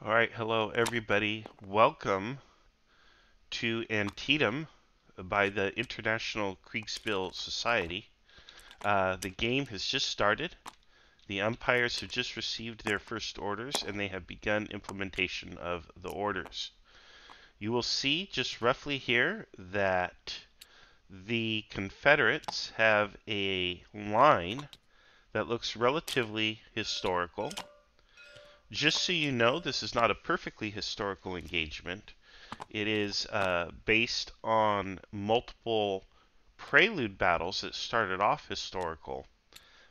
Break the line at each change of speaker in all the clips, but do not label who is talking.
All right, hello everybody. Welcome to Antietam by the International Kriegspiel Society. The game has just started. The umpires have just received their first orders and they have begun implementation of the orders. You will see just roughly here that the Confederates have a line that looks relatively historical. Just so you know, this is not a perfectly historical engagement. It is based on multiple prelude battles that started off historical,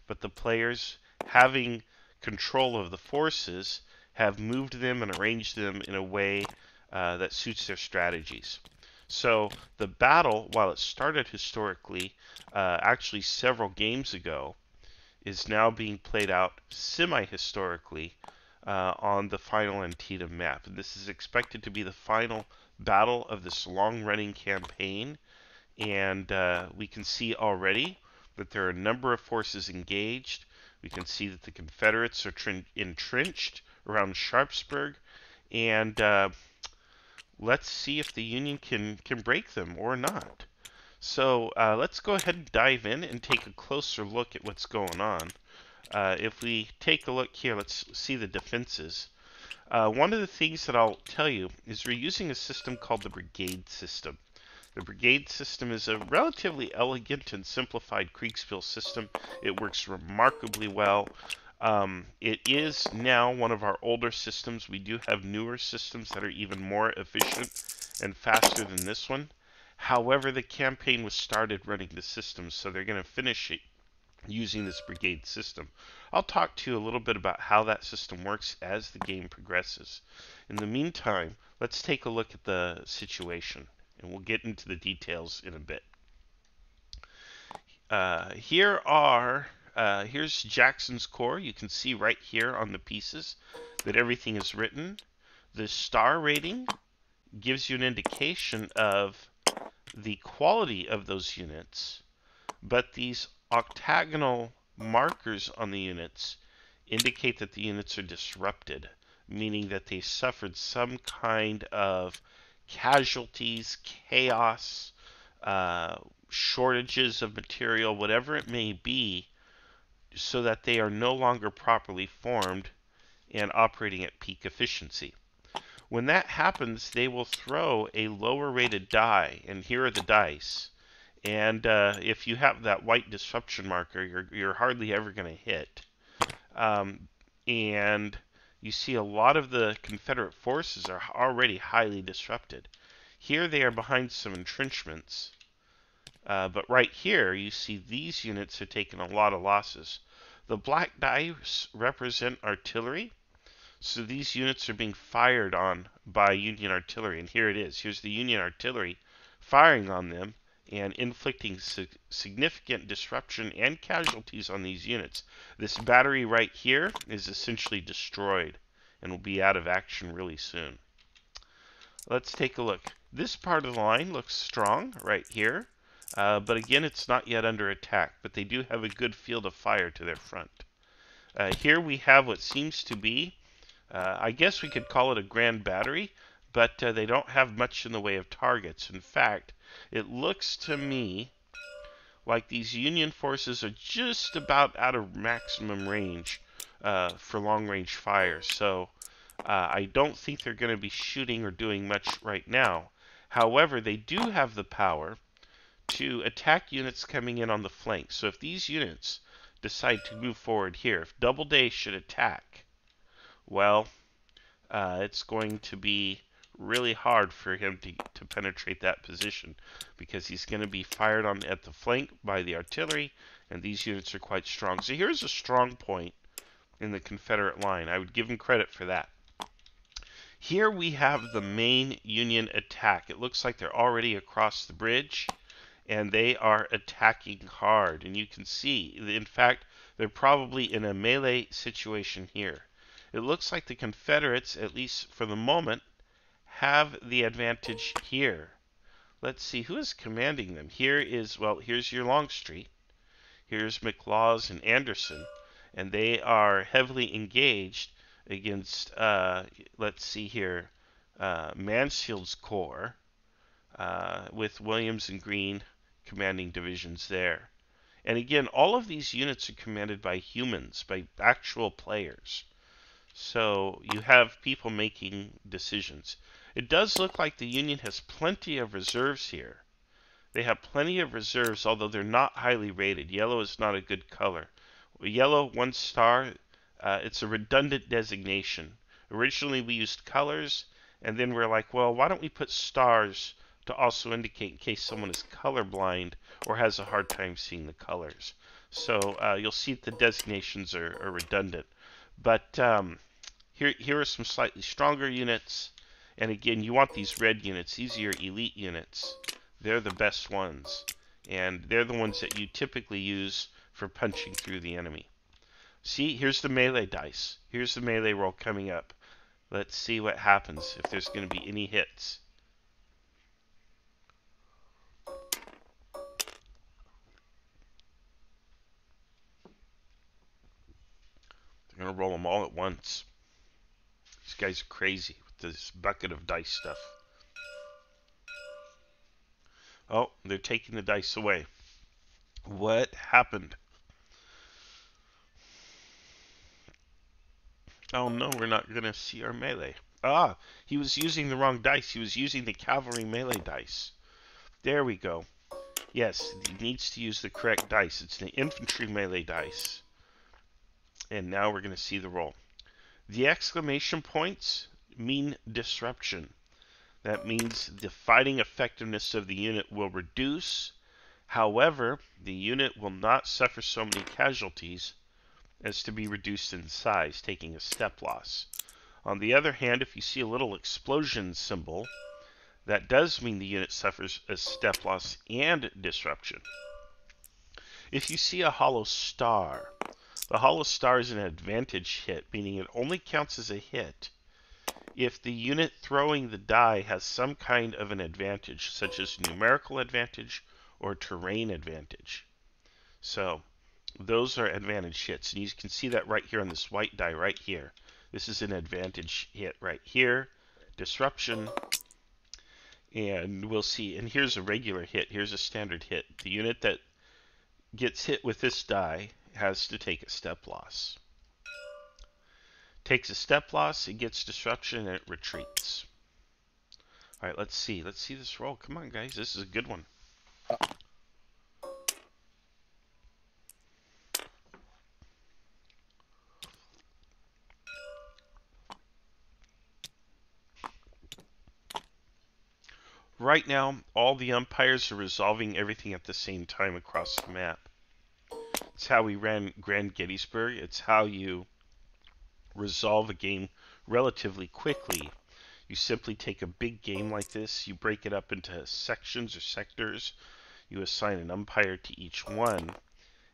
but the players, having control of the forces, have moved them and arranged them in a way that suits their strategies. So the battle, while it started historically, actually several games ago, is now being played out semi-historically on the final Antietam map. And this is expected to be the final battle of this long-running campaign, and we can see already that there are a number of forces engaged. We can see that the Confederates are entrenched around Sharpsburg, and let's see if the Union can break them or not. So let's go ahead and dive in and take a closer look at what's going on. If we take a look here, let's see the defenses. One of the things that I'll tell you is we're using a system called the Brigade System. The Brigade System is a relatively elegant and simplified Kriegspiel system. It works remarkably well. It is now one of our older systems. We do have newer systems that are even more efficient and faster than this one. However, the campaign was started running the system, so they're going to finish it using this Brigade system. I'll talk to you a little bit about how that system works as the game progresses. In the meantime, let's take a look at the situation, and we'll get into the details in a bit. Here's Jackson's Corps. You can see right here on the pieces that everything is written. The star rating gives you an indication of the quality of those units, but these octagonal markers on the units indicate that the units are disrupted, meaning that they suffered some kind of casualties, chaos, shortages of material, whatever it may be, so that they are no longer properly formed and operating at peak efficiency. When that happens, they will throw a lower rated die, and here are the dice. And if you have that white disruption marker, you're hardly ever going to hit. And you see a lot of the Confederate forces are already highly disrupted. Here they are behind some entrenchments. But right here, you see these units have taken a lot of losses. The black dice represent artillery. So these units are being fired on by Union artillery. And here it is. Here's the Union artillery firing on them and inflicting significant disruption and casualties on these units. This battery right here is essentially destroyed and will be out of action really soon. Let's take a look. This part of the line looks strong right here, but again, it's not yet under attack, but they do have a good field of fire to their front. Here we have what seems to be, I guess we could call it a grand battery, but they don't have much in the way of targets. In fact, it looks to me like these Union forces are just about out of maximum range for long-range fire. So I don't think they're going to be shooting or doing much right now. However, they do have the power to attack units coming in on the flank. So if these units decide to move forward here, if Doubleday should attack, well, it's going to be really hard for him to penetrate that position because he's going to be fired on at the flank by the artillery, and these units are quite strong. So here's a strong point in the Confederate line. I would give him credit for that. Here we have the main Union attack. It looks like they're already across the bridge, and they are attacking hard. And you can see, in fact, they're probably in a melee situation here. It looks like the Confederates, at least for the moment, have the advantage here. Let's see, who is commanding them? Here's your Longstreet. Here's McLaws and Anderson, and they are heavily engaged against, let's see here, Mansfield's Corps, with Williams and Green commanding divisions there. And again, all of these units are commanded by humans, by actual players. So you have people making decisions. It does look like the Union has plenty of reserves here. They have plenty of reserves, although they're not highly rated. Yellow is not a good color. Yellow, 1 star, it's a redundant designation. Originally we used colors, and then we're like, well, why don't we put stars to also indicate in case someone is colorblind or has a hard time seeing the colors. So you'll see that the designations are redundant. But here are some slightly stronger units. And again, you want these red units. These are your elite units. They're the best ones. And they're the ones that you typically use for punching through the enemy. See, here's the melee dice. Here's the melee roll coming up. Let's see what happens, if there's going to be any hits. They're going to roll them all at once. These guys are crazy with this bucket of dice stuff. Oh, they're taking the dice away. What happened? Oh no, we're not going to see our melee. Ah, he was using the wrong dice. He was using the cavalry melee dice. There we go. Yes, he needs to use the correct dice. It's the infantry melee dice. And now we're going to see the roll. The exclamation points mean disruption. That means the fighting effectiveness of the unit will reduce. However, the unit will not suffer so many casualties as to be reduced in size, taking a step loss. On the other hand, if you see a little explosion symbol, that does mean the unit suffers a step loss and disruption. If you see a hollow star, the hollow star is an advantage hit, meaning it only counts as a hit if the unit throwing the die has some kind of an advantage, such as numerical advantage or terrain advantage. So those are advantage hits, and you can see that right here on this white die right here. This is an advantage hit right here, disruption, and we'll see. And here's a regular hit, here's a standard hit. The unit that gets hit with this die has to take a step loss. Takes a step loss, it gets disruption, and it retreats. Alright, let's see this roll. Come on, guys, this is a good one. Right now, all the umpires are resolving everything at the same time across the map. It's how we ran Grand Gettysburg. It's how you resolve a game relatively quickly. You simply take a big game like this, you break it up into sections or sectors, you assign an umpire to each one,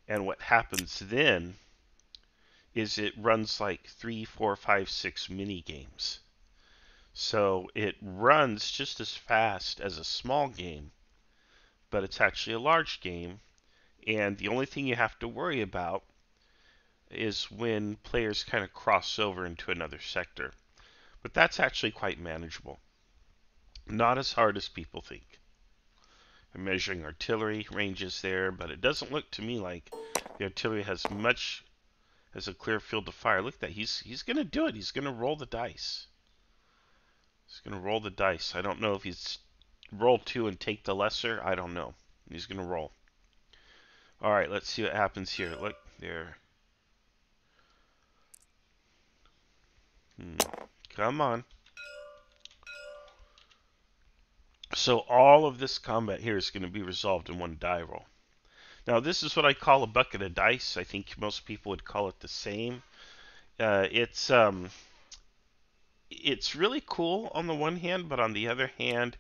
and what happens then is it runs like 3, 4, 5, 6 mini games. So it runs just as fast as a small game, but it's actually a large game, and the only thing you have to worry about is when players kind of cross over into another sector. But that's actually quite manageable. Not as hard as people think. I'm measuring artillery ranges there, but it doesn't look to me like the artillery has a clear field to fire. Look at that. He's going to do it. He's going to roll the dice. He's going to roll the dice. I don't know if he's roll 2 and take the lesser. I don't know. He's going to roll. Alright, let's see what happens here. Look, there. Come on. So all of this combat here is going to be resolved in one die roll. Now this is what I call a bucket of dice. I think most people would call it the same. It's really cool on the one hand, but on the other hand,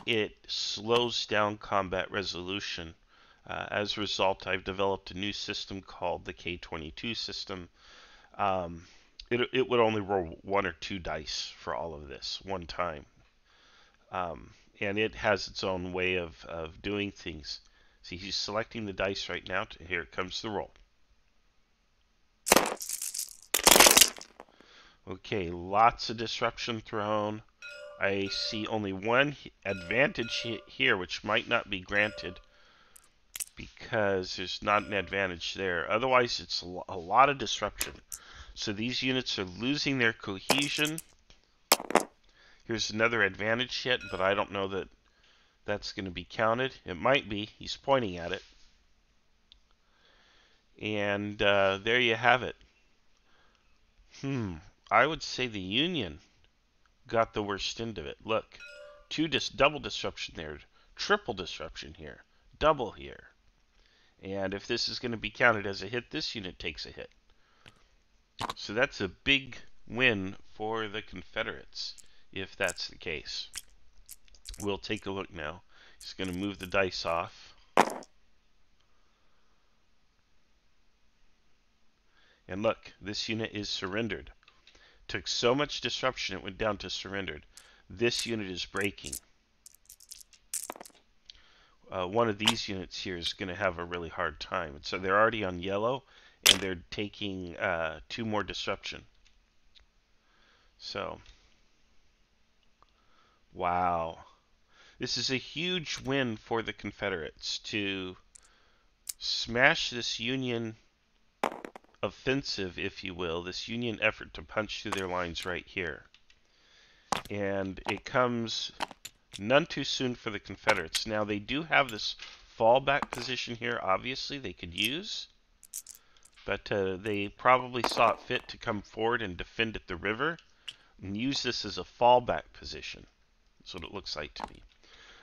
it slows down combat resolution. As a result, I've developed a new system called the K22 System. It would only roll 1 or 2 dice for all of this one time. And it has its own way of doing things. See, he's selecting the dice right now. Here comes the roll. Okay, lots of disruption thrown. I see only one advantage here, which might not be granted because there's not an advantage there. Otherwise, it's a lot of disruption. So these units are losing their cohesion. Here's another advantage hit, but I don't know that that's going to be counted. It might be. He's pointing at it. And there you have it. I would say the Union got the worst end of it. Look, double disruption there, triple disruption here, double here. And if this is going to be counted as a hit, this unit takes a hit. So that's a big win for the Confederates, if that's the case. We'll take a look now. He's going to move the dice off. And look, this unit is surrendered. Took so much disruption it went down to surrendered. This unit is breaking. One of these units here is going to have a really hard time. So they're already on yellow, and they're taking 2 more disruption. So, wow. This is a huge win for the Confederates to smash this Union offensive, if you will, this Union effort to punch through their lines right here. And it comes none too soon for the Confederates. Now, they do have this fallback position here, obviously, they could use. But they probably saw it fit to come forward and defend at the river and use this as a fallback position. That's what it looks like to me.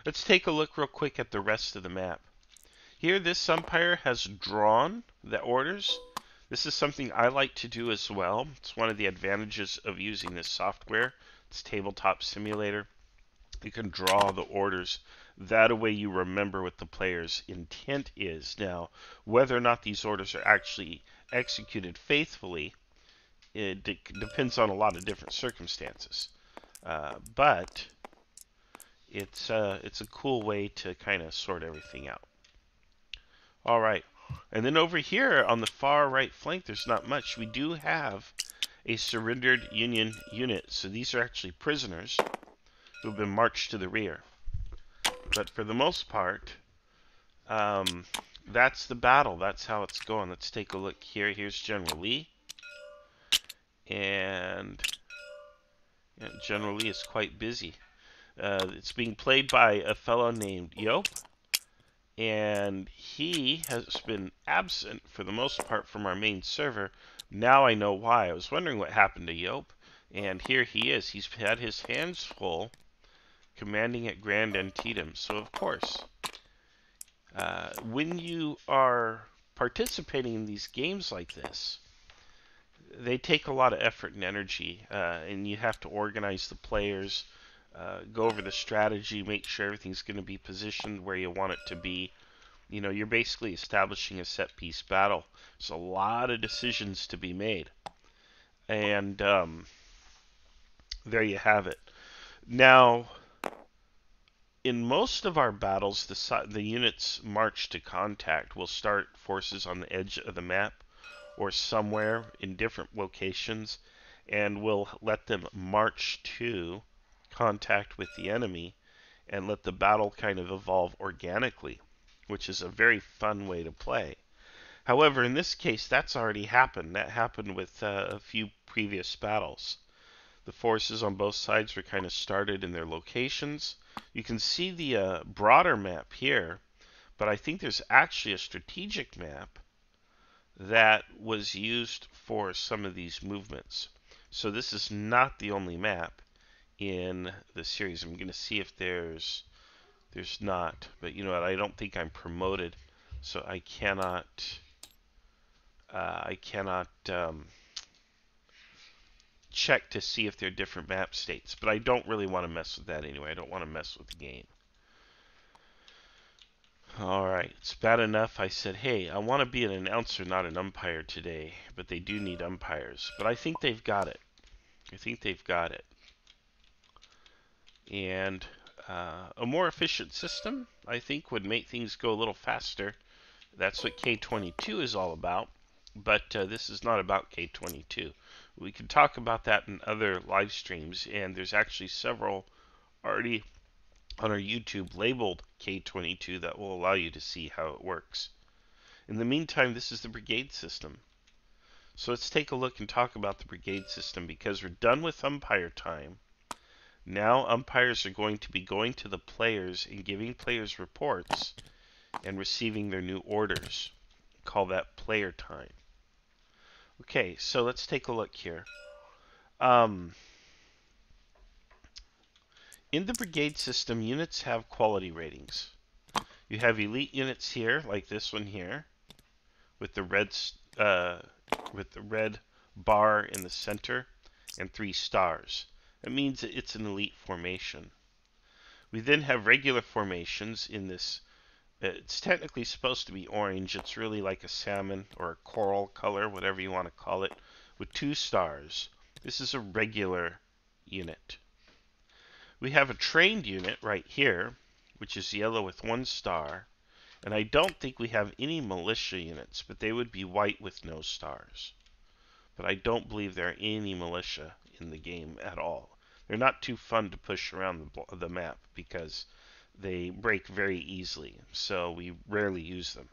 Let's take a look real quick at the rest of the map. Here, this umpire has drawn the orders. This is something I like to do as well. It's one of the advantages of using this software. It's Tabletop Simulator. You can draw the orders. That way you remember what the player's intent is. Now, whether or not these orders are actually executed faithfully, it depends on a lot of different circumstances. But it's a cool way to kind of sort everything out. All right. And then over here on the far right flank, there's not much. We do have a surrendered Union unit. So these are actually prisoners who have been marched to the rear. But for the most part, that's the battle. That's how it's going. Let's take a look here. Here's General Lee. And General Lee is quite busy. It's being played by a fellow named Yope. And he has been absent for the most part from our main server. Now I know why. I was wondering what happened to Yope, and here he is. He's had his hands full commanding at Grand Antietam. So of course, when you are participating in these games like this, they take a lot of effort and energy, and you have to organize the players, go over the strategy, make sure everything's going to be positioned where you want it to be. You know, you're basically establishing a set-piece battle. There's a lot of decisions to be made. And there you have it. Now, in most of our battles, the units march to contact. We'll start forces on the edge of the map or somewhere in different locations, and we'll let them march to contact with the enemy and let the battle kind of evolve organically, which is a very fun way to play. However, in this case, that's already happened. That happened with a few previous battles. The forces on both sides were kind of started in their locations. You can see the broader map here, but I think there's actually a strategic map that was used for some of these movements. So this is not the only map in the series. I'm going to see if there's not, but you know what? I don't think I'm promoted, so I cannot check to see if they're different map states. But I don't really want to mess with that anyway. I don't want to mess with the game. Alright, it's bad enough I said, hey, I want to be an announcer, not an umpire today. But they do need umpires. But I think they've got it. I think they've got it. And a more efficient system, I think, would make things go a little faster. That's what K22 is all about. But this is not about K22. We can talk about that in other live streams, and there's actually several already on our YouTube labeled K22 that will allow you to see how it works. In the meantime, this is the Brigade System. So let's take a look and talk about the Brigade System because we're done with umpire time. Now umpires are going to be going to the players and giving players reports and receiving their new orders. Call that player time. Okay, so let's take a look here. In the Brigade System, units have quality ratings. You have elite units here, like this one here, with the red bar in the center and 3 stars. That means that it's an elite formation. We then have regular formations in this. It's technically supposed to be orange. It's really like a salmon or a coral color, whatever you want to call it, with 2 stars. This is a regular unit. We have a trained unit right here, which is yellow with 1 star. And I don't think we have any militia units, but they would be white with no stars. But I don't believe there are any militia in the game at all. They're not too fun to push around the map because they break very easily, so we rarely use them.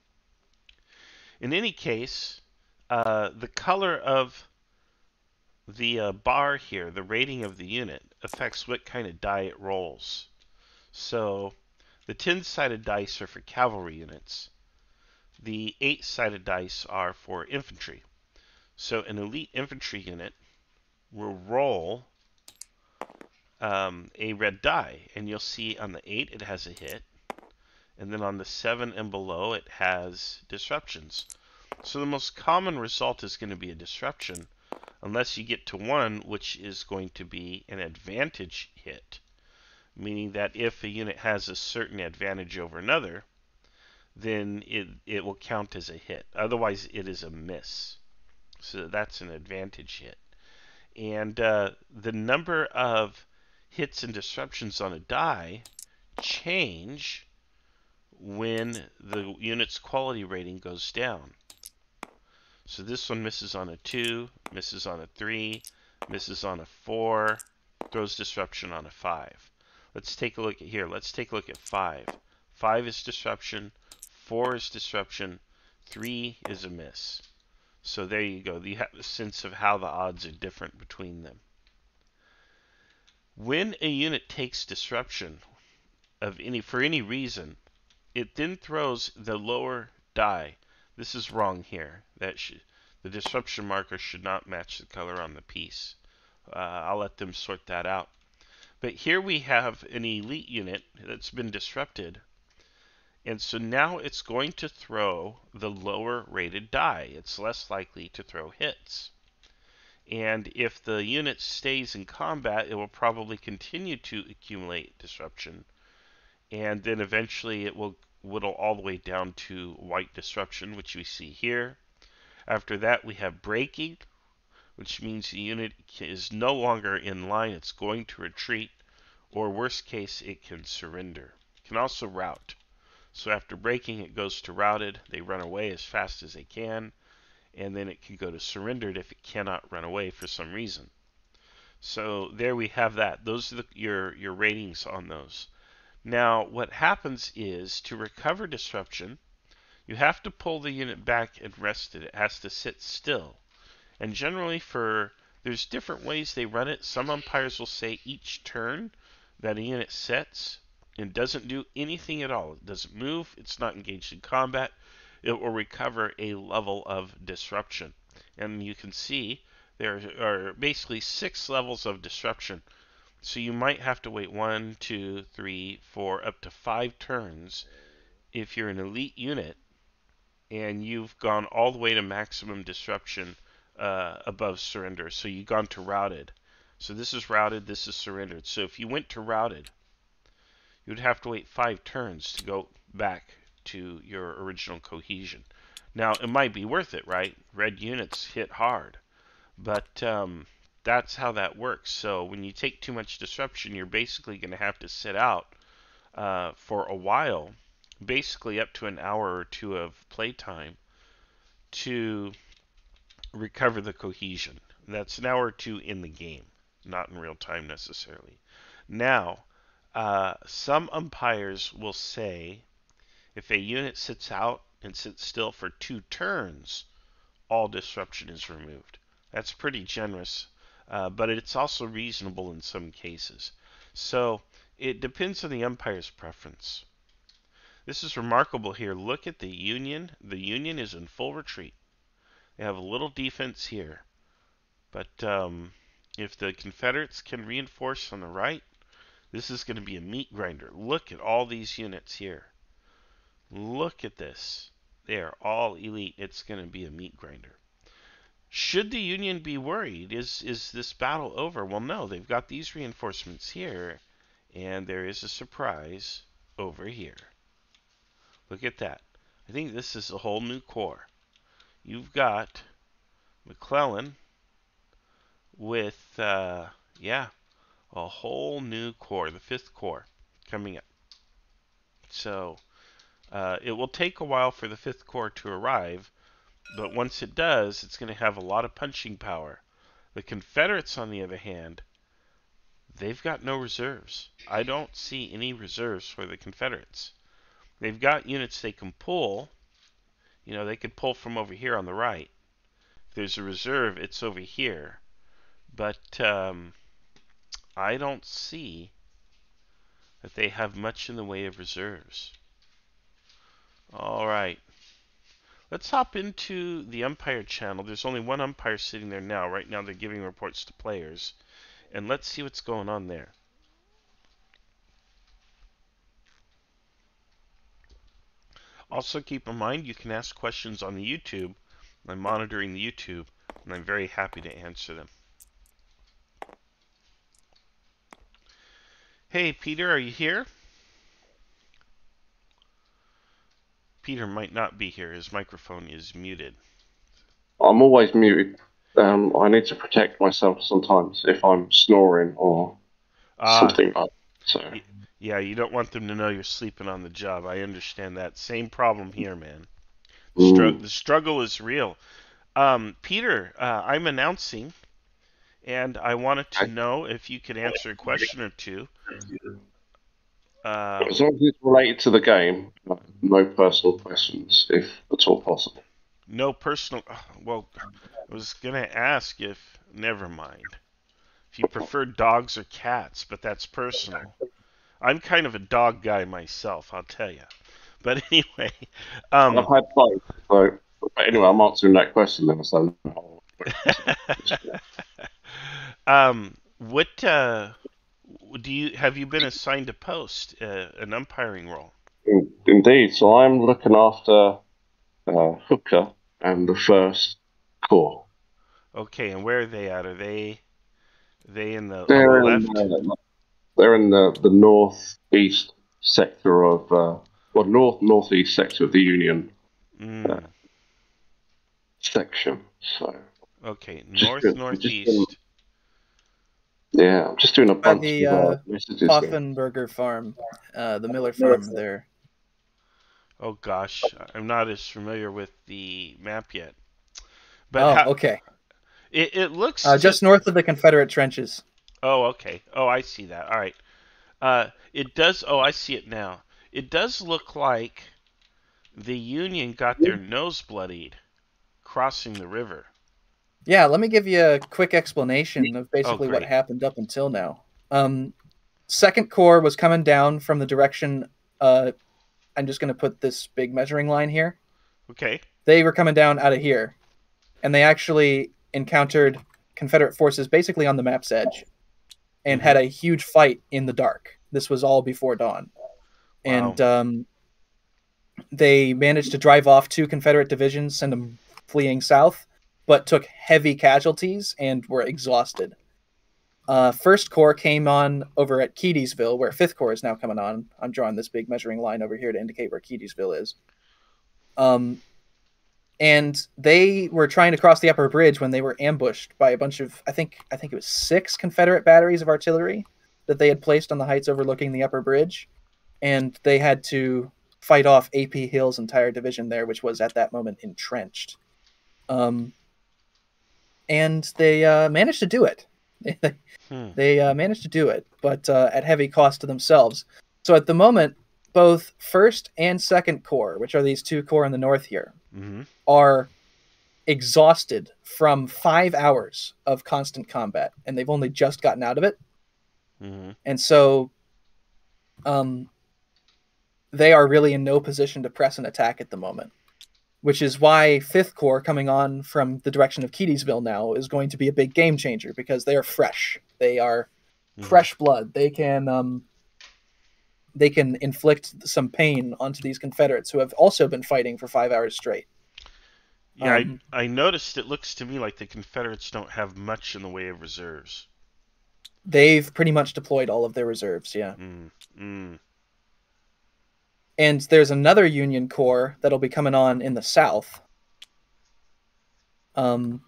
In any case, the color of the bar here, the rating of the unit, affects what kind of die it rolls. So the 10-sided dice are for cavalry units. The 8-sided dice are for infantry. So an elite infantry unit will roll a red die, and you'll see on the 8 it has a hit, and then on the 7 and below it has disruptions. So the most common result is going to be a disruption, unless you get to 1, which is going to be an advantage hit, meaning that if a unit has a certain advantage over another, then it will count as a hit. Otherwise, it is a miss. So that's an advantage hit. And the number of hits and disruptions on a die change when the unit's quality rating goes down. So this one misses on a 2, misses on a 3, misses on a 4, throws disruption on a 5. Let's take a look at here. Let's take a look at 5. 5 is disruption, 4 is disruption, 3 is a miss. So there you go. You have a sense of how the odds are different between them. When a unit takes disruption for any reason, it then throws the lower die. This is wrong here. The disruption marker should not match the color on the piece. I'll let them sort that out. But here we have an elite unit that's been disrupted. And so now it's going to throw the lower rated die. It's less likely to throw hits. And if the unit stays in combat, it will probably continue to accumulate disruption. And then eventually it will whittle all the way down to white disruption, which we see here. After that, we have breaking, which means the unit is no longer in line. It's going to retreat, or worst case, it can surrender. It can also rout. So after breaking, it goes to routed. They run away as fast as they can, and then it can go to surrendered if it cannot run away for some reason. So there we have that. Those are your ratings on those. Now, what happens is, to recover disruption, you have to pull the unit back and rest it. It has to sit still. And generally there's different ways they run it. Some umpires will say each turn that a unit sets and doesn't do anything at all. It doesn't move. It's not engaged in combat. It will recover a level of disruption. And you can see there are basically 6 levels of disruption. So you might have to wait 1, 2, 3, 4, up to 5 turns if you're an elite unit and you've gone all the way to maximum disruption above surrender. So you've gone to routed. So this is routed, this is surrendered. So if you went to routed, you'd have to wait 5 turns to go back to your original cohesion. Now, it might be worth it, right? Red units hit hard. But that's how that works. So when you take too much disruption, you're basically going to have to sit out for a while, basically up to an hour or 2 of playtime, to recover the cohesion. That's an hour or two in the game, not in real time necessarily. Now, some umpires will say if a unit sits out and sits still for 2 turns, all disruption is removed. That's pretty generous, but it's also reasonable in some cases. So it depends on the umpire's preference. This is remarkable here. Look at the Union. The Union is in full retreat. They have a little defense here. But if the Confederates can reinforce on the right, this is going to be a meat grinder. Look at all these units here. Look at this. They are all elite. It's going to be a meat grinder. Should the Union be worried? Is this battle over? Well, no. They've got these reinforcements here, and there is a surprise over here. Look at that. I think this is a whole new corps. You've got McClellan with, yeah, a whole new corps, the 5th Corps, coming up. So it will take a while for the 5th Corps to arrive, but once it does, it's going to have a lot of punching power. The Confederates, on the other hand, they've got no reserves. I don't see any reserves for the Confederates. They've got units they can pull. You know, they could pull from over here on the right. If there's a reserve, it's over here. But I don't see that they have much in the way of reserves. All right. Let's hop into the Umpire channel. There's only one umpire sitting there now. Right now they're giving reports to players. And let's see what's going on there. Also keep in mind you can ask questions on the YouTube. I'm monitoring the YouTube, and I'm very happy to answer them. Hey, Peter, are you here? Peter might not be here. His microphone is muted.
I'm always muted. I need to protect myself sometimes if I'm snoring or something like that. So.
Yeah, you don't want them to know you're sleeping on the job. I understand that. Same problem here, man. The struggle is real. Peter, I'm announcing, and I wanted to know if you could answer a question or two.
As long as it's related to the game, no personal questions, if at all possible.
No personal. Well, I was gonna ask if. Never mind. If you prefer dogs or cats, but that's personal. I'm kind of a dog guy myself, I'll tell you. But anyway,
I've had both. So, but anyway, I'm answering that question then. So.
What have you been assigned to post an umpiring role?
Indeed. So I'm looking after Hooker and the 1st Corps.
Okay, and where are they at? Are they in the on the left?
They're in the northeast sector of northeast sector of the Union section. So
okay, northeast.
Yeah, I'm just doing a bunch of messages.
Poffenberger farm, the Miller farm there.
Oh gosh, I'm not as familiar with the map yet. But
okay.
It looks
just north of the Confederate trenches.
Oh, okay. Oh, I see that. All right. It does. Oh, I see it now. It does look like the Union got their nose bloodied crossing the river.
Yeah, let me give you a quick explanation of basically what happened up until now. 2nd Corps was coming down from the direction. I'm just going to put this big measuring line here.
Okay.
They were coming down out of here, and they actually encountered Confederate forces basically on the map's edge, and had a huge fight in the dark. This was all before dawn. Wow. And they managed to drive off 2 Confederate divisions, send them fleeing south, but took heavy casualties and were exhausted. 1st Corps came on over at Keedysville, where 5th Corps is now coming on. I'm drawing this big measuring line over here to indicate where Keedysville is. And they were trying to cross the upper bridge when they were ambushed by a bunch of, I think it was 6 Confederate batteries of artillery that they had placed on the heights overlooking the upper bridge. And they had to fight off A.P. Hill's entire division there, which was at that moment entrenched. and they managed to do it. They managed to do it, but at heavy cost to themselves. So at the moment, both First and Second Corps, which are these two corps in the north here, are exhausted from 5 hours of constant combat, and they've only just gotten out of it. And so they are really in no position to press an attack at the moment, which is why Fifth Corps coming on from the direction of Keedysville now is going to be a big game changer, because they are fresh. They are fresh blood. They can inflict some pain onto these Confederates who have also been fighting for 5 hours straight.
Yeah, I noticed it looks to me like the Confederates don't have much in the way of reserves.
They've pretty much deployed all of their reserves, yeah. And there's another Union Corps that'll be coming on in the south in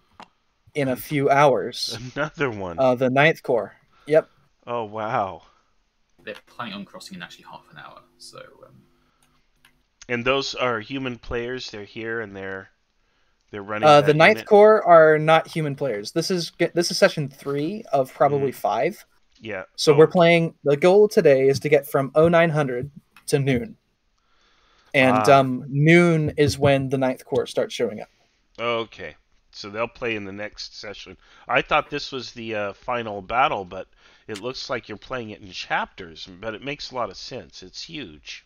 a few hours.
Another one.
The Ninth Corps. Yep.
Oh, wow.
They're planning on crossing in actually half an hour, so...
And those are human players. They're here, and they're running
the Ninth
unit.
Corps are not human players. This is session 3 of probably 5.
Yeah.
So we're playing... The goal today is to get from 0900 to noon. And noon is when the Ninth Corps starts showing up.
Okay. So they'll play in the next session. I thought this was the final battle, but it looks like you're playing it in chapters. But it makes a lot of sense. It's huge.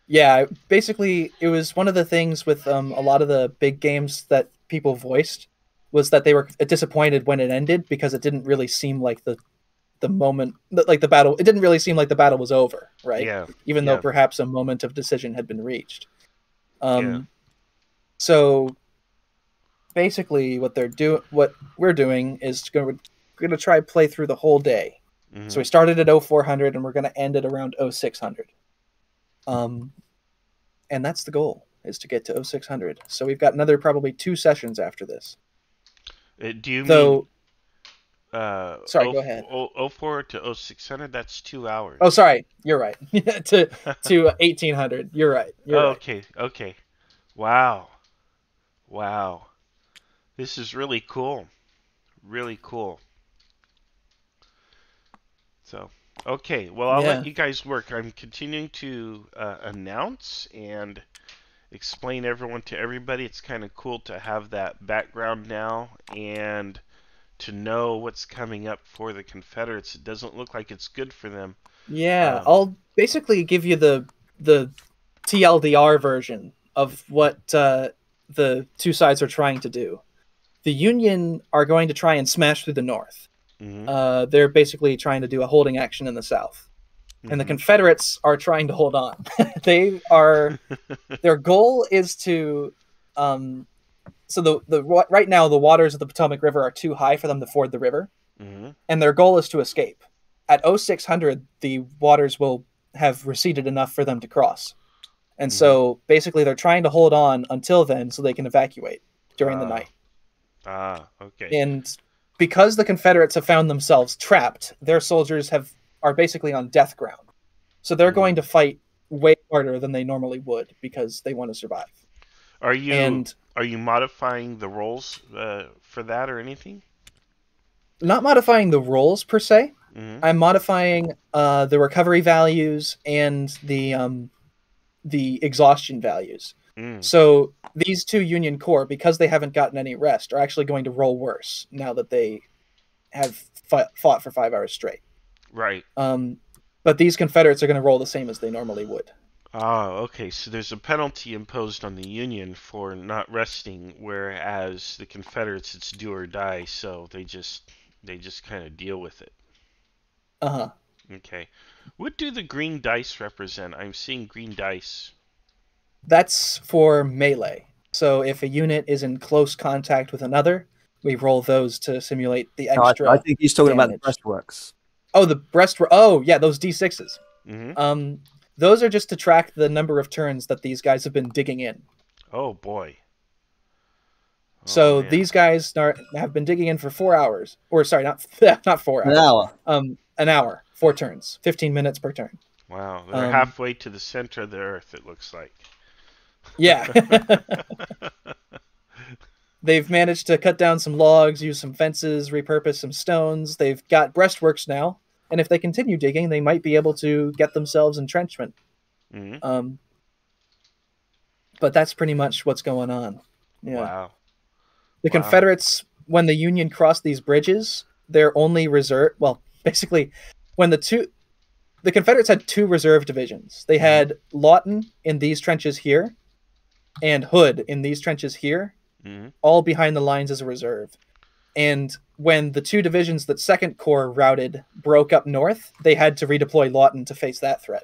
Yeah, basically, it was one of the things with a lot of the big games that people voiced was that they were disappointed when it ended, because it didn't really seem like the moment, like the battle. It didn't really seem like the battle was over, right?
Yeah.
Even though perhaps a moment of decision had been reached. So basically, what we're doing is we're going to try to play through the whole day. So we started at 0400 and we're going to end at around 0600. And that's the goal, is to get to 0600. So we've got another probably 2 sessions after this.
Do you
mean...
sorry,
go ahead.
04 to 0600, that's 2 hours.
Oh, sorry. You're right. to 1800. You're right.
Okay. Wow. This is really cool. Really cool. So... Okay, well, I'll let you guys work. I'm continuing to announce and explain everyone to everybody. It's kind of cool to have that background now and to know what's coming up for the Confederates. It doesn't look like it's good for them.
Yeah, I'll basically give you the TLDR version of what the two sides are trying to do. The Union are going to try and smash through the north. They're basically trying to do a holding action in the south. And the Confederates are trying to hold on. Their goal is to right now the waters of the Potomac River are too high for them to ford the river. And their goal is to escape. At 0600 the waters will have receded enough for them to cross. And so basically they're trying to hold on until then so they can evacuate during the night.
Okay.
And because the Confederates have found themselves trapped, their soldiers are basically on death ground. So they're going to fight way harder than they normally would because they want to survive.
Are you modifying the roles for that or anything?
Not modifying the roles per se. I'm modifying the recovery values and the exhaustion values. So these two Union Corps, because they haven't gotten any rest, are actually going to roll worse now that they have fought for 5 hours straight.
Right.
But these Confederates are going to roll the same as they normally would.
Okay. So there's a penalty imposed on the Union for not resting, whereas the Confederates, it's do or die. So they just kind of deal with it. Okay. What do the green dice represent? I'm seeing green dice.
That's for melee. So if a unit is in close contact with another, we roll those to simulate the extra.
I think he's talking
damage.
about the breastworks.
Oh, the breastwork. Oh, yeah, those D6s. Those are just to track the number of turns that these guys have been digging in.
Oh boy.
So these guys have been digging in for 4 hours. Or sorry, not 4 hours.
An hour.
An hour. 4 turns. 15 minutes per turn.
Wow. They're halfway to the center of the earth, it looks like.
Yeah. they've managed to cut down some logs, use some fences, repurpose some stones. They've got breastworks now, and if they continue digging, they might be able to get themselves entrenchment.
Mm-hmm.
But that's pretty much what's going on. Yeah.
Wow.
The Confederates, when the Union crossed these bridges, their only reserve... Well, basically, when the Confederates had 2 reserve divisions. They had Lawton in these trenches here, and Hood in these trenches here, all behind the lines as a reserve. And when the 2 divisions that 2nd Corps routed broke up north, they had to redeploy Lawton to face that threat.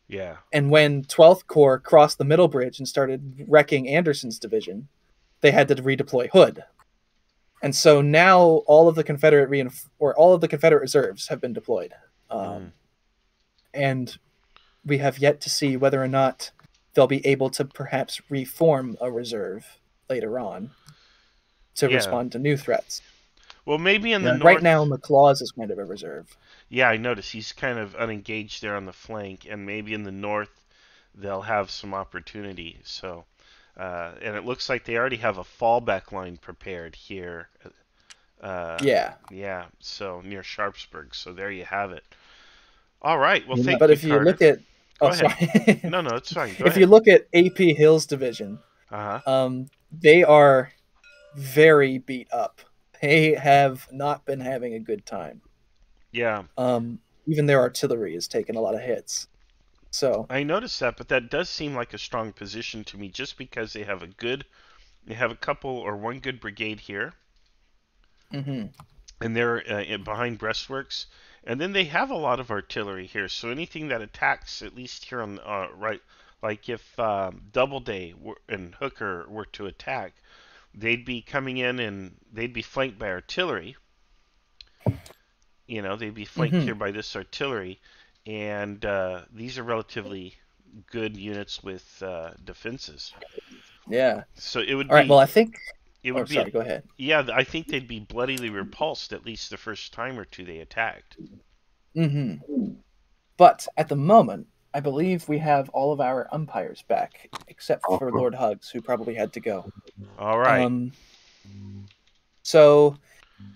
Yeah.
And when 12th Corps crossed the middle bridge and started wrecking Anderson's division, they had to redeploy Hood. And so now all of the Confederate reserves have been deployed. And we have yet to see whether or not they'll be able to perhaps reform a reserve later on to respond to new threats.
Well, maybe in the north...
Right now, McLaws is kind of a reserve.
Yeah, I noticed he's kind of unengaged there on the flank, and maybe in the north they'll have some opportunity. So, and it looks like they already have a fallback line prepared here. Yeah, so near Sharpsburg. So there you have it. All right, well, thank you,
But if you look at...
Go ahead.
Sorry.
No, it's fine. Go
if
ahead.
you look at AP Hill's division, they are very beat up. They have not been having a good time.
Yeah.
Even their artillery has taken a lot of hits. So
I noticed that, but that does seem like a strong position to me, just because they have a couple or one good brigade here, and they're behind breastworks, and then they have a lot of artillery here. So anything that attacks, at least here on right, like if Doubleday and Hooker were to attack, they'd be coming in and they'd be flanked by artillery. They'd be flanked here by this artillery, and these are relatively good units with defenses.
Yeah.
So it would
All right, well, I think...
It would be...
Sorry, go ahead.
Yeah, I think they'd be bloodily repulsed at least the first time or two they attacked.
But at the moment, I believe we have all of our umpires back, except for Lord Hugs, who probably had to go.
All right.
So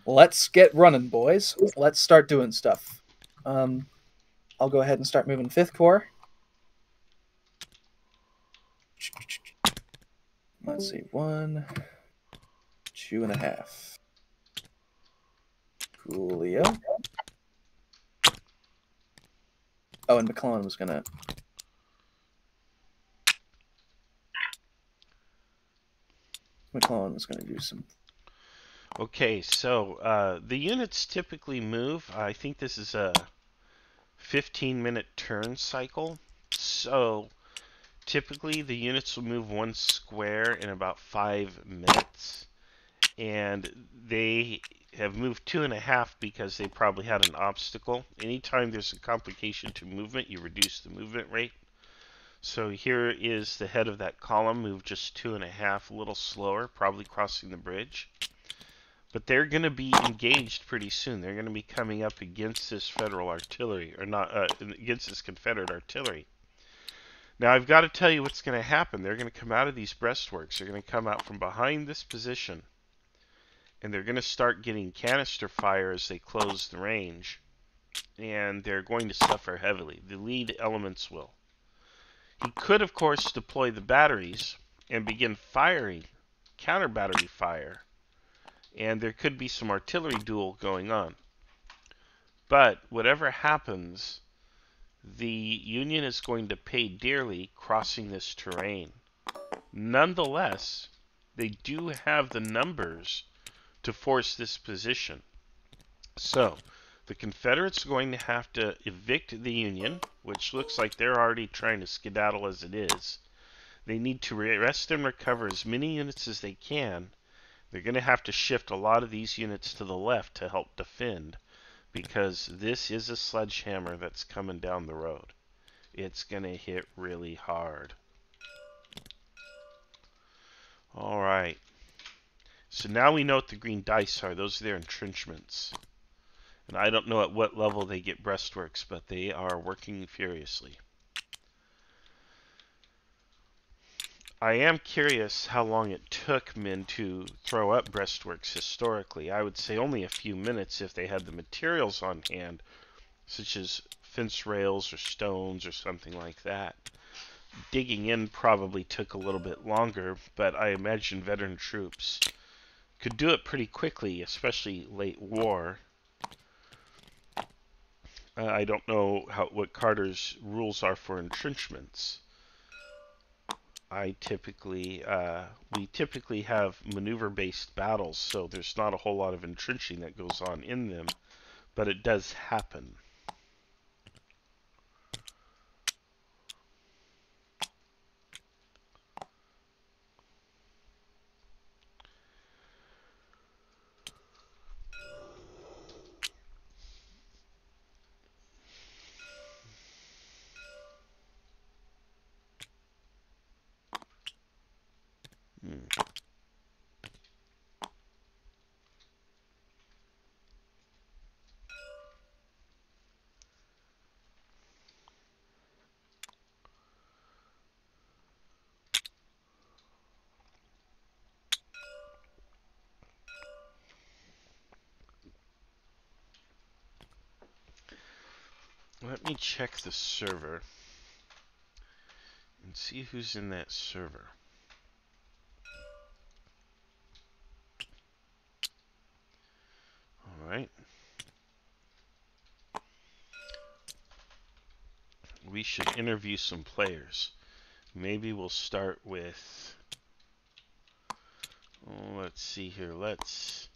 let's get running, boys. Let's start doing stuff. I'll go ahead and start moving 5th Corps. Let's see, 1, 2.5. Coolio. Oh, and McClellan was gonna... do some...
Okay, so the units typically move. I think this is a 15-minute turn cycle. So typically the units will move 1 square in about 5 minutes. And they have moved 2.5 because they probably had an obstacle. Anytime there's a complication to movement, you reduce the movement rate. So here is the head of that column, moved just 2.5, a little slower, probably crossing the bridge. But they're going to be engaged pretty soon. They're going to be coming up against this federal artillery, or not, against this Confederate artillery. Now I've got to tell you what's going to happen. They're going to come out of these breastworks. They're going to come out from behind this position, and they're going to start getting canister fire as they close the range, and they're going to suffer heavily. The lead elements will. He could, of course, deploy the batteries and begin firing counter battery fire, and there could be some artillery duel going on. But whatever happens, the Union is going to pay dearly crossing this terrain. Nonetheless, they do have the numbers to force this position. So, the Confederates are going to have to evict the Union, which looks like they're already trying to skedaddle as it is. They need to rest and recover as many units as they can. They're going to have to shift a lot of these units to the left to help defend, because this is a sledgehammer that's coming down the road. It's going to hit really hard. Alright. So now we know what the green dice are. Those are their entrenchments. And I don't know at what level they get breastworks, but they are working furiously. I am curious how long it took men to throw up breastworks historically. I would say only a few minutes if they had the materials on hand, such as fence rails or stones or something like that. Digging in probably took a little bit longer, but I imagine veteran troops could do it pretty quickly, especially late war. I don't know what Carter's rules are for entrenchments. We typically have maneuver-based battles, so there's not a whole lot of entrenching that goes on in them, but it does happen. Let me check the server and see who's in that server. Alright. We should interview some players. Maybe we'll start with... let's see here. Let's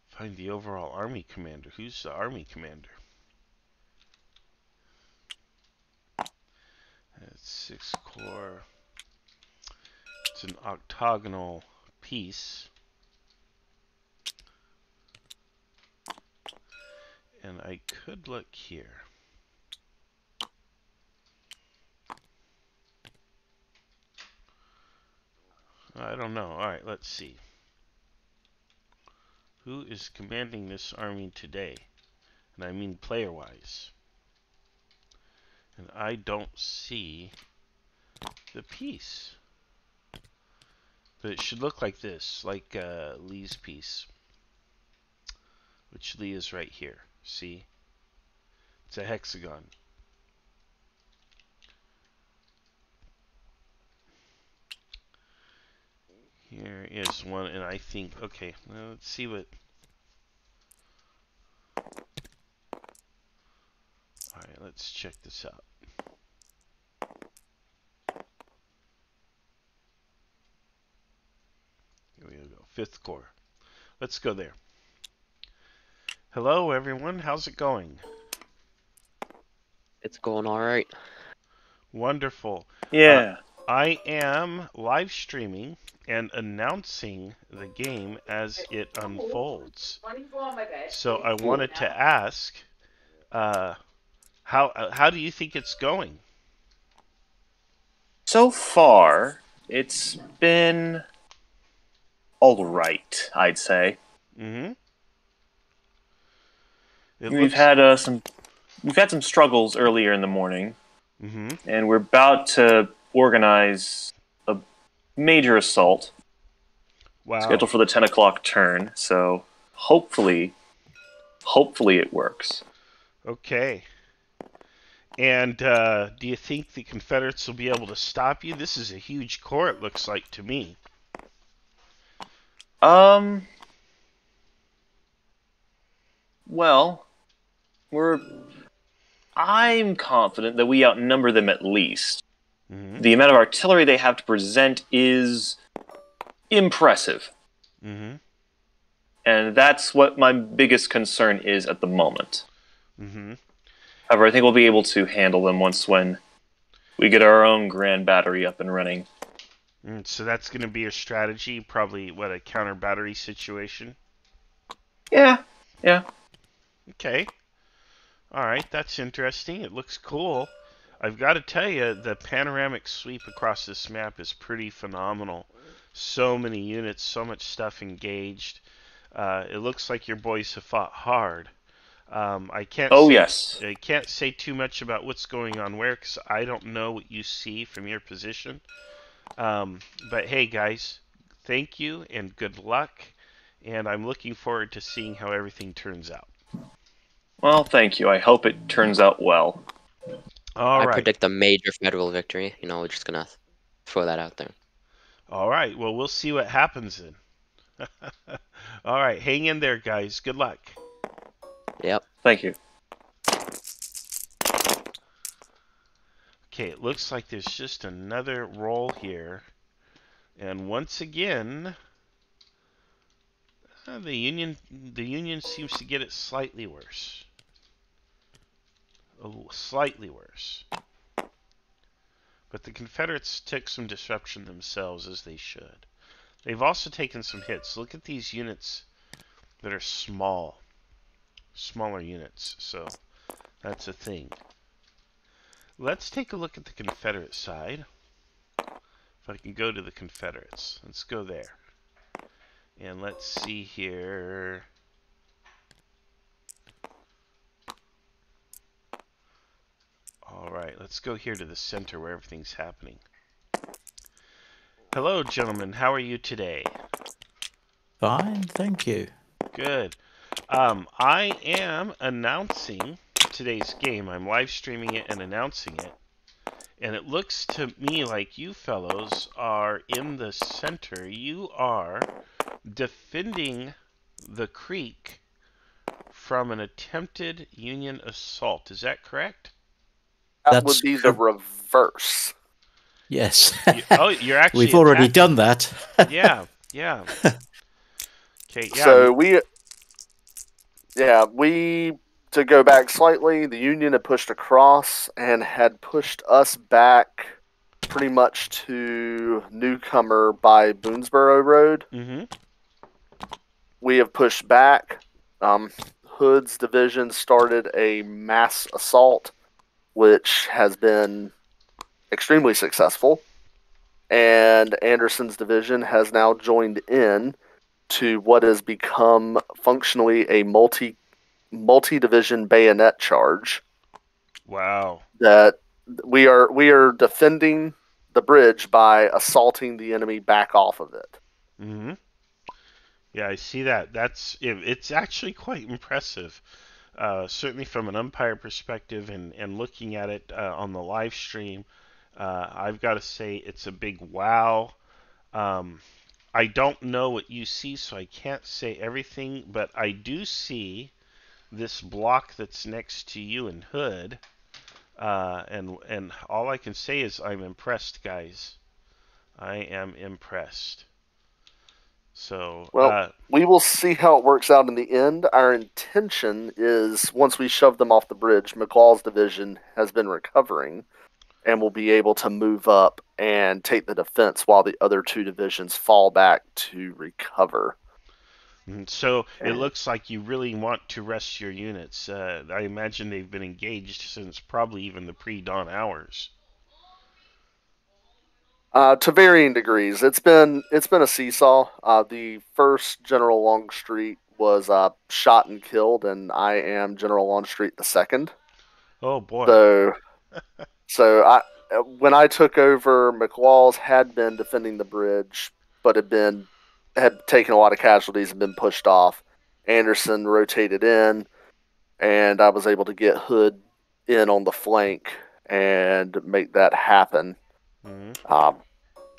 find the overall army commander. Who's the army commander? That's 6 corps. It's an octagonal piece. And I could look here. I don't know. Alright, let's see. Who is commanding this army today? And I mean player-wise. And I don't see the piece. But it should look like this, like Lee's piece. Which Lee is right here. See? It's a hexagon. Here is one, and I think, okay, well, let's see what... Alright, let's check this out. Here we go, 5th Corps. Let's go there. Hello, everyone. How's it going?
It's going all right.
Wonderful.
Yeah.
I am live streaming and announcing the game as it unfolds. So I wanted to ask, how do you think it's going?
So far, it's been all right, I'd say.
Mm-hmm.
We've had some struggles earlier in the morning,
Mm-hmm.
and we're about to organize a major assault.
Wow.
Scheduled for the 10 o'clock turn, so hopefully it works.
Okay. And do you think the Confederates will be able to stop you? This is a huge corps, it looks like to me.
Well, I'm confident that we outnumber them at least.
Mm-hmm.
The amount of artillery they have to present is impressive.
Mm-hmm.
And that's what my biggest concern is at the moment.
Mm-hmm.
However, I think we'll be able to handle them when we get our own grand battery up and running.
So that's going to be a strategy, probably, a counter battery situation?
Yeah.
Okay. Alright, that's interesting. It looks cool. I've got to tell you, the panoramic sweep across this map is pretty phenomenal. So many units, so much stuff engaged. It looks like your boys have fought hard. I can't say too much about what's going on where, because I don't know what you see from your position. But hey, guys, thank you and good luck. And I'm looking forward to seeing how everything turns out.
Well, thank you. I hope it turns out well.
All
I
right.
predict a major federal victory. We're just gonna throw that out there.
All right. Well, we'll see what happens then. All right. Hang in there, guys. Good luck.
Yep.
Thank you.
Okay, it looks like there's just another roll here. And once again, the Union seems to get it slightly worse. Slightly worse. But the Confederates took some disruption themselves, as they should. They've also taken some hits. Look at these units that are small. Smaller units. So that's a thing. Let's take a look at the Confederate side. If I can go to the Confederates. Let's go there. And let's see here. Alright, let's go here to the center where everything's happening. Hello, gentlemen. How are you today?
Fine, thank you.
Good. I am announcing today's game. I'm live streaming it and announcing it. And it looks to me like you fellows are in the center. You are defending the creek from an attempted Union assault. Is that correct?
That would be the reverse.
Yes.
You're actually
We've already
attacking.
done that.
Yeah. Okay, yeah.
So to go back slightly, the Union had pushed across and had pushed us back pretty much to Newcomer by Boonesboro Road.
Mm-hmm.
We have pushed back. Hood's division started a mass assault, which has been extremely successful. And Anderson's division has now joined in to what has become functionally a multi-division bayonet charge.
Wow.
That we are defending the bridge by assaulting the enemy back off of it.
Mm-hmm. Yeah, I see that. It's actually quite impressive. Certainly from an umpire perspective and looking at it on the live stream, I've got to say it's a big wow. I don't know what you see, so I can't say everything, but I do see this block that's next to you and Hood, and all I can say is I'm impressed, guys. I am impressed. So,
we will see how it works out in the end. Our intention is, once we shove them off the bridge, McLaw's division has been recovering and will be able to move up and take the defense while the other two divisions fall back to recover.
So it looks like you really want to rest your units. I imagine they've been engaged since probably even the pre-dawn hours.
To varying degrees, it's been a seesaw. The first General Longstreet was shot and killed, and I am General Longstreet the second.
Oh boy!
So when I took over, McLaws had been defending the bridge, but had taken a lot of casualties and been pushed off. Anderson rotated in, and I was able to get Hood in on the flank and make that happen.
Mm-hmm.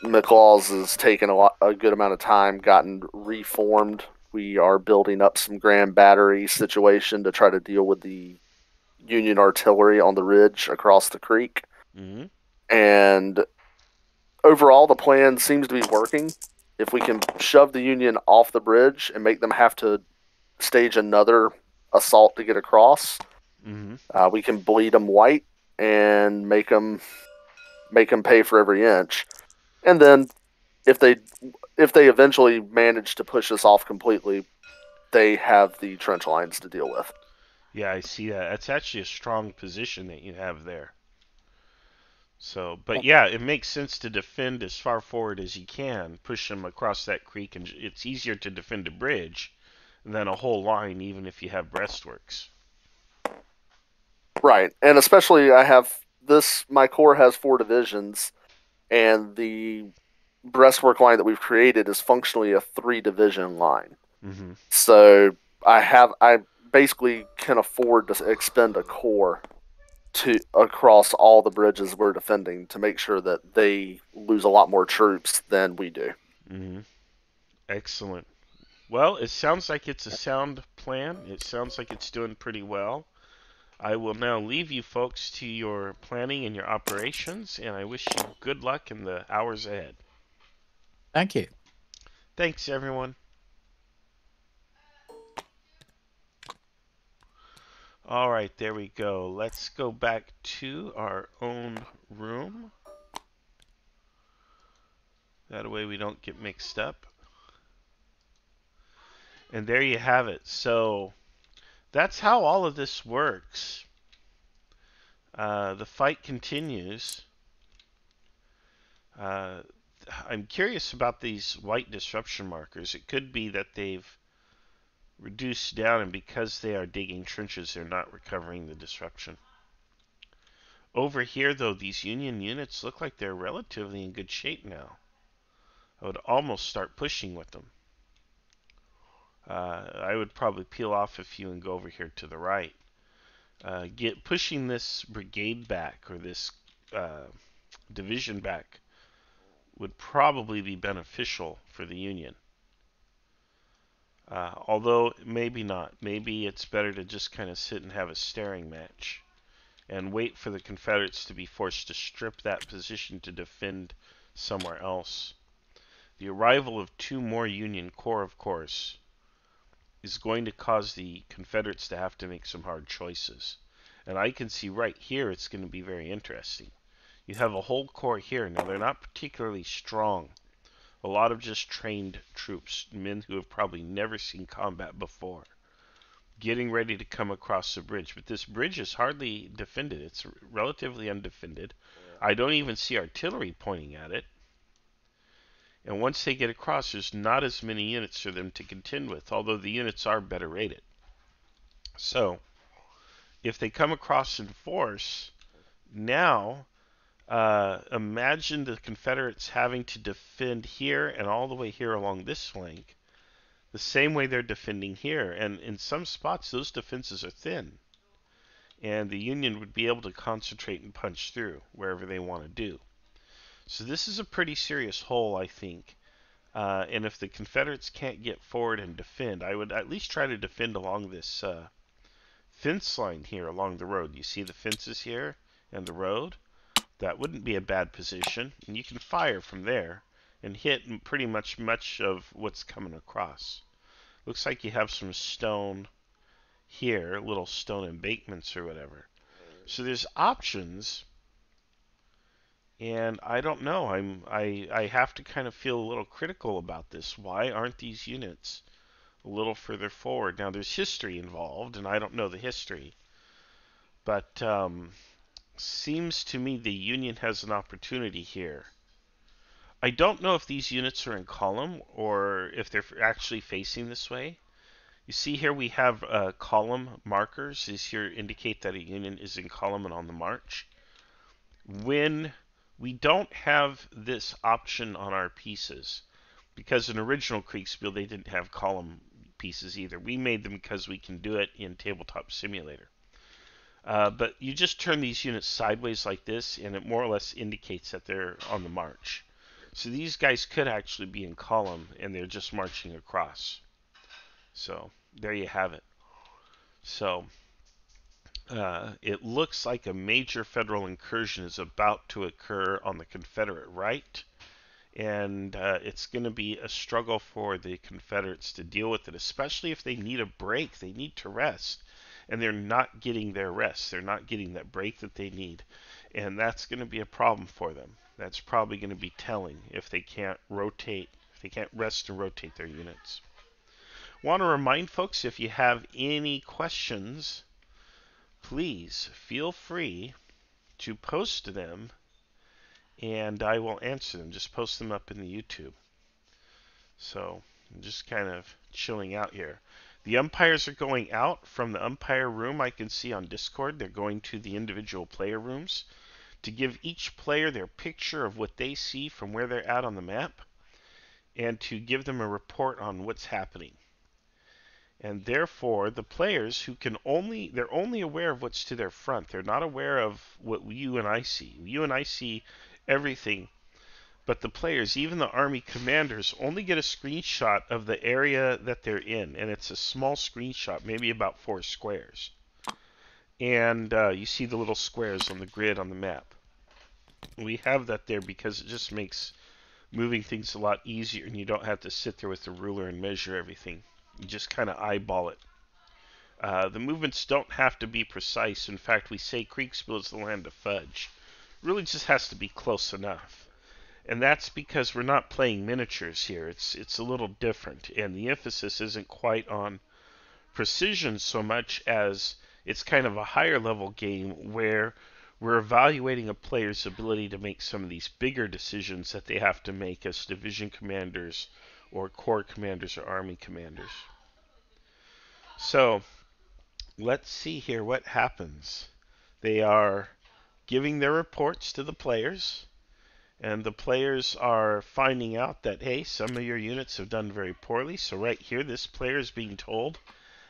McLaws has taken a good amount of time, gotten reformed. We are building up some Grand Battery situation to try to deal with the Union artillery on the ridge across the creek.
Mm-hmm.
And overall, the plan seems to be working. If we can shove the Union off the bridge and make them have to stage another assault to get across,
mm-hmm.
We can bleed them white and make them pay for every inch. And then, if they eventually manage to push us off completely, they have the trench lines to deal with.
Yeah, I see that. That's actually a strong position that you have there. So, but yeah, it makes sense to defend as far forward as you can, push them across that creek, and it's easier to defend a bridge than a whole line, even if you have breastworks.
Right, and especially my corps has 4 divisions, and the breastwork line that we've created is functionally a 3-division line.
Mm-hmm.
So I basically can afford to expend a core across all the bridges we're defending to make sure that they lose a lot more troops than we do.
Mm-hmm. Excellent. Well, it sounds like it's a sound plan. It sounds like it's doing pretty well. I will now leave you folks to your planning and your operations, and I wish you good luck in the hours ahead.
Thank you.
Thanks, everyone. All right, there we go. Let's go back to our own room. That way we don't get mixed up. And there you have it. So that's how all of this works. The fight continues. I'm curious about these white disruption markers. It could be that they've reduced down, and because they are digging trenches, they're not recovering the disruption. Over here, though, these Union units look like they're relatively in good shape now. I would almost start pushing with them. I would probably peel off a few and go over here to the right. Pushing this brigade back, or this division back, would probably be beneficial for the Union. Although, maybe not. Maybe it's better to just kind of sit and have a staring match and wait for the Confederates to be forced to strip that position to defend somewhere else. The arrival of 2 more Union Corps, of course, is going to cause the Confederates to have to make some hard choices. And I can see right here it's going to be very interesting. You have a whole corps here. Now, they're not particularly strong. A lot of just trained troops, men who have probably never seen combat before, getting ready to come across the bridge. But this bridge is hardly defended. It's relatively undefended. I don't even see artillery pointing at it. And once they get across, there's not as many units for them to contend with, although the units are better rated. So, if they come across in force, now imagine the Confederates having to defend here and all the way here along this flank, the same way they're defending here. And in some spots, those defenses are thin. And the Union would be able to concentrate and punch through wherever they want to do. So this is a pretty serious hole, I think. And if the Confederates can't get forward and defend, I would at least try to defend along this fence line here along the road. You see the fences here and the road? That wouldn't be a bad position. And you can fire from there and hit pretty much of what's coming across. Looks like you have some stone here, little stone embankments or whatever. So there's options. And I don't know. I have to kind of feel a little critical about this. Why aren't these units a little further forward? Now, there's history involved, and I don't know the history. But seems to me the Union has an opportunity here. I don't know if these units are in column or if they're actually facing this way. You see here we have column markers. These here indicate that a Union is in column and on the march. When we don't have this option on our pieces, because in original Kriegspiel they didn't have column pieces either. We made them because we can do it in Tabletop Simulator. But you just turn these units sideways like this, and it more or less indicates that they're on the march. So these guys could actually be in column, and they're just marching across. So there you have it. So it looks like a major federal incursion is about to occur on the Confederate right, and it's going to be a struggle for the Confederates to deal with it, especially if they need a break. They need to rest, and they're not getting their rest. They're not getting that break that they need, and that's going to be a problem for them. That's probably going to be telling if they can't rotate, if they can't rest and rotate their units. Want to remind folks, if you have any questions, please feel free to post them, and I will answer them. Just post them up in the YouTube. So I'm just kind of chilling out here. The umpires are going out from the umpire room. I can see on Discord they're going to the individual player rooms to give each player their picture of what they see from where they're at on the map, and to give them a report on what's happening. And therefore, the players who they're only aware of what's to their front. They're not aware of what you and I see. You and I see everything, but the players, even the army commanders, only get a screenshot of the area that they're in, and it's a small screenshot, maybe about 4 squares. And you see the little squares on the grid on the map. We have that there because it just makes moving things a lot easier, and you don't have to sit there with the ruler and measure everything. You just kind of eyeball it. The movements don't have to be precise. In fact, we say Kriegspiel is the land of fudge. It really just has to be close enough. And that's because we're not playing miniatures here. It's a little different, and the emphasis isn't quite on precision so much as it's kind of a higher level game where we're evaluating a player's ability to make some of these bigger decisions that they have to make as division commanders or corps commanders or army commanders. So let's see here what happens. They are giving their reports to the players, and the players are finding out that, hey, some of your units have done very poorly. So right here, this player is being told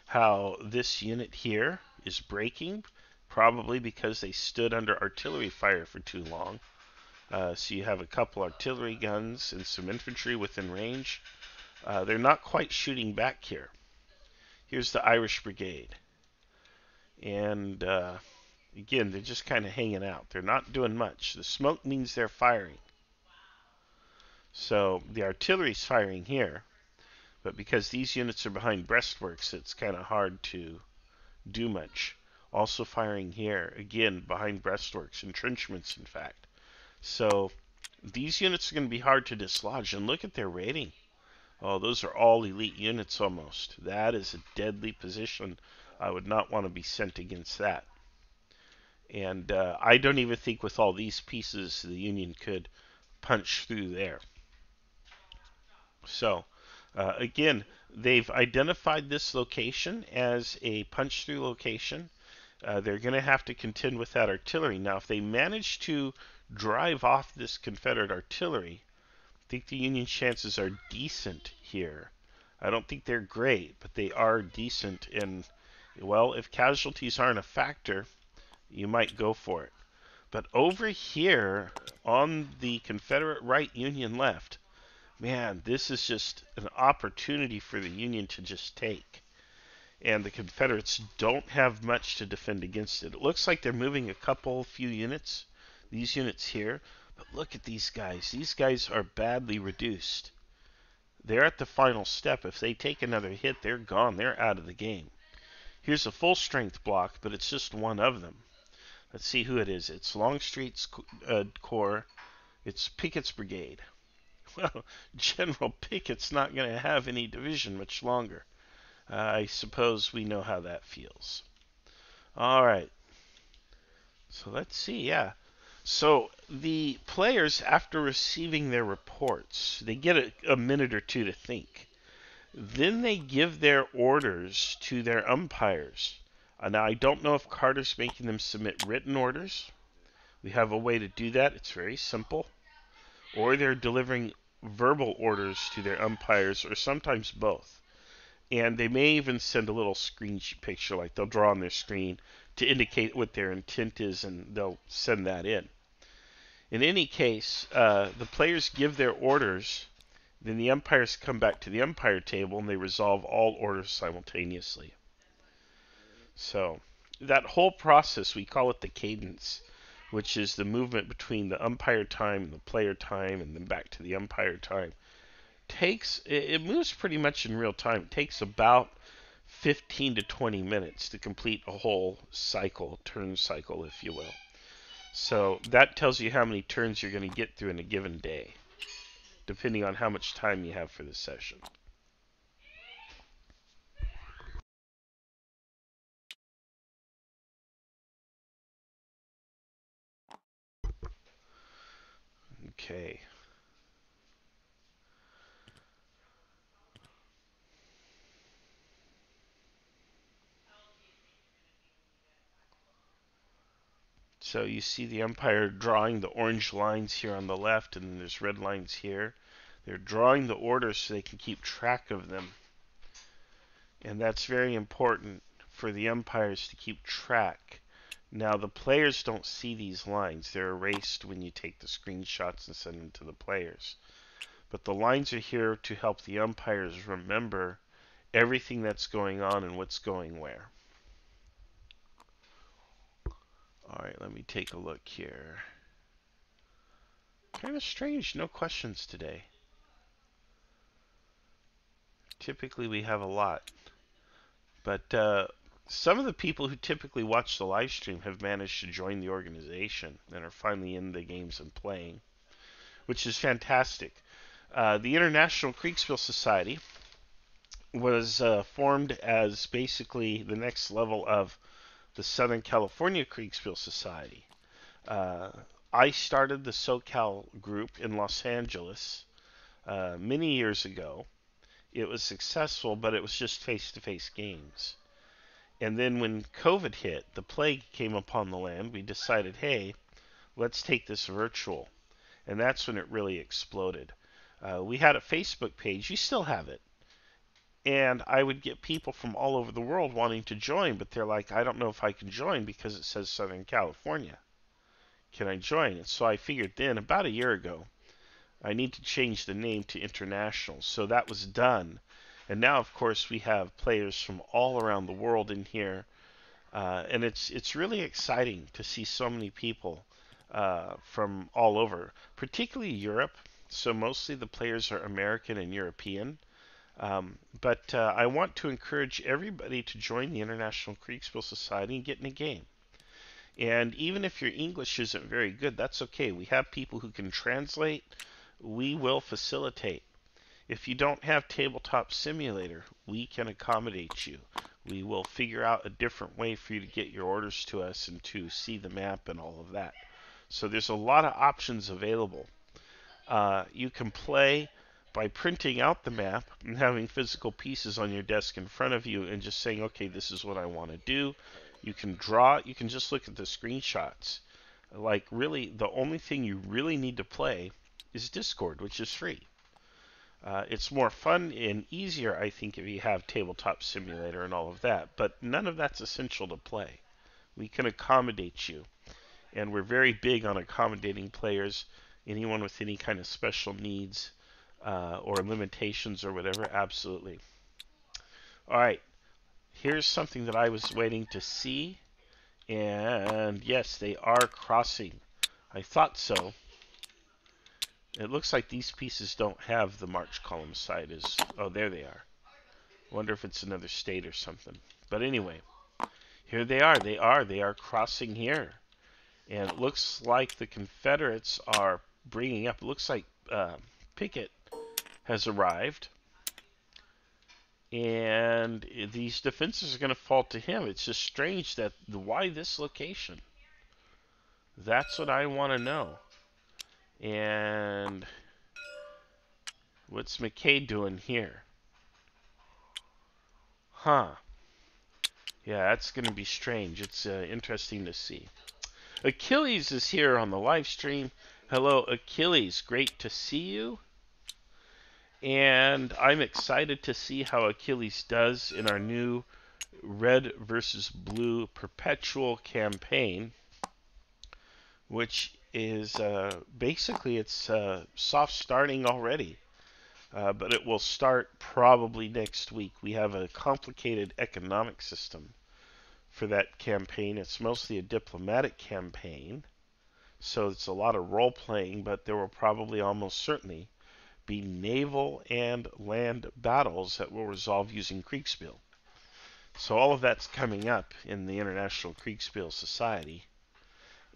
how this unit here is breaking, probably because they stood under artillery fire for too long. So you have a couple artillery guns and some infantry within range. They're not quite shooting back here. Here's the Irish Brigade. And again, they're just kind of hanging out. They're not doing much. The smoke means they're firing. So the artillery's firing here, but because these units are behind breastworks, it's kind of hard to do much. Also firing here, again, behind breastworks, entrenchments, in fact. So these units are going to be hard to dislodge, and look at their rating. Oh, those are all elite units almost. That is a deadly position. I would not want to be sent against that. And I don't even think with all these pieces the Union could punch through there. So, again, they've identified this location as a punch-through location. They're going to have to contend with that artillery. Now, if they manage to drive off this Confederate artillery, I think the Union chances are decent here. I don't think they're great, but they are decent. And, well, if casualties aren't a factor, you might go for it. But over here on the Confederate right, Union left, man, this is just an opportunity for the Union to just take. And the Confederates don't have much to defend against it. It looks like they're moving a few units, these units here. But look at these guys. These guys are badly reduced. They're at the final step. If they take another hit, they're gone. They're out of the game. Here's a full strength block, but it's just one of them. Let's see who it is. It's Longstreet's Corps. It's Pickett's Brigade. Well, General Pickett's not going to have any division much longer. I suppose we know how that feels. All right. So let's see, yeah. So the players, after receiving their reports, they get a minute or two to think. Then they give their orders to their umpires. Now, I don't know if Carter's making them submit written orders. We have a way to do that. It's very simple. Or they're delivering verbal orders to their umpires, or sometimes both. And they may even send a little screen picture, like they'll draw on their screen to indicate what their intent is, and they'll send that in. In any case, the players give their orders, then the umpires come back to the umpire table, and they resolve all orders simultaneously. So that whole process, we call it the cadence, which is the movement between the umpire time and the player time, and then back to the umpire time. It moves pretty much in real time. It takes about 15 to 20 minutes to complete a whole cycle, turn cycle, if you will. So that tells you how many turns you're going to get through in a given day, depending on how much time you have for the session. Okay. So you see the umpire drawing the orange lines here on the left, and then there's red lines here. They're drawing the orders so they can keep track of them. And that's very important for the umpires to keep track. Now, the players don't see these lines. They're erased when you take the screenshots and send them to the players. But the lines are here to help the umpires remember everything that's going on and what's going where. Alright, let me take a look here. Kind of strange, no questions today. Typically we have a lot. But some of the people who typically watch the live stream have managed to join the organization and are finally in the games and playing, which is fantastic. The International Kriegspiel Society was formed as basically the next level of the Southern California Kriegspiel Society. I started the SoCal group in Los Angeles many years ago. It was successful, but it was just face-to-face games. And then when COVID hit, the plague came upon the land, we decided, hey, let's take this virtual. And that's when it really exploded. We had a Facebook page. You still have it. And I would get people from all over the world wanting to join, but they're like, I don't know if I can join because it says Southern California. Can I join? And so I figured then, about a year ago, I need to change the name to International. So that was done. And now, of course, we have players from all around the world in here. And it's really exciting to see so many people from all over, particularly Europe. So mostly the players are American and European. But I want to encourage everybody to join the International Kriegspiel Society and get in a game. And even if your English isn't very good, that's okay. We have people who can translate. We will facilitate. If you don't have Tabletop Simulator, we can accommodate you. We will figure out a different way for you to get your orders to us and to see the map and all of that. So there's a lot of options available. You can play by printing out the map and having physical pieces on your desk in front of you and just saying, okay, this is what I want to do. You can draw, you can just look at the screenshots. Like, really, the only thing you really need to play is Discord, which is free. It's more fun and easier, I think, if you have Tabletop Simulator and all of that, but none of that's essential to play. We can accommodate you, and we're very big on accommodating players. Anyone with any kind of special needs or limitations or whatever, absolutely. Alright, here's something that I was waiting to see, and yes, they are crossing. I thought so. It looks like these pieces don't have the march column side. Oh, there they are. Wonder if it's another state or something. But anyway, here they are. They are crossing here. And it looks like the Confederates are bringing up. It looks like Pickett has arrived. And these defenses are going to fall to him. It's just strange that why this location? That's what I want to know. And what's McKay doing here? Huh. Yeah, that's going to be strange. It's interesting to see. Achilles is here on the live stream. Hello, Achilles. Great to see you. And I'm excited to see how Achilles does in our new Red versus Blue Perpetual campaign, which is basically it's soft starting already. But it will start probably next week. We have a complicated economic system for that campaign. It's mostly a diplomatic campaign, so it's a lot of role-playing, but there will probably almost certainly be naval and land battles that will resolve using Kriegspiel. So all of that's coming up in the International Kriegspiel Society.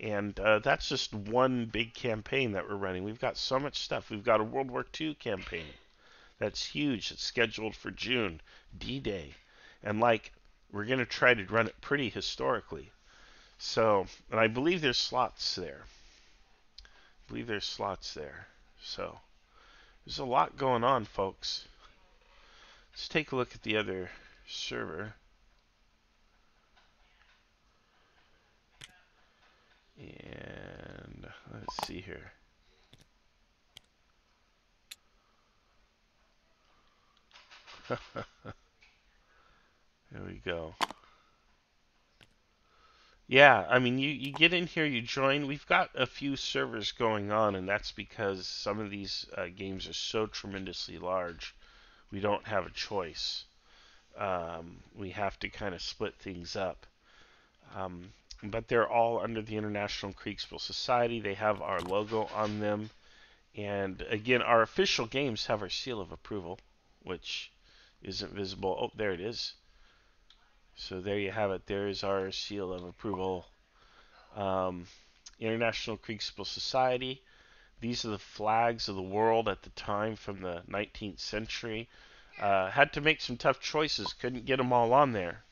And that's just one big campaign that we're running. We've got so much stuff. We've got a World War II campaign. That's huge. It's scheduled for June, D-Day. And we're going to try to run it pretty historically. So, and I believe there's slots there. So, there's a lot going on, folks. Let's take a look at the other server. And let's see here. There we go. Yeah, I mean, you get in here, you join. We've got a few servers going on, and that's because some of these games are so tremendously large. We don't have a choice. We have to kind of split things up. But they're all under the International Kriegspiel Society. They have our logo on them. And again, our official games have our seal of approval, which isn't visible. Oh, there it is. So there you have it. There's our seal of approval. International Kriegspiel Society. These are the flags of the world at the time from the 19th century. Had to make some tough choices. Couldn't get them all on there.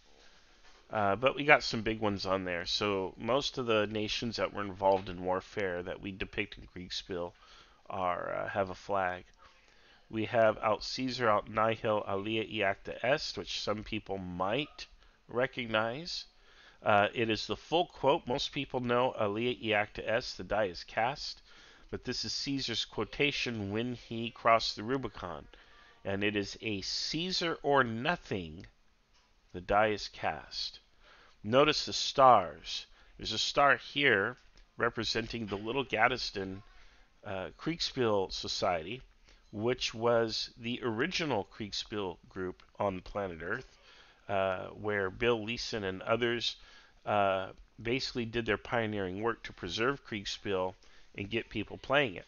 But we got some big ones on there. So most of the nations that were involved in warfare that we depict in Kriegspiel have a flag. We have Out Caesar, Out Nihil, Alia e Acta Est, which some people might recognize. It is the full quote. Most people know Alia e Acta Est, the die is cast. But this is Caesar's quotation when he crossed the Rubicon. And it is a Caesar or nothing, the die is cast. Notice the stars. There's a star here representing the Little Gaddiston Kriegspiel Society, which was the original Kriegspiel group on planet Earth, where Bill Leeson and others basically did their pioneering work to preserve Kriegspiel and get people playing it.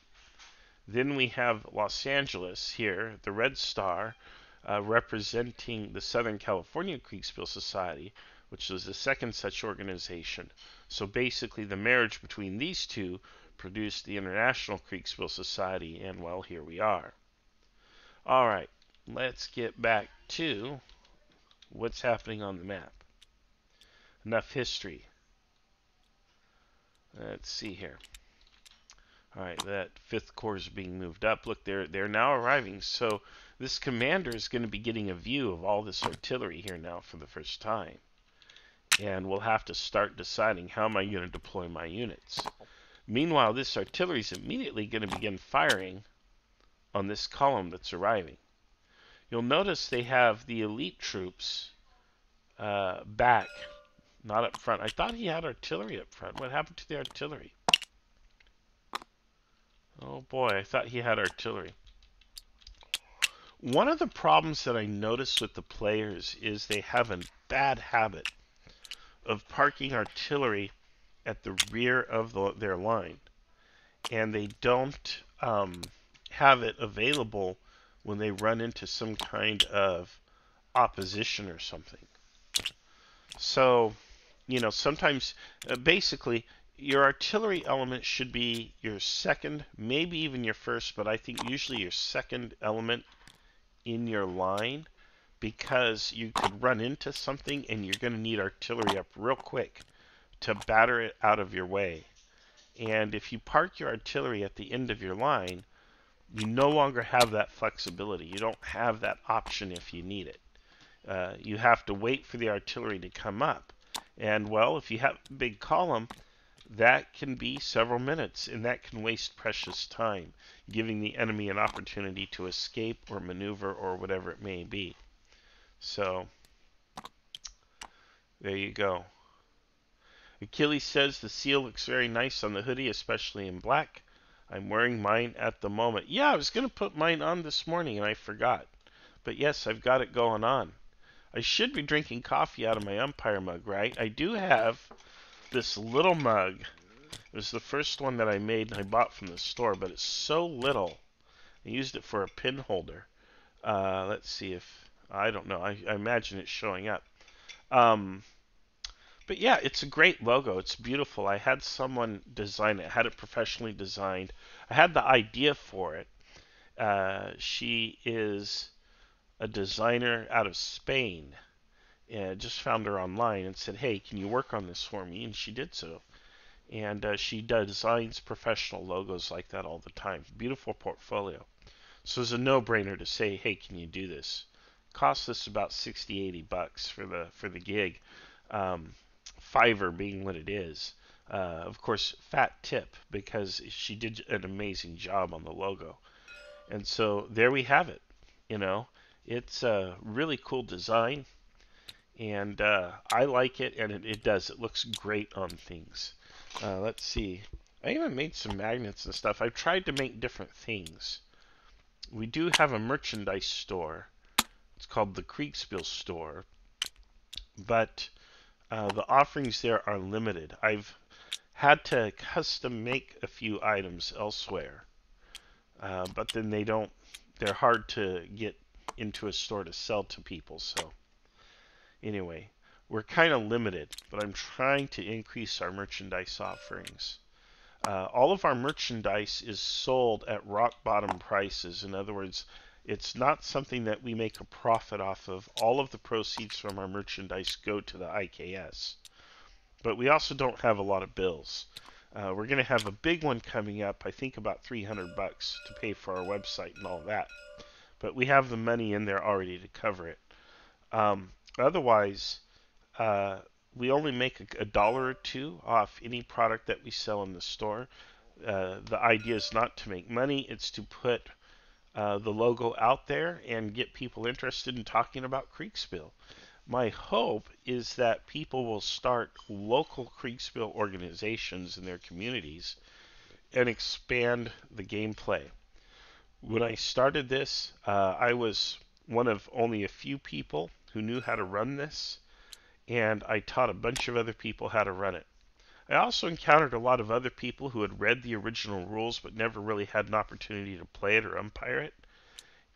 Then we have Los Angeles here, the red star, representing the Southern California Kriegspiel Society, which was the second such organization. So basically the marriage between these two produced the International Kriegspiel Society, and well, here we are. Alright, let's get back to what's happening on the map. Enough history. Let's see here. Alright, that 5th Corps is being moved up. Look, they're now arriving. So this commander is going to be getting a view of all this artillery here now for the first time. And we'll have to start deciding how am I going to deploy my units. Meanwhile, this artillery is immediately going to begin firing on this column that's arriving. You'll notice they have the elite troops back, not up front. I thought he had artillery up front. What happened to the artillery? Oh boy, I thought he had artillery. One of the problems that I notice with the players is they have a bad habit of parking artillery at the rear of their line, and they don't have it available when they run into some kind of opposition or something. So, you know, sometimes, basically, your artillery element should be your second, maybe even your first, but I think usually your second element in your line, because you could run into something and you're going to need artillery up real quick to batter it out of your way. And if you park your artillery at the end of your line, you no longer have that flexibility. You don't have that option if you need it. You have to wait for the artillery to come up. And, well, if you have a big column, that can be several minutes, and that can waste precious time, giving the enemy an opportunity to escape or maneuver or whatever it may be. So, there you go. Achilles says the seal looks very nice on the hoodie, especially in black. I'm wearing mine at the moment. Yeah, I was going to put mine on this morning and I forgot. But yes, I've got it going on. I should be drinking coffee out of my Umpire mug, right? I do have this little mug. It was the first one that I made and I bought from the store, but it's so little. I used it for a pin holder. Let's see if... I don't know. I imagine it's showing up. But yeah, it's a great logo. It's beautiful. I had someone design it. I had it professionally designed. I had the idea for it. She is a designer out of Spain. And just found her online and said, hey, can you work on this for me? And she did so. And she designs professional logos like that all the time. Beautiful portfolio. So it's a no-brainer to say, hey, can you do this? Cost us about $60-80 for the gig. Fiverr being what it is. Of course, fat tip, because she did an amazing job on the logo. And so there we have it. It's a really cool design, and I like it, and it does. It looks great on things. Let's see. I even made some magnets and stuff. I've tried to make different things. We do have a merchandise store. It's called the Kriegspiel store, but the offerings there are limited. I've had to custom make a few items elsewhere, but then they're hard to get into a store to sell to people. So anyway, we're kind of limited, but I'm trying to increase our merchandise offerings. All of our merchandise is sold at rock bottom prices. In other words, it's not something that we make a profit off of. All of the proceeds from our merchandise go to the IKS. But we also don't have a lot of bills. We're going to have a big one coming up, I think about $300 to pay for our website and all that. But we have the money in there already to cover it. Otherwise, we only make a dollar or two off any product that we sell in the store. The idea is not to make money, it's to put the logo out there and get people interested in talking about Kriegspiel. My hope is that people will start local Kriegspiel organizations in their communities and expand the gameplay. When I started this, I was one of only a few people who knew how to run this, and I taught a bunch of other people how to run it. I also encountered a lot of other people who had read the original rules but never really had an opportunity to play it or umpire it.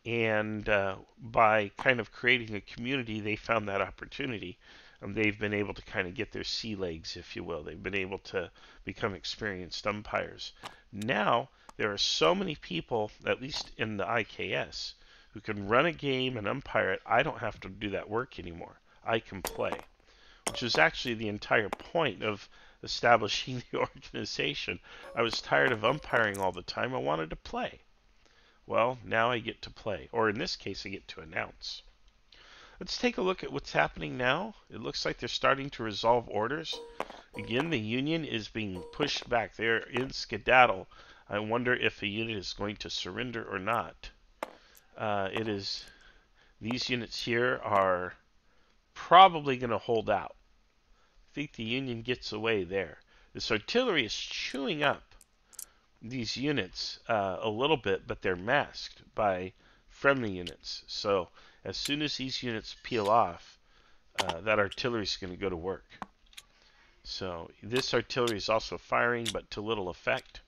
And by kind of creating a community, they found that opportunity. And they've been able to kind of get their sea legs, if you will. They've been able to become experienced umpires. Now, there are so many people, at least in the IKS, who can run a game and umpire it. I don't have to do that work anymore. I can play, which is actually the entire point of establishing the organization. I was tired of umpiring all the time. I wanted to play. Well, now I get to play, or in this case, I get to announce. Let's take a look at what's happening now. It looks like they're starting to resolve orders. Again, the Union is being pushed back. They're in skedaddle. I wonder if a unit is going to surrender or not. These units here are probably going to hold out. I think the Union gets away there. This artillery is chewing up these units a little bit, but they're masked by friendly units. So as soon as these units peel off, that artillery is going to go to work. So this artillery is also firing, but to little effect.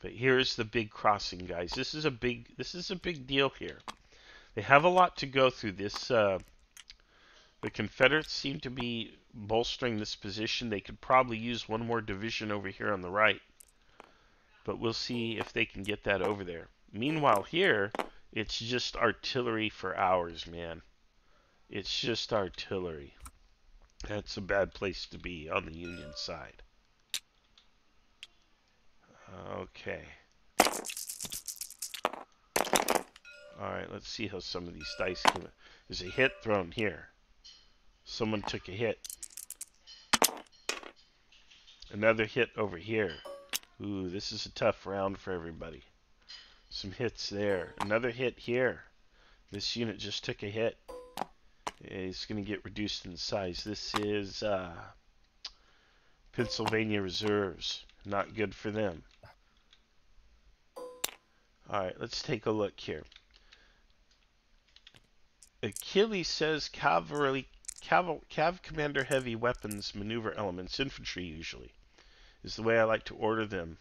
But here's the big crossing, guys. This is a big deal here. They have a lot to go through. The Confederates seem to be bolstering this position. They could probably use one more division over here on the right. But we'll see if they can get that over there. Meanwhile here, it's just artillery for hours, man. It's just artillery. That's a bad place to be on the Union side. Okay. Alright, let's see how some of these dice came in. There's a hit thrown here. Someone took a hit. Another hit over here. Ooh, this is a tough round for everybody. Some hits there. Another hit here. This unit just took a hit. It's going to get reduced in size. This is Pennsylvania Reserves. Not good for them. Alright, let's take a look here. Achilles says cav commander heavy weapons, maneuver elements, infantry usually, is the way I like to order them,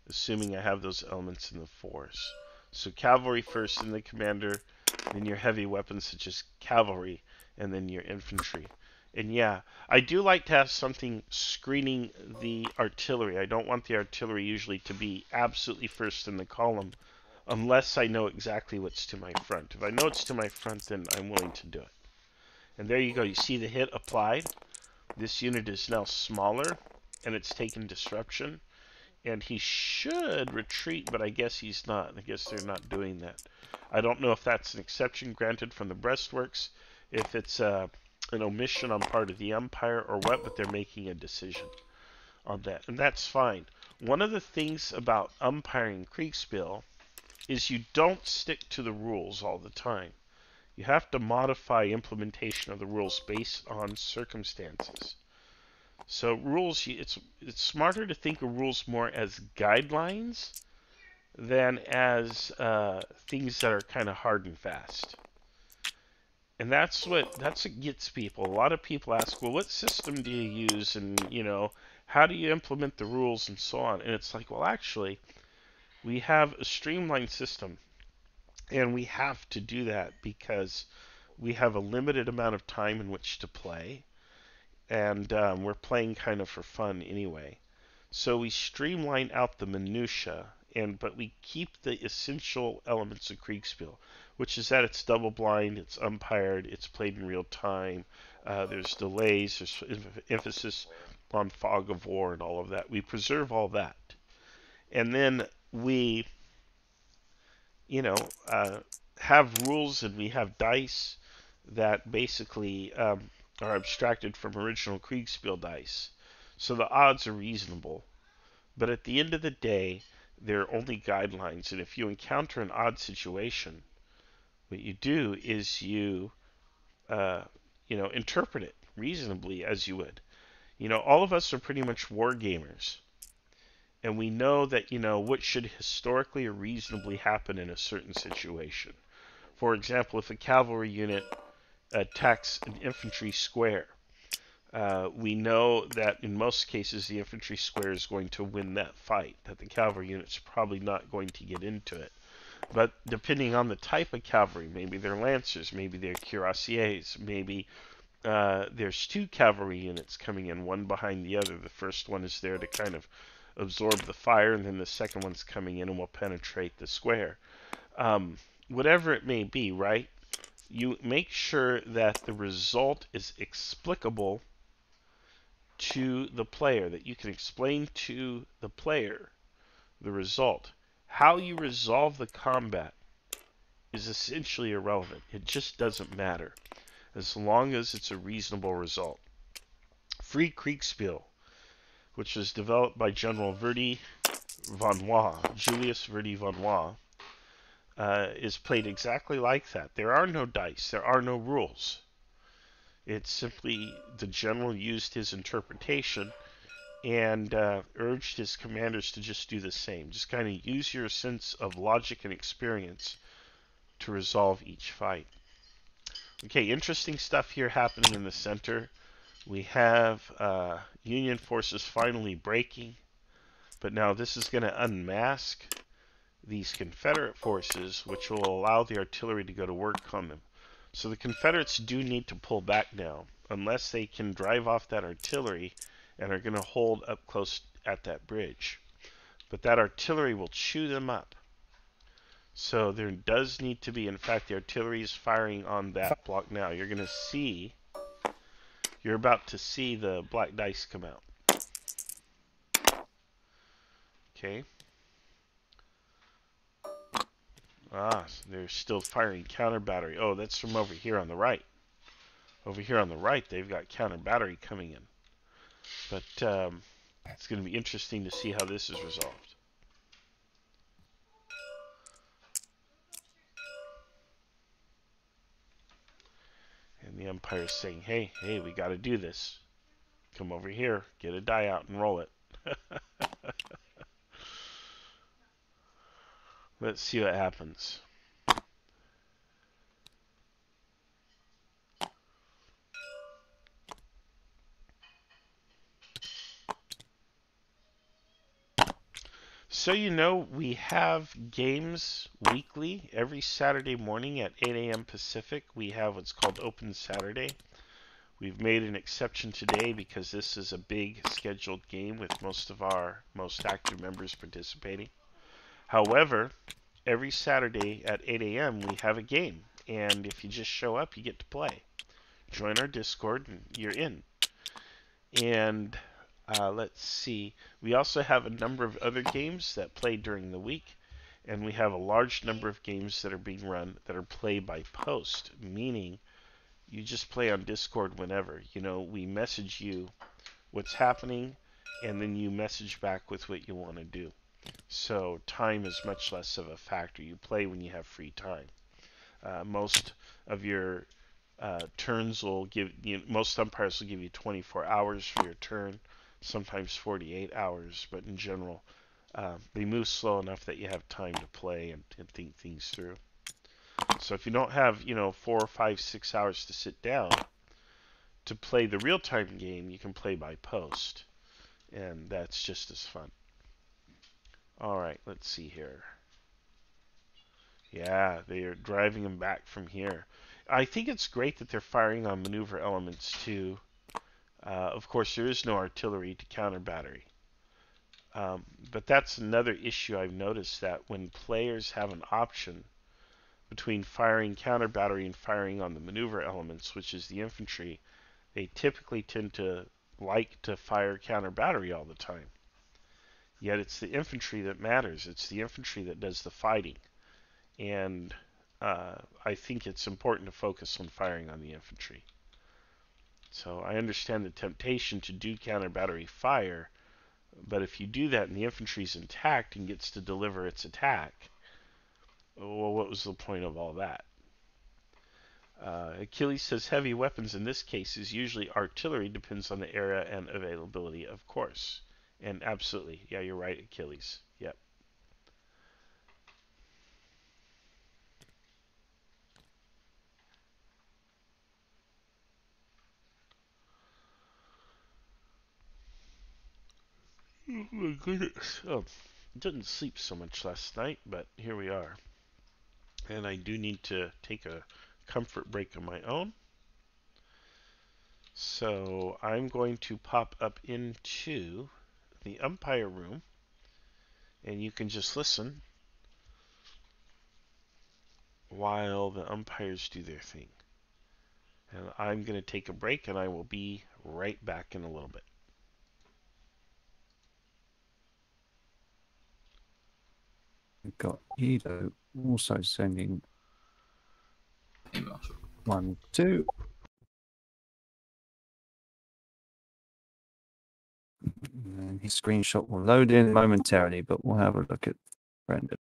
assuming I have those elements in the force. So cavalry first, then the commander, then your heavy weapons such as cavalry, and then your infantry. And yeah, I do like to have something screening the artillery. I don't want the artillery usually to be absolutely first in the column, unless I know exactly what's to my front. If I know it's to my front, then I'm willing to do it. And there you go. You see the hit applied. This unit is now smaller, and it's taken disruption. And he should retreat, but I guess he's not. I guess they're not doing that. I don't know if that's an exception granted from the breastworks, if it's an omission on part of the Umpire or what, but they're making a decision. on that, and that's fine. One of the things about umpiring Kriegspiel is you don't stick to the rules all the time. You have to modify implementation of the rules based on circumstances. So rules, it's smarter to think of rules more as guidelines than as things that are kind of hard and fast. And that's what gets people. A lot of people ask, well, what system do you use, and how do you implement the rules and so on? And it's like, well, actually, we have a streamlined system, and we have to do that because we have a limited amount of time in which to play, and we're playing kind of for fun anyway. So we streamline out the minutia, but we keep the essential elements of Kriegspiel, which is that it's double blind, it's umpired, it's played in real time, there's delays, there's emphasis on fog of war and all of that. We preserve all that. And then we, have rules, and we have dice that basically are abstracted from original Kriegspiel dice. So the odds are reasonable. But at the end of the day, they're only guidelines, and if you encounter an odd situation, what you do is you interpret it reasonably as you would. All of us are pretty much war gamers, and we know that what should historically or reasonably happen in a certain situation. For example, if a cavalry unit attacks an infantry square, we know that in most cases the infantry square is going to win that fight, that the cavalry unit's probably not going to get into it. But depending on the type of cavalry, maybe they're lancers, maybe they're cuirassiers, maybe there's two cavalry units coming in, one behind the other. The first one is there to kind of absorb the fire, and then the second one's coming in and will penetrate the square. Whatever it may be, right? You make sure that the result is explicable to the player, that you can explain to the player the result. How you resolve the combat is essentially irrelevant. It just doesn't matter, as long as it's a reasonable result. Free Kriegspiel, which was developed by General Verdi von Waugh, Julius Verdi von Waugh, is played exactly like that. There are no dice. There are no rules. It's simply the general used his interpretation and urged his commanders to just do the same. Just kind of use your sense of logic and experience to resolve each fight. Okay, interesting stuff here happening in the center. We have Union forces finally breaking, but now this is going to unmask these Confederate forces, which will allow the artillery to go to work on them. So the Confederates do need to pull back now, unless they can drive off that artillery and are going to hold up close at that bridge. But that artillery will chew them up. So there does need to be, in fact, the artillery is firing on that block now. You're about to see the black dice come out. Okay. They're still firing counter battery. Oh, that's from over here on the right. Over here on the right, they've got counter battery coming in. But it's going to be interesting to see how this is resolved. And the Umpire's saying, hey, we got to do this. Come over here, get a die out and roll it. Let's see what happens. So we have games weekly. Every Saturday morning at 8 a.m. Pacific, we have what's called Open Saturday. We've made an exception today because this is a big scheduled game with most of our most active members participating. However, every Saturday at 8 a.m. we have a game, and if you just show up, you get to play. Join our Discord and you're in. And let's see. We also have a number of other games that play during the week, and we have a large number of games that are being run that are play by post, meaning you just play on Discord whenever. We message you what's happening, and then you message back with what you want to do. So time is much less of a factor. You play when you have free time. Most of your turns will give you. Most umpires will give you 24 hours for your turn, sometimes 48 hours, but in general, they move slow enough that you have time to play and think things through. So if you don't have 4, 5, 6 hours to sit down to play the real-time game, you can play by post, and that's just as fun. All right, let's see here. Yeah, they are driving them back from here. I think it's great that they're firing on maneuver elements too. Of course, there is no artillery to counter battery. But that's another issue I've noticed, that when players have an option between firing counter battery and firing on the maneuver elements, which is the infantry, they typically tend to like to fire counter battery all the time. Yet it's the infantry that matters. It's the infantry that does the fighting. And I think it's important to focus on firing on the infantry. So I understand the temptation to do counter battery fire, but if you do that and the infantry's intact and gets to deliver its attack, well, what was the point of all that? Achilles says heavy weapons in this case is usually artillery, depends on the area and availability, of course. And absolutely, yeah, you're right, Achilles. Yep. Oh my goodness. Oh, didn't sleep so much last night, but here we are. And I do need to take a comfort break of my own. So I'm going to pop up into the umpire room, and you can just listen while the umpires do their thing. And I'm going to take a break, and I will be right back in a little bit.
We've got Edo also sending
Hey, Marshall.
1, 2. And his screenshot will load in momentarily, but we'll have a look at Brendan.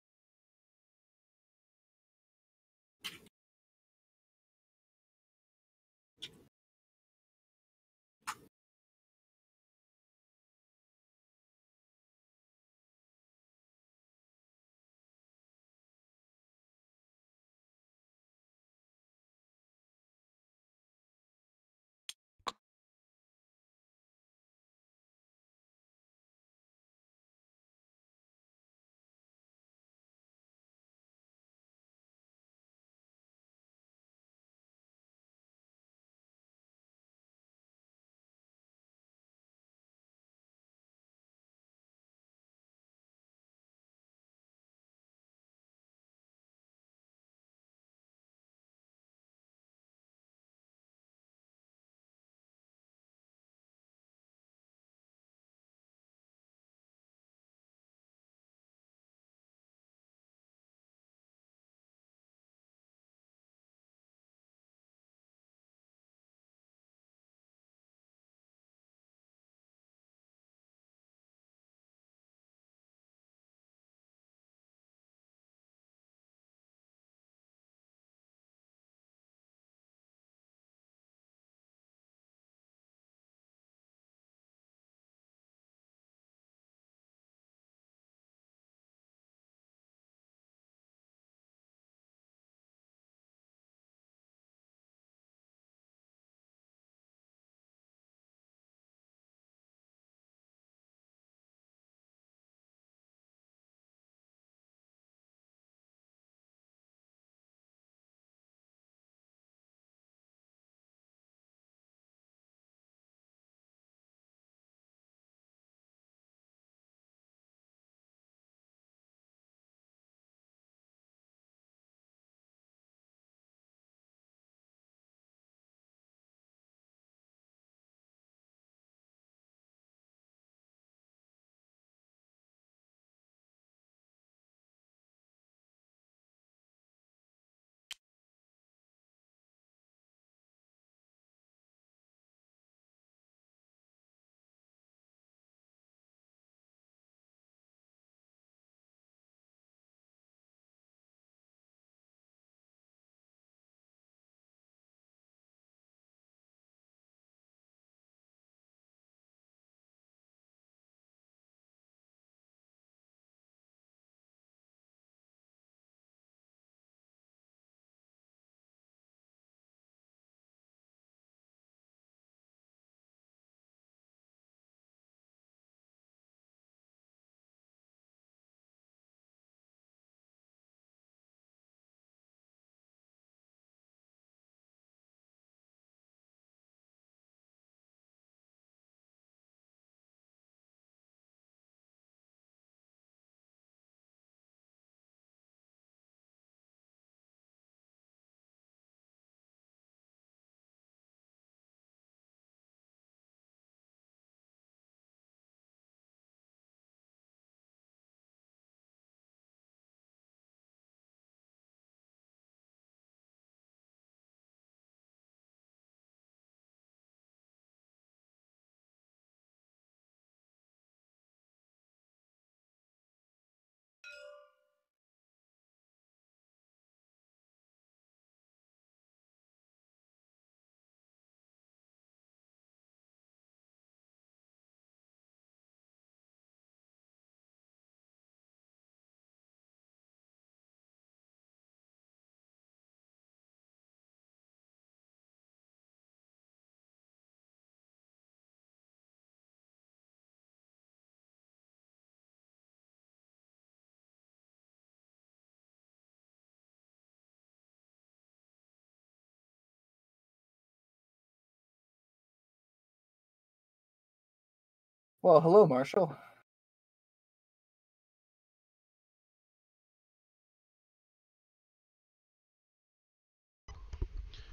Well, hello, Marshall.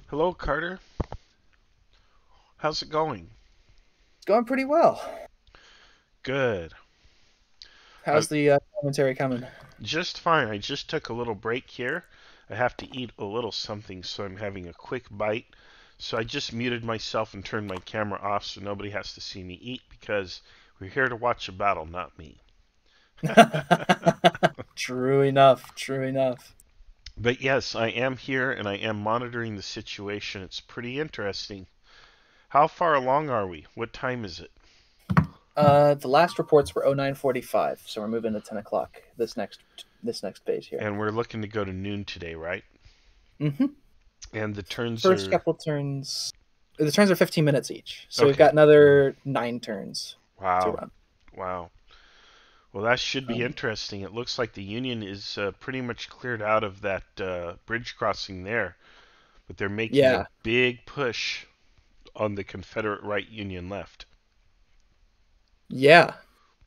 Hello, Carter. How's it going?
It's going pretty well.
Good.
How's the commentary coming?
Just fine. I just took a little break here. I have to eat a little something, so I'm having a quick bite. So I just muted myself and turned my camera off so nobody has to see me eat because we're here to watch a battle, not me.
True enough. True enough.
But yes, I am here and I am monitoring the situation. It's pretty interesting. How far along are we? What time is it?
The last reports were 09:45, so we're moving to 10 o'clock this next phase here.
And we're looking to go to noon today, right?
Mm-hmm.
And the turns
First
are...
couple turns... The turns are 15 minutes each, so we've
Okay.
got another 9 turns to
Wow.
run.
Wow. Well, that should be interesting. It looks like the Union is pretty much cleared out of that bridge crossing there. But they're making a big push on the Confederate right, Union left.
Yeah.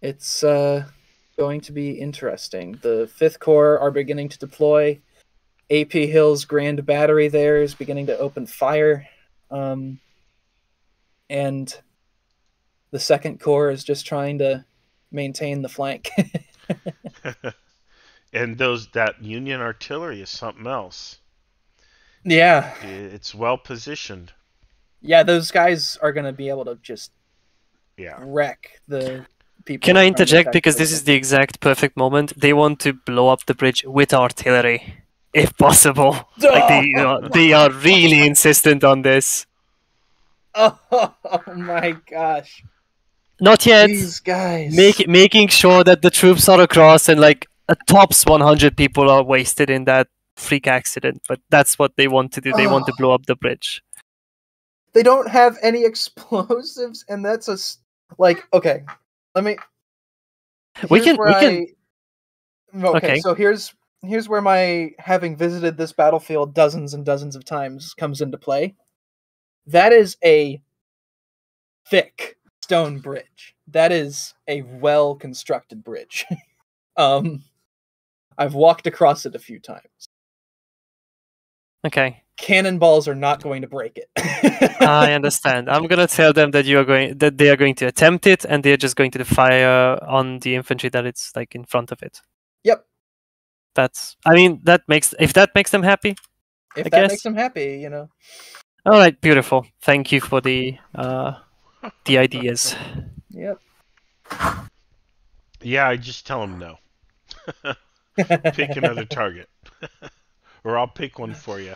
It's going to be interesting. The 5th Corps are beginning to deploy. AP Hill's Grand Battery there is beginning to open fire. And the 2nd Corps is just trying to maintain the flank.
And that Union artillery is something else.
Yeah.
It's well positioned.
Yeah, those guys are going to be able to just wreck the people.
Can I interject? Because this is the exact perfect moment. They want to blow up the bridge with artillery, if possible. Like they are really insistent on this.
Oh my gosh.
Not yet.
These guys.
Making sure that the troops are across and like a tops 100 people are wasted in that freak accident. But that's what they want to do. They want to blow up the bridge.
They don't have any explosives, and that's okay. Let me.
We can.
Okay, so here's where my having visited this battlefield dozens and dozens of times comes into play. That is a thick stone bridge. That is a well-constructed bridge. I've walked across it a few times.
Okay.
Cannonballs are not going to break it.
I understand. I'm gonna tell them that they are going to attempt it, and they're just going to fire on the infantry that it's like in front of it.
Yep.
If that makes them happy.
If that makes them happy, you know.
All right, beautiful. Thank you for the ideas.
Yep.
Yeah, I just tell them no. Pick another target, or I'll pick one for you.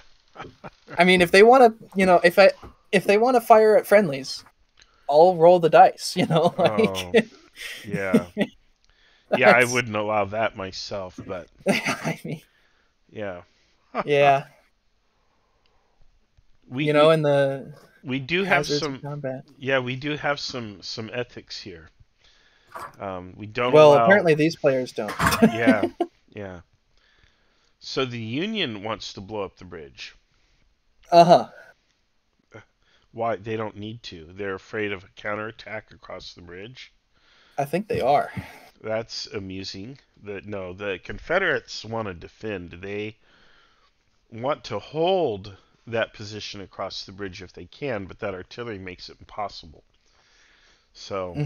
I mean, if they want to, if they want to fire at friendlies, I'll roll the dice.
Yeah, I wouldn't allow that myself, but
I mean,
yeah.
We
do have some
combat.
Yeah, we do have some ethics here. We don't.
Well, apparently these players don't.
Yeah. So the Union wants to blow up the bridge. Why? They don't need to. They're afraid of a counterattack across the bridge.
I think they are.
That's amusing. The Confederates want to defend. They want to hold that position across the bridge if they can, but that artillery makes it impossible. So,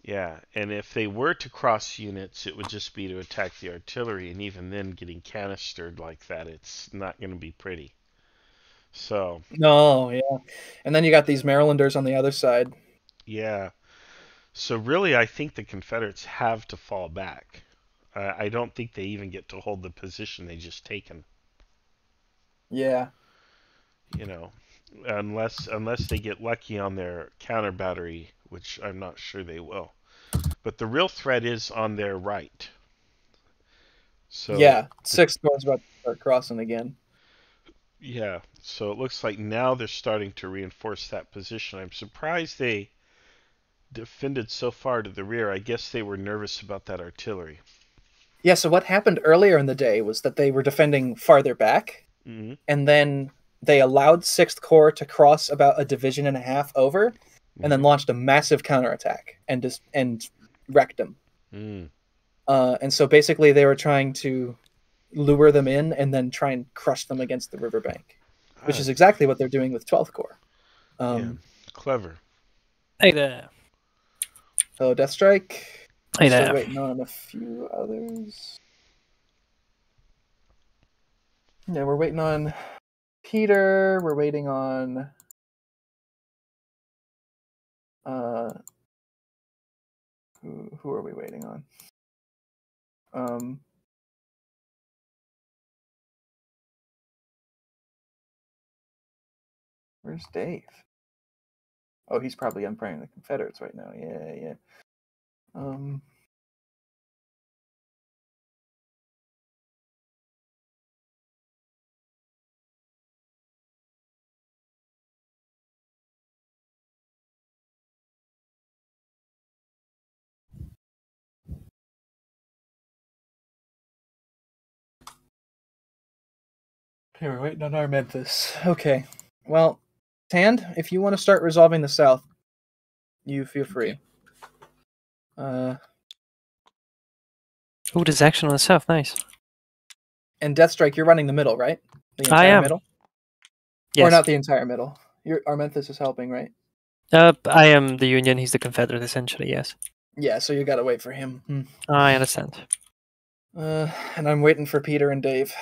yeah, and if they were to cross units, it would just be to attack the artillery, and even then, getting canistered like that, it's not going to be pretty. So.
No, yeah, and then you got these Marylanders on the other side.
Yeah. So really, I think the Confederates have to fall back. I don't think they even get to hold the position they just taken.
Yeah.
Unless they get lucky on their counter battery, which I'm not sure they will. But the real threat is on their right. So
yeah, 6th Corps about to start crossing again.
Yeah, so it looks like now they're starting to reinforce that position. I'm surprised they defended so far to the rear. I guess they were nervous about that artillery.
Yeah, so what happened earlier in the day was that they were defending farther back, and then they allowed 6th Corps to cross about a division and a half over, and then launched a massive counterattack and wrecked them.
Mm.
And so basically they were trying to lure them in and then try and crush them against the riverbank, which is exactly what they're doing with 12th Corps.
Yeah, clever.
Hey there.
Hello, Deathstrike.
Hey
Still
there.
waiting on a few others. Yeah, we're waiting on Peter. We're waiting on who are we waiting on? Where's Dave? Oh, he's probably umpiring the Confederates right now. Yeah. Okay, we're waiting on our Memphis. Okay. Well, Tand, if you want to start resolving the South, you feel free.
Oh, there's action on the south. Nice.
And Deathstrike, you're running the middle, right? The entire
I am.
middle?
Yes.
Or not the entire middle. Armenthus is helping, right?
I am the Union. He's the Confederate, essentially. Yes.
Yeah, so you gotta wait for him.
I understand.
And I'm waiting for Peter and Dave.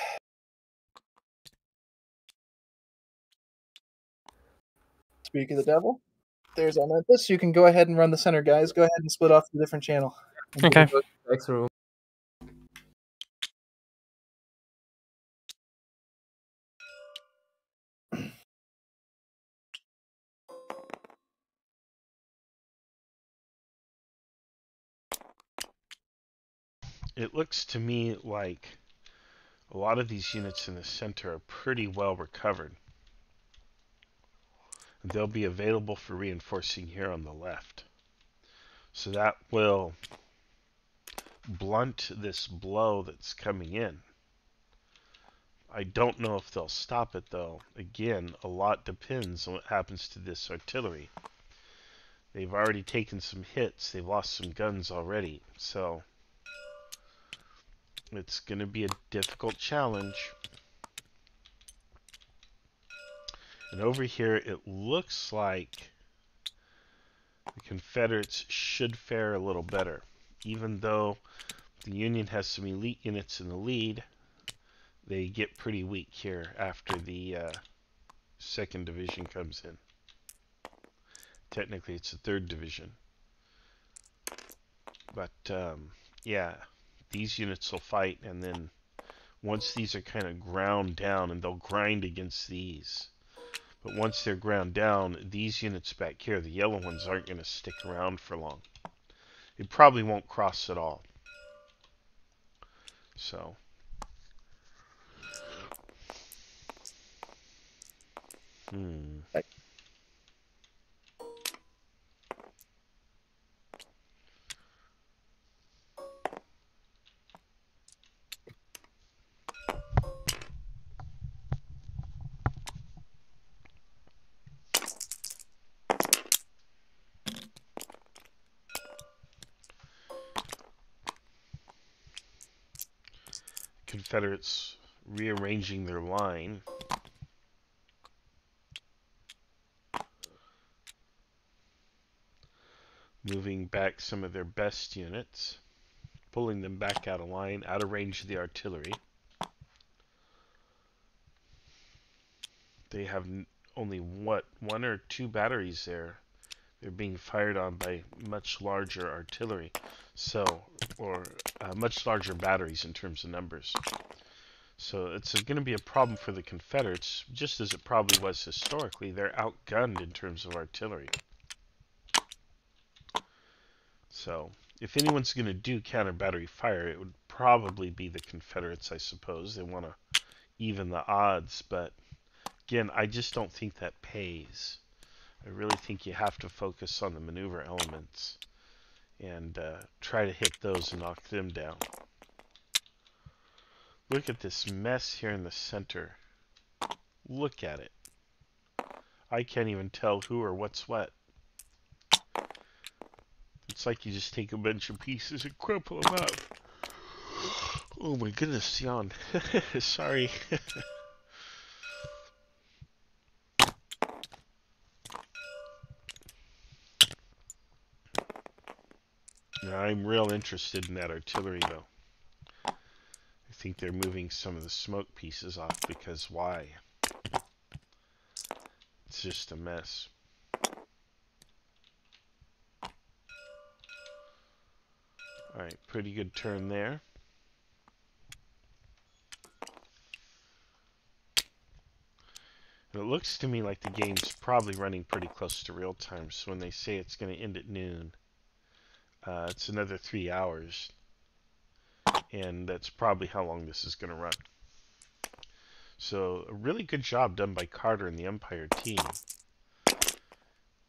Speak of the devil. There's Armenthus. You can go ahead and run the center, guys. Go ahead and split off to a different channel.
Okay.
Next room.
It looks to me like a lot of these units in the center are pretty well recovered. They'll be available for reinforcing here on the left. So that will blunt this blow that's coming in. I don't know if they'll stop it, though. Again, a lot depends on what happens to this artillery. They've already taken some hits. They've lost some guns already. So it's going to be a difficult challenge. And over here, it looks like the Confederates should fare a little better. Even though the Union has some elite units in the lead, they get pretty weak here after the 2nd Division comes in. Technically, it's the 3rd Division. But, yeah, these units will fight, and then once these are kind of ground down, and they'll grind against these. But once they're ground down, these units back here, the yellow ones, aren't going to stick around for long. It probably won't cross at all. So Confederates rearranging their line. Moving back some of their best units. Pulling them back out of line, out of range of the artillery. They have only, what, 1 or 2 batteries there. They're being fired on by much larger artillery. So, or much larger batteries in terms of numbers. So it's going to be a problem for the Confederates, just as it probably was historically. They're outgunned in terms of artillery. So if anyone's going to do counter-battery fire, it would probably be the Confederates, I suppose. They want to even the odds, but again, I just don't think that pays. I really think you have to focus on the maneuver elements and try to hit those and knock them down. Look at this mess here in the center. Look at it. I can't even tell who or what's what. It's like you just take a bunch of pieces and crumple them up. Oh my goodness, yawn. Sorry. Now, I'm real interested in that artillery, though. I think they're moving some of the smoke pieces off, because why? It's just a mess. Alright, pretty good turn there. And it looks to me like the game's probably running pretty close to real time, so when they say it's going to end at noon, it's another 3 hours. And that's probably how long this is going to run. So, a really good job done by Carter and the Umpire team,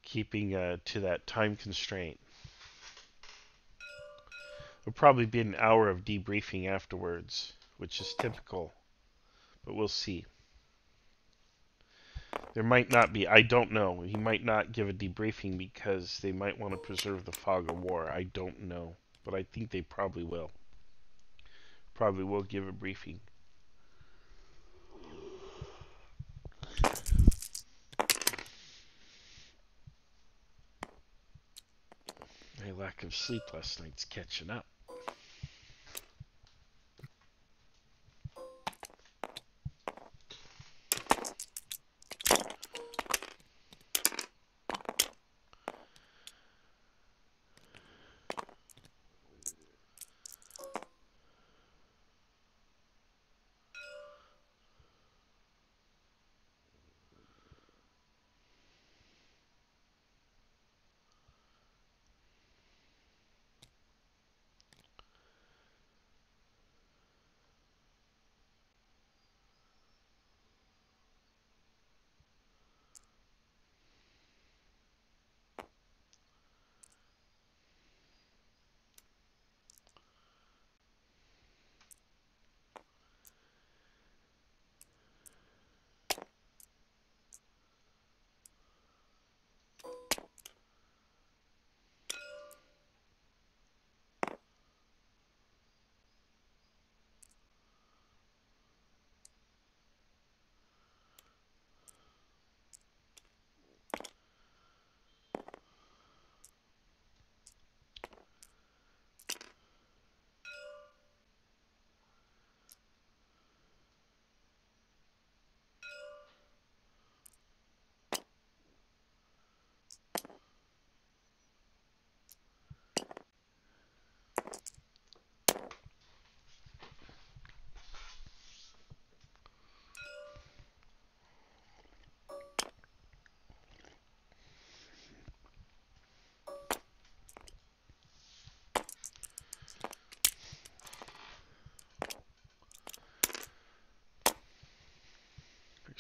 keeping to that time constraint. There'll probably be an hour of debriefing afterwards, which is typical, but we'll see. There might not be, I don't know. He might not give a debriefing because they might want to preserve the fog of war. I don't know, but I think they probably will. Probably will give a briefing. My lack of sleep last night's catching up.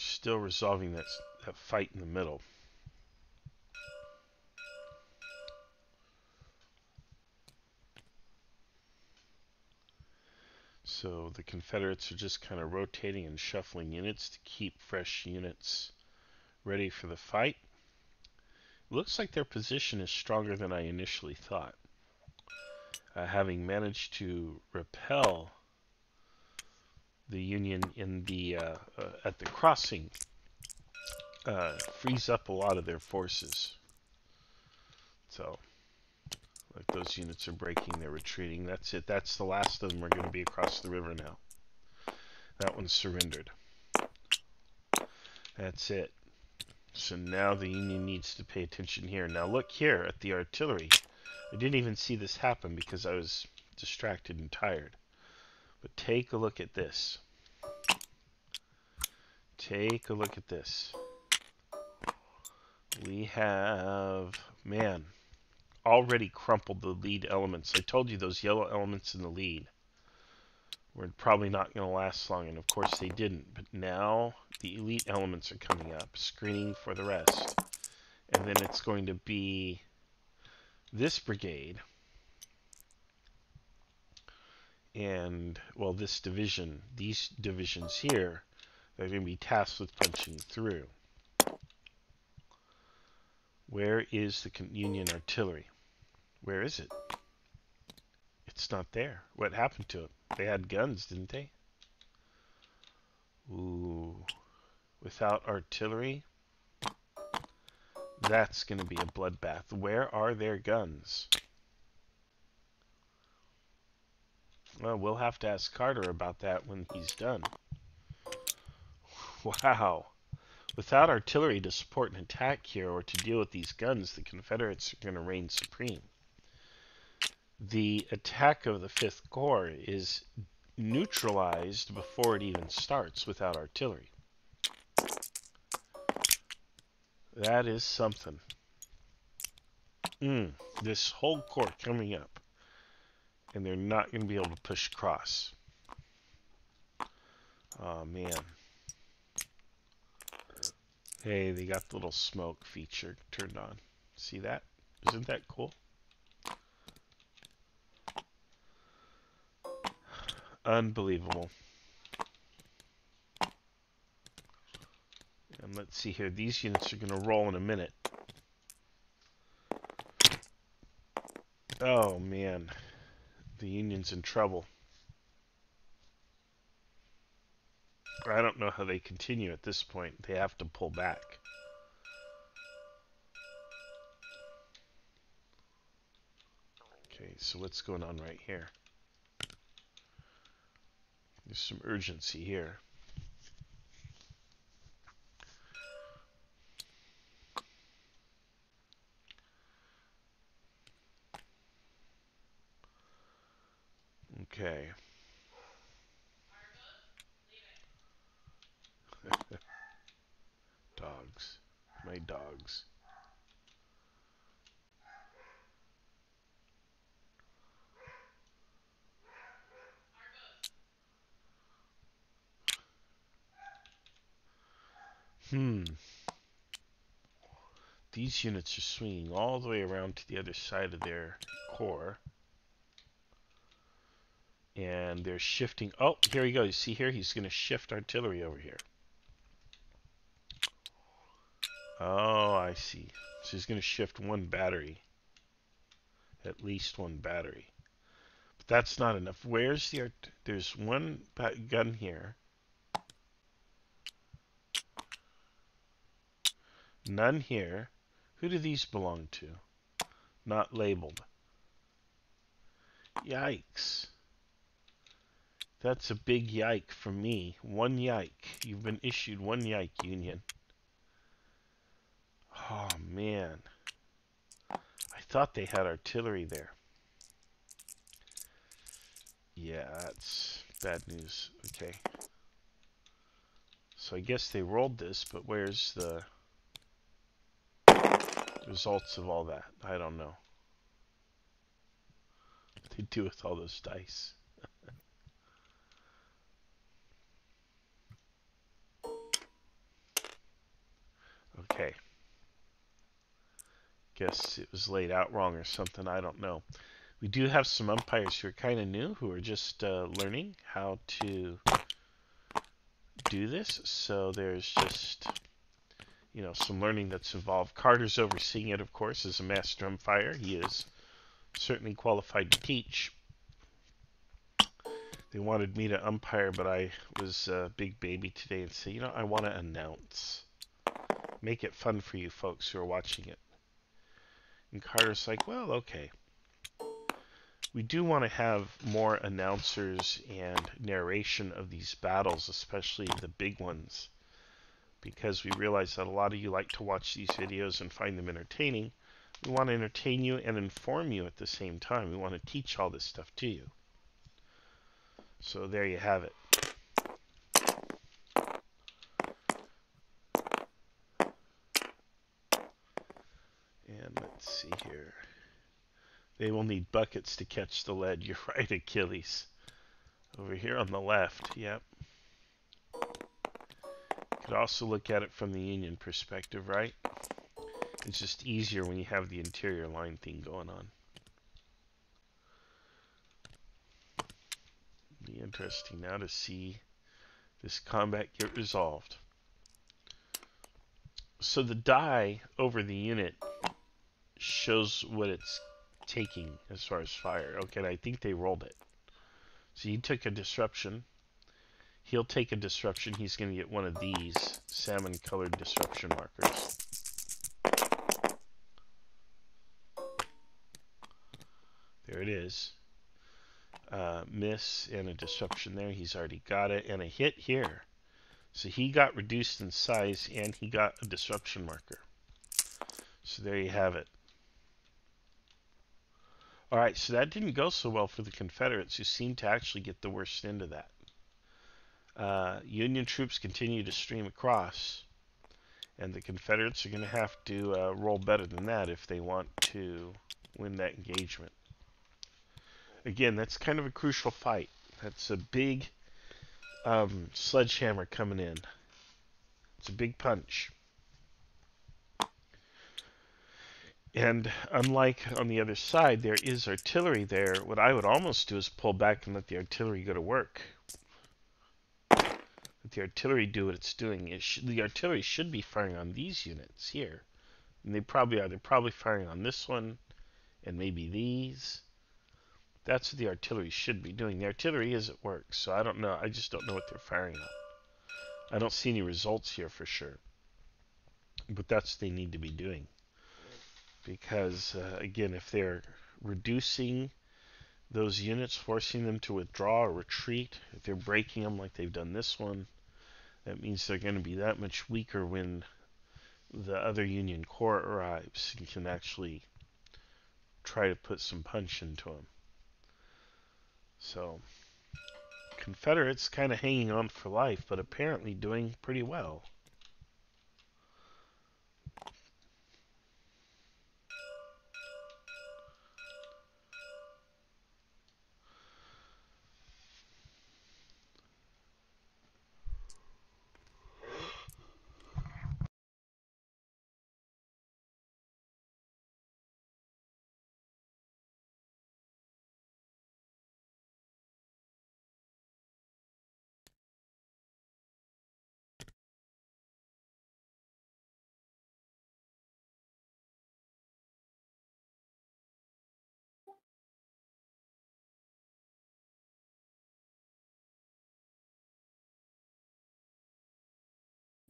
Still resolving that fight in the middle. So the Confederates are just kind of rotating and shuffling units to keep fresh units ready for the fight. It looks like their position is stronger than I initially thought. Having managed to repel the Union in the at the crossing, frees up a lot of their forces. So, like, those units are breaking, they're retreating. That's it. That's the last of them are going to be across the river now. That one's surrendered. That's it. So now the Union needs to pay attention here. Now look here at the artillery. I didn't even see this happen because I was distracted and tired. But take a look at this. Take a look at this. We have, man, already crumpled the lead elements. I told you those yellow elements in the lead were probably not going to last long, and of course they didn't. But now the elite elements are coming up, screening for the rest. And then it's going to be this brigade and, well, this division, these divisions here, they're going to be tasked with punching through. Where is the Union artillery? Where is it? It's not there. What happened to it? They had guns, didn't they? Ooh. Without artillery? That's going to be a bloodbath. Where are their guns? Well, we'll have to ask Carter about that when he's done. Wow. Without artillery to support an attack here or to deal with these guns, the Confederates are going to reign supreme. The attack of the 5th Corps is neutralized before it even starts without artillery. That is something. This whole corps coming up, and they're not going to be able to push across. Oh, man. Hey, they got the little smoke feature turned on. See that? Isn't that cool? Unbelievable. And let's see here. These units are going to roll in a minute. Oh, man. The Union's in trouble. I don't know how they continue at this point. They have to pull back. Okay, so what's going on right here? There's some urgency here. Okay. Dogs. My dogs. These units are swinging all the way around to the other side of their core. And they're shifting. Oh, here he goes. See here? He's going to shift artillery over here. Oh, I see. So he's going to shift one battery. At least one battery. But that's not enough. Where's the there's one gun here. None here. Who do these belong to? Not labeled. Yikes. That's a big yike from me. One yike. You've been issued one yike, Union. Oh, man. I thought they had artillery there. Yeah, that's bad news. Okay. So I guess they rolled this, but where's the results of all that? I don't know. What they do with all those dice. Okay. Guess it was laid out wrong or something. I don't know. We do have some umpires who are kind of new, who are just learning how to do this. So there's just, you know, some learning that's involved. Carter's overseeing it, of course, as a master umpire. He is certainly qualified to teach. They wanted me to umpire, but I was a big baby today and said, you know, I want to announce. Make it fun for you folks who are watching it. And Carter's like, well, okay. We do want to have more announcers and narration of these battles, especially the big ones, because we realize that a lot of you like to watch these videos and find them entertaining. We want to entertain you and inform you at the same time. We want to teach all this stuff to you. So there you have it. And let's see here. They will need buckets to catch the lead. You're right, Achilles. Over here on the left, yep. Could also look at it from the Union perspective, right? It's just easier when you have the interior line thing going on. Be interesting now to see this combat get resolved. So the die over the unit shows what its taking as far as fire. Okay, I think they rolled it. So he took a disruption. He'll take a disruption. He's going to get one of these salmon-colored disruption markers. There it is. Miss and a disruption there. He's already got it. And a hit here. So he got reduced in size and he got a disruption marker. So there you have it. Alright, so that didn't go so well for the Confederates, who seemed to actually get the worst end of that. Union troops continue to stream across, and the Confederates are going to have to roll better than that if they want to win that engagement. Again, that's kind of a crucial fight. That's a big sledgehammer coming in. It's a big punch. And unlike on the other side, there is artillery there. What I would almost do is pull back and let the artillery go to work. Let the artillery do what it's doing. The artillery should be firing on these units here. And they probably are. They're probably firing on this one and maybe these. That's what the artillery should be doing. The artillery is at work, so I don't know. I just don't know what they're firing on. I don't see any results here for sure. But that's what they need to be doing. Because, again, if they're reducing those units, forcing them to withdraw or retreat, if they're breaking them like they've done this one, that means they're going to be that much weaker when the other Union Corps arrives and can actually try to put some punch into them. So, Confederates kind of hanging on for life, but apparently doing pretty well.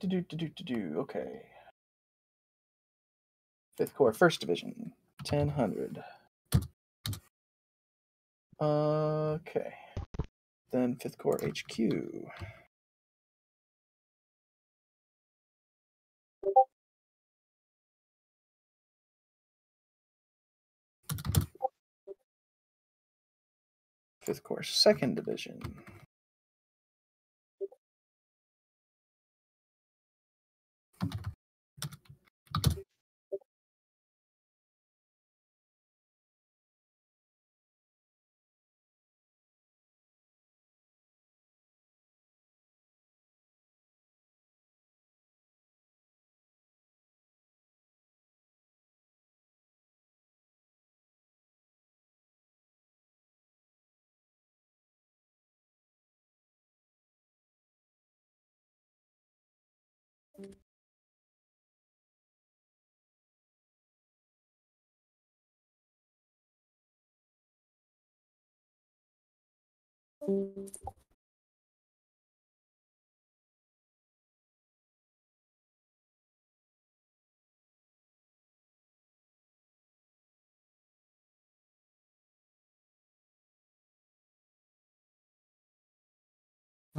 Okay. 5th Corps, 1st Division, 1000. Okay. Then 5th Corps HQ. Fifth Corps, 2nd Division.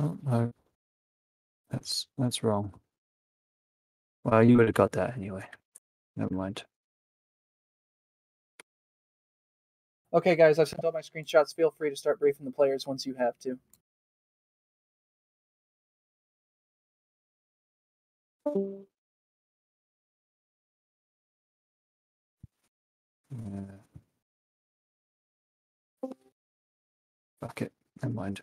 Oh, no. That's wrong. Well, you would have got that anyway. Never mind.
Okay, guys, I've sent all my screenshots. Feel free to start briefing the players once you have to.
Fuck it. Never mind.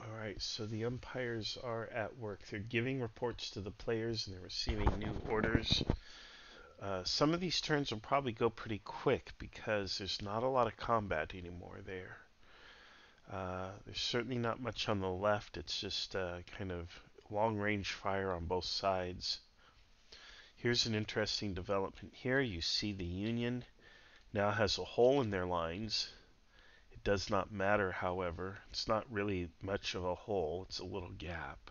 Alright, so the umpires are at work. They're giving reports to the players and they're receiving new orders. Some of these turns will probably go pretty quick because there's not a lot of combat anymore there. There's certainly not much on the left. It's just kind of long-range fire on both sides. Here's an interesting development here. You see the Union now has a hole in their lines. It does not matter, however. It's not really much of a hole. It's a little gap.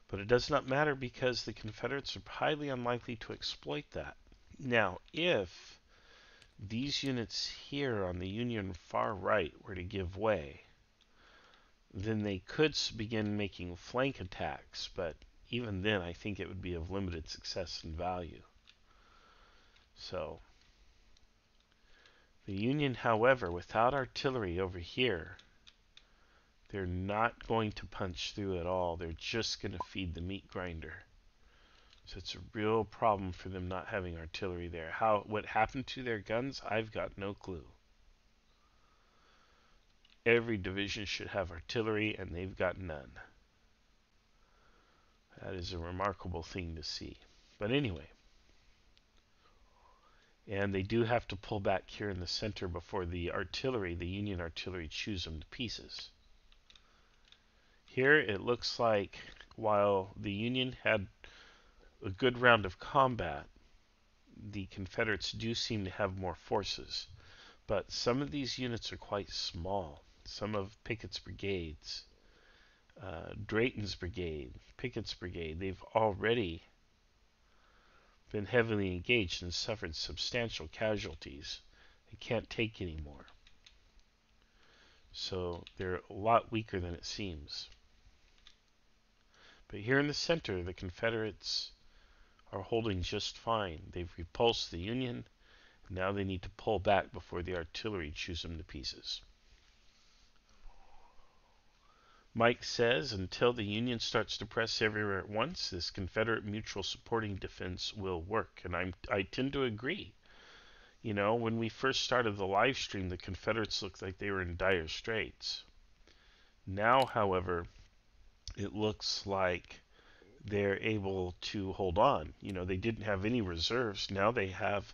But it does not matter because the Confederates are highly unlikely to exploit that. Now, if these units here on the Union far right were to give way, then they could begin making flank attacks, but even then I think it would be of limited success and value. So, the Union, however, without artillery over here, they're not going to punch through at all. They're just going to feed the meat grinder. So it's a real problem for them not having artillery there. What happened to their guns, I've got no clue. Every division should have artillery, and they've got none. That is a remarkable thing to see. But anyway. And they do have to pull back here in the center before the artillery, the Union artillery, chews them to pieces. Here it looks like while the Union had a good round of combat, the Confederates do seem to have more forces. But some of these units are quite small. Some of Pickett's brigades, Drayton's brigade, Pickett's brigade, they've already been heavily engaged and suffered substantial casualties. They can't take any more. So they're a lot weaker than it seems. But here in the center, the Confederates are holding just fine. They've repulsed the Union. Now they need to pull back before the artillery chews them to pieces. Mike says, until the Union starts to press everywhere at once, this Confederate mutual supporting defense will work. And I tend to agree. You know, when we first started the live stream, the Confederates looked like they were in dire straits. Now, however, it looks like they're able to hold on. You know, they didn't have any reserves. Now they have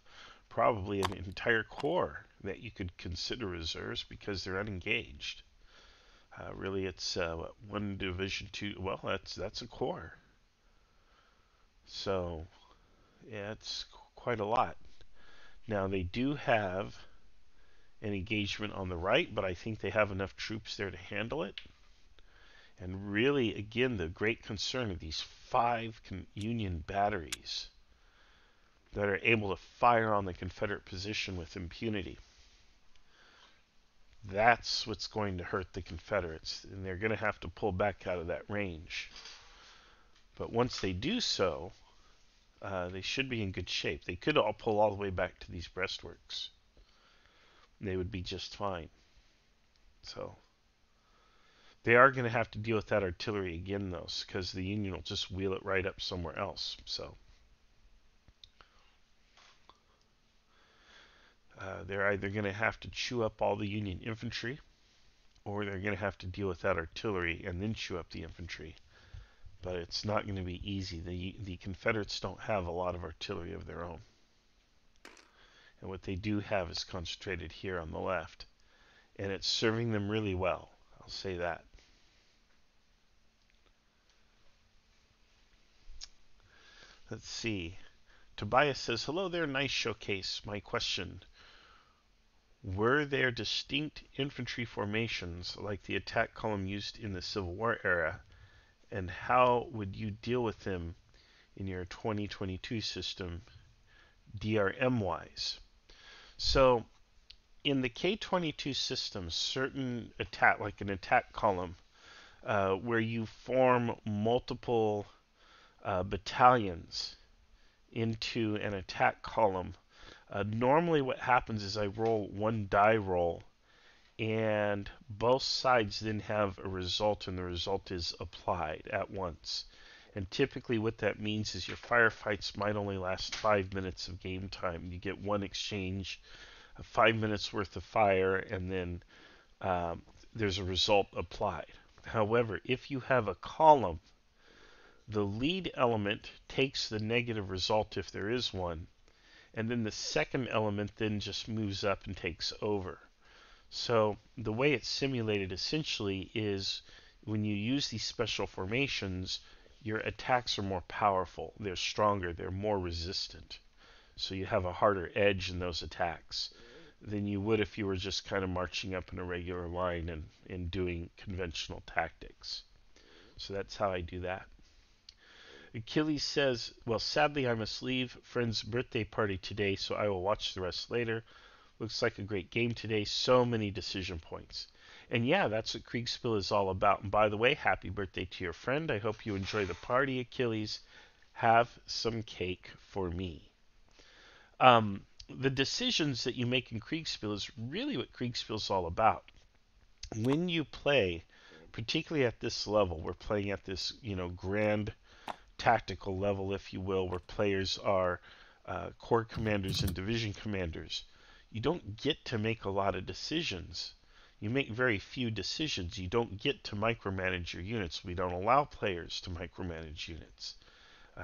probably an entire corps that you could consider reserves because they're unengaged. Really, it's one division, two. Well, that's a corps. So, yeah, it's quite a lot. Now they do have an engagement on the right, but I think they have enough troops there to handle it. And really, again, the great concern of these 5 Union batteries that are able to fire on the Confederate position with impunity. That's what's going to hurt the Confederates, and they're going to have to pull back out of that range. But once they do so, they should be in good shape. They could all pull all the way back to these breastworks. They would be just fine. So they are going to have to deal with that artillery again, though, because the Union will just wheel it right up somewhere else. So they're either going to have to chew up all the Union infantry, or they're going to have to deal with that artillery and then chew up the infantry. But it's not going to be easy. The Confederates don't have a lot of artillery of their own. And what they do have is concentrated here on the left. And it's serving them really well. I'll say that. Let's see. Tobias says, hello there, nice showcase. My question. Were there distinct infantry formations like the attack column used in the Civil War era? And how would you deal with them in your 2022 system, DRM-wise? So, in the K22 system, certain attack, like an attack column, where you form multiple battalions into an attack column, normally what happens is I roll one die roll, and both sides then have a result, and the result is applied at once. And typically what that means is your firefights might only last 5 minutes of game time. You get one exchange, 5 minutes worth of fire, and then there's a result applied. However, if you have a column, the lead element takes the negative result if there is one, and then the second element then just moves up and takes over. So the way it's simulated essentially is when you use these special formations, your attacks are more powerful, they're stronger, they're more resistant. So you have a harder edge in those attacks than you would if you were just kind of marching up in a regular line and doing conventional tactics. So that's how I do that. Achilles says, well, sadly I must leave. Friend's birthday party today, so I will watch the rest later. Looks like a great game today. So many decision points. And yeah, that's what Kriegspiel is all about. And by the way, happy birthday to your friend. I hope you enjoy the party, Achilles. Have some cake for me. The decisions that you make in Kriegspiel is really what Kriegspiel is all about. When you play, particularly at this level, we're playing at this, grand tactical level, if you will, where players are corps commanders and division commanders. You don't get to make a lot of decisions. You make very few decisions. You don't get to micromanage your units. We don't allow players to micromanage units.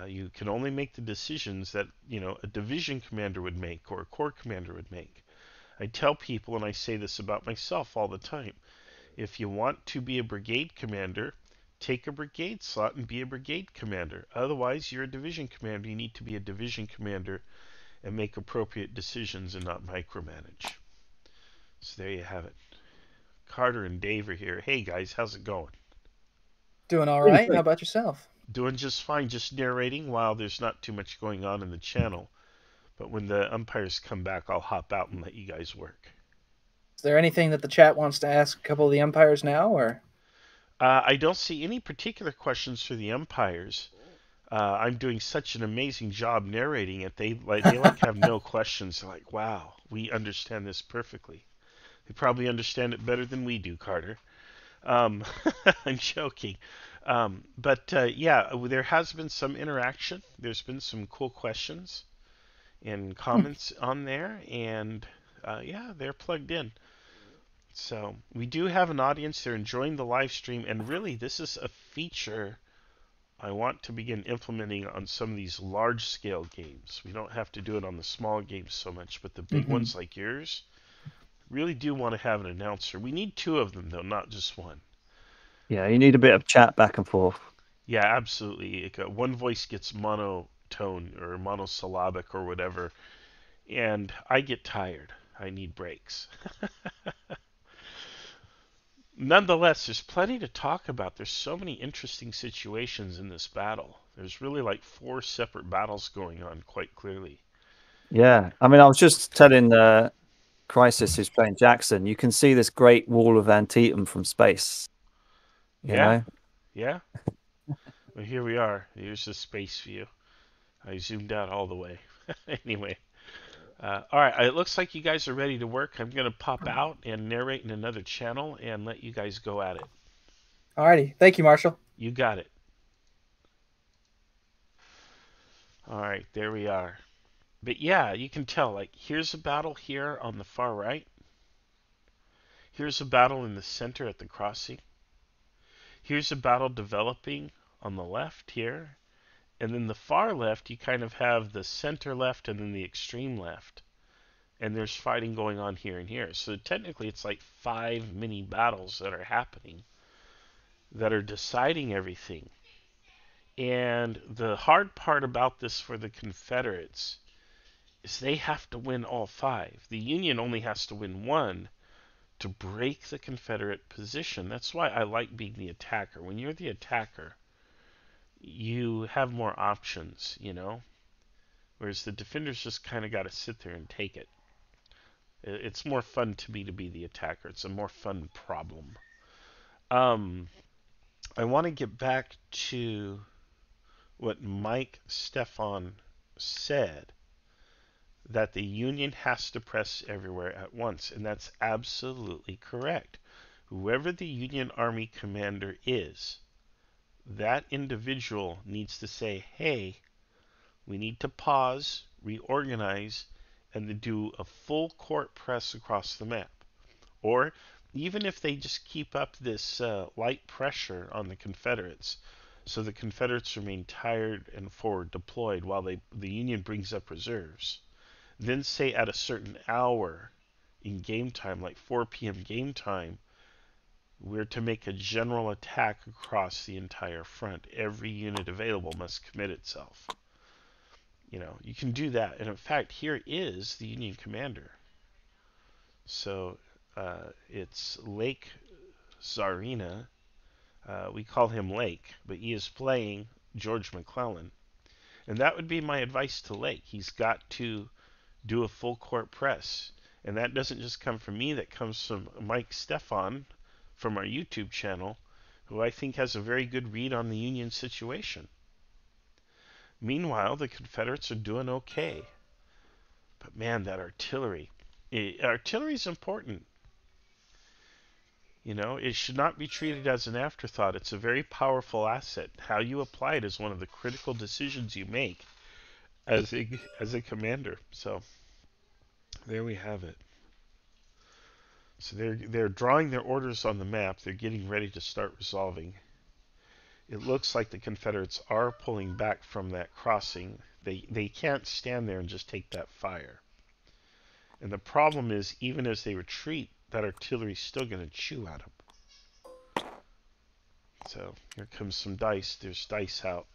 You can only make the decisions that a division commander would make or a corps commander would make. I tell people, and I say this about myself all the time, if you want to be a brigade commander, take a brigade slot and be a brigade commander. Otherwise, you're a division commander. You need to be a division commander and make appropriate decisions and not micromanage. So there you have it. Carter and Dave are here. Hey guys, how's it going?
Doing all right. How about yourself?
Doing just fine, just narrating while there's not too much going on in the channel. But when the umpires come back, I'll hop out and let you guys work.
Is there anything that the chat wants to ask a couple of the umpires now, or?
I don't see any particular questions for the umpires. I'm doing such an amazing job narrating it. They have no questions. They're like, wow, we understand this perfectly. They probably understand it better than we do, Carter. I'm joking. But there has been some interaction. There's been some cool questions and comments on there, and they're plugged in. So we do have an audience. They're enjoying the live stream, and really, this is a feature I want to begin implementing on some of these large-scale games. We don't have to do it on the small games so much, but the big ones like yours really do want to have an announcer. We need two of them, though, not just one.
Yeah, you need a bit of chat back and forth.
Yeah, absolutely. One voice gets monotone or monosyllabic or whatever, and I get tired. I need breaks. Nonetheless, there's plenty to talk about. There's so many interesting situations in this battle. There's really like 4 separate battles going on quite clearly.
Yeah, I mean, I was just telling Crisis, who's playing Jackson, you can see this great wall of Antietam from space. You know?
Yeah. Well, here we are. Here's the space view. I zoomed out all the way. Anyway. All right. It looks like you guys are ready to work. I'm going to pop out and narrate in another channel and let you guys go at it.
All righty. Thank you, Marshall.
You got it. All right. There we are. But yeah, you can tell, like, here's a battle here on the far right. Here's a battle in the center at the crossing. Here's a battle developing on the left here. And then the far left, you kind of have the center left and then the extreme left. And there's fighting going on here and here. So technically it's like 5 mini battles that are happening that are deciding everything. And the hard part about this for the Confederates is they have to win all 5. The Union only has to win 1 to break the Confederate position. That's why I like being the attacker. When you're the attacker, you have more options, whereas the defenders just kind of got to sit there and take it. It's more fun to be the attacker. It's a more fun problem. I want to get back to what Mike Stefan said, that the Union has to press everywhere at once, and that's absolutely correct. Whoever the Union Army commander is, that individual needs to say, hey, we need to pause, reorganize, and to do a full court press across the map. Or even if they just keep up this light pressure on the Confederates, so the Confederates remain tired and forward deployed while the Union brings up reserves, then say at a certain hour in game time, like 4 p.m. game time, we're to make a general attack across the entire front. Every unit available must commit itself. You know, you can do that. And in fact, here is the Union commander. So it's Lake Czarina. We call him Lake, but he is playing George McClellan. And that would be my advice to Lake. He's got to do a full court press. And that doesn't just come from me, that comes from Mike Stefan from our YouTube channel, who I think has a very good read on the Union situation. Meanwhile, the Confederates are doing okay. But man, that artillery. Artillery is important. You know, it should not be treated as an afterthought. It's a very powerful asset. How you apply it is one of the critical decisions you make as a commander. So there we have it. So they're drawing their orders on the map. They're getting ready to start resolving. It looks like the Confederates are pulling back from that crossing. They can't stand there and just take that fire. And the problem is, even as they retreat, that artillery's still going to chew at them. So here comes some dice. There's dice out.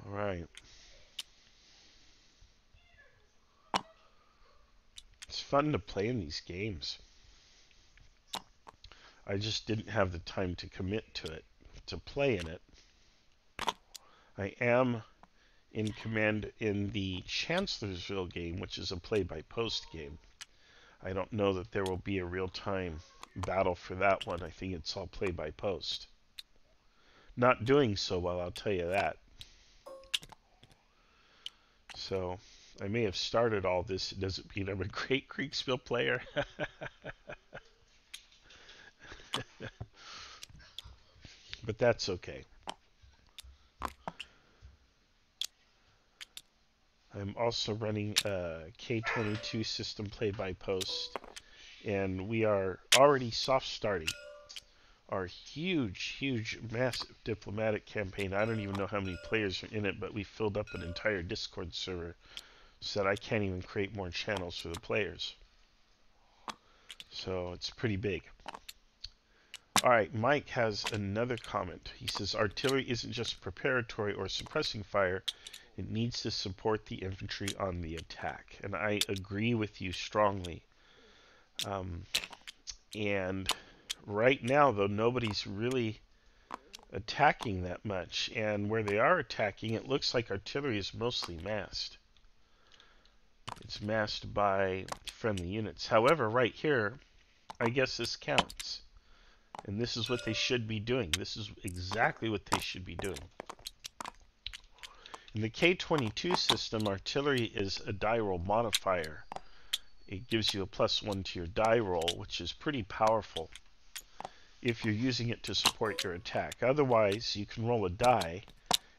All right. It's fun to play in these games. I just didn't have the time to commit to it, to play in it. I am in command in the Chancellorsville game, which is a play-by-post game. I don't know that there will be a real-time battle for that one. I think it's all play-by-post. Not doing so well, I'll tell you that. So, I may have started all this. It doesn't mean I'm a great Kriegspiel player. But that's okay. I'm also running a K22 System play-by-post, and we are already soft starting our huge, massive diplomatic campaign. I don't even know how many players are in it, but we filled up an entire Discord server so that I can't even create more channels for the players. So it's pretty big. Alright, Mike has another comment. He says, artillery isn't just preparatory or suppressing fire, it needs to support the infantry on the attack. And I agree with you strongly. And right now, though, nobody's really attacking that much. And where they are attacking, it looks like artillery is mostly massed. It's masked by friendly units. However, right here, I guess this counts. And this is what they should be doing. This is exactly what they should be doing. In the K22 system, artillery is a die roll modifier. It gives you a +1 to your die roll, which is pretty powerful if you're using it to support your attack. Otherwise, you can roll a die,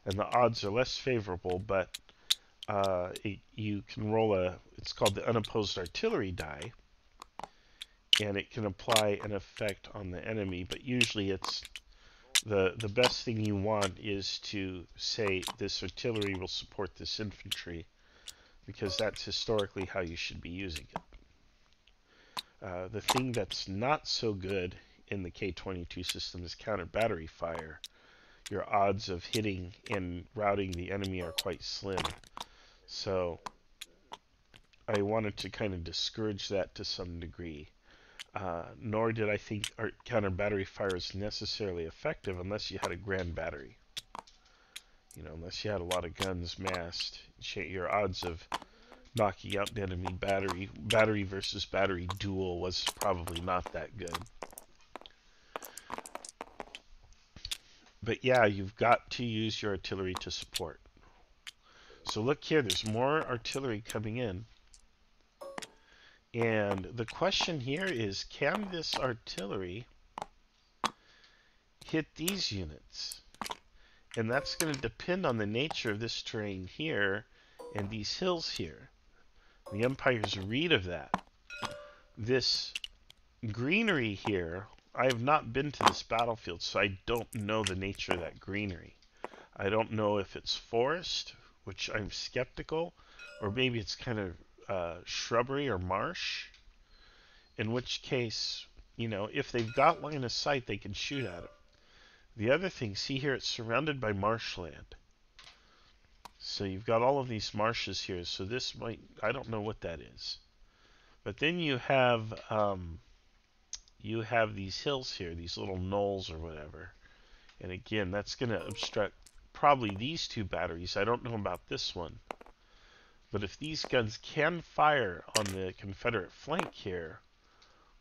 and the odds are less favorable, but you can roll it's called the unopposed artillery die, and it can apply an effect on the enemy, but usually it's the best thing you want is to say this artillery will support this infantry, because that's historically how you should be using it. The thing that's not so good in the K22 system is counter battery fire. Your odds of hitting and routing the enemy are quite slim. So I wanted to kind of discourage that to some degree. Nor did I think counter battery fire is necessarily effective unless you had a grand battery. You know, unless you had a lot of guns massed, your odds of knocking out the enemy battery versus battery duel was probably not that good. But yeah, you've got to use your artillery to support. So look here, there's more artillery coming in. And the question here is, can this artillery hit these units. And that's going to depend on the nature of this terrain here and these hills here. The Umpire's read of that. This greenery here, I have not been to this battlefield, so I don't know the nature of that greenery. I don't know if it's forest, which I'm skeptical, or maybe it's kind of shrubbery or marsh, in which case, you know, if they've got line of sight, they can shoot at them. The other thing, see here, it's surrounded by marshland. So you've got all of these marshes here, so this might, I don't know what that is. But then you have these hills here, these little knolls or whatever. And again, that's going to obstruct probably these two batteries. I don't know about this one. But if these guns can fire on the Confederate flank here,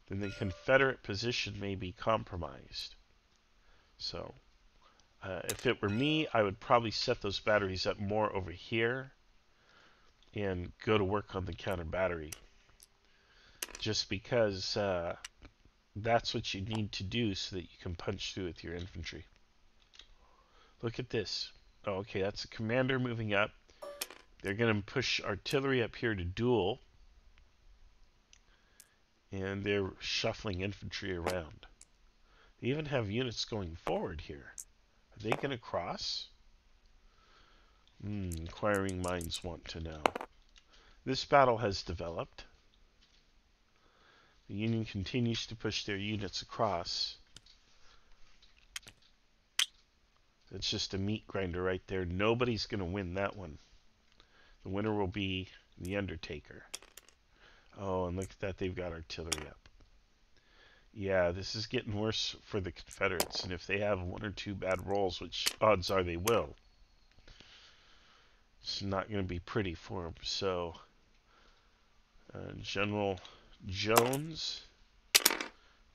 then the Confederate position may be compromised. So, if it were me, I would probably set those batteries up more over here and go to work on the counter battery. Just because that's what you need to do so that you can punch through with your infantry. Look at this. Oh, okay, that's a commander moving up. They're going to push artillery up here to duel. And they're shuffling infantry around. They even have units going forward here. Are they going to cross? Inquiring minds want to know. This battle has developed. The Union continues to push their units across. It's just a meat grinder right there. Nobody's going to win that one. The winner will be the Undertaker. Oh, and look at that. They've got artillery up. Yeah, this is getting worse for the Confederates. And if they have one or two bad rolls, which odds are they will, it's not going to be pretty for them. So, General Jones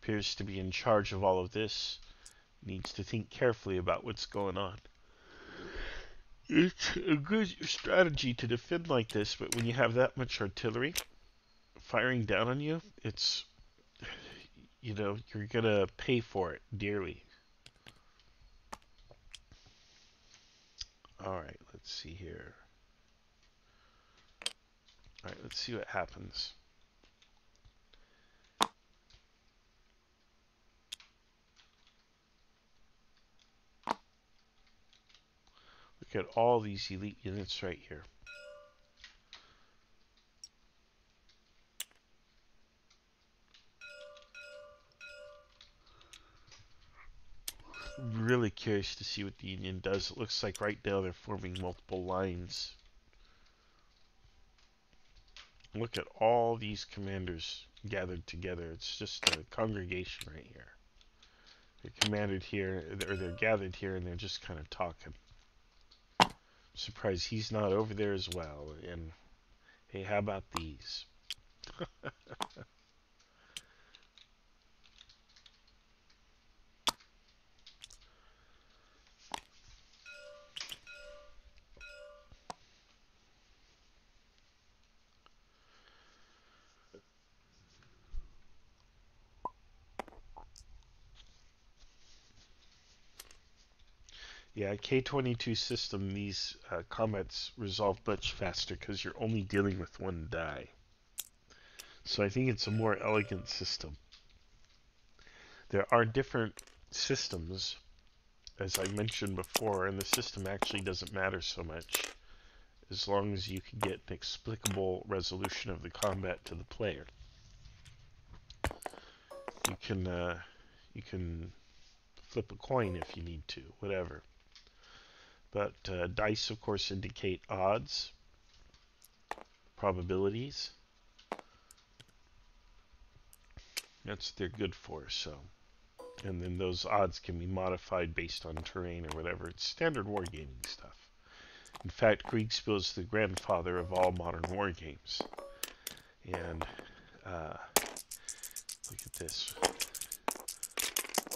appears to be in charge of all of this. Needs to think carefully about what's going on. It's a good strategy to defend like this, but when you have that much artillery firing down on you, it's, you know, you're gonna pay for it dearly. Alright, let's see here. Alright, let's see what happens. Look at all these elite units right here. Really curious to see what the Union does. It looks like right now they're forming multiple lines. Look at all these commanders gathered together. It's just a congregation right here. They're commanded here, or they're gathered here, and they're just kind of talking. Surprised he's not over there as well. And hey, how about these? Yeah, K22 System, these combats resolve much faster because you're only dealing with one die. So I think it's a more elegant system. There are different systems, as I mentioned before, and the system actually doesn't matter so much as long as you can get an explicable resolution of the combat to the player. You can flip a coin if you need to, whatever. But dice, of course, indicate odds, probabilities. That's what they're good for. So, and then those odds can be modified based on terrain or whatever. It's standard wargaming stuff. In fact, Kriegspiel is the grandfather of all modern war games. And look at this.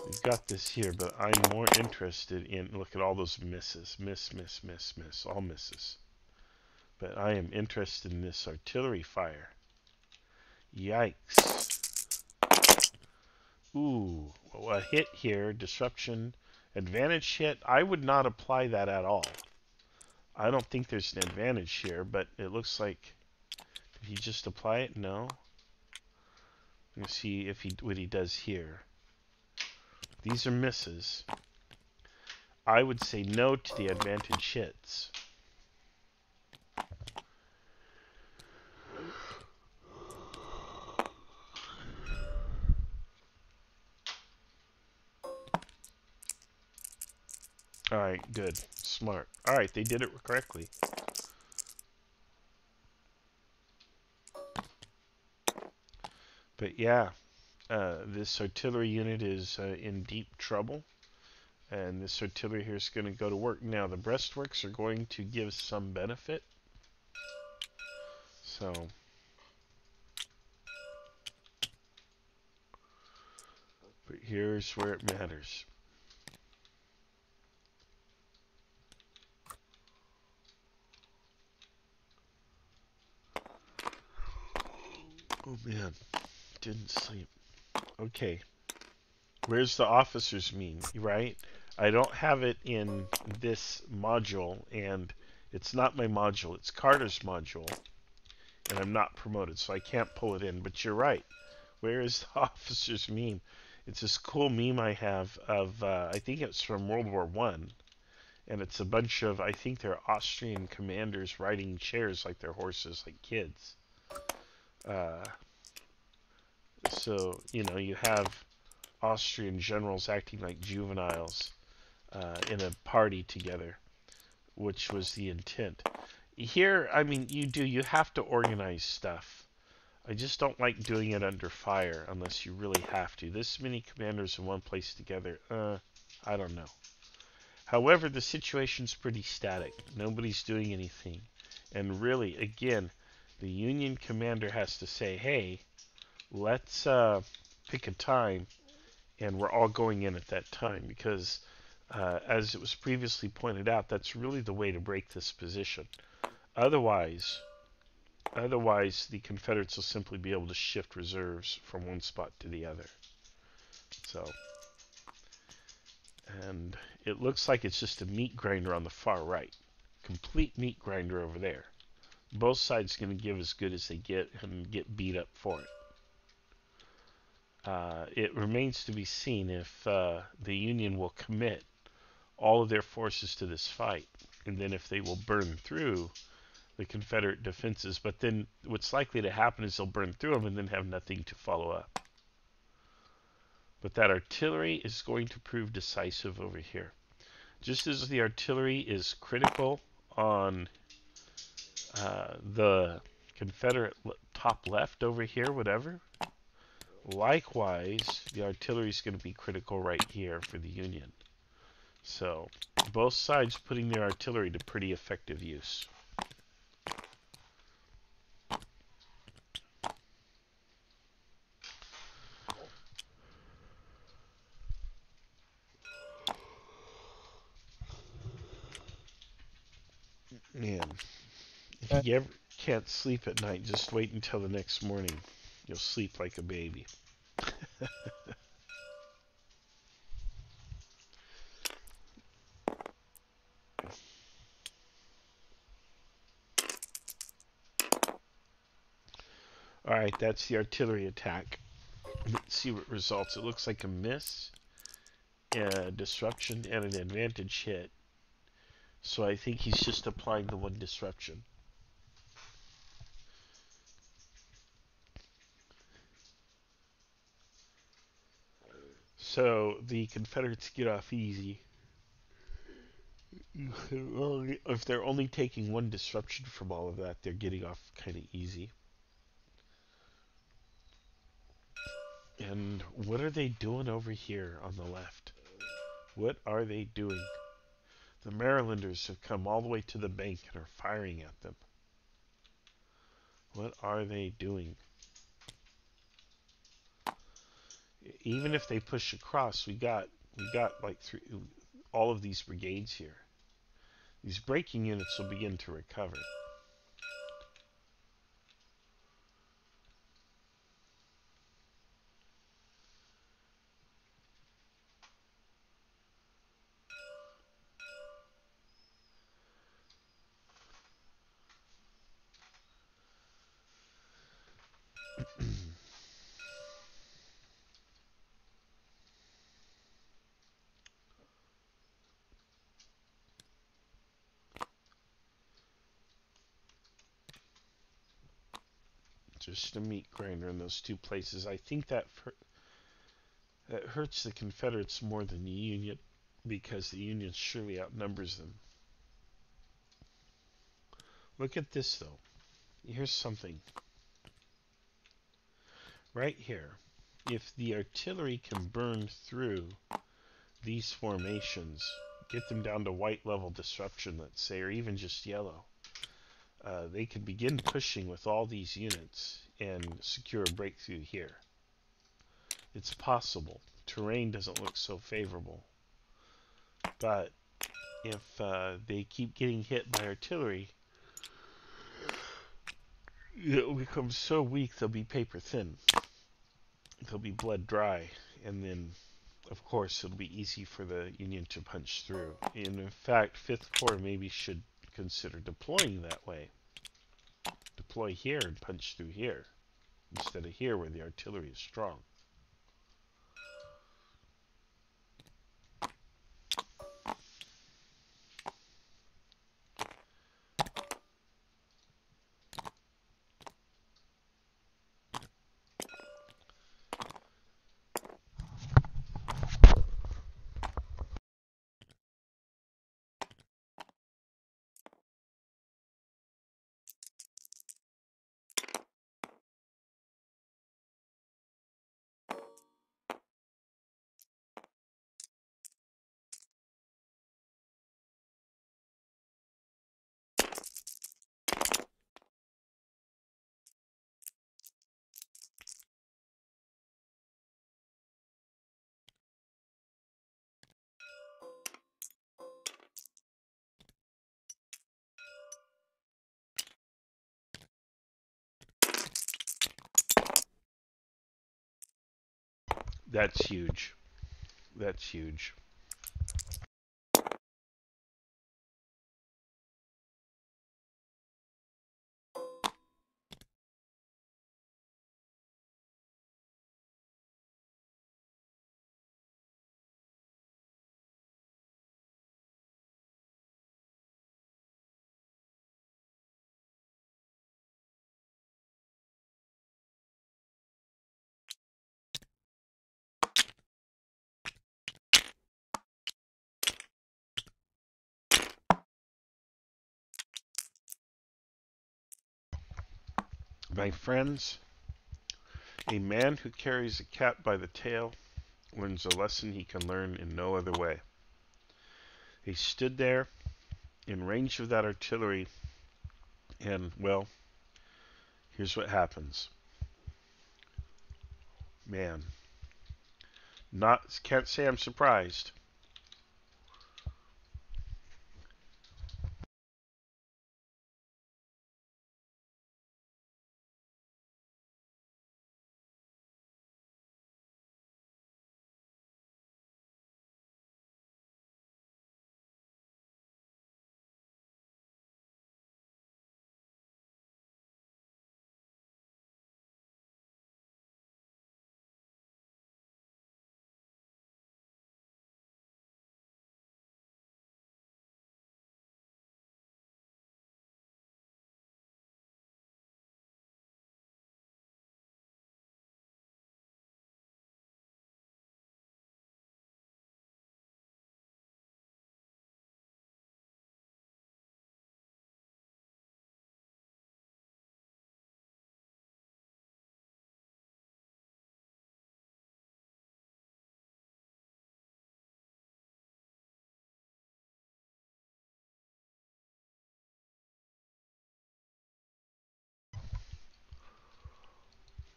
We've got this here, but I'm more interested in, look at all those misses. Miss, miss, miss, miss. All misses. But I am interested in this artillery fire. Yikes. Ooh, a hit here. Disruption Advantage hit, I would not apply that at all. I don't think there's an advantage here, but it looks like, did he just apply it? No. Let's see if what he does here. These are misses. I would say no to the advantage hits. Alright, good. Smart. Alright, they did it correctly. But yeah, this artillery unit is in deep trouble. And this artillery here is going to go to work. Now, the breastworks are going to give some benefit. So, but here's where it matters. Oh man, didn't sleep. Okay, where's the officers mean, right? I don't have it in this module, and it's not my module, it's Carter's module, and I'm not promoted, so I can't pull it in, but you're right. Where is the officers meme? It's this cool meme I have of, I think it's from World War One, and it's a bunch of, I think they're Austrian commanders riding chairs like they're horses, like kids. So, you know, you have Austrian generals acting like juveniles in a party together, which was the intent. Here, I mean, you have to organize stuff. I just don't like doing it under fire unless you really have to. This many commanders in one place together, I don't know. However, the situation's pretty static. Nobody's doing anything. And really, again, the Union commander has to say, hey, let's pick a time, and we're all going in at that time, because as it was previously pointed out, that's really the way to break this position. Otherwise, the Confederates will simply be able to shift reserves from one spot to the other. So, and it looks like it's just a meat grinder on the far right. Complete meat grinder over there. Both sides going to give as good as they get and get beat up for it. It remains to be seen if the Union will commit all of their forces to this fight, and then if they will burn through the Confederate defenses. But then what's likely to happen is they'll burn through them and then have nothing to follow up. But that artillery is going to prove decisive over here. Just as the artillery is critical on the Confederate top left over here, whatever, likewise, the artillery is going to be critical right here for the Union. So, both sides putting their artillery to pretty effective use. Man, if you ever can't sleep at night, just wait until the next morning. You'll sleep like a baby. Alright, that's the artillery attack. Let's see what results. It looks like a miss, a disruption, and an advantage hit. So I think he's just applying the one disruption. So the Confederates get off easy. If they're only taking one disruption from all of that, they're getting off kind of easy. And what are they doing over here on the left? What are they doing? The Marylanders have come all the way to the bank and are firing at them. What are they doing? Even if they push across, we got like all of these brigades here. These breaking units will begin to recover. just a meat grinder in those two places. I think that hurts the Confederates more than the Union, because the Union surely outnumbers them. Look at this, though. Here's something. Right here. If the artillery can burn through these formations, get them down to white level disruption, let's say, or even just yellow, they can begin pushing with all these units and secure a breakthrough here. It's possible. Terrain doesn't look so favorable. But if they keep getting hit by artillery, it'll become so weak they'll be paper thin. They'll be blood dry, and then, of course, it'll be easy for the Union to punch through. And in fact, 5th Corps maybe should consider deploying that way. Deploy here and punch through here, instead of here where the artillery is strong. That's huge. That's huge. My friends, a man who carries a cat by the tail learns a lesson he can learn in no other way. He stood there in range of that artillery, and, well, here's what happens. Man, can't say I'm surprised.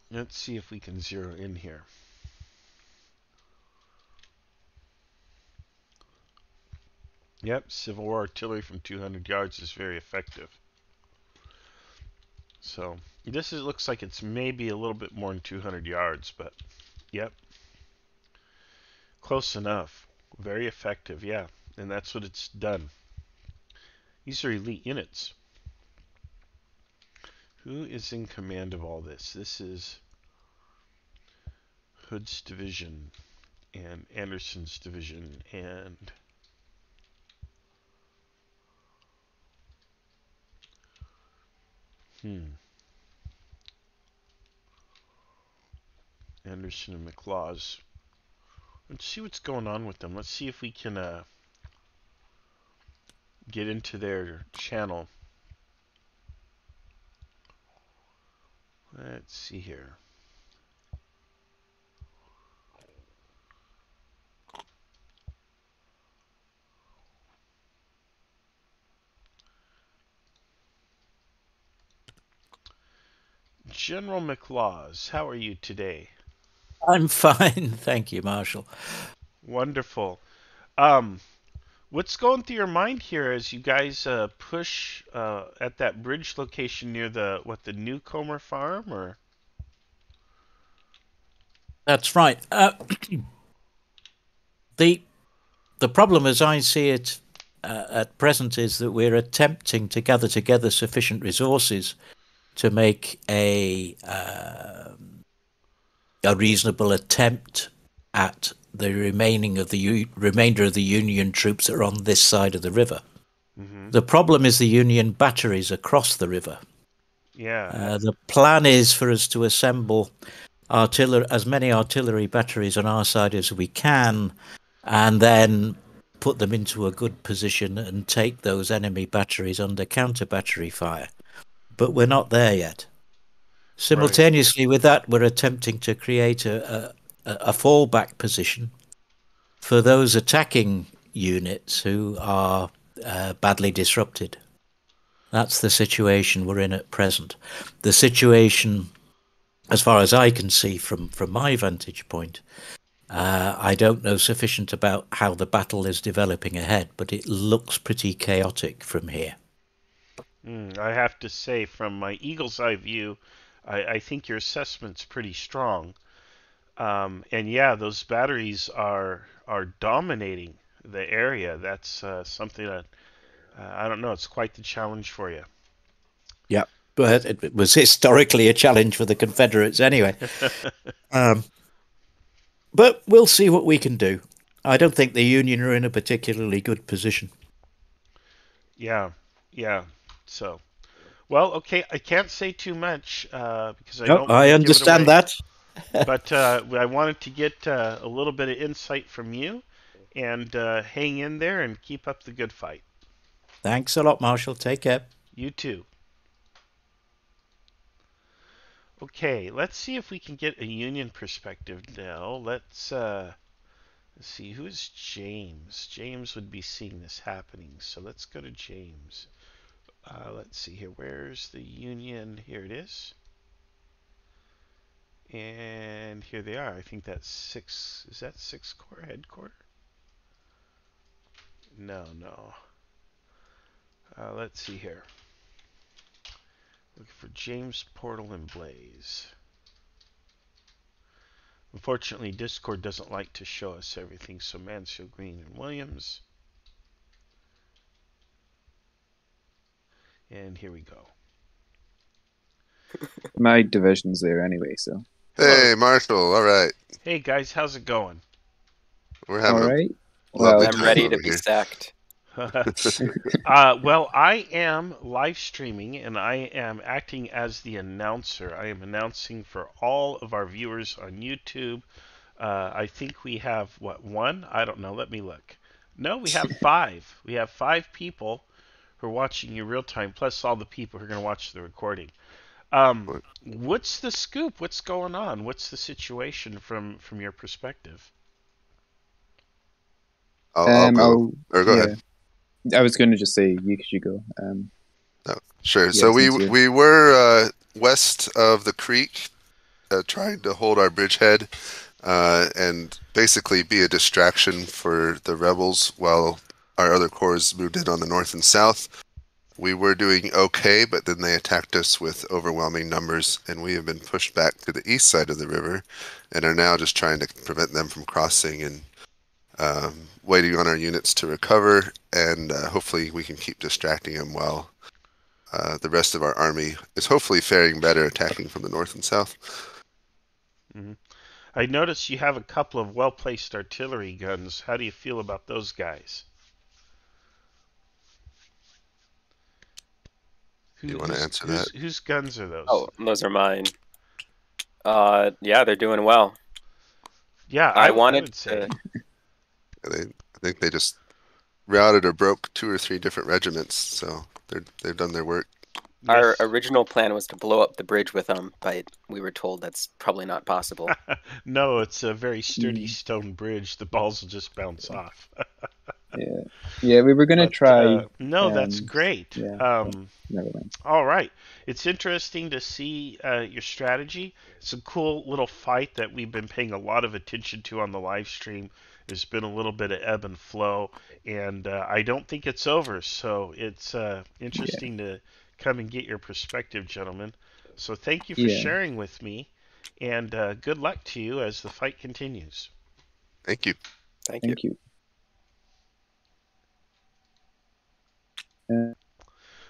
Let's see if we can zero in here. Yep, Civil War artillery from 200 yards is very effective. So, looks like it's maybe a little bit more than 200 yards, but yep. Close enough. Very effective, yeah. And that's what it's done. These are elite units. Who is in command of all this? This is Hood's division and Anderson's division and Anderson and McLaws. Let's see what's going on with them. Let's see if we can get into their channel. Let's see here. General McLaws, how are you today?
I'm fine, thank you, Marshall.
Wonderful. What's going through your mind here as you guys push at that bridge location near the Newcomer farm, or?
That's right. The problem, as I see it at present, is that we're attempting to gather together sufficient resources to make a reasonable attempt at the remainder of the Union troops that are on this side of the river. Mm-hmm. The problem is the Union batteries across the river.
Yeah.
The plan is for us to assemble as many artillery batteries on our side as we can, and then put them into a good position and take those enemy batteries under counter battery fire. But we're not there yet. Simultaneously with that, we're attempting to create a fallback position for those attacking units who are badly disrupted. That's the situation we're in at present. The situation, as far as I can see from my vantage point, I don't know sufficient about how the battle is developing ahead, but it looks pretty chaotic from here.
I have to say, from my eagle's eye view, I think your assessment's pretty strong. And yeah, those batteries are dominating the area. That's something that I don't know. It's quite the challenge for you.
Yeah, but it was historically a challenge for the Confederates anyway. But we'll see what we can do. I don't think the Union are in a particularly good position.
Yeah. So, well, okay. I can't say too much because I don't.
I understand that.
But I wanted to get a little bit of insight from you, and hang in there and keep up the good fight.
Thanks a lot, Marshall. Take care.
You too. Okay, let's see if we can get a Union perspective now. Let's see, who is James? James would be seeing this happening, so let's go to James. Let's see here. Where's the Union? Here it is. And here they are. I think that's 6. Is that 6 Corps headquarters? No. Let's see here. Looking for James, Portal, and Blaze. Unfortunately, Discord doesn't like to show us everything, so Mansfield, Green, and Williams. And here we go.
My division's there anyway, so.
Hey, Marshall. All right.
Hey, guys. How's it going?
We're having
all right.
Well,
I'm ready to be sacked.
Well, I am live streaming, and I am acting as the announcer. I am announcing for all of our viewers on YouTube. I think we have, one? I don't know. Let me look. No, we have 5. We have 5 people who are watching you real time, plus all the people who are going to watch the recording. What's the scoop? What's going on? What's the situation from your perspective?
I'll go. Or go ahead.
I was going to just say you could go.
Sure.
Yeah,
so we were west of the creek, trying to hold our bridgehead and basically be a distraction for the rebels while our other corps moved in on the north and south. We were doing okay, but then they attacked us with overwhelming numbers, and we have been pushed back to the east side of the river and are now just trying to prevent them from crossing and waiting on our units to recover, and hopefully we can keep distracting them while the rest of our army is hopefully faring better, attacking from the north and south.
Mm-hmm. I noticed you have a couple of well-placed artillery guns. How do you feel about those guys?
Do you want to answer that?
Whose guns are those?
Oh, those are mine.
Yeah, they're doing well.
Yeah,
I
I
wanted
would say.
I think they just routed or broke 2 or 3 different regiments, so they've done their work.
Our
Yes.
original plan was to blow up the bridge with them, but we were told that's probably not possible.
No, it's a very sturdy stone bridge. The balls will just bounce off.
Yeah, yeah, we were gonna
But
try.
no, that's great.
Yeah, but never mind.
All right. It's interesting to see your strategy. It's a cool little fight that we've been paying a lot of attention to on the live stream. There's been a little bit of ebb and flow, and I don't think it's over. So it's interesting to come and get your perspective, gentlemen. So thank you for
Yeah.
sharing with me, and good luck to you as the fight continues.
Thank you.
Thank
you.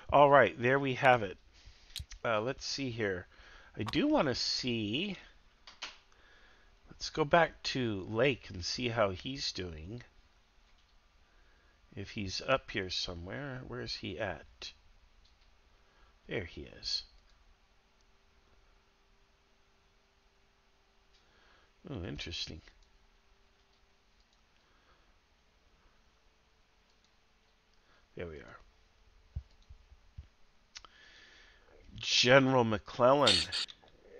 All right, there we have it. Let's see here. I do want to see. Let's go back to Lake and see how he's doing. If he's up here somewhere, where's he at? There he is. Oh, interesting. There we are. General McClellan,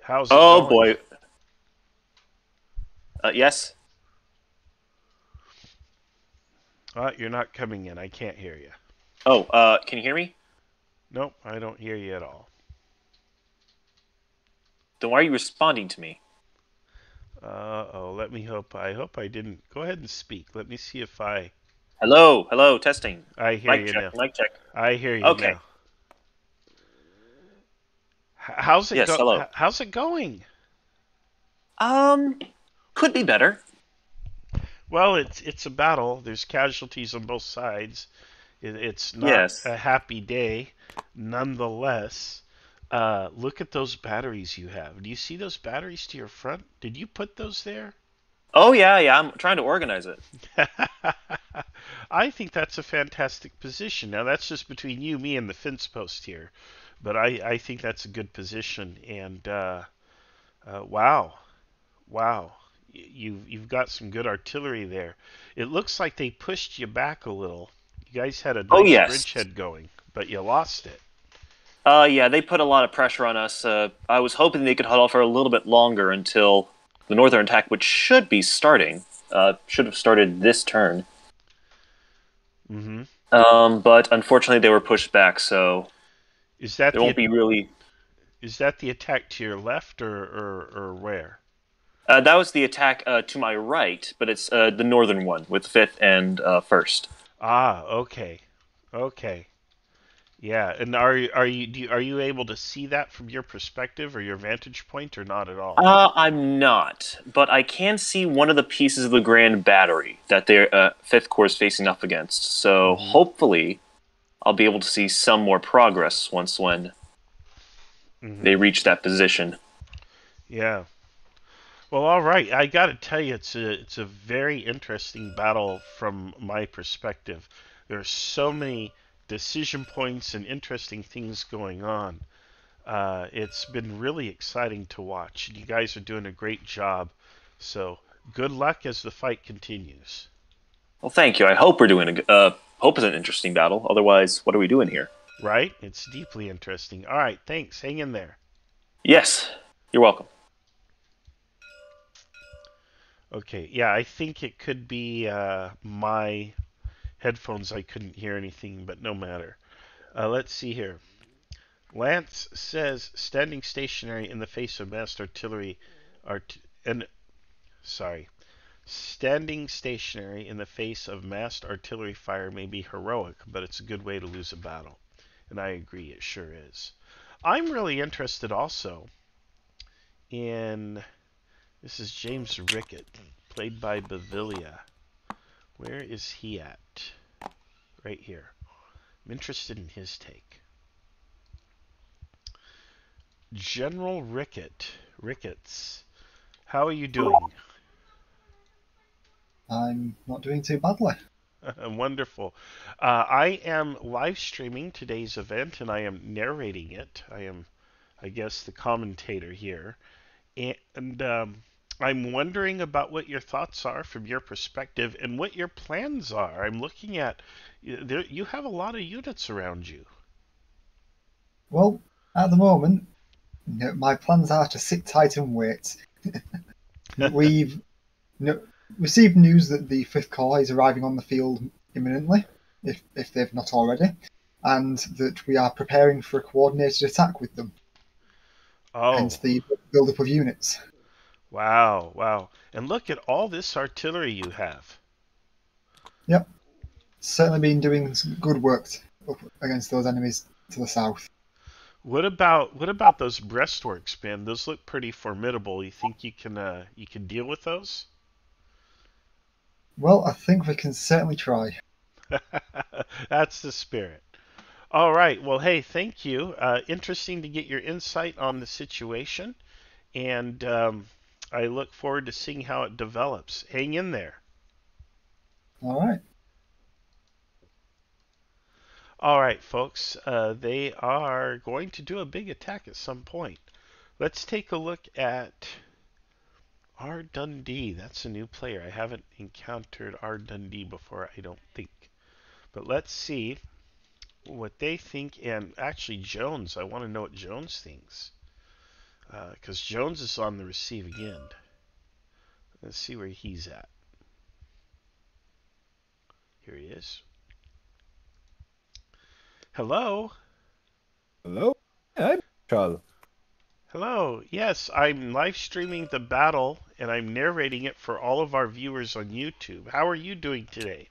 how's it
Oh
going?
boy. Yes.
You're not coming in. I can't hear you.
Oh, can you hear me?
Nope, I don't hear you at all.
Then why are you responding to me?
Oh, let me hope. I hope I didn't. Go ahead and speak. Let me see if I.
Hello, testing.
I hear
Mic
you
check,
now.
mic check.
I hear you
Okay.
now. How's it
Yes, hello.
How's it going?
Could be better.
Well, it's a battle. There's casualties on both sides. It's not
Yes.
a happy day, nonetheless. Look at those batteries you have. Do you see those batteries to your front? Did you put those there?
Oh yeah, I'm trying to organize it.
I think that's a fantastic position. Now that's just between you, me, and the fence post here, but I think that's a good position. And wow, you've got some good artillery there. It looks like they pushed you back a little. You guys had a
Oh,
nice
yes.
bridgehead going, but you lost it.
Yeah, they put a lot of pressure on us. I was hoping they could hold off for a little bit longer until the northern attack, which should be starting. Should have started this turn.
Mm-hmm.
But unfortunately they were pushed back, so
Is that
there won't be really.
Is that the attack to your left or where?
That was the attack to my right, but it's the northern one with 5th and 1st.
Ah, okay. Yeah, and are you able to see that from your perspective or your vantage point, or not at all?
I'm not, but I can see one of the pieces of the Grand Battery that their 5th Corps is facing up against. So hopefully, I'll be able to see some more progress when they reach that position.
Yeah. Well, all right. I got to tell you, it's a very interesting battle from my perspective. There are so many decision points and interesting things going on. It's been really exciting to watch. You guys are doing a great job. So good luck as the fight continues.
Well, thank you. I hope we're doing hope is an interesting battle. Otherwise, what are we doing here?
Right? It's deeply interesting. All right. Thanks. Hang in there.
Yes. You're welcome.
Okay. Yeah, I think it could be my headphones. I couldn't hear anything, but no matter. Let's see here. Lance says standing stationary in the face of massed artillery standing stationary in the face of massed artillery fire may be heroic, but it's a good way to lose a battle. And I agree, it sure is. I'm really interested also in, this is James Rickett, played by Bavilia. Where is he at? Right here. I'm interested in his take. General Ricketts, how are you doing?
I'm not doing too badly.
Wonderful. I am live streaming today's event, and I am narrating it. I am, I guess, the commentator here. And I'm wondering about what your thoughts are from your perspective and what your plans are. I'm looking at you have a lot of units around you.
Well, at the moment, my plans are to sit tight and wait. We've received news that the Fifth Corps is arriving on the field imminently, if they've not already, and that we are preparing for a coordinated attack with them.
Oh.
Hence the build-up of units.
Wow, wow. And look at all this artillery you have.
Yep. Certainly been doing some good work up against those enemies to the south.
What about those breastworks, man? Those look pretty formidable. You think you can deal with those?
Well, I think we can certainly try.
That's the spirit. All right. Well, hey, thank you. Interesting to get your insight on the situation, and I look forward to seeing how it develops. Hang in there.
All right.
All right, folks. They are going to do a big attack at some point. Let's take a look at R. Dundee. That's a new player. I haven't encountered R. Dundee before, I don't think. But let's see what they think. And actually, Jones. I want to know what Jones thinks. Because Jones is on the receiving end. Let's see where he's at. Here he is. Hello?
Hello? Hi, Charles.
Hello. Yes, I'm live streaming the battle and I'm narrating it for all of our viewers on YouTube. How are you doing today?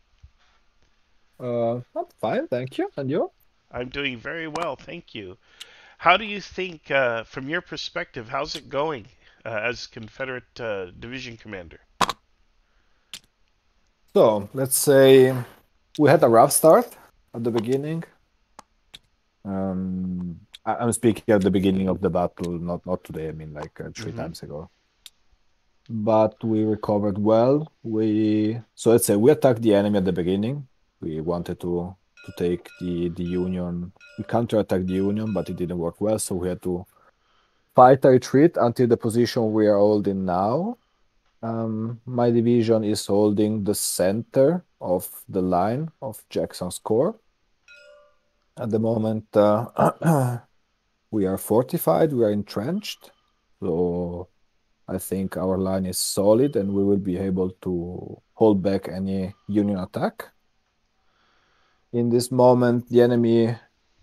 I'm fine, thank you. And you?
I'm doing very well, thank you. How do you think, from your perspective, how's it going as Confederate Division Commander?
So, let's say we had a rough start at the beginning. I'm speaking at the beginning of the battle, not today. I mean, like 3 times ago. But we recovered well. So let's say we attacked the enemy at the beginning. We wanted to take the Union. We counterattacked the Union, but it didn't work well. So we had to fight a retreat until the position we are holding now. My division is holding the center of the line of Jackson's Corps. At the moment, we are fortified, we are entrenched, so I think our line is solid and we will be able to hold back any Union attack. In this moment, the enemy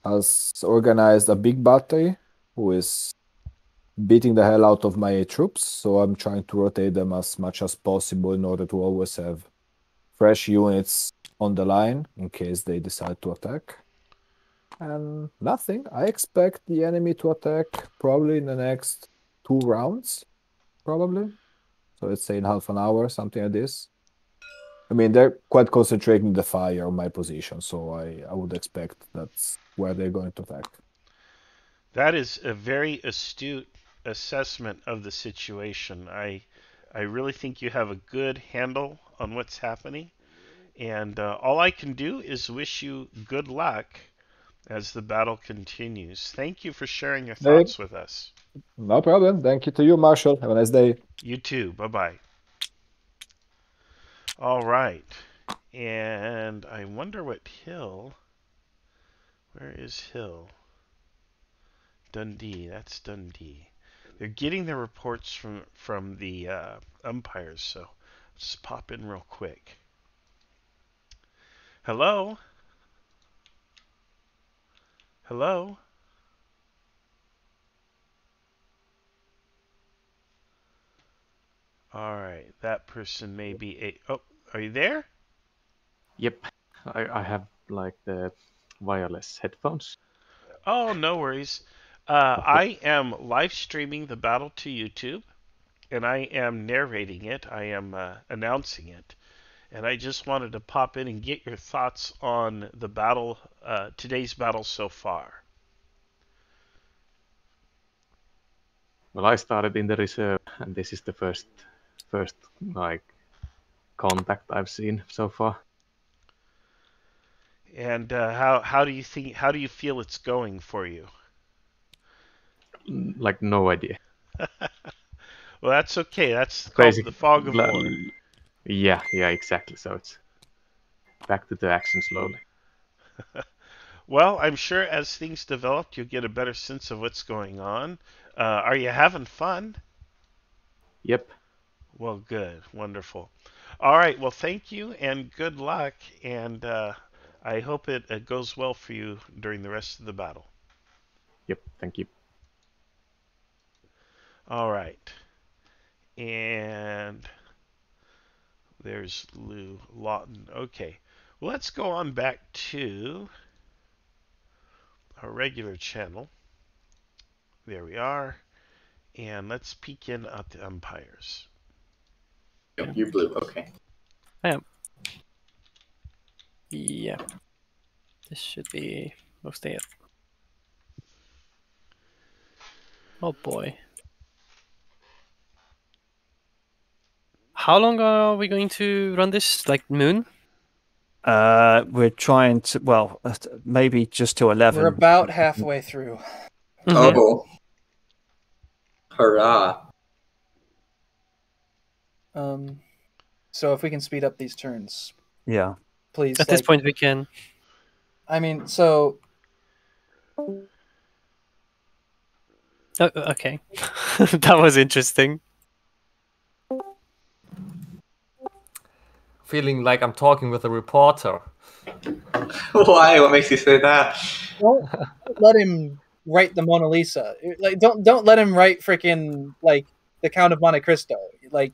has organized a big battery who is beating the hell out of my troops, so I'm trying to rotate them as much as possible in order to always have fresh units on the line in case they decide to attack. And nothing. I expect the enemy to attack probably in the next 2 rounds, probably. So let's say in half an hour, something like this. I mean, they're quite concentrating the fire on my position, so I would expect that's where they're going to attack.
That is a very astute assessment of the situation. I really think you have a good handle on what's happening, and all I can do is wish you good luck as the battle continues. Thank you for sharing your thoughts with us.
No problem. Thank you to you, Marshall. Have a nice day.
You too. Bye-bye. All right. And I wonder what Hill... Where is Hill? Dundee. That's Dundee. They're getting their reports from the umpires, so I'll just pop in real quick. Hello? Hello? All right, that person may be a... Oh, are you there?
Yep, I have like the wireless headphones.
Oh, no worries. I am live streaming the battle to YouTube, and I am narrating it. I am announcing it. And I just wanted to pop in and get your thoughts on the battle, today's battle so far.
Well, I started in the reserve, and this is the first like contact I've seen so far.
And how do you feel it's going for you?
Like no idea.
Well, that's okay. That's called the fog of war.
Yeah, exactly. So it's back to the action slowly.
Well, I'm sure as things develop, you'll get a better sense of what's going on. Are you having fun?
Yep.
Well, good. Wonderful. All right. Well, thank you and good luck. And I hope it goes well for you during the rest of the battle.
Yep. Thank you.
All right. And there's Lou Lawton. Okay. Well, let's go on back to our regular channel. There we are. And let's peek in at the umpires.
Yep, you're blue. Okay.
I am. Yeah. This should be mostly it. Oh boy. How long are we going to run this? Like noon?
We're trying to, well, maybe just to 11.
We're about halfway through.
Oh. Hurrah.
So if we can speed up these turns.
Yeah.
Please.
At this point we can.
I mean, so...
Oh, okay. That was interesting.
Feeling like I'm talking with a reporter.
Why? What makes you say that?
Don't let him write the Mona Lisa. Like, don't let him write freaking like the Count of Monte Cristo. Like,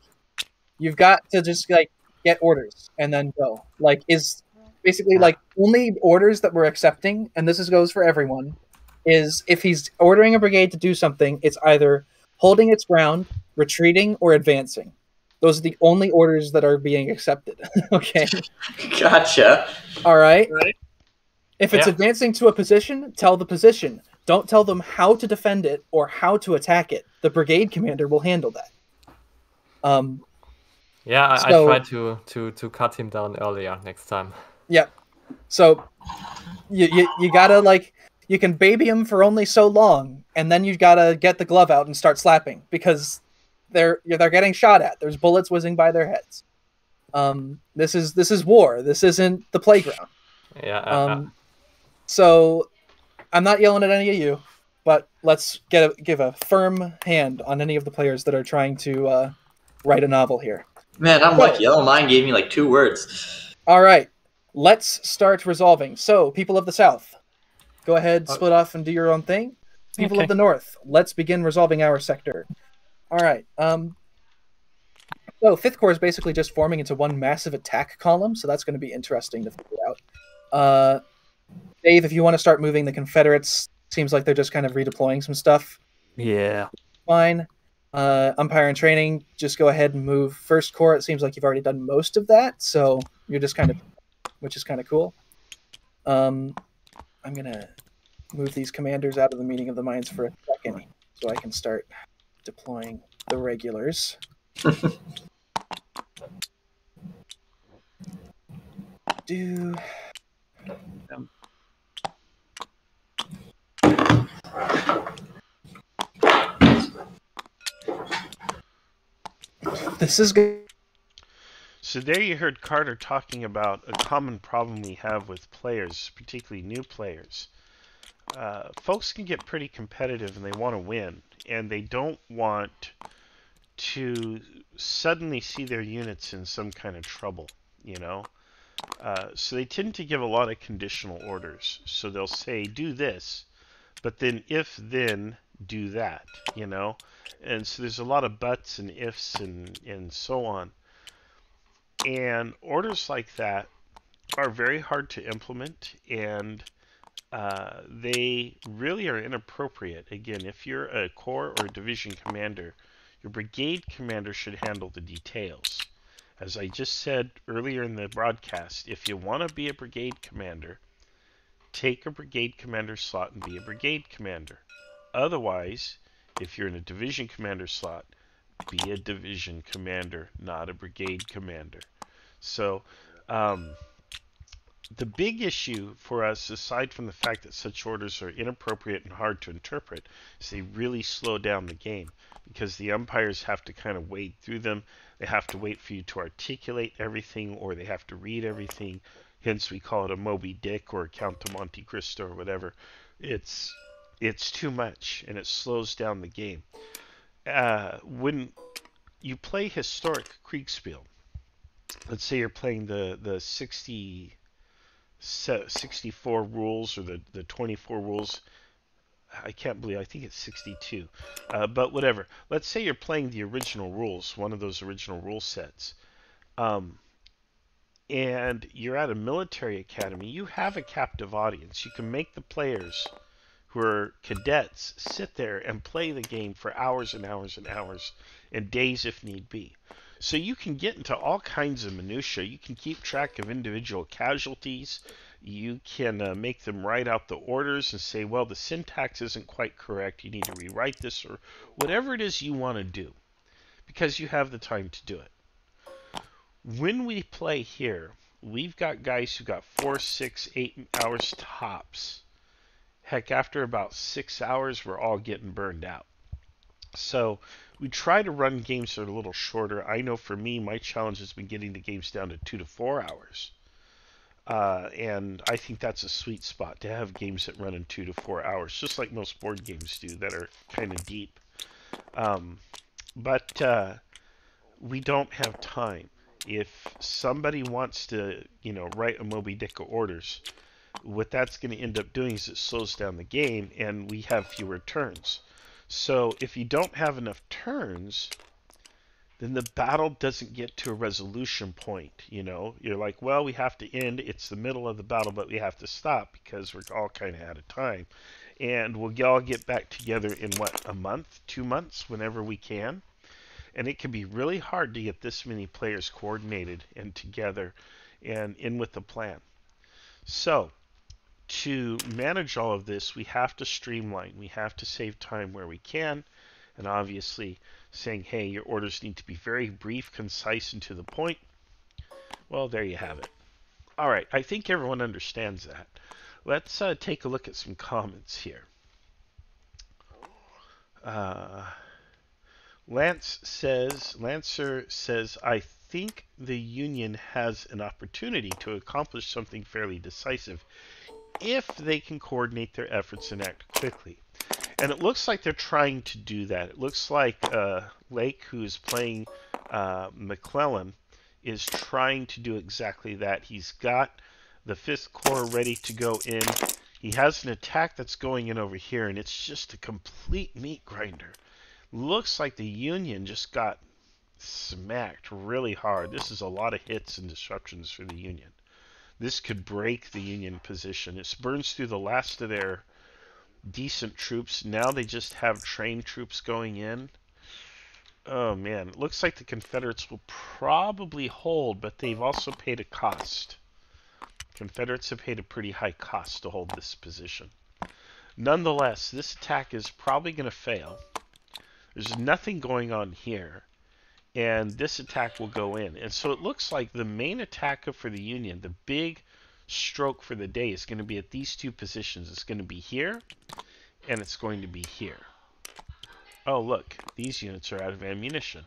you've got to just like get orders and then go. Like, is basically like only orders that we're accepting, and this goes for everyone, is if he's ordering a brigade to do something, it's either holding its ground, retreating, or advancing. Those are the only orders that are being accepted. Okay.
Gotcha.
All right. If it's advancing to a position, tell the position. Don't tell them how to defend it or how to attack it. The brigade commander will handle that.
Yeah, I tried to cut him down earlier next time.
Yep. So you gotta like you can baby him for only so long, and then you gotta get the glove out and start slapping because they're getting shot at. There's bullets whizzing by their heads. This is war. This isn't the playground.
Yeah.
So I'm not yelling at any of you, but let's give a firm hand on any of the players that are trying to write a novel here.
Man, I'm lucky. Yellow Mine gave me like 2 words.
All right, let's start resolving. So, people of the South, go ahead, split off and do your own thing. People of the North, let's begin resolving our sector. All right. So 5th Corps is basically just forming into one massive attack column, so that's going to be interesting to figure out. Dave, if you want to start moving the Confederates, seems like they're just kind of redeploying some stuff.
Yeah.
Fine. Umpire and Training, just go ahead and move 1st Corps. It seems like you've already done most of that, so you're just kind of, which is kind of cool. I'm going to move these commanders out of the meeting of the minds for a second so I can start deploying the regulars. This is good.
So there you heard Carter talking about a common problem we have with players, particularly new players. Folks can get pretty competitive and they want to win, and they don't want to suddenly see their units in some kind of trouble, you know? So they tend to give a lot of conditional orders. So they'll say, do this, but then if then, do that, you know? And so there's a lot of buts and ifs and so on. And orders like that are very hard to implement, and they really are inappropriate. Again, if you're a corps or a division commander, your brigade commander should handle the details. As I just said earlier in the broadcast, if you want to be a brigade commander, take a brigade commander slot and be a brigade commander. Otherwise, if you're in a division commander slot, be a division commander, not a brigade commander. So, The big issue for us, aside from the fact that such orders are inappropriate and hard to interpret, is they really slow down the game because the umpires have to kind of wade through them. They have to wait for you to articulate everything, or they have to read everything. Hence, we call it a Moby Dick or a Count of Monte Cristo or whatever. It's too much, and it slows down the game. When you play historic Kriegspiel, let's say you're playing the 64 rules or the 24 rules. I can't believe, I think it's 62. But whatever. Let's say you're playing the original rules, one of those original rule sets. And you're at a military academy. You have a captive audience. You can make the players who are cadets sit there and play the game for hours and hours and hours and days if need be. So you can get into all kinds of minutiae. You can keep track of individual casualties. You can make them write out the orders and say, well, the syntax isn't quite correct. You need to rewrite this, or whatever it is you want to do, because you have the time to do it. When we play here, we've got guys who got 4, 6, 8 hours tops. Heck, after about 6 hours, we're all getting burned out. So we try to run games that are a little shorter. I know for me, my challenge has been getting the games down to 2 to 4 hours. And I think that's a sweet spot to have games that run in 2 to 4 hours, just like most board games do that are kind of deep. But we don't have time. If somebody wants to, write a Moby Dick of orders, what that's going to end up doing is it slows down the game, and we have fewer turns. So if you don't have enough turns, then the battle doesn't get to a resolution point. You're like, well, we have to end. It's the middle of the battle, but we have to stop because we're all kind of out of time. And we'll all get back together in, a month, 2 months, whenever we can. And it can be really hard to get this many players coordinated and together and in with the plan. So to manage all of this, we have to streamline. We have to save time where we can. And obviously saying, hey, your orders need to be very brief, concise, and to the point. Well, there you have it. All right, I think everyone understands that. Let's take a look at some comments here. Lancer says, I think the Union has an opportunity to accomplish something fairly decisive if they can coordinate their efforts and act quickly. And it looks like they're trying to do that. It looks like Lake, who's playing McClellan, is trying to do exactly that. He's got the 5th Corps ready to go in. He has an attack that's going in over here, and it's just a complete meat grinder. Looks like the Union just got smacked really hard. This is a lot of hits and disruptions for the Union. This could break the Union position. It burns through the last of their decent troops. Now they just have trained troops going in. Oh man, it looks like the Confederates will probably hold, but they've also paid a cost. Confederates have paid a pretty high cost to hold this position. Nonetheless, this attack is probably going to fail. There's nothing going on here, and this attack will go in. And so it looks like the main attacker for the Union, the big stroke for the day, is going to be at these two positions. It's going to be here, and it's going to be here. Oh, look, these units are out of ammunition.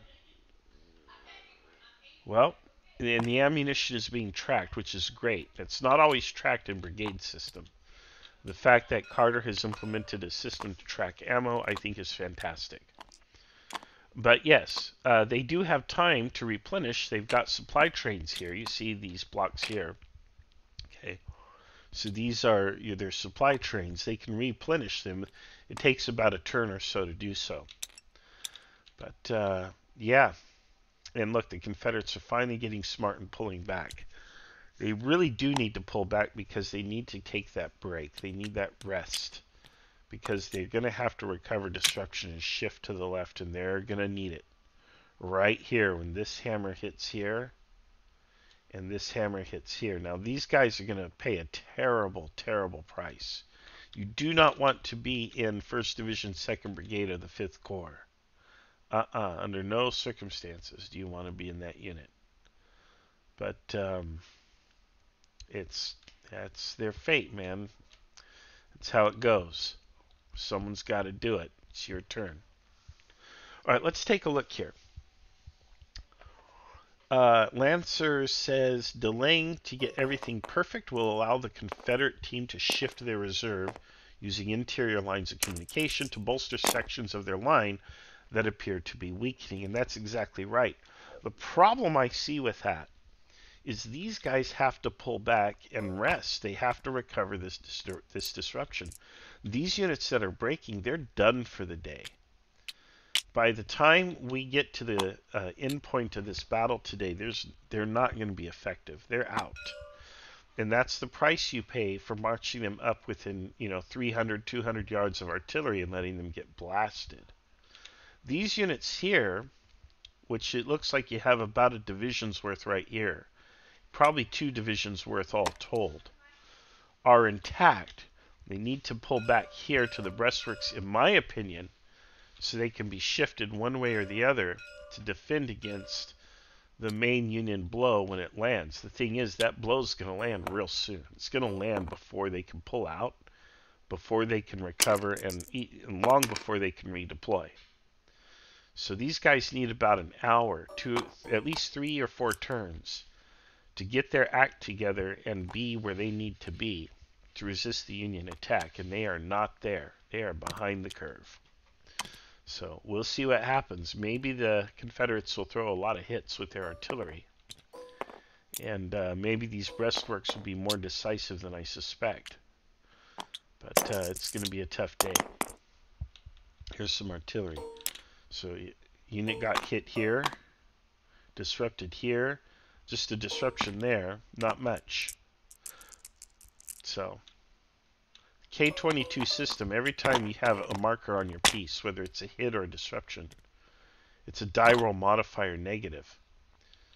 Well, and the ammunition is being tracked, which is great. It's not always tracked in Brigade System. The fact that Carter has implemented a system to track ammo, I think, is fantastic. But yes, they do have time to replenish. They've got supply trains here. You see these blocks here. Okay, so these are their supply trains. They can replenish them. It takes about a turn or so to do so. But yeah, and look, the Confederates are finally getting smart and pulling back. They really do need to pull back because they need to take that break. They need that rest, because they're going to have to recover disruption and shift to the left, and they're going to need it right here when this hammer hits here and this hammer hits here. Now, these guys are going to pay a terrible, terrible price. You do not want to be in 1st Division, 2nd Brigade, or the 5th Corps. Under no circumstances do you want to be in that unit. But it's That's their fate, man. That's how it goes. Someone's got to do it. It's your turn. All right, let's take a look here. Lancer says, delaying to get everything perfect will allow the Confederate team to shift their reserve using interior lines of communication to bolster sections of their line that appear to be weakening. And that's exactly right. The problem I see with that is these guys have to pull back and rest. They have to recover this disruption. These units that are breaking, they're done for the day. By the time we get to the end point of this battle today, they're not going to be effective. They're out. And that's the price you pay for marching them up within 300, 200 yards of artillery and letting them get blasted. These units here, which it looks like you have about a division's worth right here, probably 2 divisions worth all told, are intact. They need to pull back here to the breastworks, in my opinion, so they can be shifted one way or the other to defend against the main Union blow when it lands. The thing is, that blow's going to land real soon. It's going to land before they can pull out, before they can recover, and long before they can redeploy. So these guys need about an hour to at least 3 or 4 turns to get their act together and be where they need to be to resist the Union attack, and they are not there. They are behind the curve. So we'll see what happens. Maybe the Confederates will throw a lot of hits with their artillery, and maybe these breastworks will be more decisive than I suspect. But it's going to be a tough day. Here's some artillery. So unit got hit here, disrupted here, just a disruption there, not much. So K22 System, every time you have a marker on your piece, whether it's a hit or a disruption, it's a die roll modifier negative.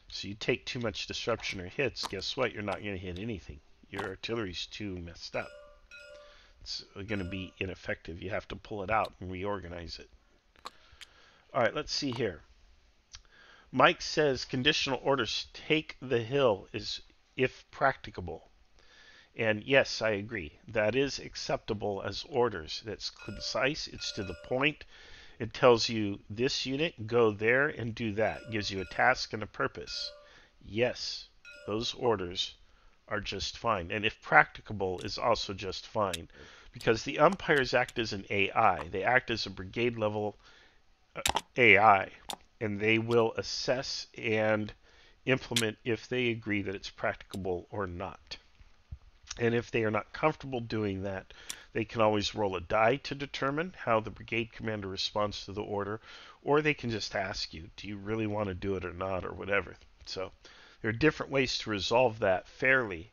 So you take too much disruption or hits, guess what? You're not going to hit anything. Your artillery's too messed up. It's going to be ineffective. You have to pull it out and reorganize it. All right, let's see here. Mike says conditional orders, take the hill is if practicable. And yes, I agree. That is acceptable as orders. That's concise. It's to the point. It tells you this unit, go there and do that. It gives you a task and a purpose. Yes, those orders are just fine. And if practicable is also just fine. Because the umpires act as an AI. They act as a brigade level AI. And they will assess and implement if they agree that it's practicable or not. And if they are not comfortable doing that, they can always roll a die to determine how the brigade commander responds to the order, or they can just ask you, do you really want to do it or not, or whatever. So there are different ways to resolve that fairly.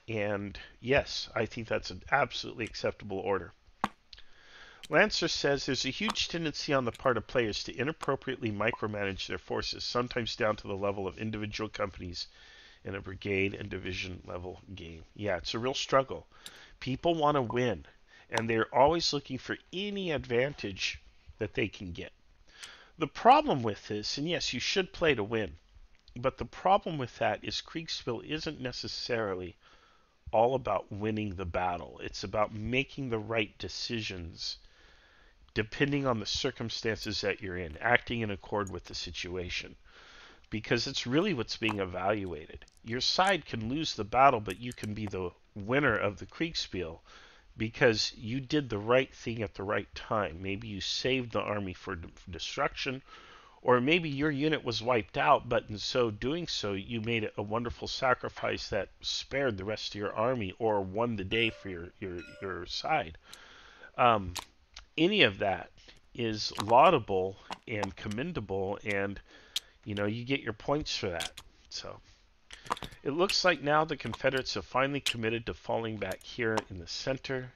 And yes, I think that's an absolutely acceptable order. Lancer says there's a huge tendency on the part of players to inappropriately micromanage their forces, sometimes down to the level of individual companies in a brigade and division level game. Yeah, it's a real struggle. People want to win, and they're always looking for any advantage that they can get. The problem with this, and yes, you should play to win, but the problem with that is Kriegspiel isn't necessarily all about winning the battle. It's about making the right decisions depending on the circumstances that you're in, acting in accord with the situation. Because it's really what's being evaluated. Your side can lose the battle, but you can be the winner of the Kriegspiel because you did the right thing at the right time. Maybe you saved the army for destruction, or maybe your unit was wiped out, but in so doing so, you made a wonderful sacrifice that spared the rest of your army or won the day for your side. Any of that is laudable and commendable, and you get your points for that. So it looks like now the Confederates have finally committed to falling back here in the center,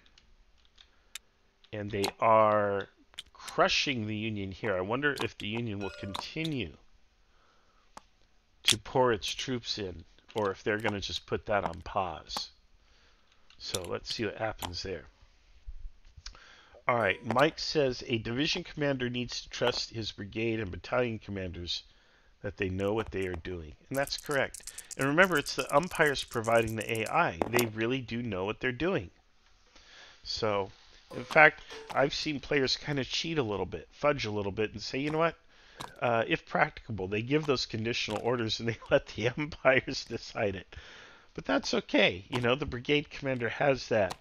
and they are crushing the Union here. I wonder if the Union will continue to pour its troops in, or if they're going to just put that on pause. So let's see what happens there. All right, Mike says a division commander needs to trust his brigade and battalion commanders that they know what they are doing. And that's correct. And remember, it's the umpires providing the AI. They really do know what they're doing. So, in fact, I've seen players kind of cheat a little bit, fudge a little bit, and say, you know what? If practicable, they give those conditional orders and they let the umpires decide it. But that's okay. You know, the brigade commander has that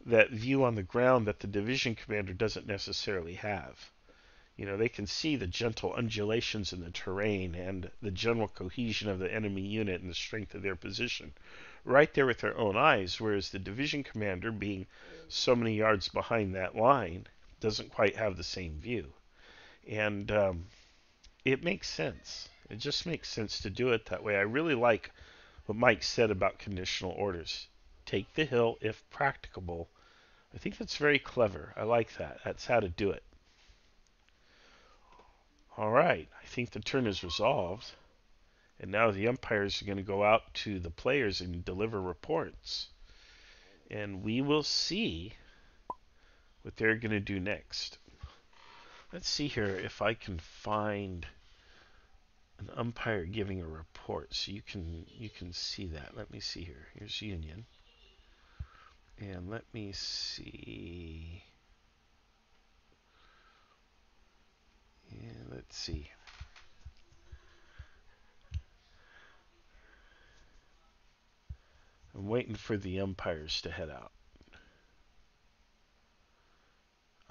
view on the ground that the division commander doesn't necessarily have. You know, they can see the gentle undulations in the terrain and the general cohesion of the enemy unit and the strength of their position right there with their own eyes, whereas the division commander, being so many yards behind that line, doesn't quite have the same view. And it makes sense. It just makes sense to do it that way. I really like what Mike said about conditional orders. Take the hill if practicable. I think that's very clever. I like that. That's how to do it. All right. I think the turn is resolved. And now the umpires are going to go out to the players and deliver reports. And we will see what they're going to do next. Let's see here if I can find an umpire giving a report so you can see that. Let me see here. Here's Union. And let me see. Yeah, let's see. I'm waiting for the umpires to head out.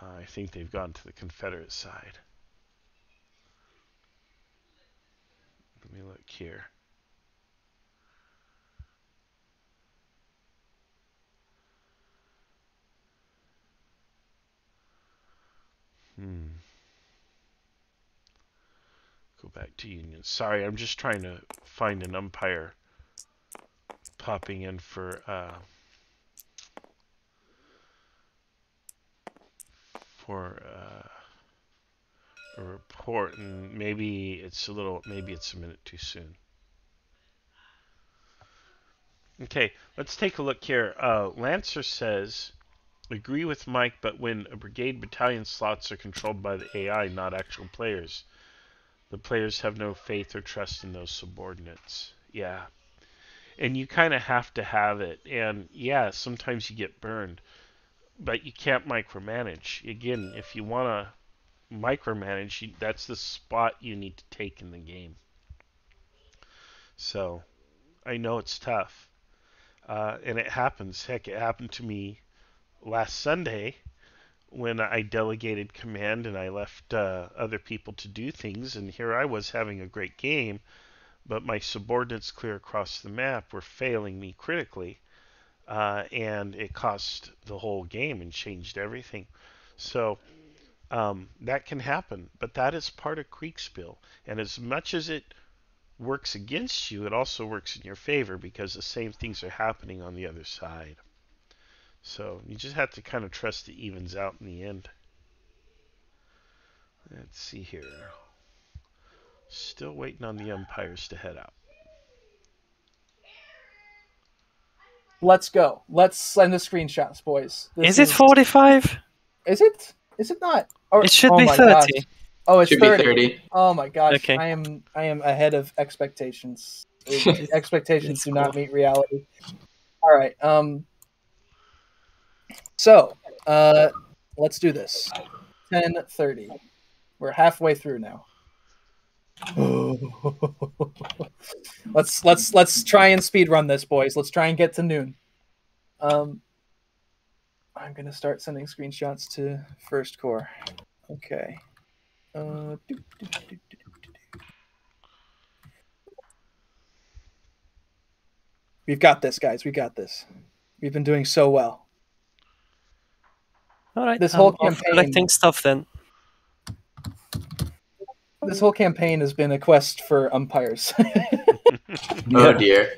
I think they've gone to the Confederate side. Let me look here. Go back to Union. Sorry, I'm just trying to find an umpire popping in for a report, and maybe it's a minute too soon. Okay, let's take a look here. Lancer says, agree with Mike, but when a brigade battalion slots are controlled by the AI, not actual players, the players have no faith or trust in those subordinates. Yeah. And you kind of have to have it. And yeah, sometimes you get burned. But you can't micromanage. Again, if you want to micromanage, that's the spot you need to take in the game. So, I know it's tough. And it happens. Heck, it happened to me last Sunday when I delegated command and I left other people to do things. And here I was having a great game, but my subordinates clear across the map were failing me critically. And it cost the whole game and changed everything. So that can happen, but that is part of Kriegspiel. And as much as it works against you, it also works in your favor because the same things are happening on the other side. So you just have to kind of trust it evens out in the end. Let's see here. Still waiting on the umpires to head out.
Let's go. Let's send the screenshots, boys.
Is it 45?
Is it? Is it not? Or,
it should be 30.
Gosh. Oh, it's
should
30.
Be 30.
Oh my gosh.
Okay.
I am ahead of expectations. Expectations do not meet reality. All right. So, let's do this. 10:30. We're halfway through now. Let's try and speed run this, boys. Let's try and get to noon. I'm gonna start sending screenshots to First Corps. Okay. We've got this, guys. We got this. We've been doing so well.
All right.
This whole campaign.
Collecting stuff then.
This whole campaign has been a quest for umpires.
Oh dear.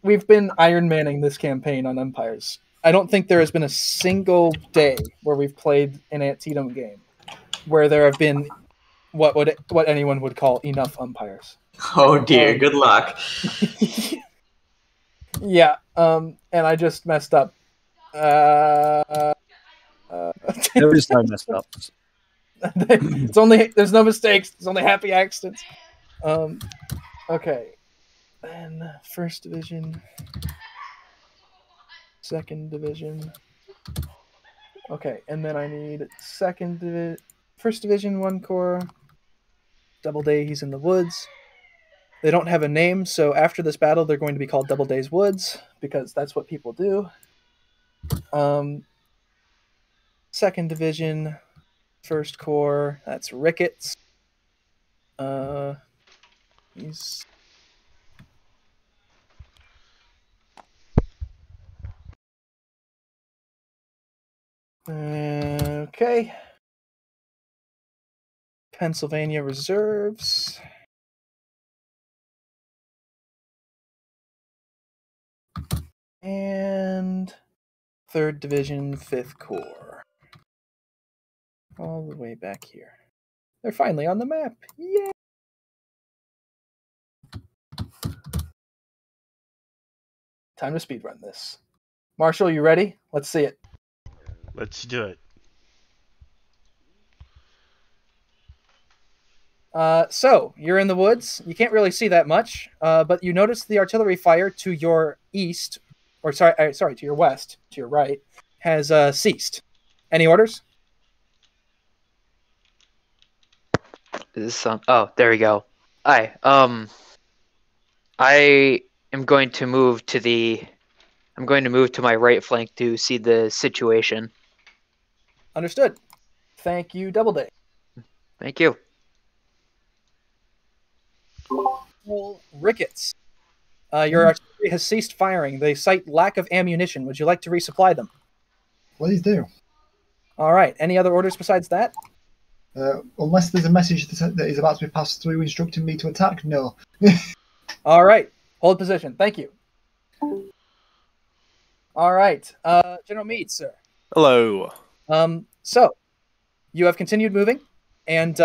We've been Iron Manning this campaign on umpires. I don't think there has been a single day where we've played an Antietam game where there have been what anyone would call enough umpires.
Oh dear, good luck.
Yeah, and I just messed up.
There is no messed ups.
It's only there's no mistakes. There's only happy accidents. Okay. Then 1st Division. 2nd Division. Okay, and then I need 1st Division, 1 Corps. Doubleday, he's in the woods. They don't have a name, so after this battle, they're going to be called Doubleday's Woods, because that's what people do. 2nd Division, 1st Corps, that's Ricketts. He's... Okay. Pennsylvania Reserves. And 3rd Division, 5th Corps. All the way back here. They're finally on the map. Yay! Time to speedrun this. Marshall, you ready? Let's see it.
Let's do it.
So, you're in the woods. You can't really see that much, but you notice the artillery fire to your east, or sorry, to your west, to your right, has ceased. Any orders?
Is this some... Oh, there we go. Hi. I am going to move to the... I'm going to move to my right flank to see the situation.
Understood. Thank you, Doubleday.
Thank you.
Ricketts. Your artillery has ceased firing. They cite lack of ammunition. Would you like to resupply them?
Please do.
All right. Any other orders besides that?
Unless there's a message that is about to be passed through instructing me to attack, no.
All right. Hold position. Thank you. All right. General Meade, sir.
Hello.
So, you have continued moving, and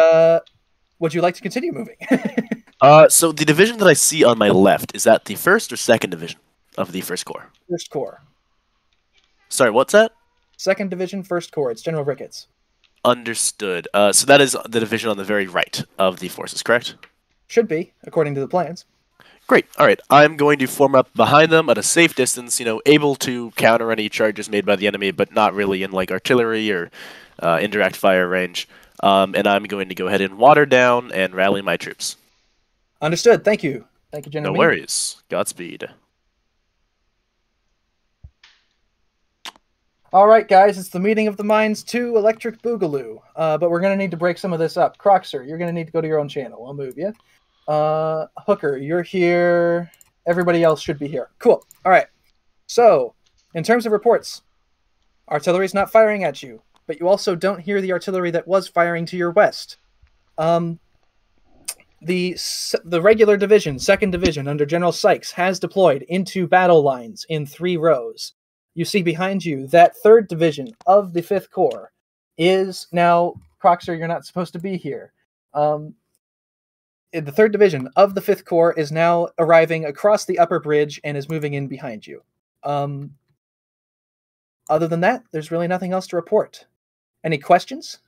would you like to continue moving?
So the division that I see on my left, is that the 1st or 2nd Division of the 1st Corps?
1st Corps.
Sorry, what's that?
2nd Division, 1st Corps. It's General Ricketts.
Understood. So that is the division on the very right of the forces, correct?
Should be, according to the plans.
Great. All right. I'm going to form up behind them at a safe distance, able to counter any charges made by the enemy, but not really in like artillery or indirect fire range. And I'm going to go ahead and water down and rally my troops.
Understood. Thank you. Thank you, General
No
Meade.
worries. Godspeed.
All right, guys. It's the Meeting of the Minds 2 Electric Boogaloo. But we're going to need to break some of this up. Croxer, you're going to need to go to your own channel. I'll move you. Hooker, you're here. Everybody else should be here. Cool. All right. So, in terms of reports, artillery's not firing at you, but you also don't hear the artillery that was firing to your west. The regular division, 2nd Division, under General Sykes, has deployed into battle lines in 3 rows. You see behind you that 3rd Division of the 5th Corps is now... Croxer, you're not supposed to be here. The 3rd Division of the 5th Corps is now arriving across the upper bridge and is moving in behind you. Other than that, there's really nothing else to report. Any questions?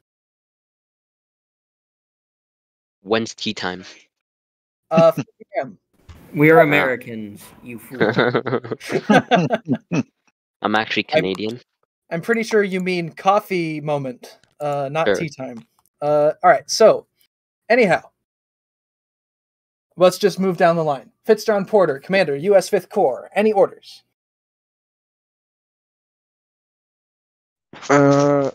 When's tea time?
4 p.m.
We're Americans, you fool.
I'm actually Canadian.
I'm pretty sure you mean coffee moment, not
Sure.
tea time. All right, so, anyhow, let's just move down the line. Fitzjohn Porter, Commander, U.S. 5th Corps. Any orders?
I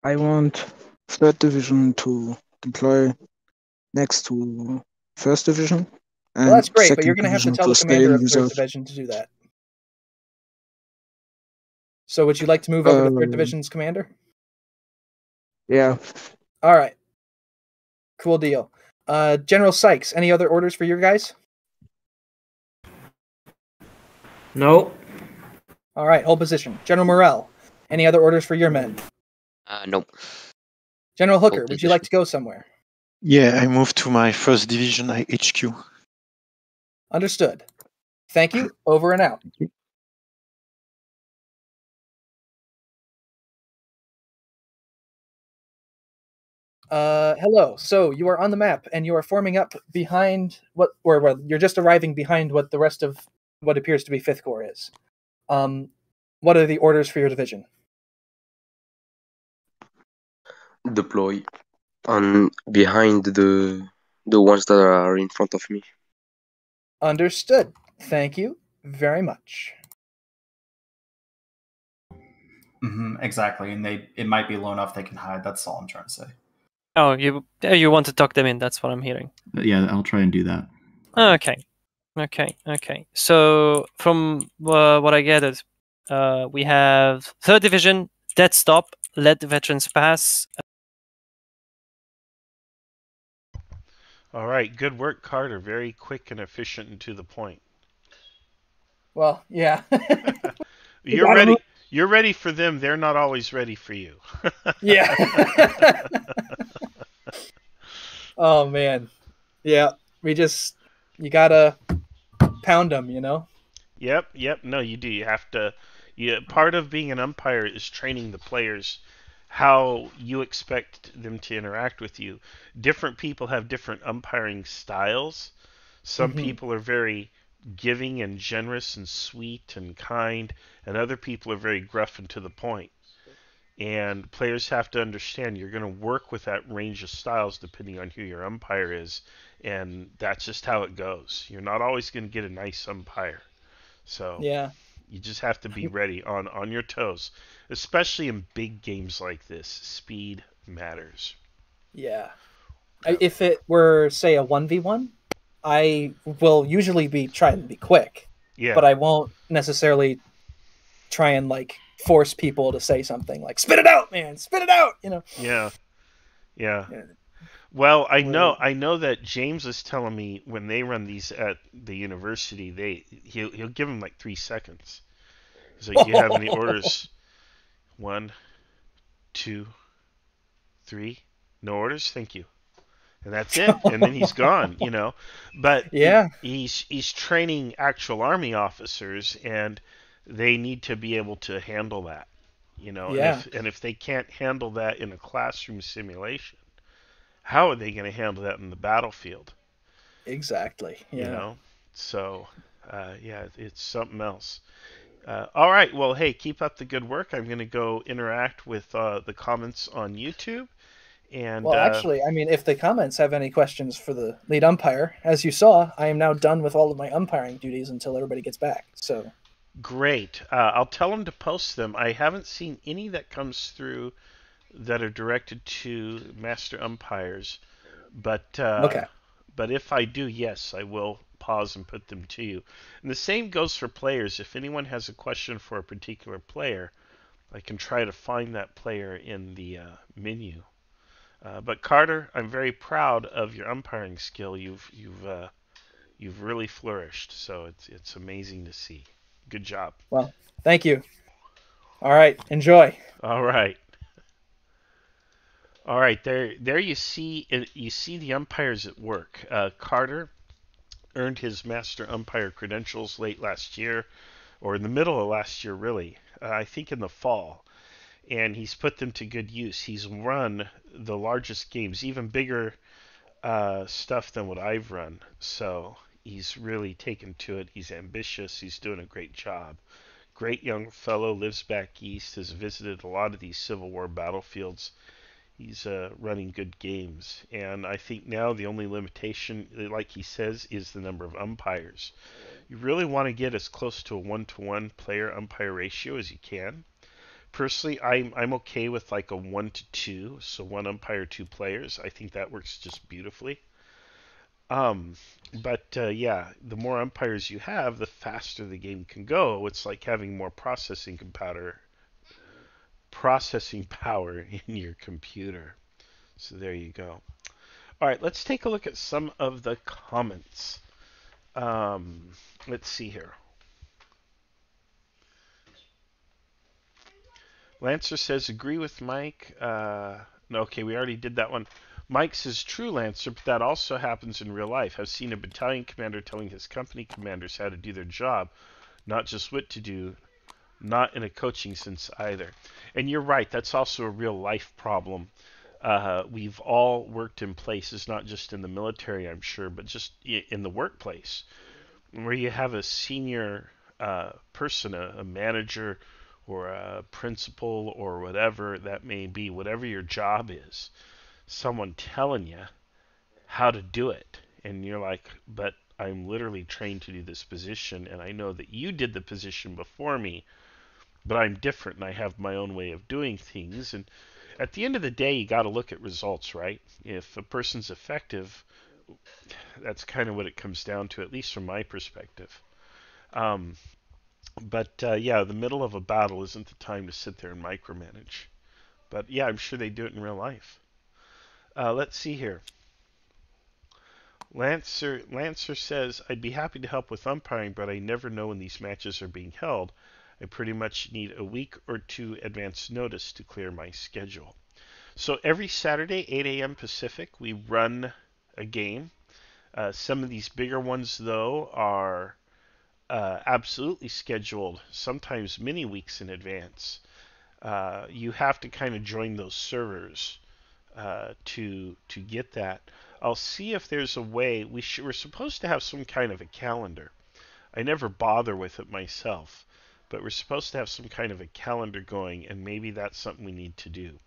want 3rd Division to deploy next to 1st Division. And
Well, that's great, but
2nd
you're going to have to
Division
tell the
stay
commander
in
of 3rd
reserve.
Division to do that. So would you like to move over to 3rd
Um,
Division's commander?
Yeah.
All right. Cool deal. General Sykes, any other orders for your guys?
No.
All right, hold position. General Morrell, any other orders for your men?
Nope.
General Hooker, would you like to go somewhere?
Yeah, I moved to my 1st Division HQ.
Understood. Thank you. Over and out. Hello. So you are on the map, and you are forming up behind well, you're just arriving behind what the rest of what appears to be 5th Corps is. What are the orders for your division?
Deploy on behind the ones that are in front of me.
Understood. Thank you very much.
Exactly, and it might be low enough they can hide. That's all I'm trying to say.
Oh, you want to tuck them in? That's what I'm hearing.
Yeah, I'll try and do that.
Okay. So from what I gathered, we have 3rd Division, dead stop, let the veterans pass.
All right, good work, Carter. Very quick and efficient and to the point.
Well, yeah.
You're ready. You're ready for them. They're not always ready for you.
Yeah. Oh man. Yeah. You gotta pound them, you know.
Yep. No, you do. You have to. Part of being an umpire is training the players how you expect them to interact with you. Different people have different umpiring styles. Some people are very giving and generous and sweet and kind, and other people are very gruff and to the point. And players have to understand you're going to work with that range of styles depending on who your umpire is, and that's just how it goes. You're not always going to get a nice umpire. So
yeah,
you just have to be ready on your toes, especially in big games like this. Speed matters.
Yeah. If it were, say, a 1v1, I will usually be trying to be quick.
Yeah.
But I won't necessarily try and force people to say something like "spit it out, man, spit it out," you know.
Yeah. Well, I know that James is telling me when they run these at the university, he'll give them 3 seconds. He's like, "Do you have any orders?" 1, 2, 3. No orders, thank you. And that's it. And then he's gone, you know. But
yeah,
he's training actual Army officers, and they need to be able to handle that, you know.
Yeah.
And if they can't handle that in a classroom simulation, how are they going to handle that in the battlefield?
Exactly. Yeah.
You know. So, it's something else. All right. Well, hey, keep up the good work. I'm going to go interact with the comments on YouTube. And,
well, actually, I mean, if the comments have any questions for the lead umpire, as you saw, I am now done with all of my umpiring duties until everybody gets back. So
great. I'll tell them to post them. I haven't seen any that comes through that are directed to master umpires, but
okay.
But if I do, yes, I will pause and put them to you. And the same goes for players. If anyone has a question for a particular player, I can try to find that player in the menu. But Carter, I'm very proud of your umpiring skill. You've really flourished. So it's amazing to see. Good job.
Well, thank you. All right, enjoy.
All right. All right, there you see the umpires at work. Carter earned his master umpire credentials late last year, or in the middle of last year, really. I think in the fall. And he's put them to good use. He's run the largest games, even bigger stuff than what I've run. So he's really taken to it. He's ambitious. He's doing a great job. Great young fellow, lives back east, has visited a lot of these Civil War battlefields. He's running good games. And I think now the only limitation, like he says, is the number of umpires. You really want to get as close to a 1-to-1 player-umpire ratio as you can. Personally, I'm okay with a 1-to-2, so 1 umpire, 2 players. I think that works just beautifully. But yeah, the more umpires you have, the faster the game can go. It's like having more processing power in your computer. So there you go. All right, let's take a look at some of the comments. Let's see here. Lancer says, agree with Mike. No, okay, we already did that one. Mike says, true, Lancer, but that also happens in real life. I've seen a battalion commander telling his company commanders how to do their job, not just what to do, not in a coaching sense either. And you're right, that's also a real life problem. we've all worked in places, not just in the military, I'm sure, but just in the workplace, where you have a senior person, a manager or a principal or whatever that may be, whatever your job is, someone telling you how to do it. And you're like, but I'm literally trained to do this position, and I know that you did the position before me, but I'm different and I have my own way of doing things. And at the end of the day, you got to look at results, right? If a person's effective, that's kind of what it comes down to, at least from my perspective. But yeah, the middle of a battle isn't the time to sit there and micromanage. But yeah, I'm sure they do it in real life. Let's see here. Lancer says, I'd be happy to help with umpiring, but I never know when these matches are being held. I pretty much need a week or two advance notice to clear my schedule. So every Saturday, 8 a.m. Pacific, we run a game. Some of these bigger ones, though, are absolutely scheduled, sometimes many weeks in advance. You have to kind of join those servers to get that. I'll see if there's a way. We're supposed to have some kind of a calendar. I never bother with it myself, but we're supposed to have some kind of a calendar going, and maybe that's something we need to do.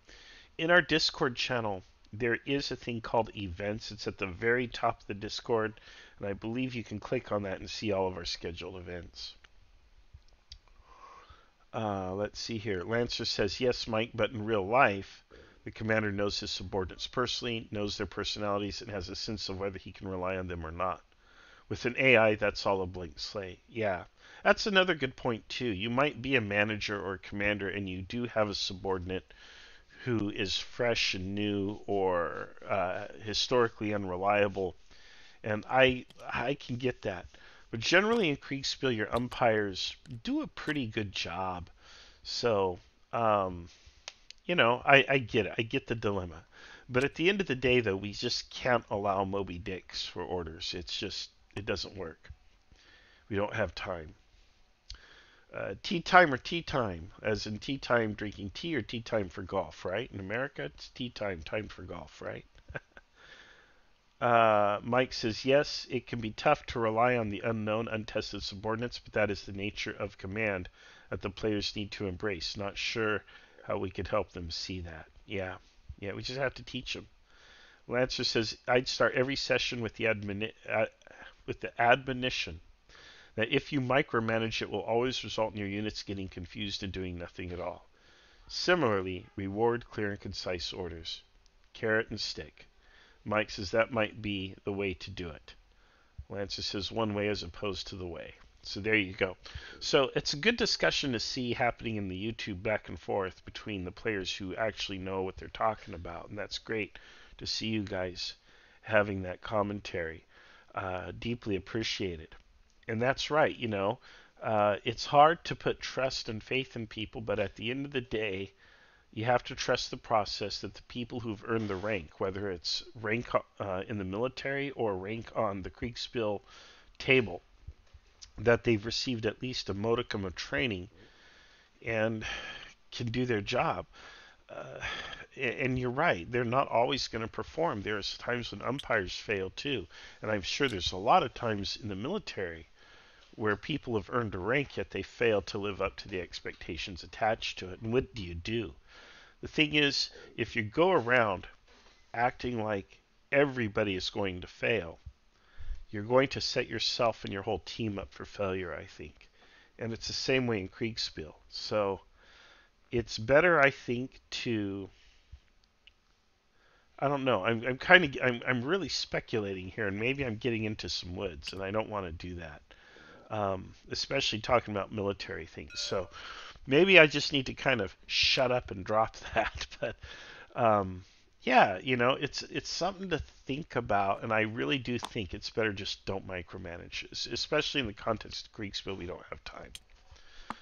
In our Discord channel, there is a thing called events. It's at the very top of the Discord, and I believe you can click on that and see all of our scheduled events. Let's see here. Lancer says, yes, Mike, but in real life, the commander knows his subordinates personally, knows their personalities, and has a sense of whether he can rely on them or not. With an AI, that's all a blank slate. Yeah, that's another good point, too. You might be a manager or a commander, and you do have a subordinate who is fresh and new or historically unreliable, and I can get that. But generally in Kriegspiel, your umpires do a pretty good job. So, you know, I get it. I get the dilemma. But at the end of the day, though, we just can't allow Moby Dicks for orders. It's just, it doesn't work. We don't have time. Tea time or tea time, as in tea time drinking tea or tea time for golf, right? In America, it's tea time, time for golf, right? Mike says, yes, it can be tough to rely on the unknown, untested subordinates, but that is the nature of command that the players need to embrace. Not sure how we could help them see that. Yeah, we just have to teach them. Lancer says, I'd start every session with the admonition that if you micromanage, it will always result in your units getting confused and doing nothing at all. Similarly, reward clear and concise orders. Carrot and stick. Mike says that might be the way to do it. Lancer says one way as opposed to the way. So there you go. So it's a good discussion to see happening in the YouTube back and forth between the players who actually know what they're talking about. And that's great to see you guys having that commentary. Deeply appreciated. And that's right, you know, it's hard to put trust and faith in people, but at the end of the day, you have to trust the process that the people who've earned the rank, whether it's rank in the military or rank on the Kriegspiel table, that they've received at least a modicum of training and can do their job. And you're right, they're not always going to perform. There's times when umpires fail too, and I'm sure there's a lot of times in the military where people have earned a rank, yet they fail to live up to the expectations attached to it. And what do? The thing is, if you go around acting like everybody is going to fail, you're going to set yourself and your whole team up for failure, I think. And it's the same way in Kriegspiel. So it's better, I think, to... I don't know. I'm really speculating here, and maybe I'm getting into some woods, and I don't want to do that. Especially talking about military things. So maybe I just need to kind of shut up and drop that. But yeah, you know, it's something to think about, and I really do think it's better just don't micromanage, especially in the context of Kriegspiel. We don't have time.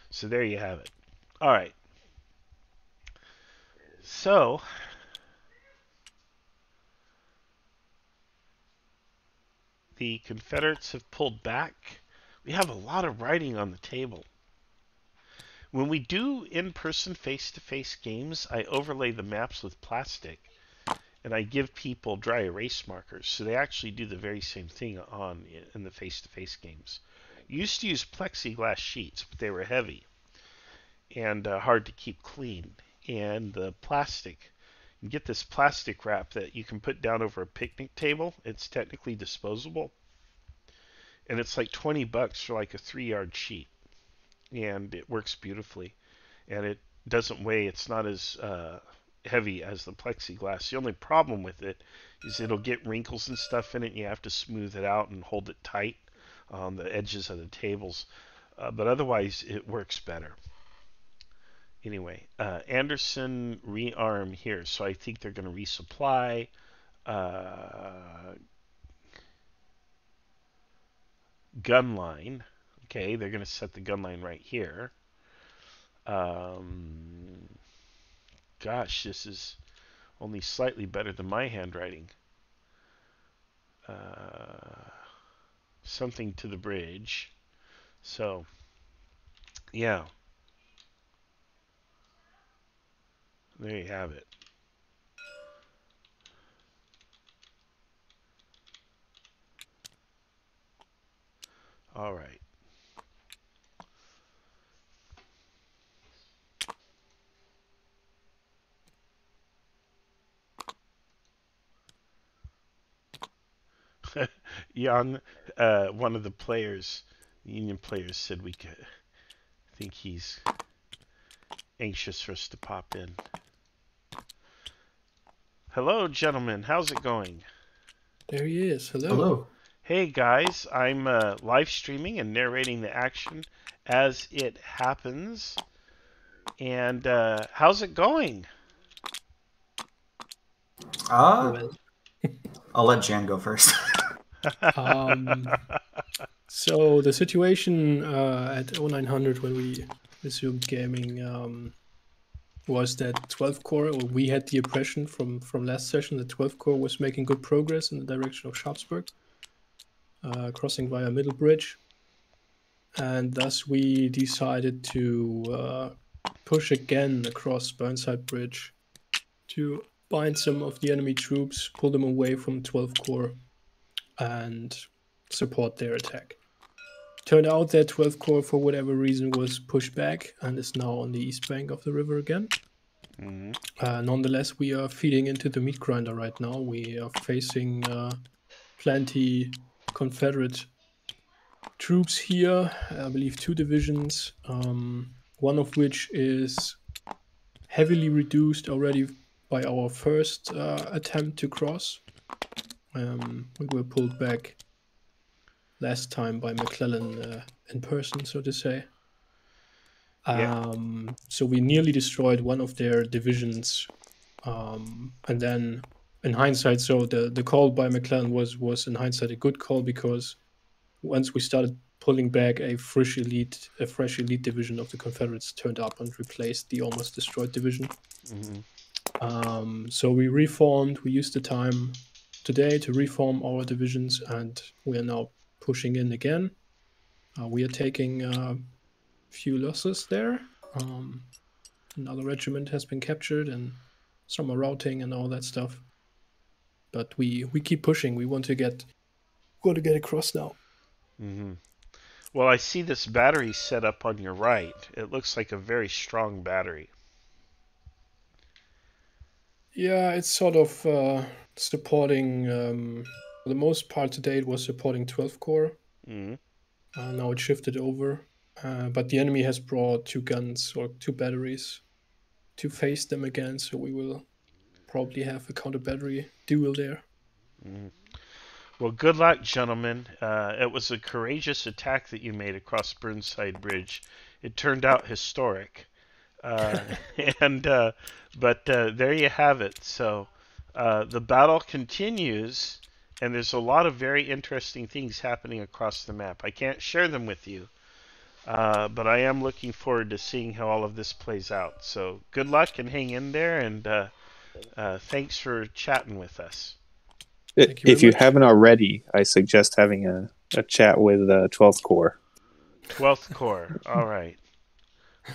So there you have it. All right. So the Confederates have pulled back. We have a lot of writing on the table. When we do in-person face-to-face games, I overlay the maps with plastic, and I give people dry erase markers, so they actually do the very same thing in the face-to-face games. You used to use plexiglass sheets, but they were heavy and hard to keep clean. And the plastic, you get this plastic wrap that you can put down over a picnic table. It's technically disposable, and it's like $20 for like a 3-yard sheet, and it works beautifully, and it doesn't weigh. It's not as heavy as the plexiglass. The only problem with it is it'll get wrinkles and stuff in it, and you have to smooth it out and hold it tight on the edges of the tables. But otherwise, it works better. Anyway, Anderson rearm here, so I think they're going to resupply. Gun line. Okay, they're going to set the gun line right here. Gosh, this is only slightly better than my handwriting. Something to the bridge. So, yeah. There you have it. All right. Young, one of the players, Union players, said we could. I think he's anxious for us to pop in. Hello, gentlemen. How's it going?
There he is. Hello.
Hello.
Hey, guys. I'm live streaming and narrating the action as it happens. And how's it going?
I'll let Jan go first.
So the situation at 0900 when we resumed gaming was that 12 core, or we had the impression from last session that 12 core was making good progress in the direction of Sharpsburg, crossing via Middle Bridge, and thus we decided to push again across Burnside Bridge to bind some of the enemy troops, pull them away from 12 core, and support their attack. Turned out that 12 core, for whatever reason, was pushed back and is now on the east bank of the river again. Nonetheless, we are feeding into the meat grinder right now. We are facing plenty Confederate troops here. I believe 2 divisions, one of which is heavily reduced already by our first attempt to cross. We were pulled back last time by McClellan in person, so to say. So we nearly destroyed one of their divisions, and then in hindsight, so the call by McClellan was in hindsight a good call, because once we started pulling back, a fresh elite division of the Confederates turned up and replaced the almost destroyed division. So we reformed. We used the time today to reform our divisions, and we are now pushing in again. We are taking a few losses there. Another regiment has been captured, and some are routing and all that stuff. But we keep pushing. We want to get across now.
Well, I see this battery set up on your right. It looks like a very strong battery.
Yeah, it's sort of supporting, for the most part today it was supporting 12 core. Now it shifted over, but the enemy has brought 2 guns or 2 batteries to face them again, so we will probably have a counter battery duel there.
Well, good luck, gentlemen. It was a courageous attack that you made across Burnside Bridge. It turned out historic. But there you have it. So the battle continues, and there's a lot of very interesting things happening across the map. I can't share them with you, but I am looking forward to seeing how all of this plays out. So good luck and hang in there, and thanks for chatting with us.
If you haven't already, I suggest having a chat with 12th Corps.
12th Corps, all right.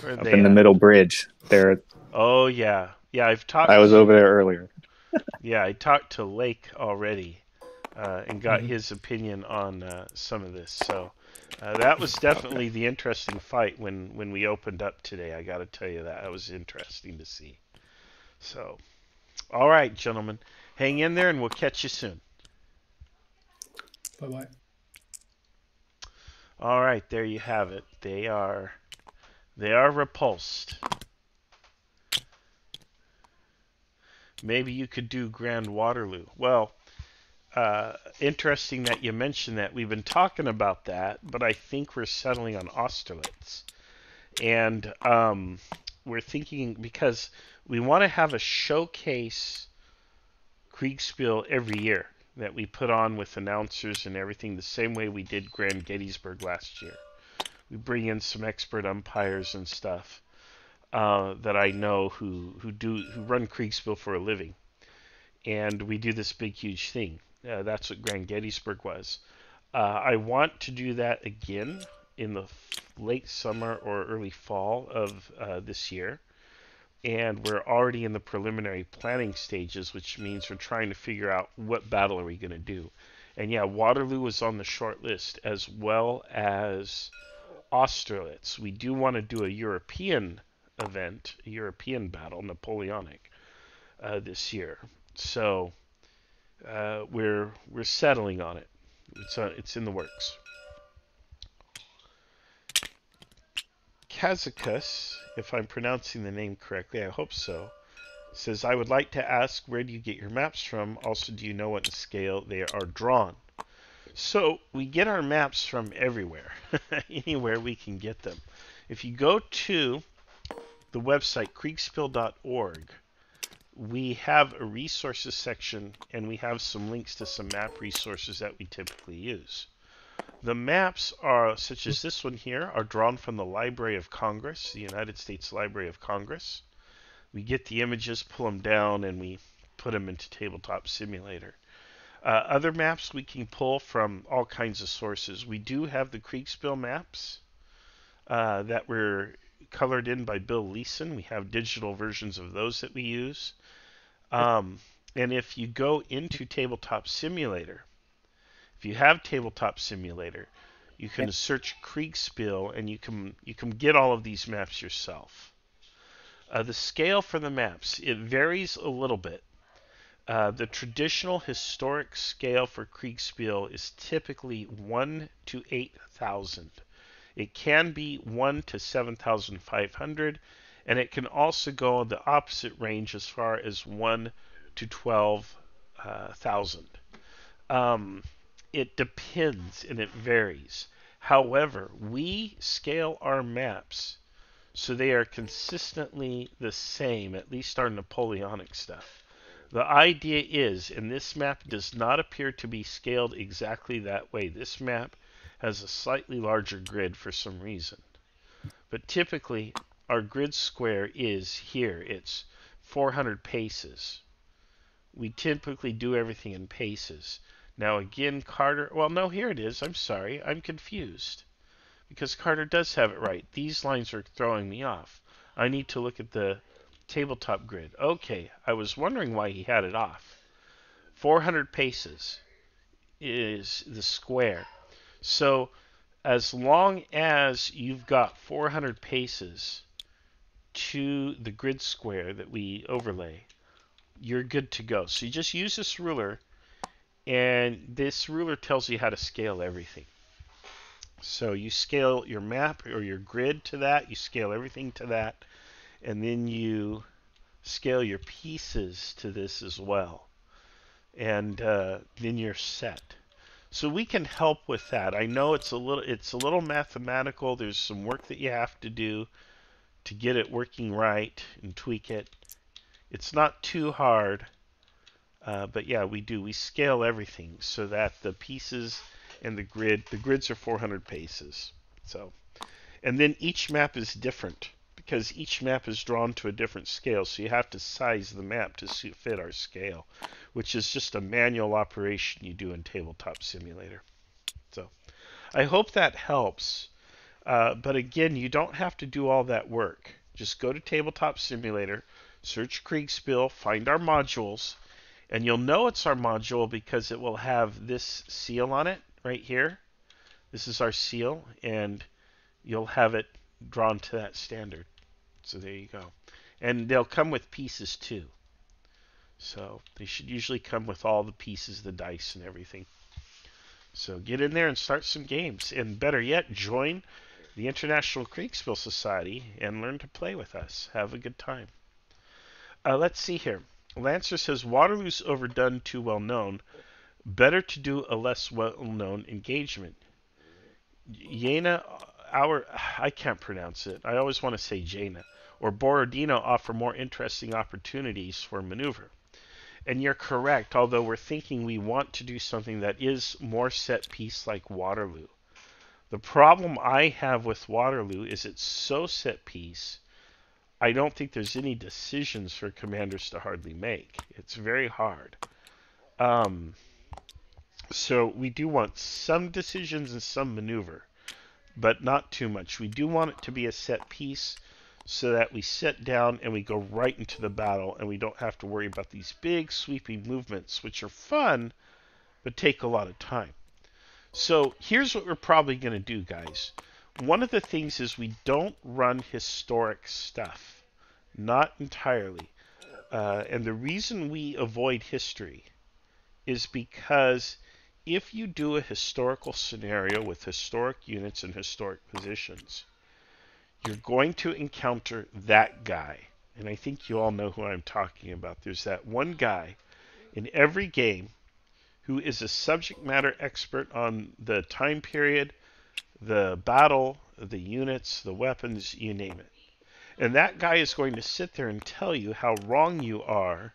Up in the Middle Bridge. There.
Oh, yeah. Yeah, I've talked.
I was over there earlier.
Yeah, I talked to Lake already and got his opinion on some of this. So that was definitely the interesting fight when we opened up today. I got to tell you that was interesting to see. So, all right, gentlemen, hang in there, and we'll catch you soon.
Bye bye.
All right, there you have it. They are repulsed. Maybe you could do Grand Waterloo. Well, interesting that you mentioned that. We've been talking about that, but I think we're settling on Austerlitz. And we're thinking, because we want to have a showcase Kriegspiel every year that we put on with announcers and everything, the same way we did Grand Gettysburg last year. We bring in some expert umpires and stuff that I know who run Kriegspiel for a living, and we do this big huge thing. That's what Grand Gettysburg was. I want to do that again in the late summer or early fall of this year. And we're already in the preliminary planning stages, which means we're trying to figure out what battle are we going to do. And yeah, Waterloo was on the short list, as well as Austerlitz. We do want to do a European event, a European battle, Napoleonic, this year. So we're settling on it. It's in the works. Kazakus, if I'm pronouncing the name correctly, I hope so, says, I would like to ask, where do you get your maps from? Also, do you know what scale they are drawn? So, we get our maps from everywhere. Anywhere we can get them. If you go to the website, kriegspiel.org, we have a resources section, and we have some links to some map resources that we typically use. The maps are, such as this one here, are drawn from the Library of Congress, the United States Library of Congress. We get the images, pull them down, and we put them into Tabletop Simulator. Other maps we can pull from all kinds of sources. We do have the Kriegspiel maps that were colored in by Bill Leeson. We have digital versions of those that we use. And if you go into Tabletop Simulator, if you have Tabletop Simulator, you can search Kriegspiel, and you can get all of these maps yourself. The scale for the maps, it varies a little bit. The traditional historic scale for Kriegspiel is typically 1 to 8,000. It can be 1 to 7,500, and it can also go the opposite range as far as 1 to 12,000. It depends and it varies. However, we scale our maps so they are consistently the same, at least our Napoleonic stuff. The idea is, and this map does not appear to be scaled exactly that way. This map has a slightly larger grid for some reason. But typically, our grid square is here. It's 400 paces. We typically do everything in paces. Now again, Carter, well no, here it is. I'm sorry, I'm confused. Because Carter does have it right. These lines are throwing me off. I need to look at the tabletop grid. Okay, I was wondering why he had it off. 400 paces is the square. So as long as you've got 400 paces to the grid square that we overlay, you're good to go. So you just use this ruler, and this ruler tells you how to scale everything. So you scale your map or your grid to that, you scale everything to that, and then you scale your pieces to this as well. And then you're set. So we can help with that. I know it's a little mathematical. There's some work that you have to do to get it working right and tweak it. It's not too hard. But yeah, we scale everything so that the pieces and the grids are 400 paces. So, and then each map is different because each map is drawn to a different scale. So you have to size the map to fit our scale, which is just a manual operation you do in Tabletop Simulator. So I hope that helps. But again, you don't have to do all that work. Just go to Tabletop Simulator, search Kriegspiel, find our modules, And you'll know it's our module because it will have this seal on it right here. This is our seal, and you'll have it drawn to that standard. So there you go. And they'll come with pieces too. So they should usually come with all the pieces, the dice and everything. So get in there and start some games. And better yet, join the International Kriegspiel Society and learn to play with us. Have a good time. Let's see here. Lancer says, Waterloo's overdone, too well known. Better to do a less well-known engagement. Jena, I can't pronounce it. I always want to say Jena. Or Borodino offer more interesting opportunities for maneuver. And you're correct, although we're thinking we want to do something that is more set piece like Waterloo. The problem I have with Waterloo is it's so set piece, I don't think there's any decisions for commanders to hardly make. It's very hard. So we do want some decisions and some maneuver, but not too much. We do want it to be a set piece so that we sit down and we go right into the battle and we don't have to worry about these big sweeping movements, which are fun, but take a lot of time. So here's what we're probably going to do, guys. One of the things is we don't run historic stuff. Not entirely. And the reason we avoid history is because if you do a historical scenario with historic units and historic positions, you're going to encounter that guy. And I think you all know who I'm talking about. There's that one guy in every game who is a subject matter expert on the time period, the battle, the units, the weapons, you name it. And that guy is going to sit there and tell you how wrong you are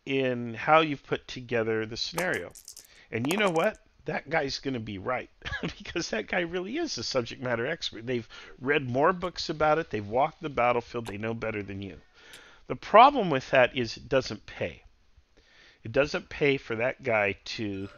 in how you've put together the scenario. And you know what? That guy's going to be right because that guy really is a subject matter expert. They've read more books about it. They've walked the battlefield. They know better than you. The problem with that is it doesn't pay. It doesn't pay for that guy to,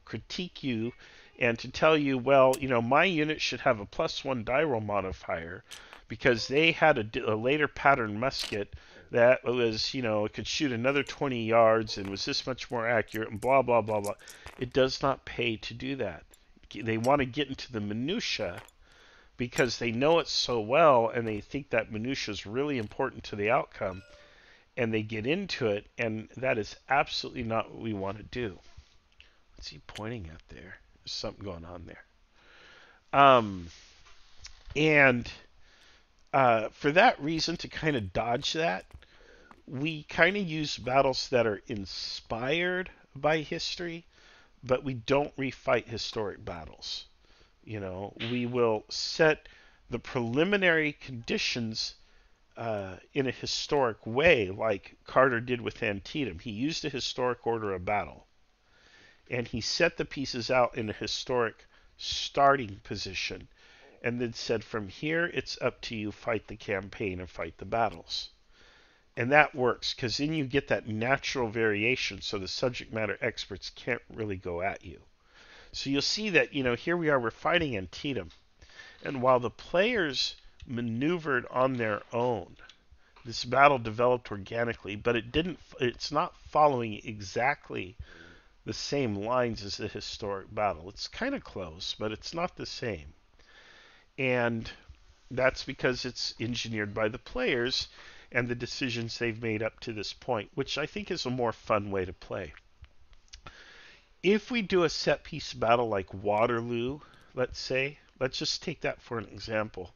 critique you and to tell you, well, my unit should have a +1 die roll modifier because they had a later pattern musket that was, it could shoot another 20 yards and was this much more accurate and blah, blah, blah, blah. It does not pay to do that. They want to get into the minutia because they know it so well and they think that minutia is really important to the outcome. And they get into it, and that is absolutely not what we want to do. What's he pointing at there? There's something going on there. For that reason, to kind of dodge that, we kind of use battles that are inspired by history, but we don't refight historic battles. We will set the preliminary conditions in a historic way, like Carter did with Antietam. He used a historic order of battle, and he set the pieces out in a historic starting position, and then said, from here, it's up to you, fight the campaign and fight the battles. And that works, because then you get that natural variation, so the subject matter experts can't really go at you. So you'll see that, here we are, we're fighting Antietam, and while the players maneuvered on their own, this battle developed organically, but it's not following exactly the same lines as the historic battle. It's kind of close, but it's not the same. And that's because it's engineered by the players and the decisions they've made up to this point, which I think is a more fun way to play. If we do a set piece battle like Waterloo, let's say, let's just take that for an example.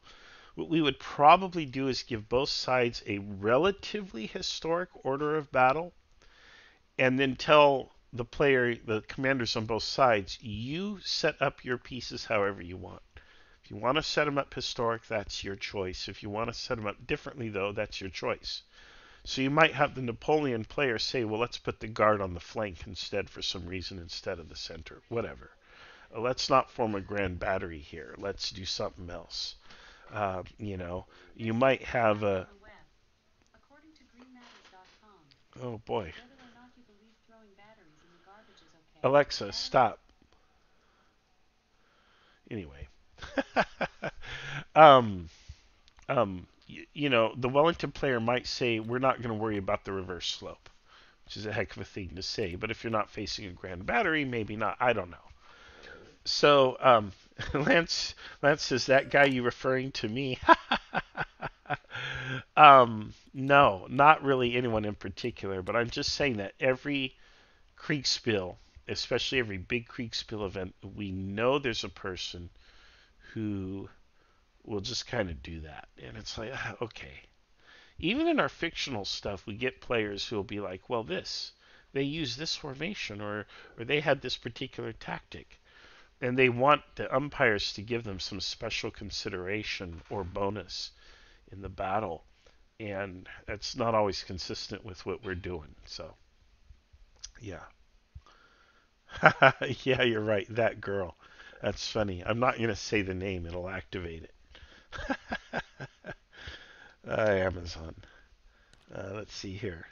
What we would probably do is give both sides a relatively historic order of battle and then tell the commanders on both sides, you set up your pieces however you want. If you want to set them up historic, that's your choice. If you want to set them up differently, though, that's your choice. So you might have the Napoleon player say, well, let's put the guard on the flank instead for some reason instead of the center, whatever. Let's not form a grand battery here. Let's do something else. You might have a... Oh, boy. Alexa, stop. Anyway. The Wellington player might say, we're not going to worry about the reverse slope. which is a heck of a thing to say. But if you're not facing a grand battery, maybe not. I don't know. So, Lance says, that guy you referring to me? No, not really anyone in particular, but I'm just saying that every Kriegspiel, especially every big Kriegspiel event, we know there's a person who will just kind of do that. And it's like, okay. Even in our fictional stuff, we get players who will be like, well, they use this formation, or they had this particular tactic. And they want the umpires to give them some special consideration or bonus in the battle. And that's not always consistent with what we're doing. So, yeah. Yeah, you're right. That girl. That's funny. I'm not going to say the name. It'll activate it. Amazon. Let's see here.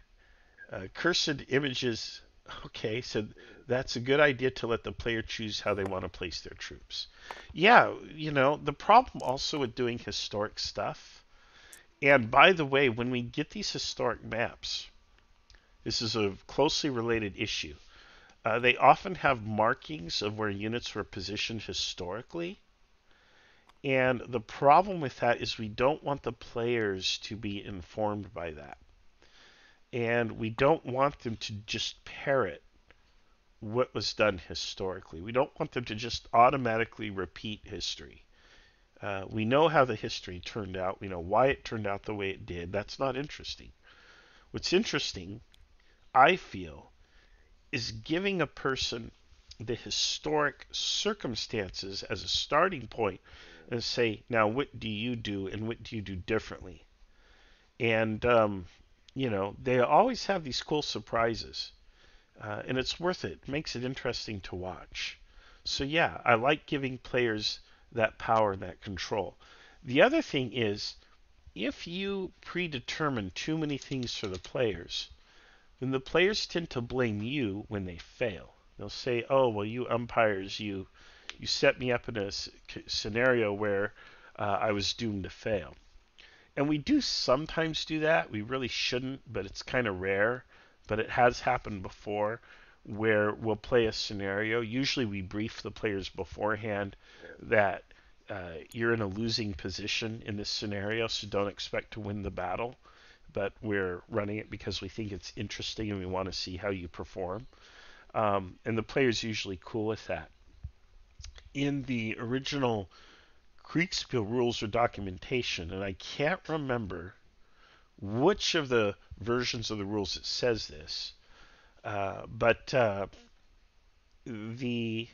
Cursed images. Okay, so that's a good idea to let the player choose how they want to place their troops. Yeah, the problem also with doing historic stuff, and by the way, when we get these historic maps, this is a closely related issue. They often have markings of where units were positioned historically, and the problem with that is we don't want the players to be informed by that. And we don't want them to just parrot what was done historically. We don't want them to just automatically repeat history. We know how the history turned out. We know why it turned out the way it did. That's not interesting. What's interesting, I feel, is giving a person the historic circumstances as a starting point and say, now what do you do and what do you do differently? And, they always have these cool surprises. And it's worth it. It makes it interesting to watch. So yeah, I like giving players that power and that control. The other thing is, if you predetermine too many things for the players, then the players tend to blame you when they fail. They'll say, oh, well, you umpires, you set me up in a scenario where I was doomed to fail. And we do sometimes do that. We really shouldn't, but it's kind of rare. But it has happened before where we'll play a scenario. Usually we brief the players beforehand that you're in a losing position in this scenario, so don't expect to win the battle. But we're running it because we think it's interesting and we want to see how you perform. And the player's usually cool with that. In the original Kriegspiel rules or documentation, and I can't remember which of the versions of the rules it says this, but the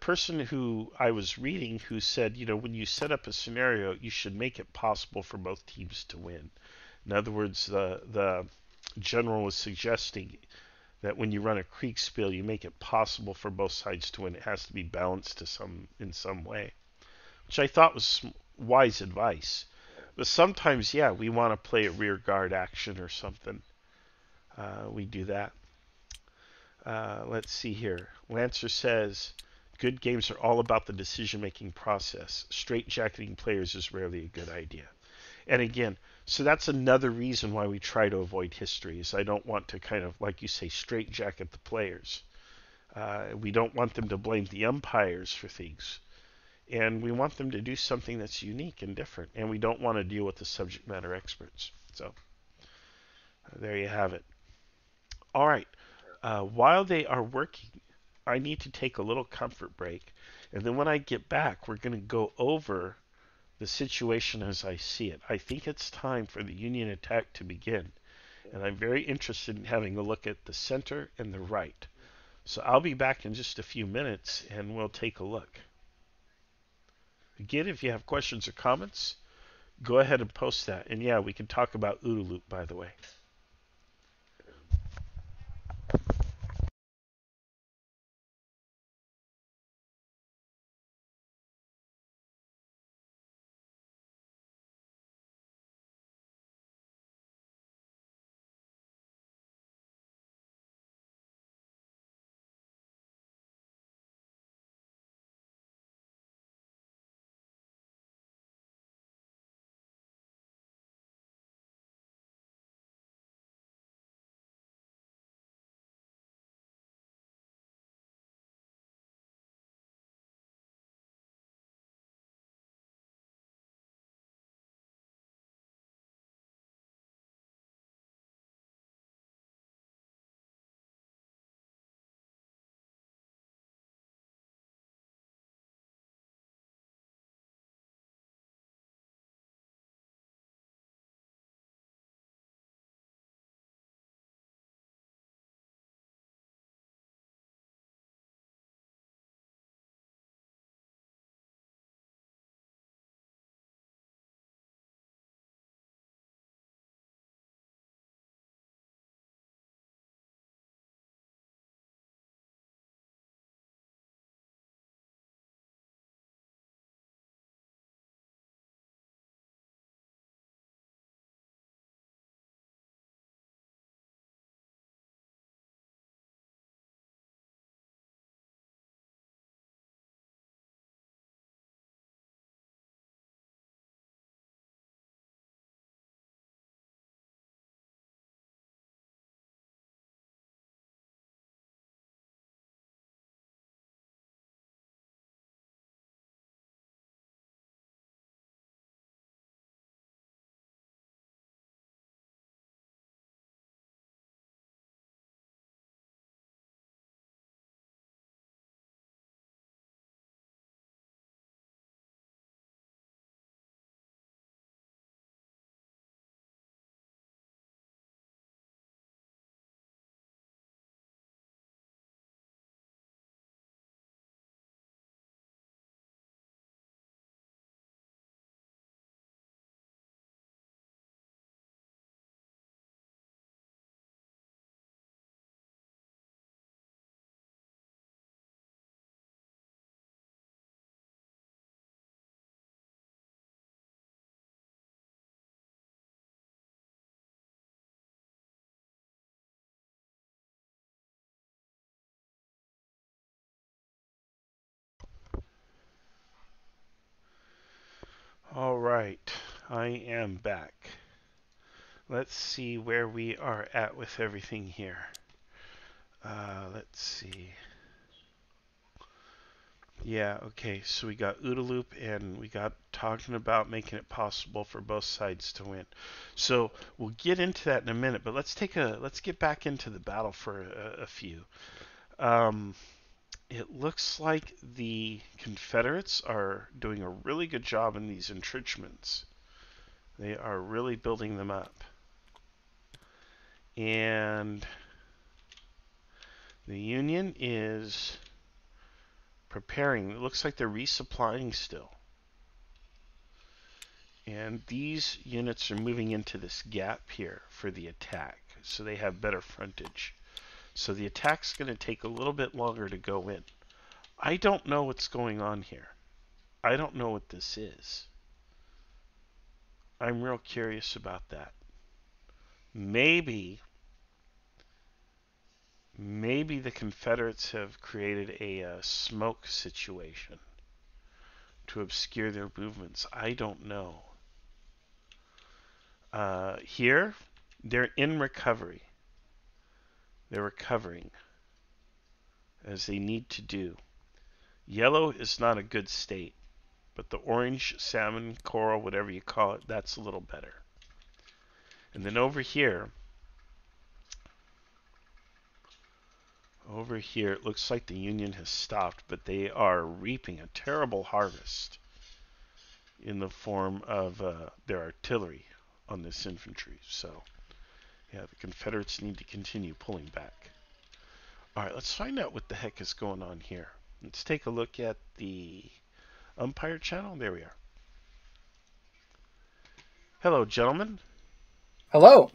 person who I was reading who said, when you set up a scenario, you should make it possible for both teams to win. In other words, the general was suggesting that when you run a Kriegspiel, you make it possible for both sides to win. It has to be balanced in some way, which I thought was wise advice. But sometimes, yeah, we want to play a rear guard action or something. We do that. Let's see here. Lancer says, good games are all about the decision-making process. Straight-jacketing players is rarely a good idea. And again, so that's another reason why we try to avoid history, is I don't want to kind of, like you say, straight-jacket the players. We don't want them to blame the umpires for things. And we want them to do something that's unique and different. And we don't want to deal with the subject matter experts. So, there you have it. All right. While they are working, I need to take a little comfort break. And then when I get back, we're going to go over the situation as I see it. I think it's time for the Union attack to begin. And I'm very interested in having a look at the center and the right. So I'll be back in just a few minutes and we'll take a look. Again, if you have questions or comments, go ahead and post that. And yeah, we can talk about OODA loop, by the way. All right, I am back. Let's see where we are at with everything here. Let's see. Yeah, okay, so we got OODA loop and we got talking about making it possible for both sides to win. So we'll get into that in a minute, but let's get back into the battle for a few. It looks like the Confederates are doing a really good job in these entrenchments. They are really building them up. And the Union is preparing. It looks like they're resupplying still. And these units are moving into this gap here for the attack, so they have better frontage. So the attack's going to take a little bit longer to go in. I don't know what's going on here. I don't know what this is. I'm real curious about that. Maybe the Confederates have created a smoke situation to obscure their movements. I don't know. Here, they're in recovery. They're recovering, as they need to do. Yellow is not a good state, but the orange, salmon, coral, whatever you call it, that's a little better. And then over here, it looks like the Union has stopped, but they are reaping a terrible harvest in the form of their artillery on this infantry. So, yeah, the Confederates need to continue pulling back. All right, let's find out what the heck is going on here. Let's take a look at the Umpire channel. There we are. Hello, gentlemen.
Hello.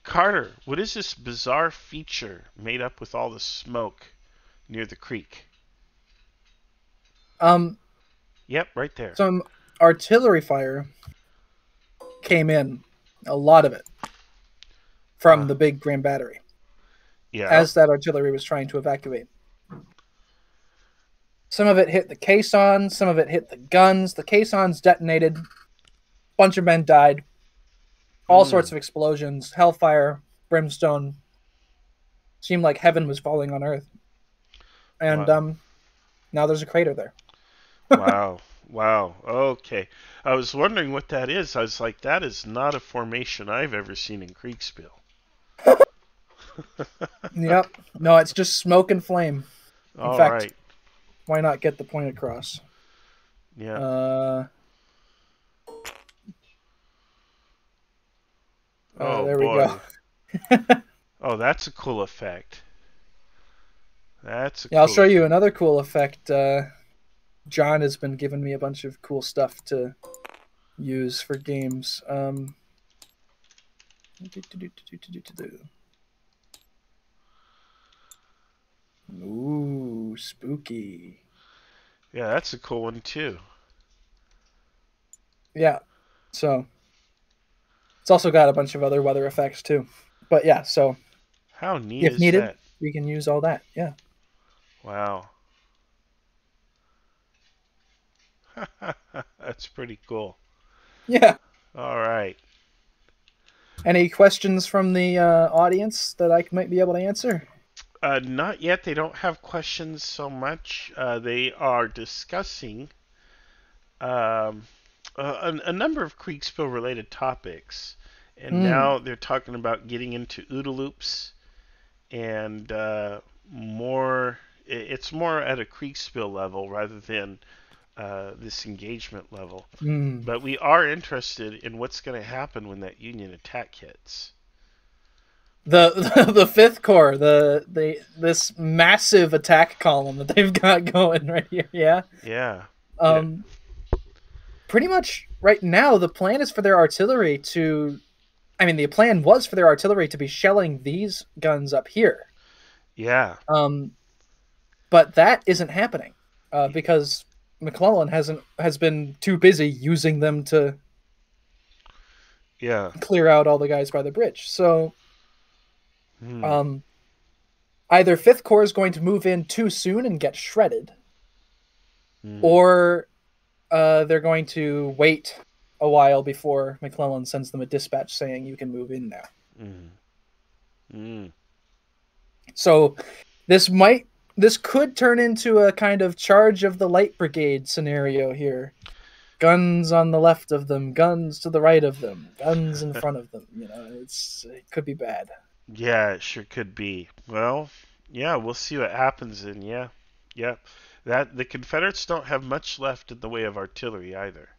Carter, what is this bizarre feature made up with all the smoke near the creek? Yep, right there.
Some artillery fire came in, a lot of it, from the big Grand Battery.
Yeah.
As that artillery was trying to evacuate. Some of it hit the caissons, some of it hit the guns. The caissons detonated. A bunch of men died. All sorts of explosions, hellfire, brimstone. Seemed like heaven was falling on Earth. And now there's a crater there.
Wow. Wow. Okay. I was wondering what that is. I was like, that is not a formation I've ever seen in Kriegspiel.
Yep. No, it's just smoke and flame. In fact,
right.
Why not get the point across?
Yeah.
There we go.
Oh, that's a cool effect.
I'll show you another cool effect. John has been giving me a bunch of cool stuff to use for games. Ooh, spooky.
Yeah, that's a cool one too.
Yeah. So it's also got a bunch of other weather effects too. But yeah, so
how neat
if
is
needed,
that?
we can use all that. Yeah.
Wow. That's pretty cool.
Yeah.
All right.
Any questions from the audience that I might be able to answer?
Not yet. They don't have questions so much. They are discussing a number of Kriegspiel related topics. And now they're talking about getting into OODA loops and it's more at a Kriegspiel level rather than this engagement level. But we are interested in what's going to happen when that Union attack hits.
The Fifth Corps, this massive attack column that they've got going right here. Yeah.
Yeah.
Pretty much right now, the plan is for their artillery to. I mean, the plan was for their artillery to be shelling these guns up here.
Yeah.
But that isn't happening because McClellan has been too busy using them to.
Yeah.
Clear out all the guys by the bridge. So. Either Fifth Corps is going to move in too soon and get shredded, or They're going to wait a while before McClellan sends them a dispatch saying you can move in now. So this could turn into a kind of charge of the light brigade scenario here. Guns on the left of them, guns to the right of them, guns in front of them. It could be bad.
Yeah, it sure could be. Well, yeah, we'll see what happens. And yeah, that the Confederates don't have much left in the way of artillery either.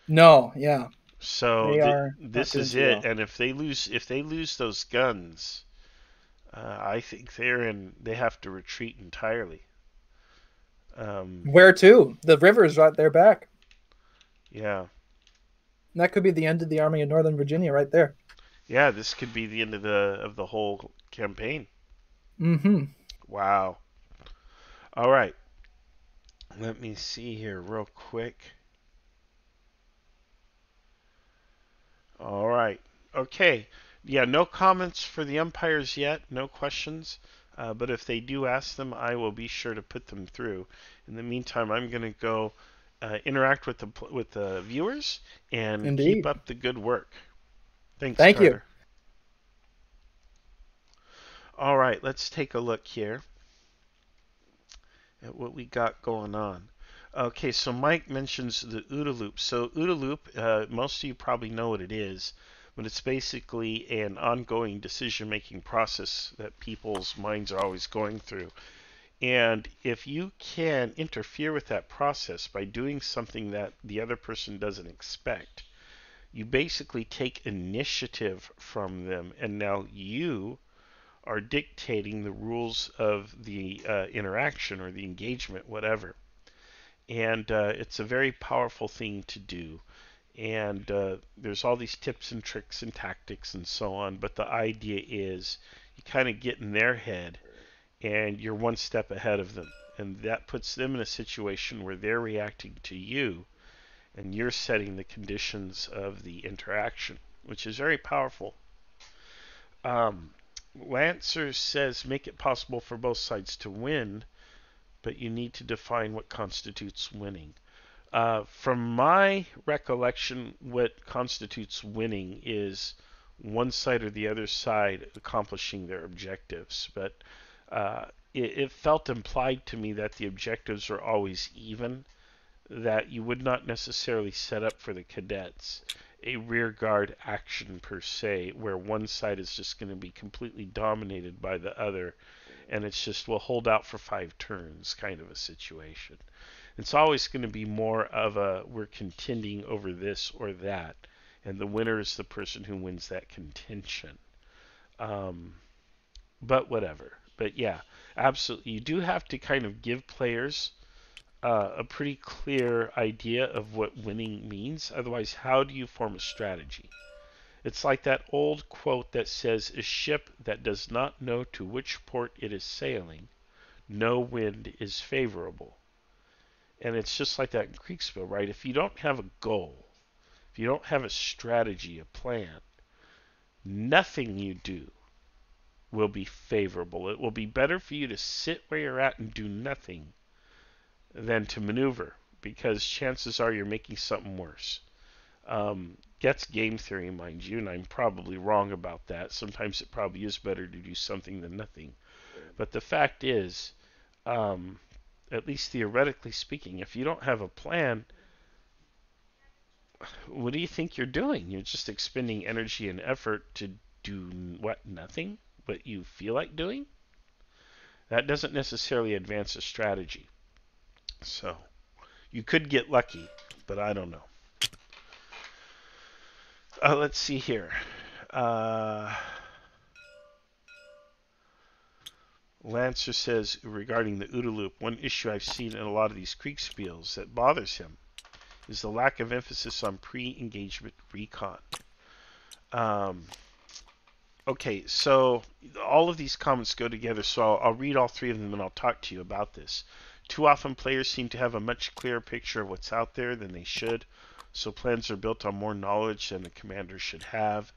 No, yeah.
So this is it. And if they lose those guns, I think they have to retreat entirely.
Where to? The river's right there back.
Yeah.
And that could be the end of the Army of Northern Virginia right there.
Yeah, this could be the end of the whole campaign.
Mm-hmm.
Wow. All right. Let me see here real quick. All right. Okay. Yeah, no comments for the umpires yet. No questions. But if they do ask them, I will be sure to put them through. In the meantime, I'm going to go interact with the viewers and
Indeed.
keep up the good work. Thanks,
Thank
Carter.
you.
All right, let's take a look here at what we got going on. Okay, so Mike mentions the OODA loop. So OODA loop, most of you probably know what it is, but it's basically an ongoing decision-making process that people's minds are always going through. And if you can interfere with that process by doing something that the other person doesn't expect, you basically take initiative from them, and now you are dictating the rules of the interaction or the engagement, whatever. And it's a very powerful thing to do. And there's all these tips and tricks and tactics and so on, but the idea is you kind of get in their head and you're one step ahead of them. And that puts them in a situation where they're reacting to you and you're setting the conditions of the interaction, which is very powerful. Lancer says make it possible for both sides to win, but you need to define what constitutes winning. From my recollection, what constitutes winning is one side or the other side accomplishing their objectives. But it felt implied to me that the objectives are always even, that you would not necessarily set up for the cadets a rear guard action per se, where one side is just going to be completely dominated by the other, and it's just, we'll hold out for 5 turns kind of a situation. It's always going to be more of a, we're contending over this or that, and the winner is the person who wins that contention. But whatever. But yeah, absolutely. You do have to kind of give players a pretty clear idea of what winning means. Otherwise, how do you form a strategy? It's like that old quote that says, a ship that does not know to which port it is sailing, no wind is favorable. And it's just like that in Kriegspiel, right? If you don't have a goal, if you don't have a strategy, a plan, nothing you do will be favorable. It will be better for you to sit where you're at and do nothing than to maneuver, because chances are you're making something worse. That's game theory, mind you, and I'm probably wrong about that. Sometimes it probably is better to do something than nothing. But the fact is, at least theoretically speaking, if you don't have a plan, what do you think you're doing? You're just expending energy and effort to do what? Nothing? What you feel like doing? That doesn't necessarily advance a strategy. So, you could get lucky, but I don't know. Let's see here. Lancer says, regarding the OODA loop, one issue I've seen in a lot of these Kriegspiels that bothers him is the lack of emphasis on pre-engagement recon. Okay, so all of these comments go together, so I'll read all 3 of them and I'll talk to you about this. Too often players seem to have a much clearer picture of what's out there than they should, so plans are built on more knowledge than the commander should have.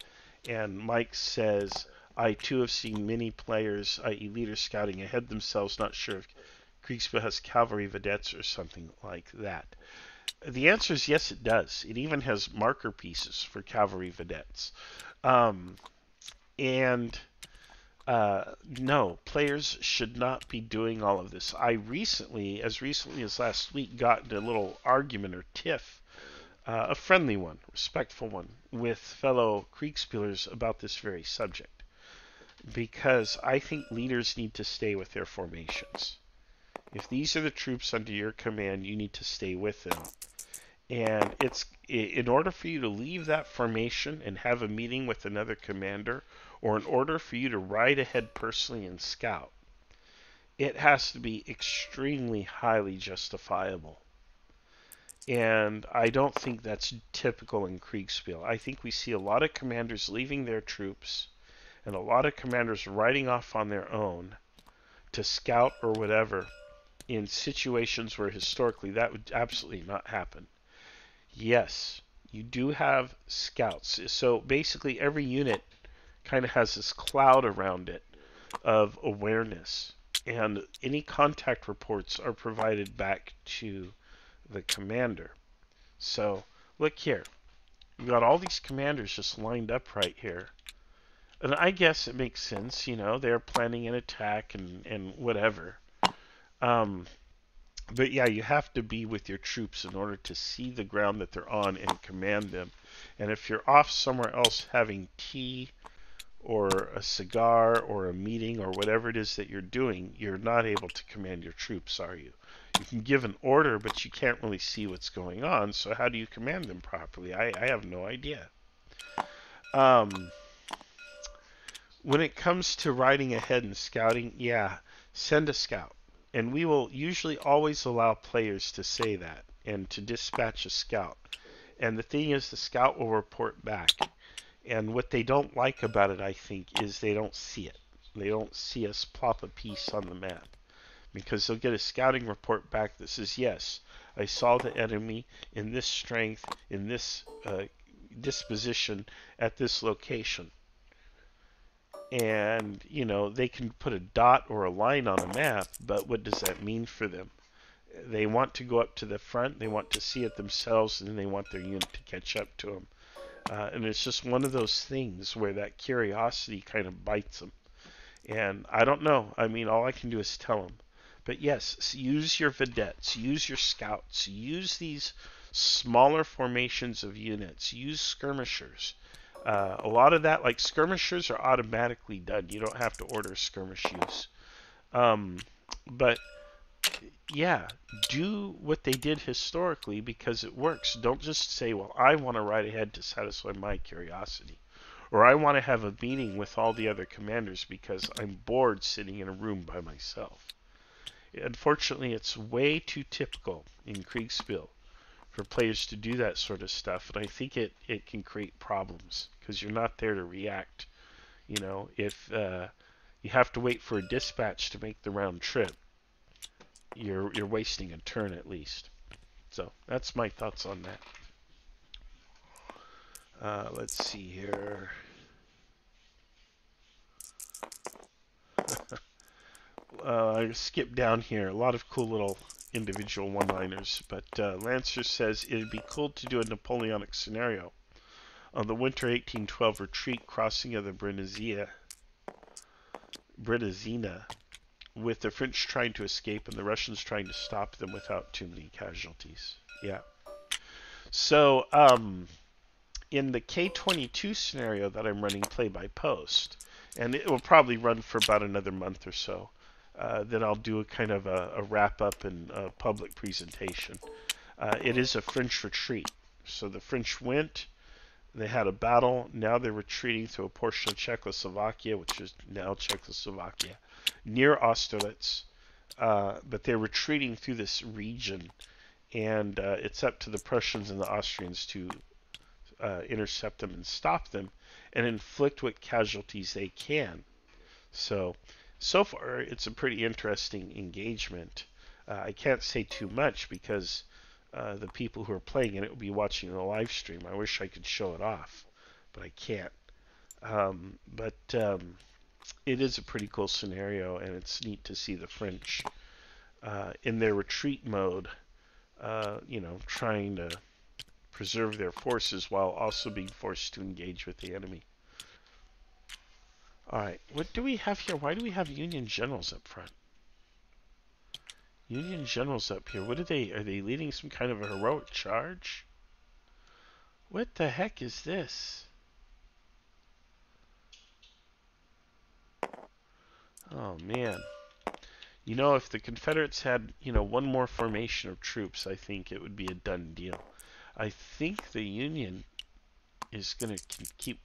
And Mike says, I too have seen many players, i.e. leaders, scouting ahead themselves, not sure if Kriegspiel has cavalry vedettes or something like that. the answer is yes, it does. It even has marker pieces for cavalry vedettes. And no, players should not be doing all of this. I recently as last week, got in a little argument or tiff, a friendly one, respectful one, with fellow Kriegspielers about this very subject. Because I think leaders need to stay with their formations. If these are the troops under your command, you need to stay with them. And it's in order for you to leave that formation and have a meeting with another commander, or in order for you to ride ahead personally and scout, it has to be extremely highly justifiable. And I don't think that's typical in Kriegspiel. I think we see a lot of commanders leaving their troops and a lot of commanders riding off on their own to scout or whatever in situations where historically that would absolutely not happen. Yes, you do have scouts. So basically every unit kind of has this cloud around it of awareness, and any contact reports are provided back to the commander. So look here, we've got all these commanders just lined up right here, and I guess it makes sense, they're planning an attack and whatever. But yeah, you have to be with your troops in order to see the ground that they're on and command them. And if you're off somewhere else having tea or a cigar or a meeting or whatever it is that you're doing, you're not able to command your troops, are you? You can give an order, but you can't really see what's going on, so how do you command them properly? I have no idea. When it comes to riding ahead and scouting, yeah, send a scout. And we will usually always allow players to say that and to dispatch a scout. And the thing is, the scout will report back. And what they don't like about it, I think, is they don't see it. They don't see us plop a piece on the map. Because they'll get a scouting report back that says, yes, I saw the enemy in this strength, in this disposition, at this location. And, they can put a dot or a line on a map, but what does that mean for them? They want to go up to the front, they want to see it themselves, and then they want their unit to catch up to them. And it's just one of those things where that curiosity kind of bites them. And I don't know. I mean, all I can do is tell them. But yes, use your vedettes, use your scouts, use these smaller formations of units, use skirmishers. A lot of that, like skirmishers, are automatically done. You don't have to order skirmish use. But yeah, do what they did historically because it works. Don't just say, well, I want to ride ahead to satisfy my curiosity. Or I want to have a meeting with all the other commanders because I'm bored sitting in a room by myself. Unfortunately, it's way too typical in Kriegspiel for players to do that sort of stuff, and I think it can create problems because you're not there to react. If you have to wait for a dispatch to make the round trip, you're wasting a turn at least. So that's my thoughts on that. Let's see here. I skipped down here. A lot of cool little individual one-liners, but Lancer says it'd be cool to do a Napoleonic scenario on the winter 1812 retreat crossing of the Brindizina, with the French trying to escape and the Russians trying to stop them without too many casualties. Yeah. So, in the K22 scenario that I'm running play by post, and it will probably run for about another month or so, then I'll do a kind of a wrap-up and a public presentation. It is a French retreat. So the French went, they had a battle, now they're retreating through a portion of Czechoslovakia, which is now Czechoslovakia, near Austerlitz, but they're retreating through this region, and it's up to the Prussians and the Austrians to intercept them and stop them, and inflict what casualties they can. So far, it's a pretty interesting engagement. I can't say too much because the people who are playing it will be watching the live stream. I wish I could show it off, but I can't. But it is a pretty cool scenario, and it's neat to see the French in their retreat mode trying to preserve their forces while also being forced to engage with the enemy. Alright, what do we have here? Why do we have Union generals up front? Union generals up here. What are they leading some kind of a heroic charge? What the heck is this? Oh man. If the Confederates had, one more formation of troops, I think it would be a done deal. I think the Union is going to keep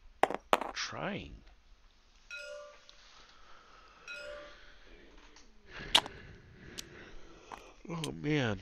trying. Oh man.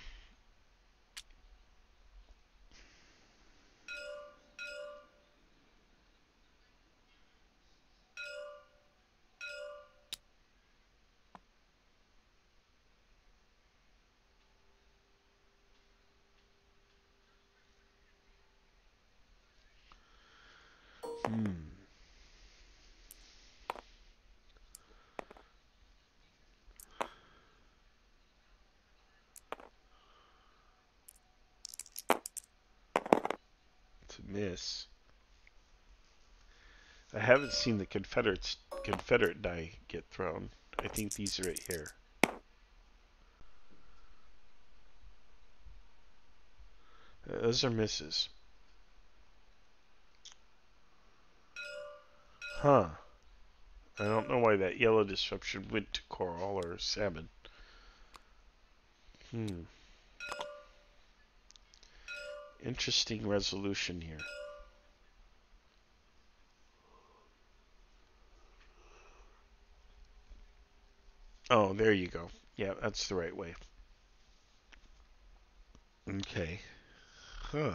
It's a miss. I haven't seen the Confederate die get thrown. I think these are right here. Those are misses. Huh. I don't know why that yellow disruption went to coral or salmon. Interesting resolution here. Oh, there you go. Yeah, that's the right way. Okay. Huh.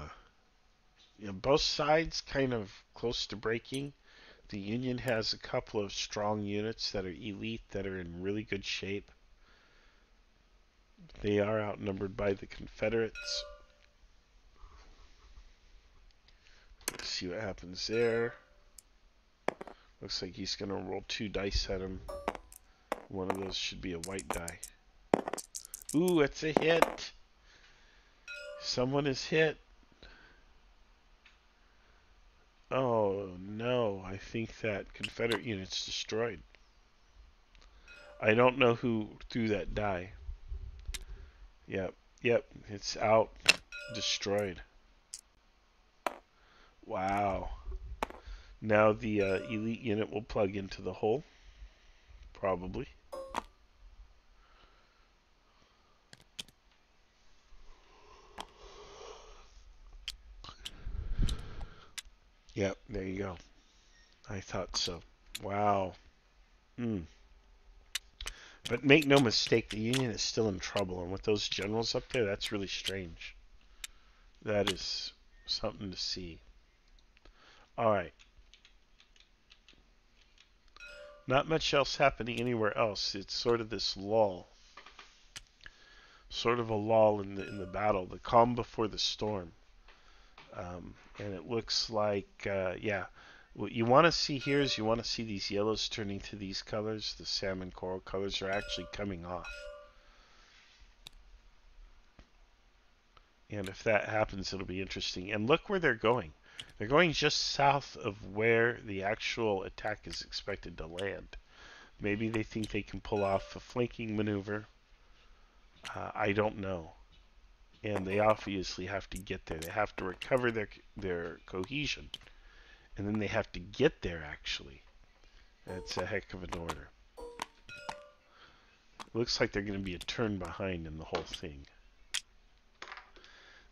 Yeah, both sides kind of close to breaking. The Union has a couple of strong units that are elite, that are in really good shape. They are outnumbered by the Confederates. Let's see what happens there. Looks like he's going to roll 2 dice at him. One of those should be a white die. Ooh, it's a hit. Someone is hit. Oh no, I think that Confederate unit's destroyed. I don't know who threw that die. Yep, it's out. Destroyed. Wow. Now the elite unit will plug into the hole. Probably. Yep, there you go. I thought so. Wow. But make no mistake, the Union is still in trouble, and with those generals up there, that's really strange. That is something to see. Alright. Not much else happening anywhere else. It's sort of this lull. Sort of a lull in the battle. The calm before the storm. And it looks like, what you want to see here is you want to see these yellows turning to these colors. The salmon coral colors are actually coming off. And if that happens, it'll be interesting. And look where they're going. They're going just south of where the actual attack is expected to land. Maybe they think they can pull off a flanking maneuver. I don't know. And they obviously have to get there. They have to recover their cohesion. And then they have to get there, actually. That's a heck of an order. Looks like they're going to be a turn behind in the whole thing.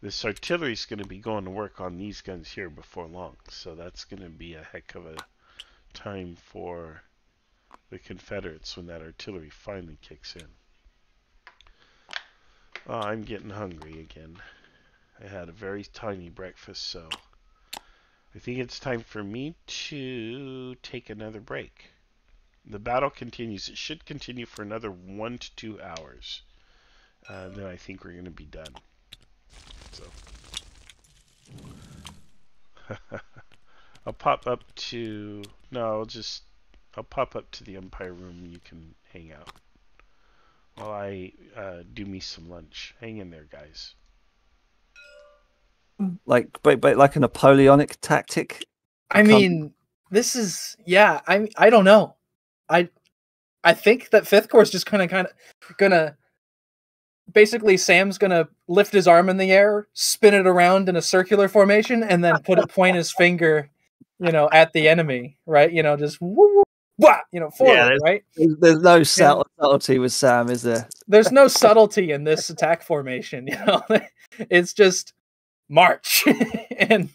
This artillery is going to be going to work on these guns here before long. So that's going to be a heck of a time for the Confederates when that artillery finally kicks in. Oh, I'm getting hungry again. I had a very tiny breakfast, so I think it's time for me to take another break. The battle continues. It should continue for another 1 to 2 hours. Then I think we're going to be done. So I'll pop up to... No, I'll pop up to the Umpire room and you can hang out while I do me some lunch. Hang in there, guys.
Like, but like a Napoleonic tactic.
I mean, this is I don't know. I think that Fifth Corps is just kind of gonna basically Sam's gonna lift his arm in the air, spin it around in a circular formation, and then point his finger, at the enemy, right? Just woo, wah, forward, right?
There's no subtlety with Sam, is there?
There's no subtlety in this attack formation. It's just march and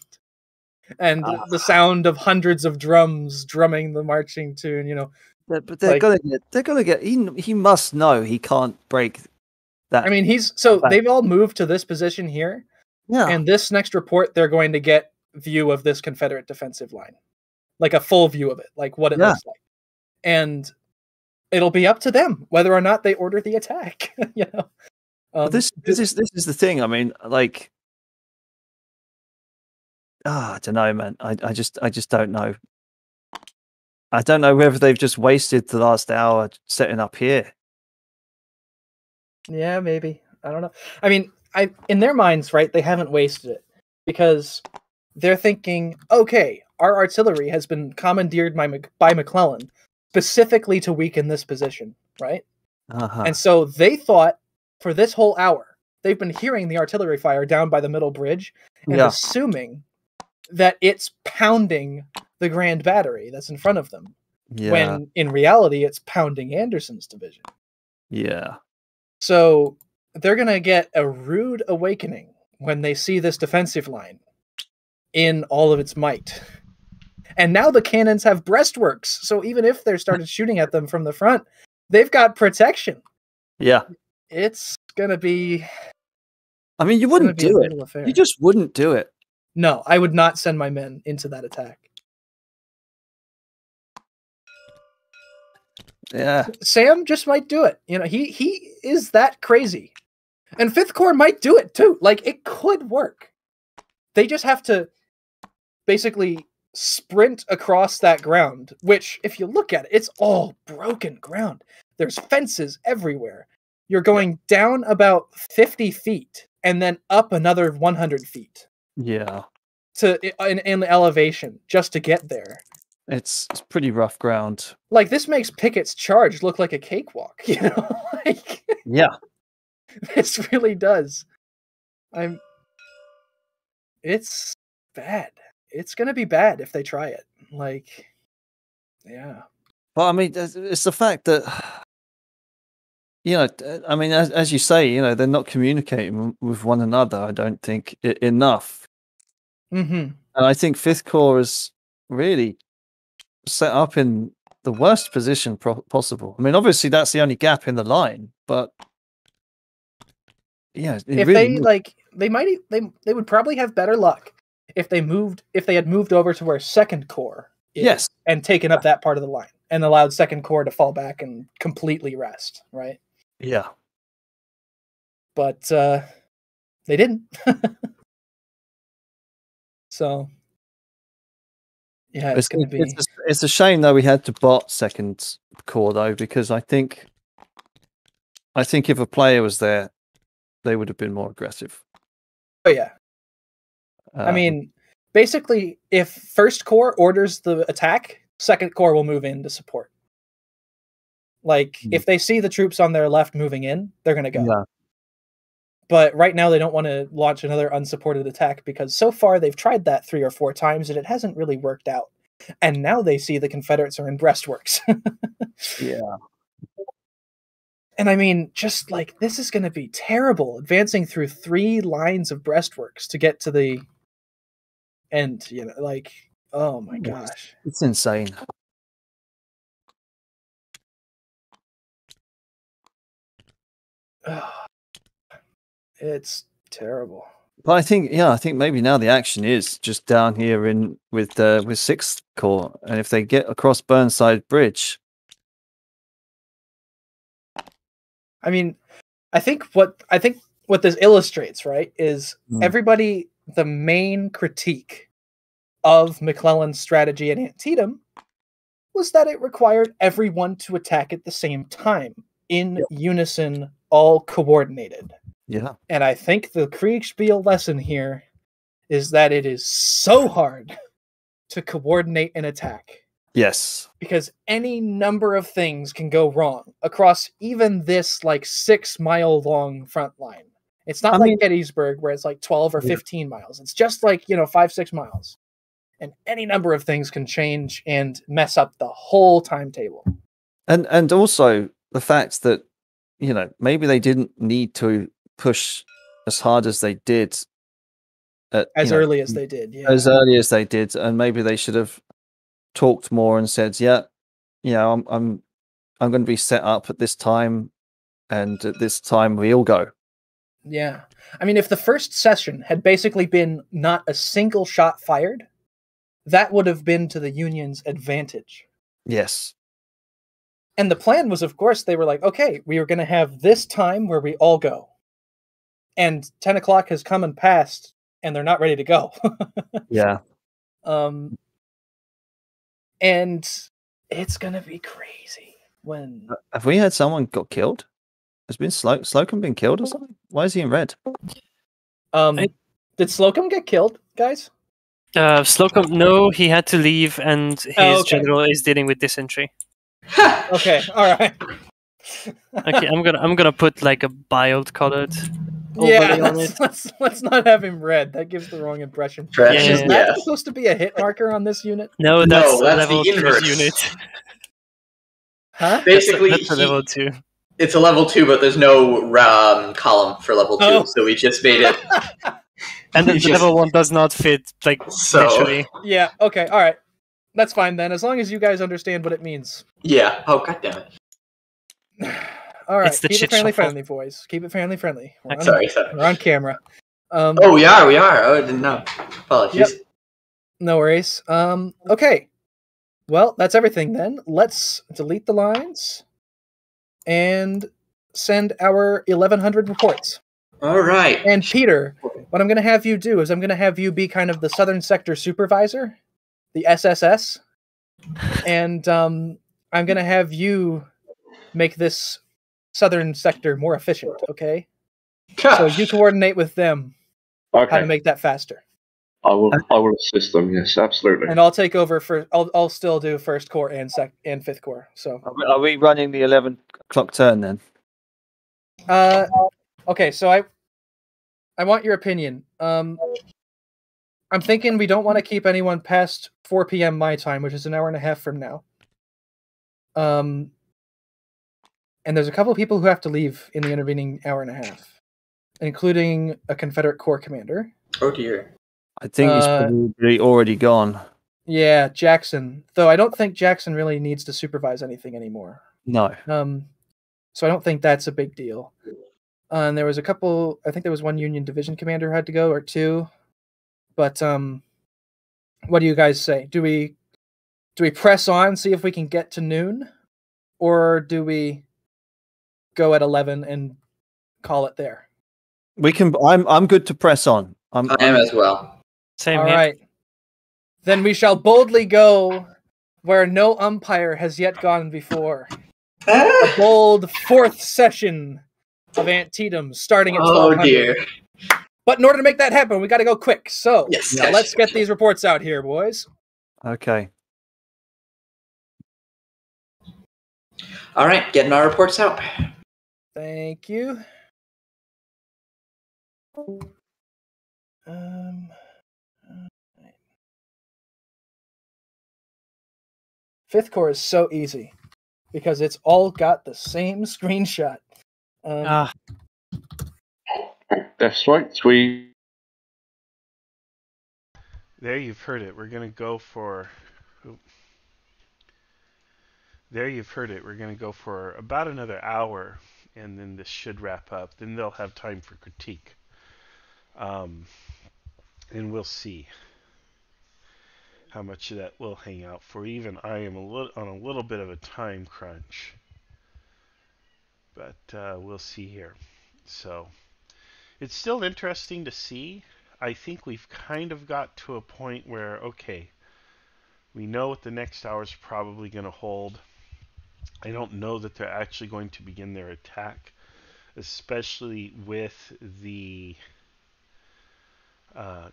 the sound of hundreds of drums drumming the marching tune.
But they're gonna get. He must know he can't break that.
I mean, they've all moved to this position here.
Yeah.
And this next report, they're going to get view of this Confederate defensive line, like a full view of it, like what it looks like, and it'll be up to them whether or not they order the attack.
This is the thing. I mean, like, I don't know, man. I just don't know. I don't know whether they've just wasted the last hour setting up here.
Yeah, maybe. I don't know. I mean, in their minds, right, they haven't wasted it because they're thinking, okay, our artillery has been commandeered by McClellan specifically to weaken this position, right? And so they thought for this whole hour, they've been hearing the artillery fire down by the middle bridge and assuming that it's pounding the Grand Battery that's in front of them.
Yeah.
When in reality, it's pounding Anderson's division.
Yeah.
So they're going to get a rude awakening when they see this defensive line in all of its might. And now the cannons have breastworks. So even if they're started shooting at them from the front, they've got protection.
Yeah.
It's going to be...
I mean, you wouldn't do it. You just wouldn't do it.
No, I would not send my men into that attack.
Yeah.
Sam just might do it. He is that crazy. And Fifth Corps might do it too. Like, it could work. They just have to basically sprint across that ground, which, if you look at it, it's all broken ground. There's fences everywhere. You're going down about 50 feet and then up another 100 feet.
Yeah.
In elevation just to get there.
It's pretty rough ground.
Like, this makes Pickett's charge look like a cakewalk, Like,
yeah.
This really does. It's bad. It's gonna be bad if they try it. Like, yeah.
But I mean, it's the fact that I mean, as you say, they're not communicating with one another. I don't think enough.
Mm-hmm.
And I think Fifth Corps is really set up in the worst position possible. I mean, obviously that's the only gap in the line, but yeah,
if
really
they would probably have better luck if they had moved over to where Second Corps is and taken up that part of the line and allowed Second Corps to fall back and completely rest, right?
Yeah.
But they didn't. So yeah, it's going to be.
It's a shame though we had to bot Second Corps though, because I think if a player was there, they would have been more aggressive.
Oh yeah. I mean, basically, if First Corps orders the attack, Second Corps will move in to support. Like, if they see the troops on their left moving in, they're going to go.
Yeah.
But right now, they don't want to launch another unsupported attack because so far they've tried that 3 or 4 times and it hasn't really worked out. And now they see the Confederates are in breastworks.
Yeah.
And I mean, just like, this is going to be terrible, advancing through 3 lines of breastworks to get to the end, like, oh my gosh.
It's insane.
It's terrible.
But I think maybe now the action is just down here with Sixth Corps, and if they get across Burnside Bridge.
I mean, I think what this illustrates, right, is everybody. The main critique of McClellan's strategy at Antietam was that it required everyone to attack at the same time, in unison, all coordinated.
Yeah.
And I think the Kriegspiel lesson here is that it is so hard to coordinate an attack.
Yes.
Because any number of things can go wrong across even this like 6 mile long front line. It's not like Gettysburg where it's like 12 or 15 miles. It's just like, 5-6 miles. And any number of things can change and mess up the whole timetable.
And also the fact that, maybe they didn't need to push as hard as they did.
Early as they did, yeah.
As early as they did, and maybe they should have talked more and said, I'm going to be set up at this time, and at this time we all go.
Yeah. I mean, if the first session had basically been not a single shot fired, that would have been to the Union's advantage.
Yes.
And the plan was, of course, they were like, okay, we are going to have this time where we all go. And 10 o'clock has come and passed, and they're not ready to go.
Yeah.
And it's going to be crazy when...
Have we had someone got killed? Has been Slocum been killed or something? Why is he in red?
Did Slocum get killed, guys?
Slocum, no, he had to leave, and his general is dealing with dysentery.
Okay, all right.
Okay, I'm gonna put like a mild colored overlay on it.
Let's not have him red. That gives the wrong impression.
Is
that supposed to be a hit marker on this unit?
No, that's a
that's
level
the
2
inverse.
unit.
Huh?
Basically,
that's a level 2.
It's a level 2, but there's no column for level 2, so we just made it.
And the level 1 does not fit, literally.
Yeah, okay, all right. That's fine then, as long as you guys understand what it means.
Yeah. Oh, goddammit.
All right,
It's the
keep it
chit
family
shuffle.
friendly, boys. Keep it family friendly.
Sorry.
We're on camera.
Oh, we are. Oh, I didn't know. Apologies.
Yep. No worries. Okay. Well, that's everything then. Let's delete the lines and send our 1100 reports.
All right.
And Peter, what I'm going to have you do is I'm going to have you be kind of the Southern Sector Supervisor, the SSS, and I'm going to have you make this Southern Sector more efficient, okay? So you coordinate with them how to make that faster.
I will assist them. Yes, absolutely.
And I'll take over for. I'll still do First Corps and Fifth Corps. So
Are we running the 11 o'clock turn then?
Okay. So I want your opinion. I'm thinking we don't want to keep anyone past 4 p.m. my time, which is an hour and a half from now. And there's a couple of people who have to leave in the intervening hour and a half, including a Confederate Corps commander.
Oh dear.
I think he's probably already gone.
Yeah, Jackson. Though I don't think Jackson really needs to supervise anything anymore.
No.
So I don't think that's a big deal. And there was a couple. I think there was one Union division commander who had to go, or two. But what do you guys say? Do we press on, see if we can get to noon, or do we go at 11 and call it there?
We can. I'm good to press on.
I am as well.
Same
All
here.
right. Then we shall boldly go where no umpire has yet gone before. A bold 4th session of Antietam starting at 1200.
Oh dear.
But in order to make that happen, we got to go quick. So
Yes.
let's get these reports out here, boys.
Okay.
All right, getting our reports out.
Thank you. Fifth Corps is so easy because it's all got the same screenshot.
That's right.
There, you've heard it. We're gonna go for. There, you've heard it. We're gonna go for about another hour, and then this should wrap up. Then they'll have time for critique. And we'll see how much of that will hang out for. Even I am on a little bit of a time crunch, but we'll see here. So it's still interesting to see. I think we've kind of got to a point where, okay, we know what the next hour is probably going to hold. I don't know that they're actually going to begin their attack, especially with the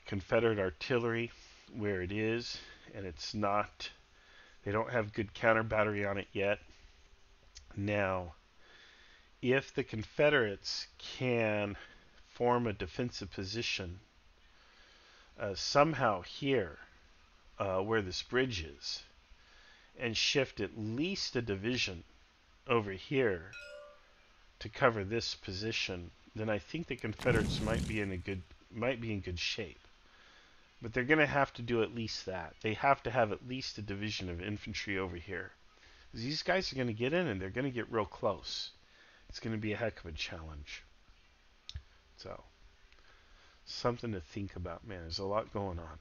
Confederate artillery where it is, and it's not. They don't have good counter battery on it yet. Now, if the Confederates can form a defensive position somehow here, where this bridge is, and shift at least a division over here to cover this position, then I think the Confederates might be in good shape. But they're going to have to do at least that. They have to have at least a division of infantry over here. These guys are going to get in and they're going to get real close. It's going to be a heck of a challenge. So, something to think about, man. There's a lot going on.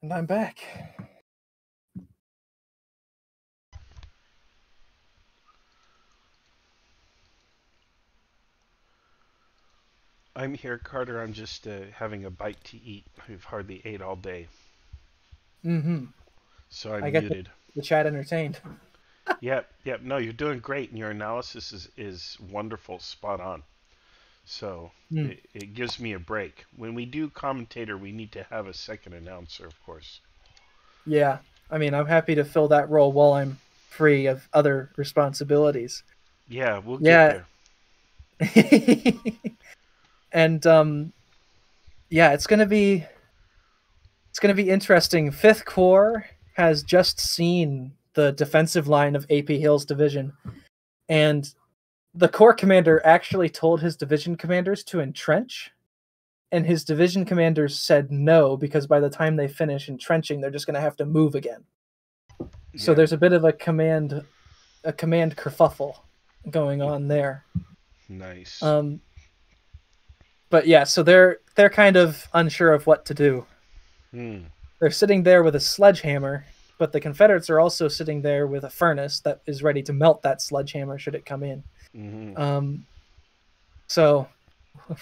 And I'm back.
I'm here, Carter. I'm just having a bite to eat. We've hardly ate all day.
Mm-hmm.
So I'm
I get
muted.
the chat entertained.
Yep. No, you're doing great, and your analysis is wonderful, spot on. So it gives me a break. When we do commentator, we need to have a second announcer, of course.
Yeah, I mean, I'm happy to fill that role while I'm free of other responsibilities.
Yeah, we'll get there.
And yeah, it's gonna be interesting. 5th Corps has just seen the defensive line of AP Hill's division, and the Corps commander actually told his division commanders to entrench, and his division commanders said no, because by the time they finish entrenching, they're just going to have to move again. Yeah. So there's a bit of a command kerfuffle going on there.
Nice.
But yeah, so they're kind of unsure of what to do. They're sitting there with a sledgehammer, but the Confederates are also sitting there with a furnace that is ready to melt that sledgehammer should it come in. So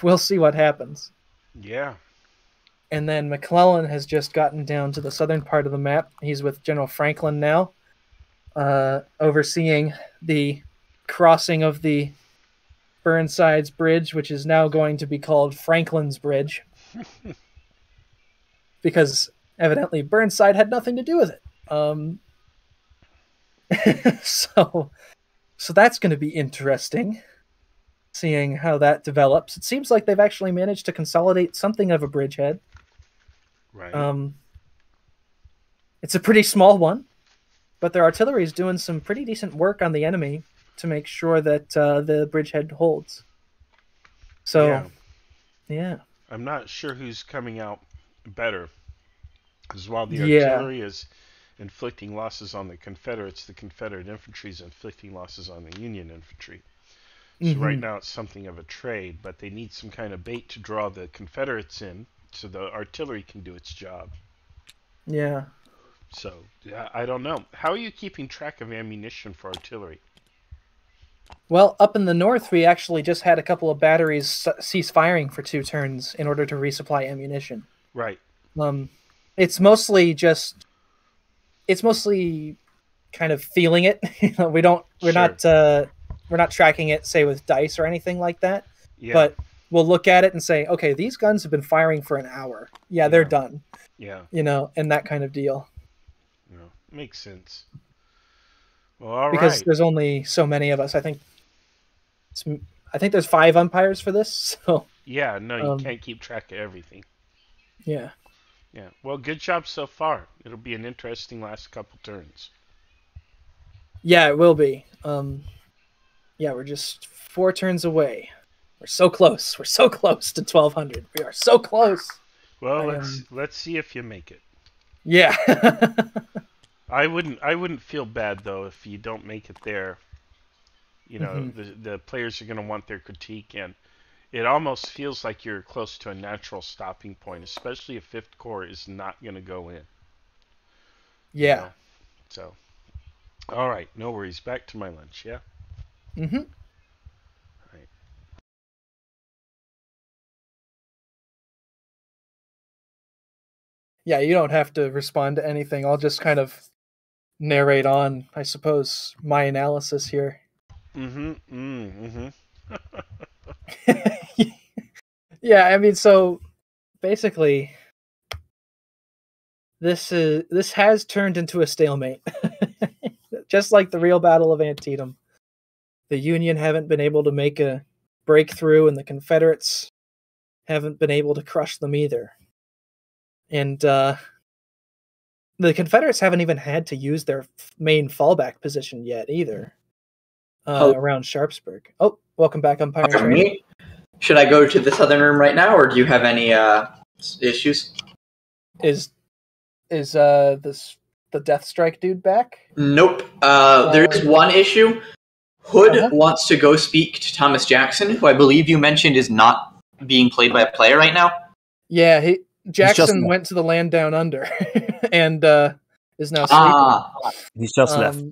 we'll see what happens.
Yeah.
And then McClellan has just gotten down to the southern part of the map. He's with General Franklin now, overseeing the crossing of the Burnside's Bridge, which is now going to be called Franklin's Bridge. Because evidently Burnside had nothing to do with it. So that's going to be interesting, seeing how that develops. It seems like they've actually managed to consolidate something of a bridgehead.
Right.
It's a pretty small one, but their artillery is doing some pretty decent work on the enemy to make sure that the bridgehead holds. So, yeah.
I'm not sure who's coming out better, because while the artillery is inflicting losses on the Confederate infantry is inflicting losses on the Union infantry. So right now it's something of a trade, but they need some kind of bait to draw the Confederates in so the artillery can do its job.
Yeah.
So, I don't know. How are you keeping track of ammunition for artillery?
Well, up in the north, we actually just had a couple of batteries cease firing for 2 turns in order to resupply ammunition.
Right.
It's mostly kind of feeling it. We're not tracking it, say, with dice or anything like that.
Yeah.
But we'll look at it and say, okay, these guns have been firing for an hour. Yeah, they're done.
Yeah.
And that kind of deal.
Yeah. Makes sense. Well, all
because
right.
there's only so many of us. I think there's 5 umpires for this. So
yeah, no, you can't keep track of everything.
Yeah.
Yeah. Well, good job so far. It'll be an interesting last couple turns.
Yeah, it will be. Yeah, we're just 4 turns away. We're so close. We're so close to 1200. We are so close.
Well, let's see if you make it.
Yeah.
I wouldn't feel bad though if you don't make it there. You know, the players are going to want their critique, and it almost feels like you're close to a natural stopping point, especially if 5th Corps is not going to go in.
Yeah.
You know? So, all right, no worries. Back to my lunch, yeah?
Mm-hmm.
Right.
Yeah, you don't have to respond to anything. I'll just kind of narrate on, I suppose, my analysis here. Yeah, I mean, so basically, this has turned into a stalemate. Just like the real Battle of Antietam. The Union haven't been able to make a breakthrough, and the Confederates haven't been able to crush them either. And the Confederates haven't even had to use their main fallback position yet either. Around Sharpsburg. Oh, welcome back, Umpire.
Should I go to the southern room right now, or do you have any issues?
Is the Death Strike dude back?
Nope. There is one issue. Hood wants to go speak to Thomas Jackson, who I believe you mentioned is not being played by a player right now.
Yeah, Jackson went to the land down under and is now sleeping.
He's just left.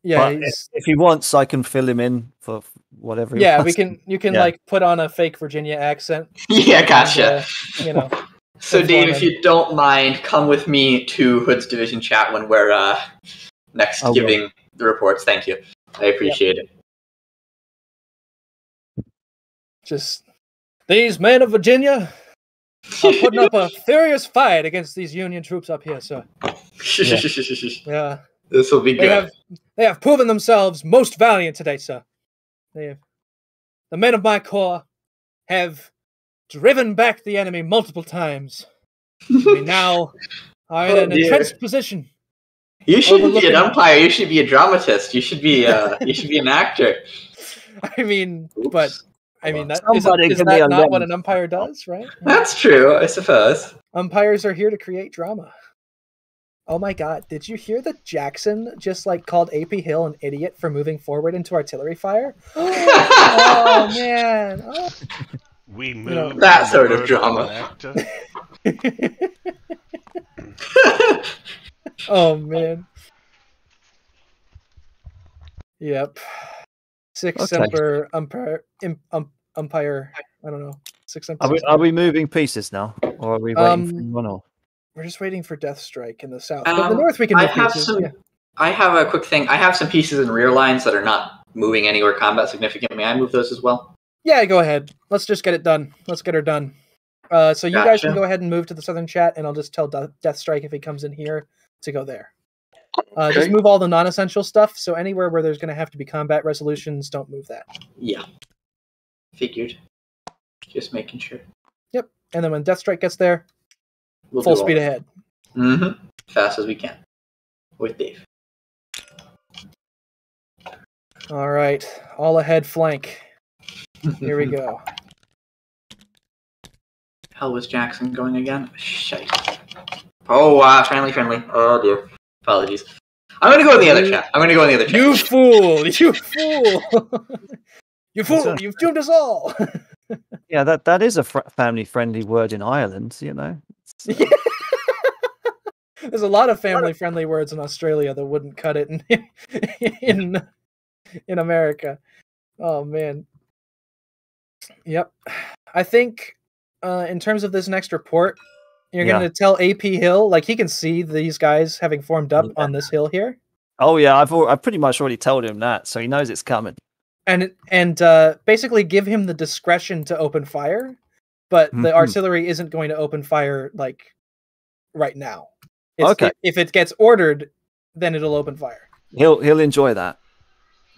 Yeah,
But if he wants, I can fill him in for whatever. He wants.
You can like put on a fake Virginia accent.
Yeah, gotcha.
And,
so Dave, if you don't mind, come with me to Hood's Division chat when we're next giving the reports. Thank you. I appreciate it.
Just these men of Virginia are putting up a furious fight against these Union troops up here, sir. Yeah.
This will be good.
They have proven themselves most valiant today, sir. The men of my corps have driven back the enemy multiple times. We now are in an entrenched position.
You shouldn't be an umpire. You should be a dramatist. You should be an actor.
Is that not what an umpire does, right?
That's true, I suppose.
Umpires are here to create drama. Oh my god, did you hear that Jackson just called AP Hill an idiot for moving forward into artillery fire? Oh man. Oh.
We moved
that sort of drama.
Oh man. Yep. Semper umpire. I don't know.
Are we moving pieces now, or are we waiting for one or?
We're just waiting for Death Strike in the south. But in the north, we can move pieces.
I have a quick thing. I have some pieces in rear lines that are not moving anywhere combat significant. May I move those as well?
Yeah, go ahead. Let's just get it done. Let's get her done. So you guys can go ahead and move to the southern chat, and I'll just tell Death Strike if he comes in here to go there. Just move all the non-essential stuff. So anywhere where there's going to have to be combat resolutions, don't move that.
Yeah. Figured. Just making sure.
Yep. And then when Death Strike gets there,
we'll
full speed ahead.
Mm-hmm. Fast as we can. With Dave.
All right. All ahead flank. Here we go.
Hell was Jackson going again? Shite. Oh, friendly. Oh, dear. Apologies. I'm going to go in the other chat.
You fool! You fool! You fool! You've doomed us all!
Yeah, that is a family-friendly word in Ireland, you know.
There's a lot of family-friendly words in Australia that wouldn't cut it in America. Oh, man. Yep. I think in terms of this next report, you're going to tell AP Hill, he can see these guys having formed up on this hill here.
Oh, yeah, I've pretty much already told him that, so he knows it's coming.
And basically give him the discretion to open fire, but the artillery isn't going to open fire right now.
Okay.
If it gets ordered, then it'll open fire.
He'll enjoy that.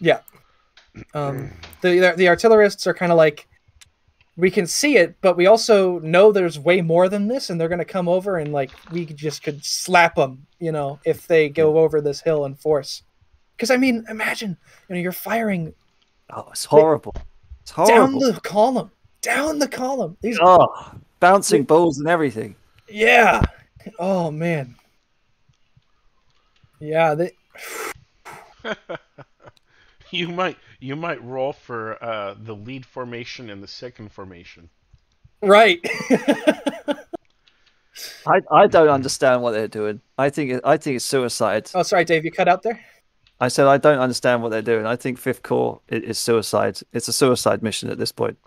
Yeah. The artillerists are kind of we can see it, but we also know there's way more than this, and they're going to come over and we just could slap them, if they go over this hill in force. Because imagine, you're firing.
Oh, it's horrible. It's horrible.
Down the column. These
bouncing balls and everything.
Yeah. Oh man. Yeah.
You might roll for the lead formation and the second formation.
Right.
I don't understand what they're doing. I think it's suicide.
Oh, sorry, Dave, you cut out there.
I said I don't understand what they're doing. I think Fifth Corps is suicide. It's a suicide mission at this point.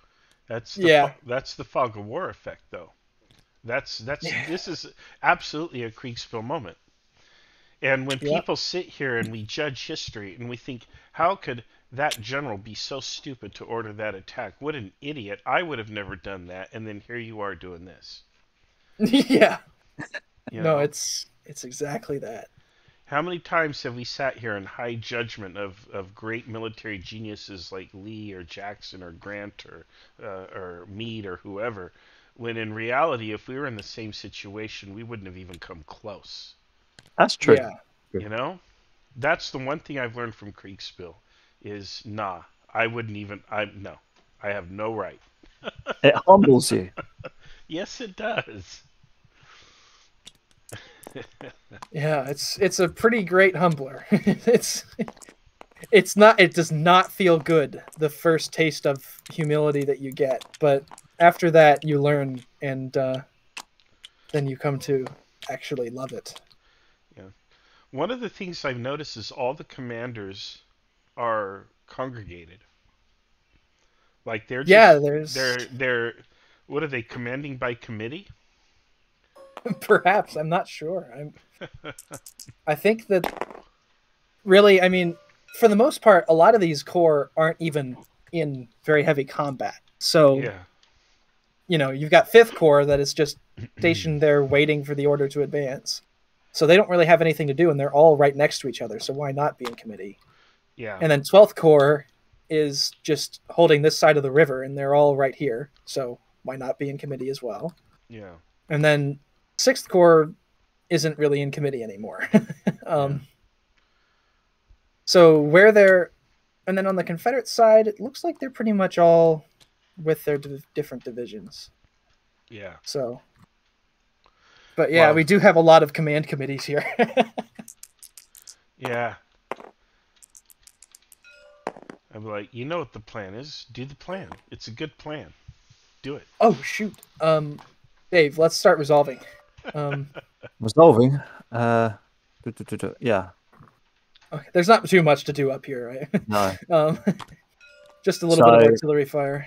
That's the fog of war effect, though. This is absolutely a Kriegspiel moment. And when people sit here and we judge history and we think, how could that general be so stupid to order that attack? What an idiot. I would have never done that. And then here you are doing this.
Yeah. No, it's exactly that.
How many times have we sat here in high judgment of great military geniuses like Lee or Jackson or Grant or Meade or whoever, when in reality, if we were in the same situation, we wouldn't have even come close.
That's true.
Yeah.
That's the one thing I've learned from Kriegspiel is I wouldn't even. I have no right.
It humbles you.
Yes, it does.
Yeah, it's a pretty great humbler. It does not feel good, the first taste of humility that you get, but after that you learn, and then you come to actually love it.
Yeah. One of the things I've noticed is all the commanders are congregated. Like they're just they're what are they, commanding by committee?
Perhaps, I'm not sure. I think that really, I mean, for the most part, a lot of these corps aren't even in very heavy combat. So,
yeah.
You know, you've got 5th Corps that is just stationed there waiting for the order to advance. So they don't really have anything to do, and they're all right next to each other, so why not be in committee?
Yeah.
And then 12th Corps is just holding this side of the river, and they're all right here, so why not be in committee as well?
Yeah.
And then 6th Corps isn't really in committee anymore. So where they're... And then on the Confederate side, it looks like they're pretty much all with their different divisions.
Yeah.
So... But yeah, we do have a lot of command committees here.
Yeah. I'm like, you know what the plan is. Do the plan. It's a good plan. Do it.
Oh, shoot. Dave, let's start resolving.
Resolving? Yeah.
Okay, there's not too much to do up here, right?
No.
Just a little bit of artillery fire.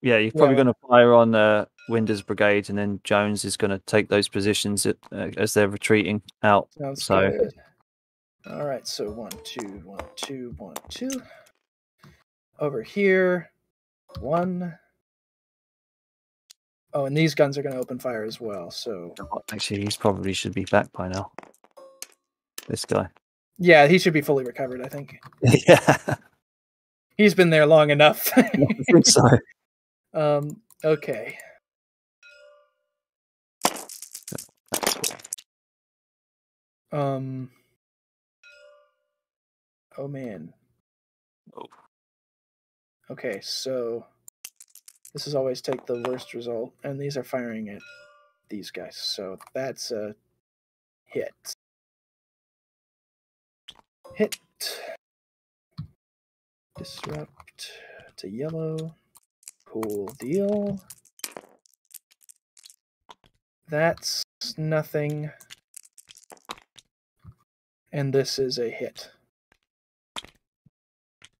Yeah, you're probably going to fire on Winder's brigade, and then Jones is going to take those positions as they're retreating out.
Sounds good. All right, so 1, 2, 1, 2, 1, 2. Over here, 1. Oh, and these guns are going to open fire as well. So
actually, he's probably should be back by now. This guy.
Yeah, he should be fully recovered, I think.
Yeah.
He's been there long enough.
I think so.
Okay. Oh man. Okay, so this is always take the worst result, and these are firing at these guys, so that's a hit. Hit. Disrupt to yellow. Cool deal. That's nothing. And this is a hit.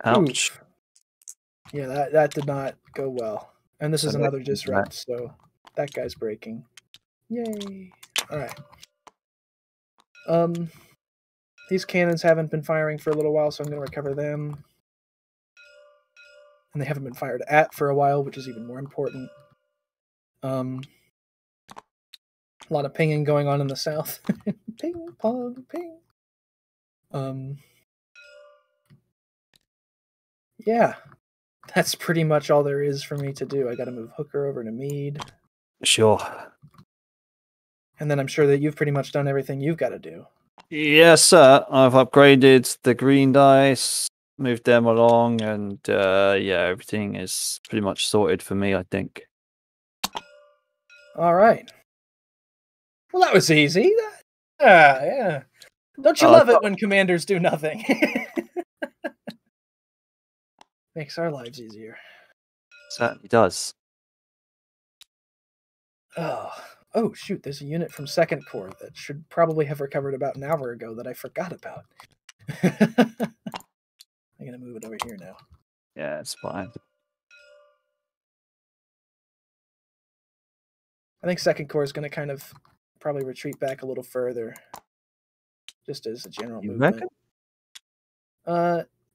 Ouch.
Oof. Yeah, that did not go well. And this is another disrupt, so that guy's breaking. Yay. Alright. These cannons haven't been firing for a little while, so I'm going to recover them. And they haven't been fired at for a while, which is even more important. A lot of pinging going on in the south. Ping, pong, ping. Yeah. That's pretty much all there is for me to do. I got to move Hooker over to Meade.
Sure.
And then I'm sure that you've pretty much done everything you've got to do.
Yes, sir. I've upgraded the green dice, moved them along, and yeah, everything is pretty much sorted for me, I think.
All right. Well, that was easy. Yeah. Don't you love it when commanders do nothing? Makes our lives easier.
Certainly does.
Oh, shoot. There's a unit from 2nd Corps that should probably have recovered about an hour ago that I forgot about. I'm going to move it over here now.
Yeah, it's fine.
I think 2nd Corps is going to kind of probably retreat back a little further. Just as a general movement.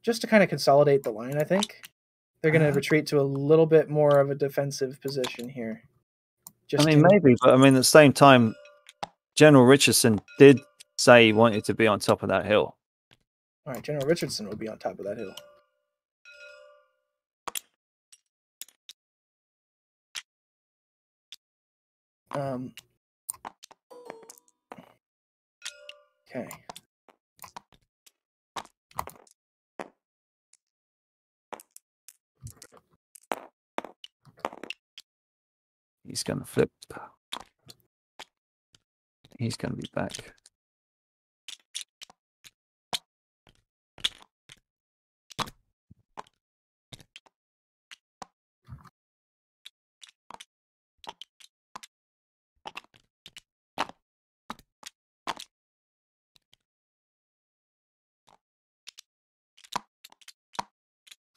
Just to kind of consolidate the line, I think. They're going to retreat to a little bit more of a defensive position here.
Maybe, but at the same time, General Richardson did say he wanted to be on top of that hill.
All right, General Richardson will be on top of that hill. Okay.
He's going to flip. He's going to be back.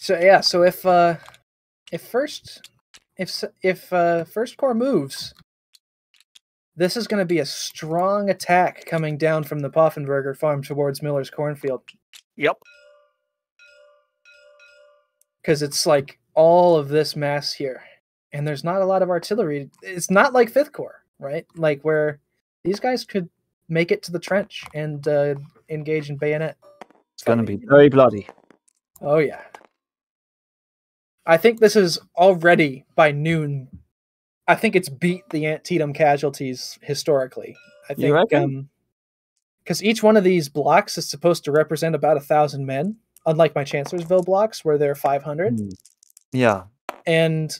So yeah, so if first Corps moves, this is going to be a strong attack coming down from the Poffenberger farm towards Miller's cornfield.
Yep.
Because it's like all of this mass here, and there's not a lot of artillery. It's not like 5th Corps, right? Like where these guys could make it to the trench and engage in bayonet.
It's going to be very bloody.
Oh yeah. I think this is already by noon. I think it's beat the Antietam casualties historically. I think,
you reckon?
Because each one of these blocks is supposed to represent about 1,000 men, unlike my Chancellorsville blocks where they're 500.
Yeah.
And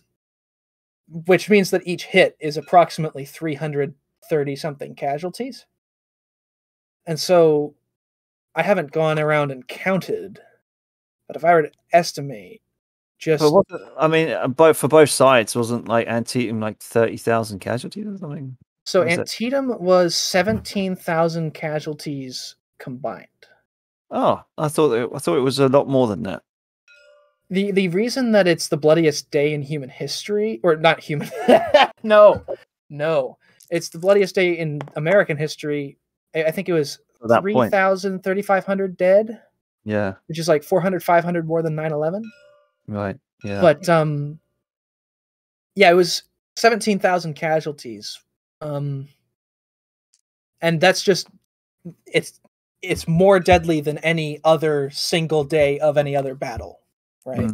which means that each hit is approximately 330 something casualties. And so I haven't gone around and counted, but if I were to estimate, just
for both sides, wasn't like Antietam like 30,000 casualties or something?
So Antietam was 17,000 casualties combined.
Oh, I thought it was a lot more than that.
The reason that it's the bloodiest day in human history, or not human, no, it's the bloodiest day in American history. I think it was 3,000, 3,500 dead.
Yeah.
Which is like 400, 500 more than 9/11.
Right. Yeah.
But yeah, it was 17,000 casualties. And that's just it's more deadly than any other single day of any other battle, right?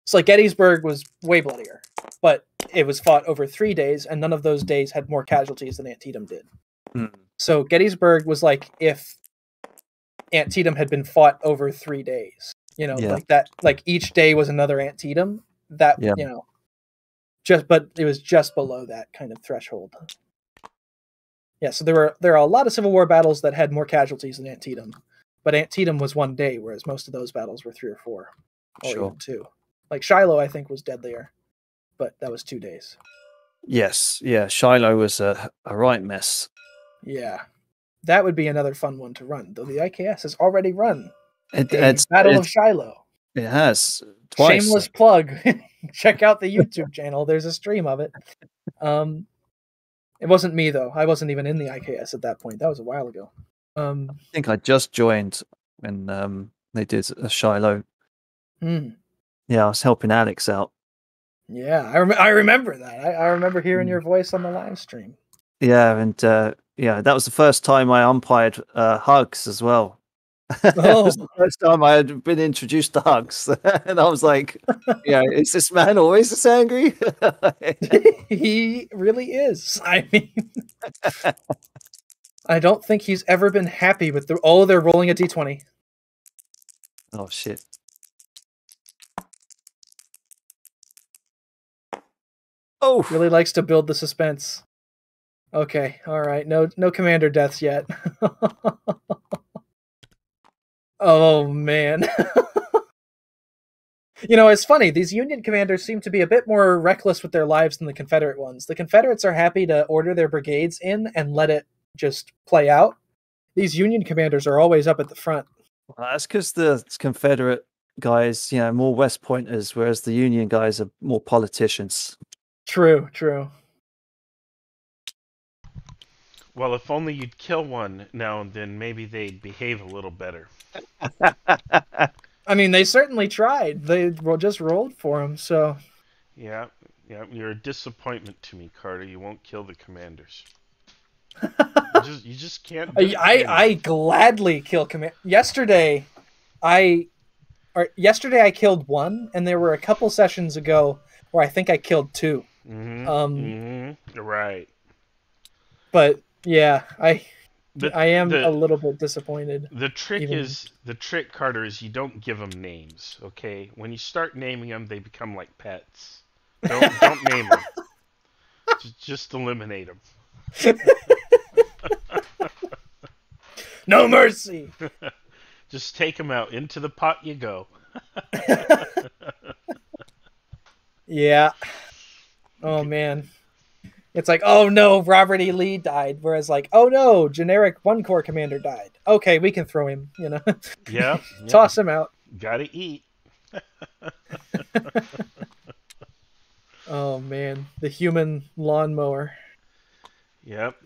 It's like Gettysburg was way bloodier, but it was fought over 3 days, and none of those days had more casualties than Antietam did. So Gettysburg was like if Antietam had been fought over 3 days. Like that, like each day was another Antietam. But it was just below that kind of threshold. Yeah, so there are a lot of Civil War battles that had more casualties than Antietam, but Antietam was 1 day, whereas most of those battles were 3 or 4, or even 2. Like Shiloh, I think, was deadlier, but that was 2 days.
Yes, yeah, Shiloh was a right mess.
Yeah, that would be another fun one to run, though the IKS has already run.
It's
Battle of Shiloh.
It has twice.
Shameless plug. Check out the YouTube channel. There's a stream of it. It wasn't me though. I wasn't even in the IKS at that point. That was a while ago.
I think I just joined when they did a Shiloh. Yeah, I was helping Alex out.
Yeah, I remember that. I remember hearing your voice on the live stream.
Yeah, and that was the first time I umpired hugs as well. It was the first time I had been introduced to hugs, and I was like, is this man always this angry?
He really is. I mean, I don't think he's ever been happy with they're rolling a d20.
Oh shit. Oh,
really likes to build the suspense. Okay, all right. No commander deaths yet. Oh man. It's funny. These Union commanders seem to be a bit more reckless with their lives than the Confederate ones. The Confederates are happy to order their brigades in and let it just play out. These Union commanders are always up at the front.
Well, that's because the Confederate guys, more West Pointers, whereas the Union guys are more politicians.
True.
Well, if only you'd kill one now and then, maybe they'd behave a little better.
I mean, they certainly tried. They just rolled for him, so...
Yeah, you're a disappointment to me, Carter. You won't kill the commanders. you just can't do
I gladly kill command... Yesterday, I killed 1, and there were a couple sessions ago where I think I killed 2.
Right.
But... yeah, I am a little bit disappointed.
The trick, Carter, is you don't give them names, okay? When you start naming them, they become like pets. Don't name them. Just eliminate them.
No mercy!
Just take them out. Into the pot you go.
Yeah. Oh, man. It's like, oh no, Robert E. Lee died. Whereas like, oh no, generic 1 Corps commander died. Okay, we can throw him,
Yeah.
Toss him out.
Gotta eat.
Oh man, the human lawnmower.
Yep.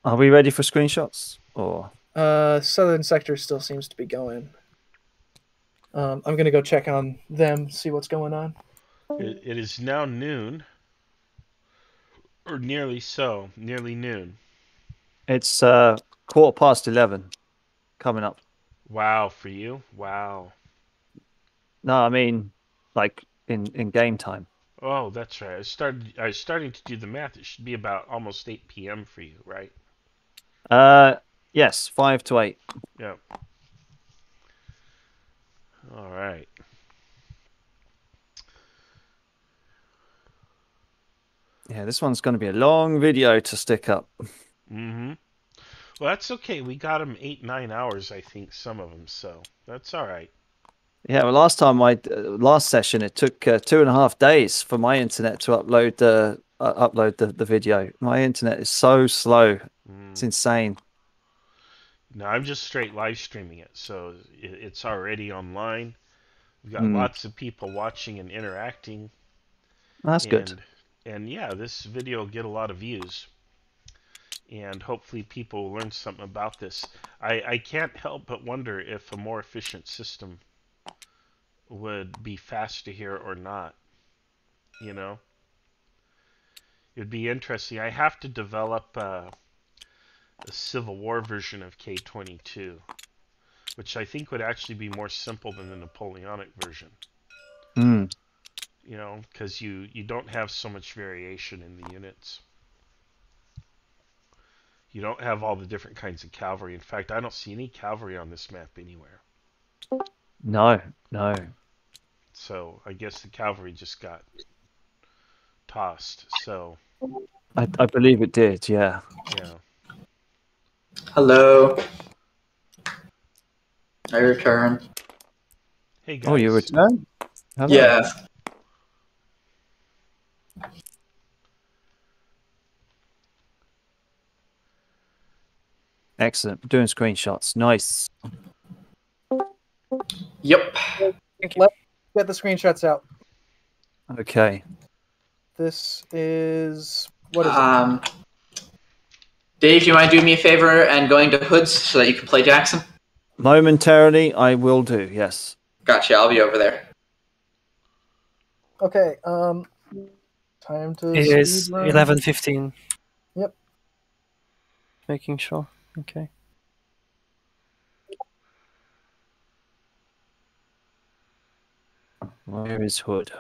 Are we ready for screenshots? Or
Southern sector still seems to be going. I'm gonna go check on them, see what's going on.
It is now noon, or nearly so, nearly noon.
it's 11:15 coming up.
Wow, for you? Wow.
No, I mean like in game time.
Oh, that's right. I was starting to do the math. It should be about almost 8 p.m. for you, right?
Yes, 5 to 8.
Yep. All right.
Yeah, this one's going to be a long video to stick up.
Mm-hmm. Well, that's okay. We got them 8-9 hours, I think, some of them. So that's all right.
Yeah, well, last session it took 2.5 days for my internet to upload the video. My internet is so slow; it's insane.
No, I'm just straight live streaming it, so it's already online. We've got lots of people watching and interacting.
That's good.
And yeah, this video will get a lot of views. And hopefully people will learn something about this. I can't help but wonder if a more efficient system would be faster here or not. You know? It would be interesting. I have to develop a Civil War version of K22, which I think would actually be more simple than the Napoleonic version. You know, because you don't have so much variation in the units. You don't have all the different kinds of cavalry. In fact, I don't see any cavalry on this map anywhere.
No.
So I guess the cavalry just got tossed. So
I believe it did. Yeah.
Yeah.
Hello. I return.
Hey guys.
Oh, you return? Hello.
Yeah.
Excellent. Doing screenshots. Nice.
Yep.
Let's get the screenshots out.
Okay.
This is what is it?
Dave, you mind doing me a favor and going to Hoods so that you can play Jackson?
Momentarily, I will do. Yes.
Gotcha. I'll be over there.
Okay. Time to.
It is
speed run.
11:15.
Yep.
Making sure. Okay.
Where is Hood?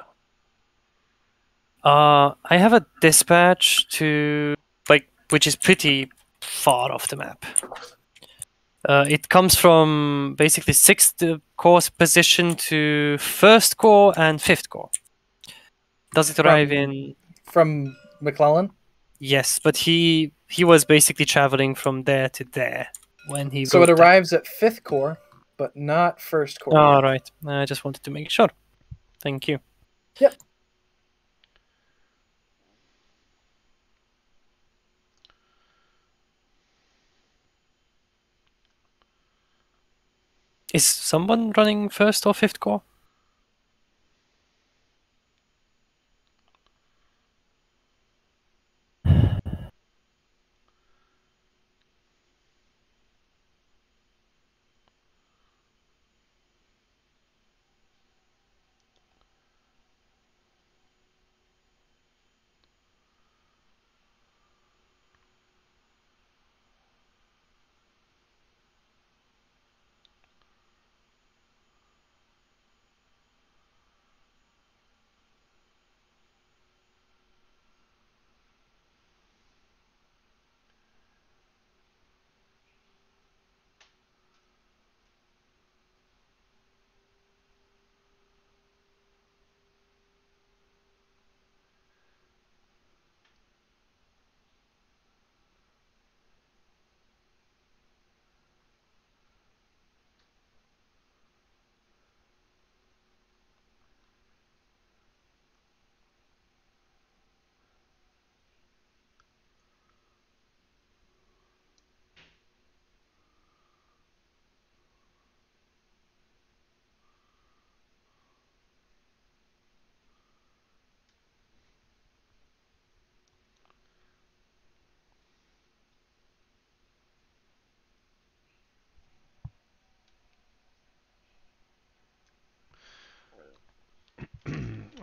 I have a dispatch to which is pretty far off the map. It comes from basically 6th Corps position to 1st Corps and 5th Corps. Does it arrive
from McClellan?
Yes, but he was basically traveling from there to there when he.
So it arrives at 5th Corps, but not 1st Corps.
All right. I just wanted to make sure. Thank you.
Yep.
Is someone running 1st or 5th Corps?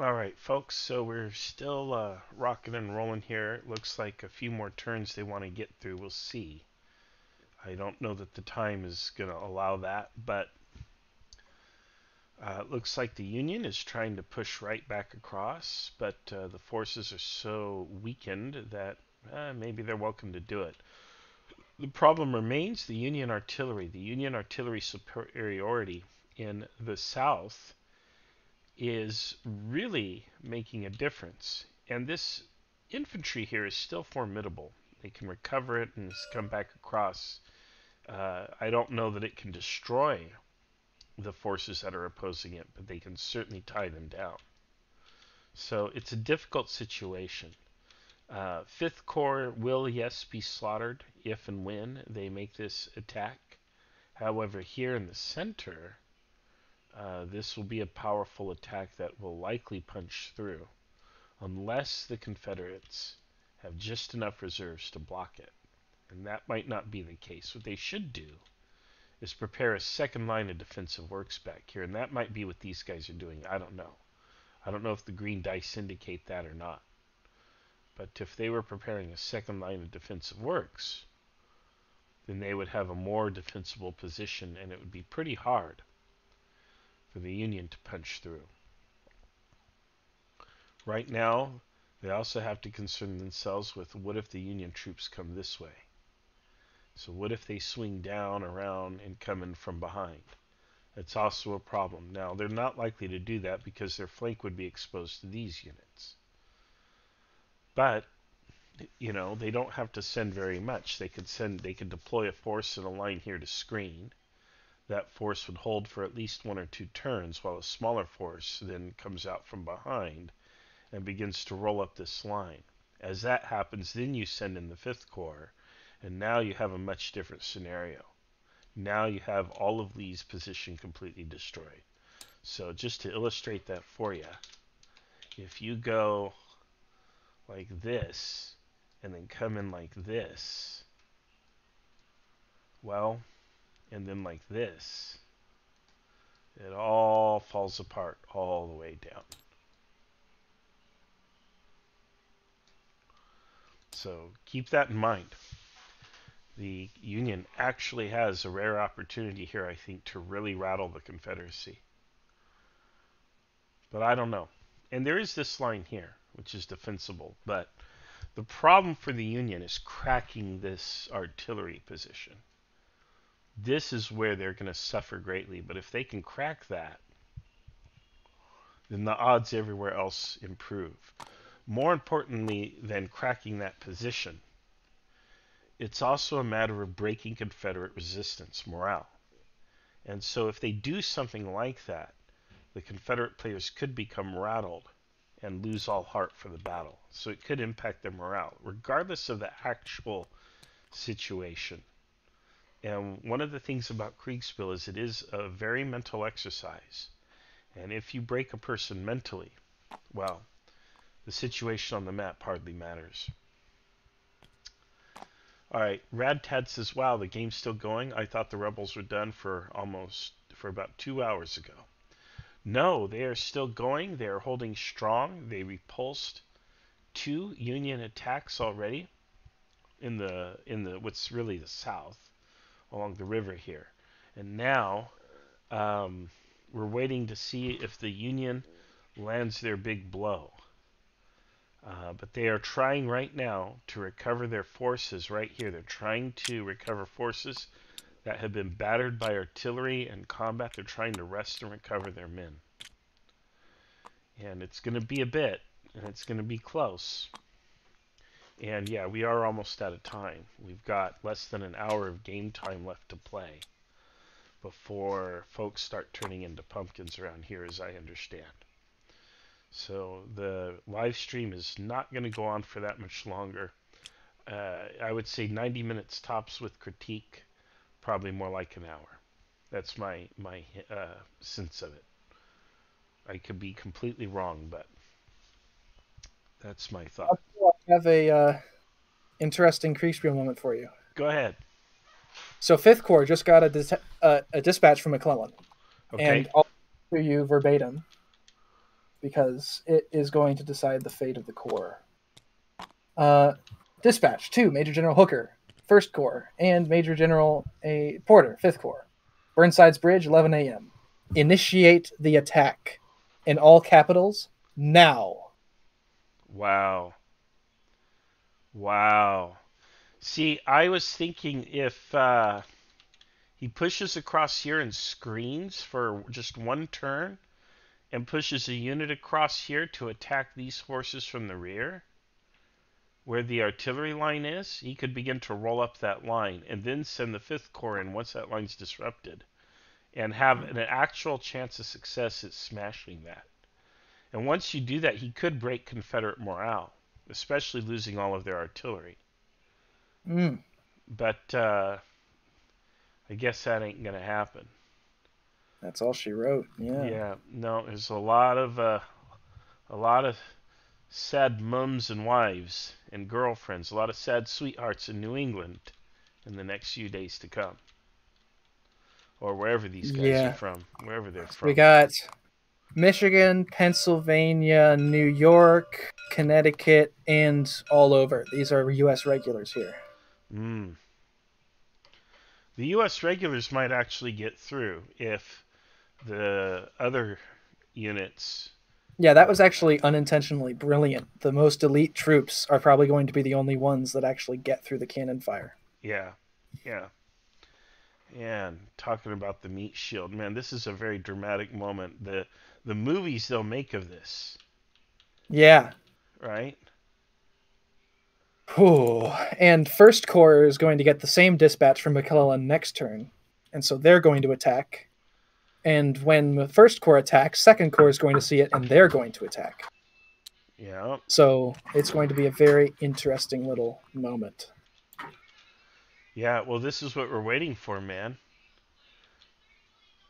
All right, folks, so we're still rocking and rolling here. It looks like a few more turns they want to get through. We'll see. I don't know that the time is going to allow that, but it looks like the Union is trying to push right back across, but the forces are so weakened that maybe they're welcome to do it. The problem remains the Union artillery. The Union artillery superiority in the south is really making a difference. And this infantry here is still formidable. They can recover it and come back across. I don't know that it can destroy the forces that are opposing it, but they can certainly tie them down. So it's a difficult situation. 5th Corps will, yes, be slaughtered if and when they make this attack. However, here in the center, this will be a powerful attack that will likely punch through, unless the Confederates have just enough reserves to block it. And that might not be the case. What they should do is prepare a second line of defensive works back here, and that might be what these guys are doing. I don't know. I don't know if the green dice indicate that or not. But if they were preparing a second line of defensive works, then they would have a more defensible position, and it would be pretty hard for the Union to punch through. Right now, they also have to concern themselves with what if the Union troops come this way? So what if they swing down, around, and come in from behind? That's also a problem. Now, they're not likely to do that because their flank would be exposed to these units. But, you know, they don't have to send very much. They could deploy a force in a line here to screen. That force would hold for at least 1 or 2 turns, while a smaller force then comes out from behind and begins to roll up this line. As that happens, then you send in the 5th Corps, and now you have a much different scenario. Now you have all of Lee's position completely destroyed. So just to illustrate that for you, if you go like this, and then come in like this, well, and then like this, it all falls apart all the way down. So keep that in mind. The Union actually has a rare opportunity here, I think, to really rattle the Confederacy. But I don't know. And there is this line here, which is defensible, but the problem for the Union is cracking this artillery position. This is where they're going to suffer greatly, but if they can crack that, then the odds everywhere else improve. More importantly than cracking that position, it's also a matter of breaking Confederate resistance morale. And so if they do something like that, the Confederate players could become rattled and lose all heart for the battle. So it could impact their morale, regardless of the actual situation. And one of the things about Kriegspiel is it is a very mental exercise. And if you break a person mentally, well, the situation on the map hardly matters. Alright, Radtad says, wow, the game's still going? I thought the rebels were done for about 2 hours ago. No, they are still going. They are holding strong. They repulsed 2 Union attacks already in the what's really the south, along the river here. And now we're waiting to see if the Union lands their big blow. But they are trying right now to recover their forces right here. They're trying to recover forces that have been battered by artillery and combat. They're trying to rest and recover their men. And it's going to be a bit, and it's going to be close. And yeah, we are almost out of time. We've got less than an hour of game time left to play before folks start turning into pumpkins around here, as I understand. So the live stream is not going to go on for that much longer. I would say 90 minutes tops with critique, probably more like an hour. That's my sense of it. I could be completely wrong, but that's my thought.
I have a interesting Kriegspiel moment for you.
Go ahead.
So 5th Corps just got a dispatch from McClellan.
Okay.
And I'll read to you verbatim. because it is going to decide the fate of the Corps. Dispatch to Major General Hooker, 1st Corps, and Major General Porter, 5th Corps. Burnside's Bridge, 11 a.m. Initiate the attack. In all capitals, now.
Wow. Wow. See, I was thinking if he pushes across here and screens for just one turn and pushes a unit across here to attack these forces from the rear, where the artillery line is, he could begin to roll up that line and then send the 5th Corps in once that line's disrupted and have an actual chance of success at smashing that. And once you do that, he could break Confederate morale, especially losing all of their artillery. But I guess that ain't gonna happen.
That's all she wrote. Yeah.
Yeah. No, there's a lot of sad mums and wives and girlfriends, a lot of sad sweethearts in New England in the next few days to come, or wherever these guys are from, wherever they're from.
We got Michigan, Pennsylvania, New York, Connecticut, and all over. These are U.S. regulars here.
The U.S. regulars might actually get through if the other units...
Yeah, that was actually unintentionally brilliant. The most elite troops are probably going to be the only ones that actually get through the cannon fire.
Yeah, yeah. And talking about the meat shield, man, this is a very dramatic moment. The movies they'll make of this.
Yeah.
Right?
Whew. And 1st Corps is going to get the same dispatch from McClellan next turn. And so they're going to attack. And when the 1st Corps attacks, 2nd Corps is going to see it, and they're going to attack.
Yeah.
So it's going to be a very interesting little moment.
Yeah, well, this is what we're waiting for, man.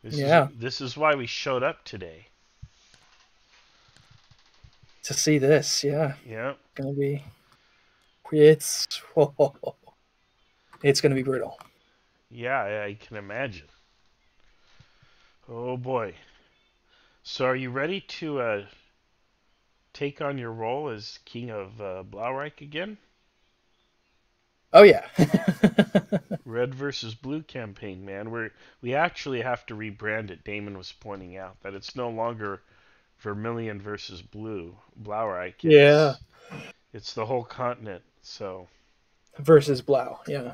This is why we showed up today.
To see this, yeah.
Yeah.
Gonna be... It's gonna be brutal.
Yeah, I can imagine. Oh boy. So are you ready to take on your role as King of Blaureich again?
Oh yeah.
Red versus Blue campaign, man. We actually have to rebrand it. Damon was pointing out that it's no longer Vermilion versus Blue. Blaureich.
Yeah.
It's the whole continent, so.
Versus Blau, yeah.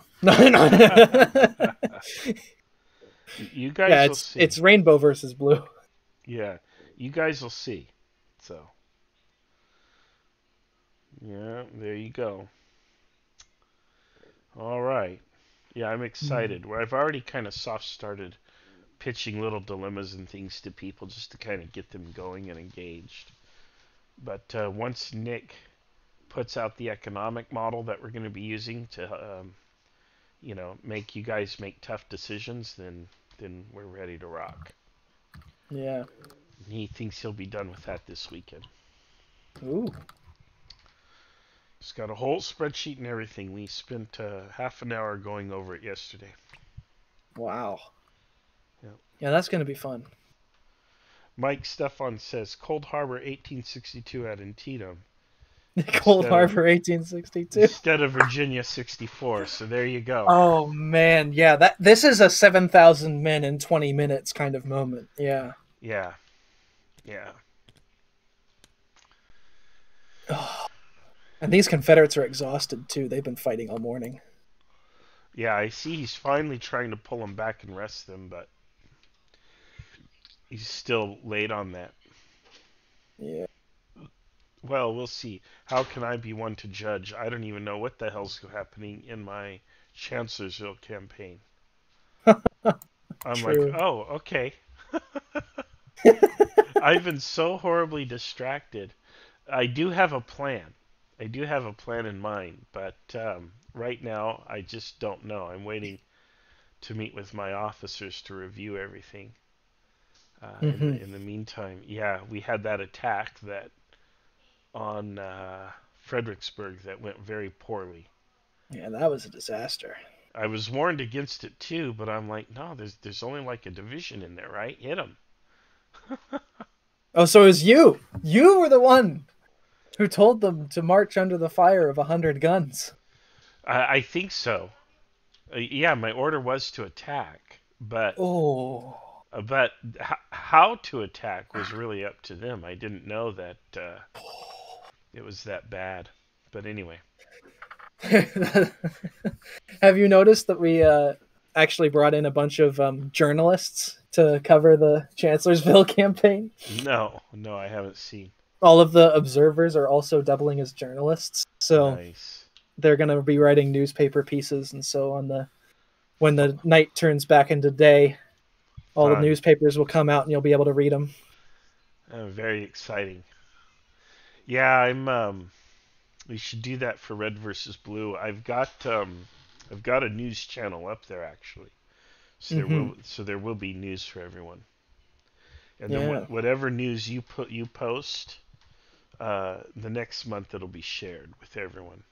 You guys will see.
It's rainbow versus blue.
Yeah, you guys will see. So, yeah, there you go. All right. Yeah, I'm excited. Where I've already kind of soft started pitching little dilemmas and things to people just to kind of get them going and engaged. But once Nick puts out the economic model that we're going to be using to, make you guys make tough decisions, then we're ready to rock.
Yeah.
And he thinks he'll be done with that this weekend.
Ooh.
He's got a whole spreadsheet and everything. We spent half an hour going over it yesterday.
Wow.
Yeah.
Yeah, that's going to be fun.
Mike Stefan says, Cold Harbor 1862 at Antietam.
Cold Harbor 1862.
Instead of Virginia 64. So there you go.
Oh, man. Yeah, this is a 7,000 men in 20 minutes kind of moment. Yeah.
Yeah. Yeah.
And these Confederates are exhausted, too. They've been fighting all morning.
Yeah, I see he's finally trying to pull them back and rest them, but he's still late on that.
Yeah.
Well, we'll see. How can I be one to judge? I don't even know what the hell's happening in my Chancellorsville campaign. I'm
True.
like, oh, okay. I've been so horribly distracted. I do have a plan. I do have a plan in mind, but right now I just don't know. I'm waiting to meet with my officers to review everything. In the meantime, yeah, we had that attack that on Fredericksburg that went very poorly.
Yeah, that was a disaster.
I was warned against it too, but I'm like, no, there's only like a division in there, right? Hit them.
Oh, so it was you. You were the one who told them to march under the fire of 100 guns.
I think so. Yeah, my order was to attack, but how to attack was really up to them. I didn't know that it was that bad. But anyway.
Have you noticed that we actually brought in a bunch of journalists to cover the Chancellorsville campaign?
No, I haven't seen.
All of the observers are also doubling as journalists, so
nice.
They're going to be writing newspaper pieces, and so when the night turns back into day, all the newspapers will come out, and you'll be able to read them.
Very exciting. Yeah, we should do that for Red versus Blue. I've got a news channel up there actually, so there will be news for everyone. And then whatever news you post, the next month it'll be shared with everyone.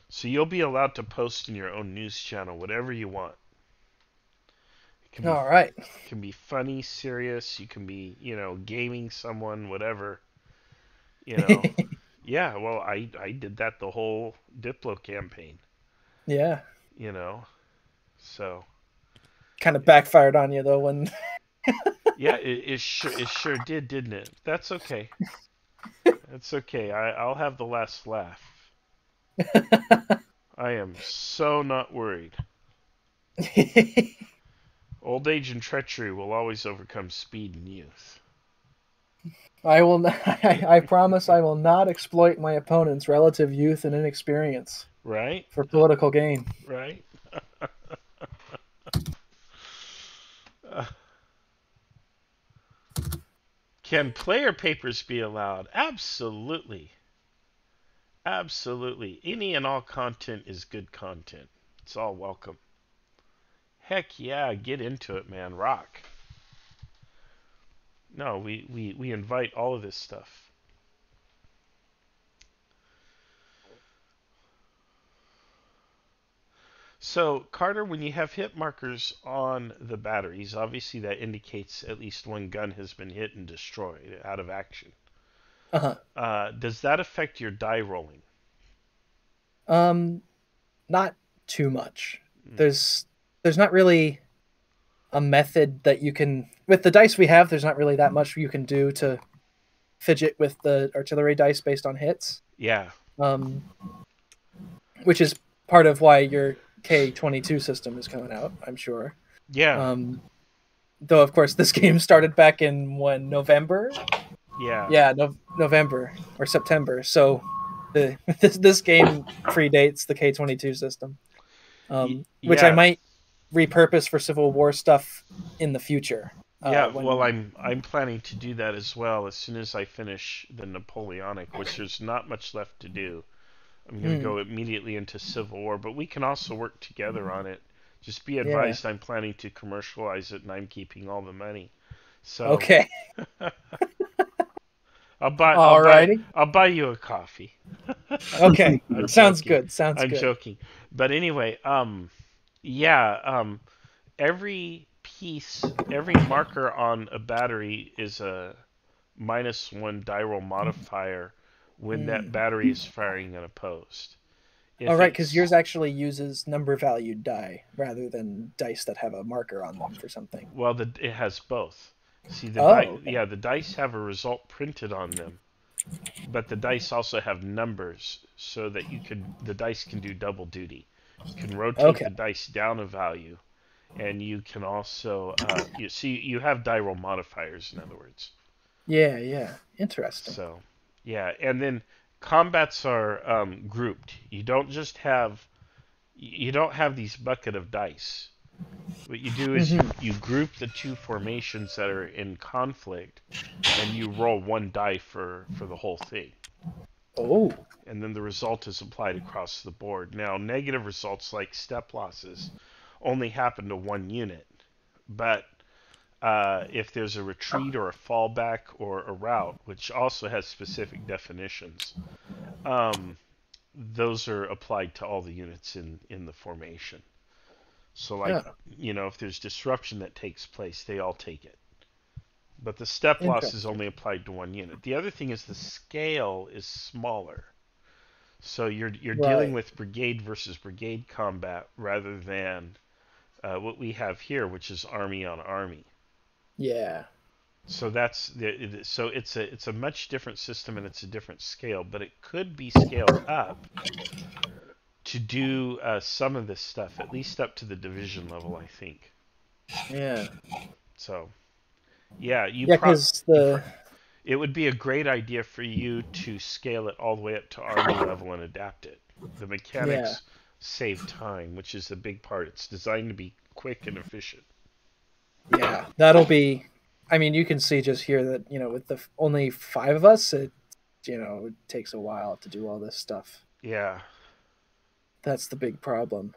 So you'll be allowed to post in your own news channel whatever you want.
All right.
It can be funny, serious. You can be, gaming someone, whatever. Yeah, well, I did that the whole Diplo campaign.
Yeah.
So.
Kind of backfired on you though when.
Yeah, it sure did, didn't it? That's okay. That's okay. I'll have the last laugh. I am so not worried. Old age and treachery will always overcome speed and youth.
I promise I will not exploit my opponent's relative youth and inexperience.
Right?
For political gain.
Right? Can player papers be allowed? Absolutely. Absolutely. Any and all content is good content. It's all welcome. Heck yeah, get into it, man. Rock. No, we invite all of this stuff. So, Carter, when you have hit markers on the batteries, obviously that indicates at least one gun has been hit and destroyed out of action. Does that affect your die rolling?
Not too much. There's not really a method that you can with the dice we have. There's not really that much you can do to fidget with the artillery dice based on hits.
Yeah.
Which is part of why your K22 system is coming out, I'm sure.
Yeah.
Though of course this game started back in November.
Yeah.
Yeah, November or September. So this game predates the K22 system, which I might repurpose for Civil War stuff in the future.
Well, I'm planning to do that as well as soon as I finish the Napoleonic, which there's not much left to do. I'm going to go immediately into Civil War, but we can also work together on it. Just be advised, I'm planning to commercialize it, and I'm keeping all the money. So
okay.
I'll buy you a coffee.
Okay, sounds good.
I'm joking, but anyway, every marker on a battery is a -1 die roll modifier when that battery is firing unopposed.
All right, because yours actually uses number valued die rather than dice that have a marker on them for something.
Well, it has both. See, the dice have a result printed on them, but the dice also have numbers so that the dice can do double duty. You can rotate the dice down a value, and you can also you have die roll modifiers, in other words.
Yeah, interesting.
So, yeah, and then combats are grouped. You don't have these bucket of dice. What you do is you group the two formations that are in conflict, and you roll one die for the whole thing.
Oh.
And then the result is applied across the board. Now, negative results like step losses only happen to one unit, but if there's a retreat or a fallback or a rout, which also has specific definitions, those are applied to all the units in the formation. So, if there's disruption that takes place, they all take it. But the step loss is
Interesting.
only applied to one unit. The other thing is the scale is smaller. So you're dealing
Right.
with brigade versus brigade combat rather than what we have here, which is army on army.
Yeah.
So it's a much different system and it's a different scale, but it could be scaled up to do some of this stuff, at least up to the division level, I think.
Yeah.
So, yeah,
because
it would be a great idea for you to scale it all the way up to army level and adapt it. The mechanics save time, which is the big part. It's designed to be quick and efficient.
Yeah, that'll be. I mean, you can see just here that with the only 5 of us, it takes a while to do all this stuff.
Yeah,
that's the big problem.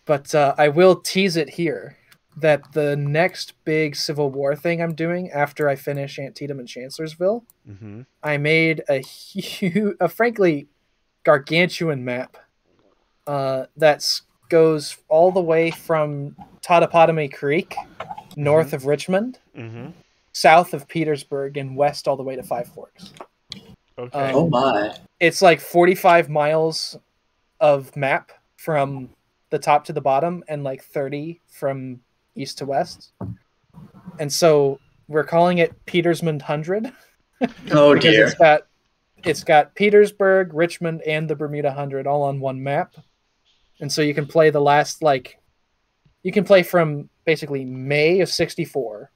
But I will tease it here that the next big Civil War thing I'm doing after I finish Antietam and Chancellorsville, I made a frankly gargantuan map that goes all the way from Totopotomoy Creek, north of Richmond, south of Petersburg, and west all the way to Five Forks.
Okay.
Oh my!
It's like 45 miles of map from the top to the bottom, and like 30 from east to west. And so we're calling it Petersmond 100.
Oh dear!
It's got Petersburg, Richmond, and the Bermuda 100 all on one map. And so you can play the last you can play from basically May of 64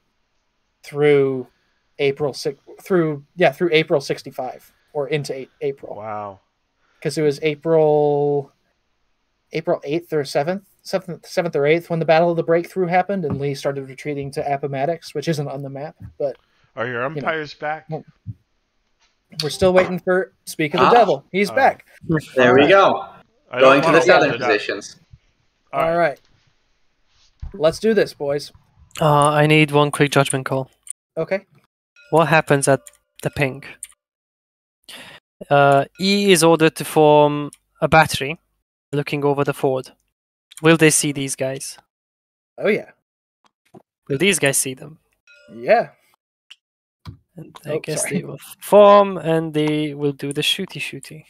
through April 65 or into April.
Wow.
Because it was April 8th or 7th or 8th when the Battle of the Breakthrough happened and Lee started retreating to Appomattox, which isn't on the map, but
are your umpires back?
We're still waiting for Speak of the Devil. He's back.
There we go. Going to the southern positions.
All right. Let's do this, boys.
I need one quick judgment call.
Okay.
What happens at the ping? E is ordered to form a battery looking over the ford. Will they see these guys?
Oh, yeah.
Will these guys see them?
Yeah.
And I guess they will form and they will do the shooty.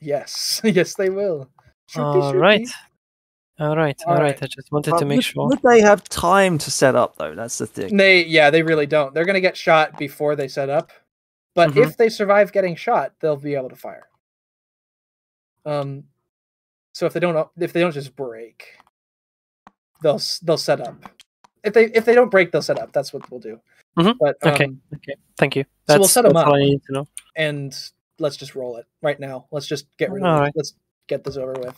Yes. Yes, they will.
All right. All right. I just wanted to make sure.
Would they have time to set up, though? That's the thing.
They really don't. They're going to get shot before they set up. But if they survive getting shot, they'll be able to fire. So if they don't just break, they'll set up. If they don't break, they'll set up. That's what we'll do. But
okay. Thank you.
So we'll set them up.
All I need to know.
And let's just roll it right now. Let's just get rid of it. Right. Let's get this over with.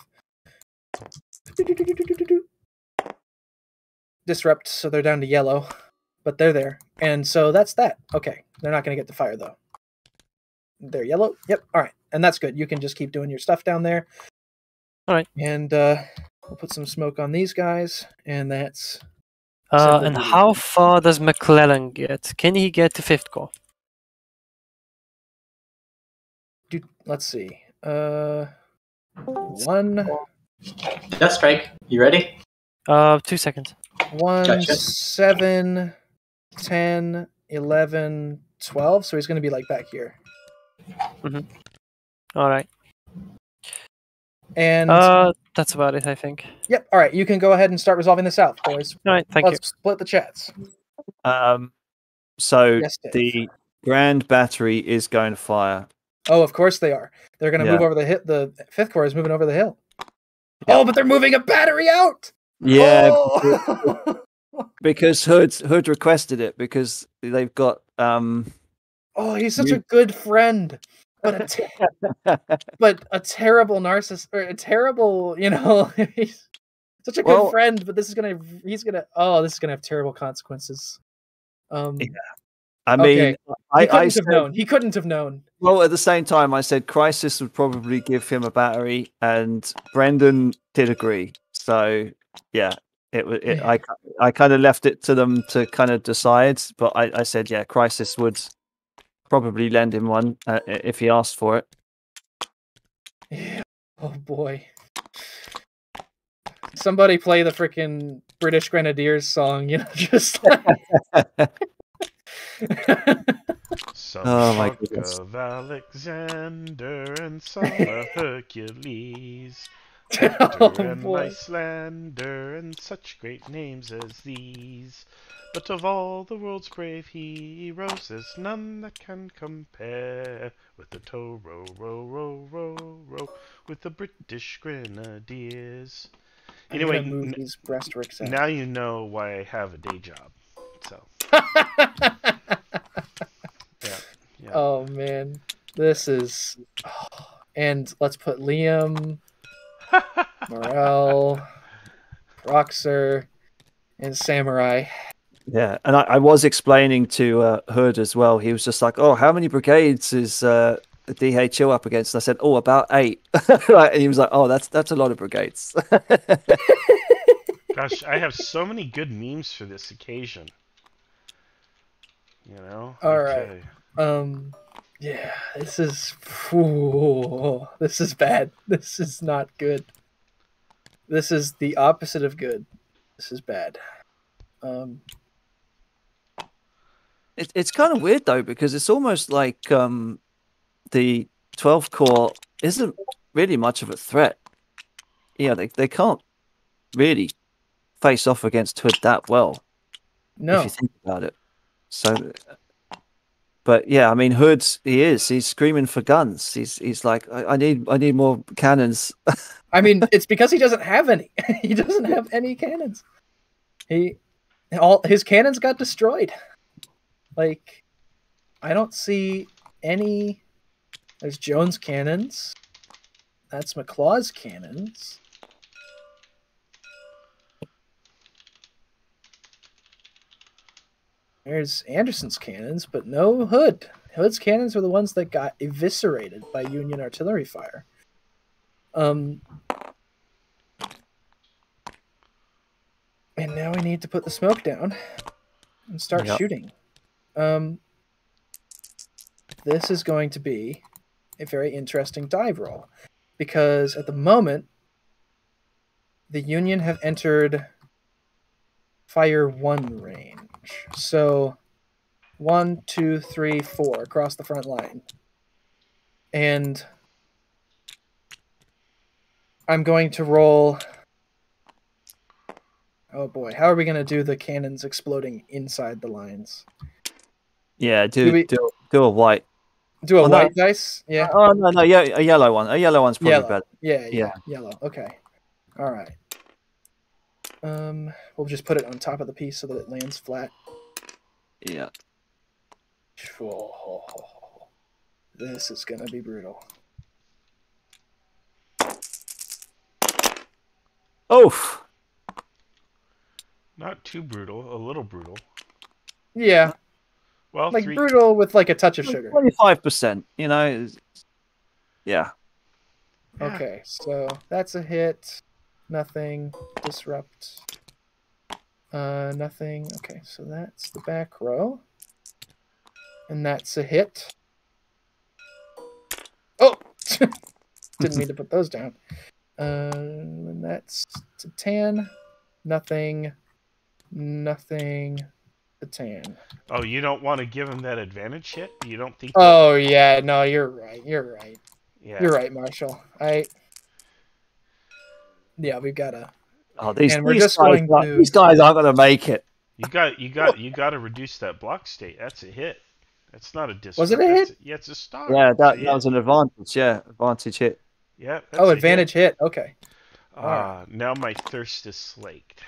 Disrupt, so they're down to yellow, but they're there. And so that's that. Okay. They're not going to get the fire, though. They're yellow. Yep. All right. And that's good. You can just keep doing your stuff down there.
All right.
And we'll put some smoke on these guys, and that's...
and how far does McClellan get? Can he get to 5th Corps?
Dude, let's see. One...
Yes, Craig. You ready?
2 seconds.
1,
Gotcha.
7, 10, 11, 12. So he's going to be like back here.
All right.
And
that's about it, I think.
Yep. All right. You can go ahead and start resolving this out, boys.
All right. Thank
Let's split the chats.
So
Yes, Dave.
the Grand Battery is going to fire.
Oh, of course they are. They're going to move over the hill. The 5th Corps is moving over the hill.
Yeah.
Oh, but they're moving a battery out.
Yeah,
Oh,
because Hood requested it because they've got
oh, he's such a good friend, but a terrible narcissist, or a terrible, he's such a good friend. But this is gonna have terrible consequences.
I mean,
okay. He couldn't have known.
Well, at the same time, I said Crisis would probably give him a battery, and Brendan did agree. So yeah, I kind of left it to them to kind of decide, but I said Crisis would probably lend him one if he asked for it.
Yeah. Oh boy! Somebody play the freaking British Grenadiers song, just. Like...
Some
Oh my
talk
goodness.
of Alexander and some of Hercules, Hector and
boy.
Lysander, and such great names as these. But of all the world's brave heroes, there's none that can compare with the tow row, row, row, row, row, with the British Grenadiers.
I'm
Anyway,
gonna move these breastricks out.
now you know why I have a day job. So. Yeah.
Oh man, this is. And let's put Liam, Morel, Proxer, and Samurai.
Yeah, and I was explaining to Hood as well. He was just like, "Oh, how many brigades is the DHL up against?" And I said, "Oh, about 8." Right, and he was like, "Oh, that's a lot of brigades."
Gosh, I have so many good memes for this occasion. You know.
All right. Yeah, this is. Ooh, this is bad. This is not good. This is the opposite of good. This is bad.
It's kind of weird though, because it's almost like the 12 core isn't really much of a threat. Yeah, they can't really face off against Hood that well.
No.
If you think about it. So, but yeah, I mean, he's screaming for guns. He's like, I need more cannons.
I mean, it's because he doesn't have any. He doesn't have any cannons. All his cannons got destroyed. Like, I don't see any. There's Jones' cannons. That's McClaw's cannons. There's Anderson's cannons, but no Hood. Hood's cannons are the ones that got eviscerated by Union artillery fire. And now we need to put the smoke down and start shooting. This is going to be a very interesting dive roll, because at the moment, the Union have entered Fire 1 range. So 1, 2, 3, 4 across the front line. And I'm going to roll... Oh boy, how are we going to do the cannons exploding inside the lines?
Yeah, do a white.
Do a white dice? Yeah.
Oh no, yeah, a yellow one. A yellow one's probably better.
Yeah, yellow. Okay. All right. We'll just put it on top of the piece so that it lands flat.
Yeah.
Oh, this is gonna be brutal.
Oof.
Not too brutal, a little brutal.
Yeah.
Well,
like brutal with like a touch of sugar.
25%, you know. Yeah.
Okay, so that's a hit. Nothing. Disrupt. Nothing. Okay, so that's the back row. And that's a hit. Oh! Didn't mean to put those down. And that's to 10. Nothing. Nothing. To 10.
Oh, you don't want to give him that advantage yet? You don't think...
Oh, yeah. No, you're right. You're right.
Yeah.
You're right, Marshall. Yeah, we've got to...
Oh, these guys aren't going to make it.
You got to reduce that block state. That's a hit. That's not a disrupt.
Was it a hit?
Yeah, it's a star.
Yeah, that was an advantage. Yeah, advantage hit.
Yeah.
Oh, advantage hit. Okay.
Now my thirst is slaked.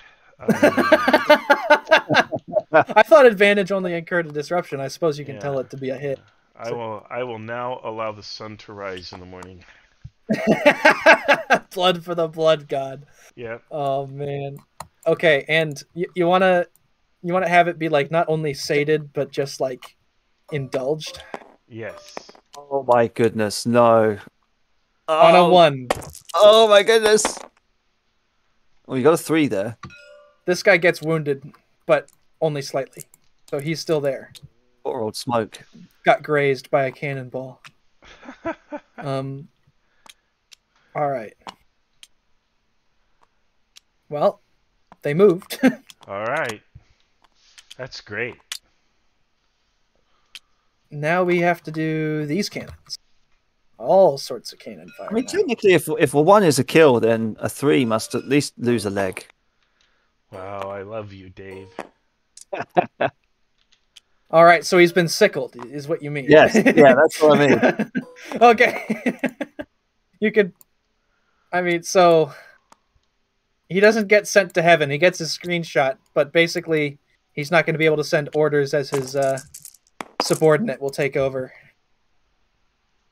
I thought advantage only incurred a disruption. I suppose you can tell it to be a hit.
I will now allow the sun to rise in the morning.
Blood for the blood god.
Yeah.
Oh man. Okay, and you wanna have it be like not only sated but just like indulged.
Yes.
Oh my goodness, no.
On a 1.
Oh my goodness. Oh, you got a 3 there.
This guy gets wounded, but only slightly. So he's still there.
Poor old Smoke.
Got grazed by a cannonball. All right. Well, they moved.
All right. That's great.
now we have to do these cannons. All sorts of cannon fire.
I mean,
now.
technically, if a 1 is a kill, then a 3 must at least lose a leg.
Wow, I love you, Dave.
All right, so he's been sickled, is what you mean?
Yes, yeah, that's what I mean.
Okay. You could. I mean, so he doesn't get sent to heaven. He gets his screenshot, but basically, he's not going to be able to send orders as his subordinate will take over.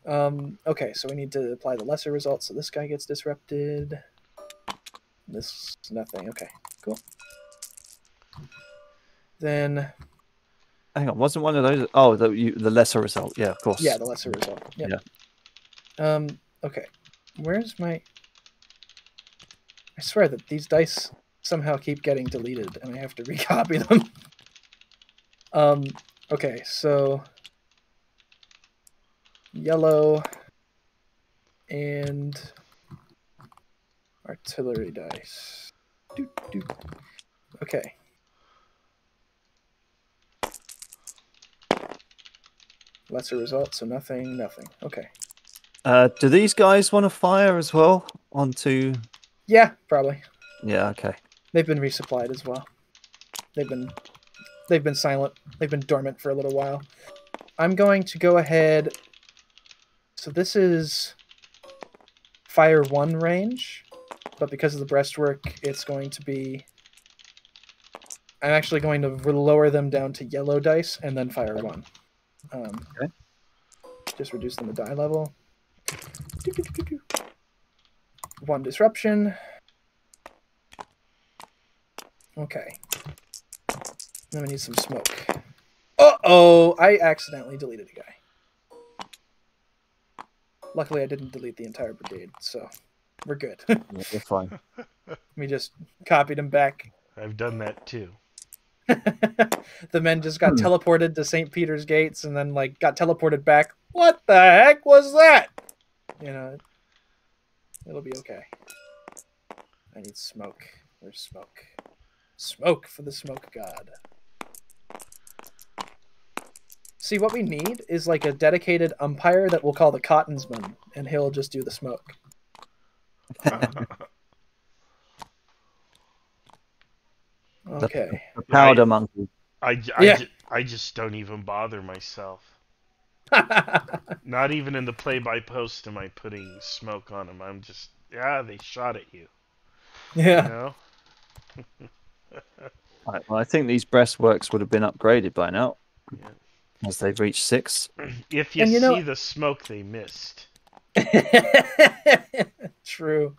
Okay, so we need to apply the lesser result. So this guy gets disrupted. This nothing. Okay, cool. Then.
Hang on, wasn't one of those? Oh, the lesser result. Yeah, of course.
Yeah, the lesser result. Yep. Yeah. Okay. Where's my? I swear that these dice somehow keep getting deleted, and I have to recopy them. Okay, so yellow and artillery dice. Okay. Lesser result, so nothing. Okay.
Do these guys want to fire as well onto?
Yeah, probably.
Yeah. Okay.
They've been resupplied as well. They've been silent. They've been dormant for a little while. I'm going to go ahead. So this is fire 1 range, but because of the breastwork, it's going to be. I'm actually going to lower them down to yellow dice and then fire 1.
Okay.
Just reduce them to die level. 1 disruption. Okay. Then we need some smoke. Uh-oh! I accidentally deleted a guy. Luckily, I didn't delete the entire brigade, so we're good.
Yeah, we're fine.
We just copied him back.
I've done that too.
The men just got teleported to St. Peter's Gates and then like got teleported back. What the heck was that? You know, it'll be okay. I need smoke. Where's smoke? Smoke for the smoke god. See, what we need is like a dedicated umpire that we'll call the Cottonsman, and he'll just do the smoke. Okay.
The powder monkey.
I just don't even bother myself. Not even in the play-by-post am I putting smoke on them. I'm just, they shot at you.
Yeah.
You know?
Right, well, I think these breastworks would have been upgraded by now, as they've reached 6.
If you see the smoke they missed.
True.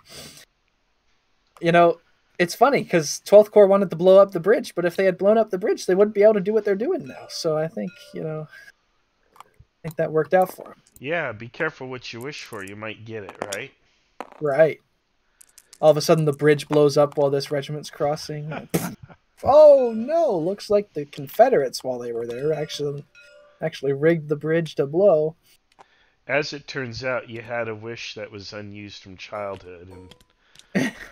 You know, it's funny because 12th Corps wanted to blow up the bridge, but if they had blown up the bridge, they wouldn't be able to do what they're doing now. So I think, I think that worked out for them.
Yeah, be careful what you wish for. You might get it, right?
Right. All of a sudden, the bridge blows up while this regiment's crossing. Oh no! Looks like the Confederates, while they were there, actually rigged the bridge to blow.
As it turns out, you had a wish that was unused from childhood, and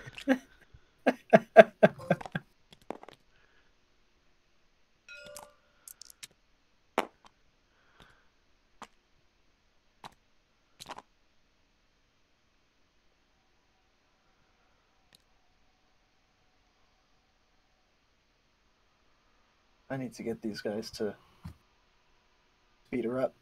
I need to get these guys to speed her up.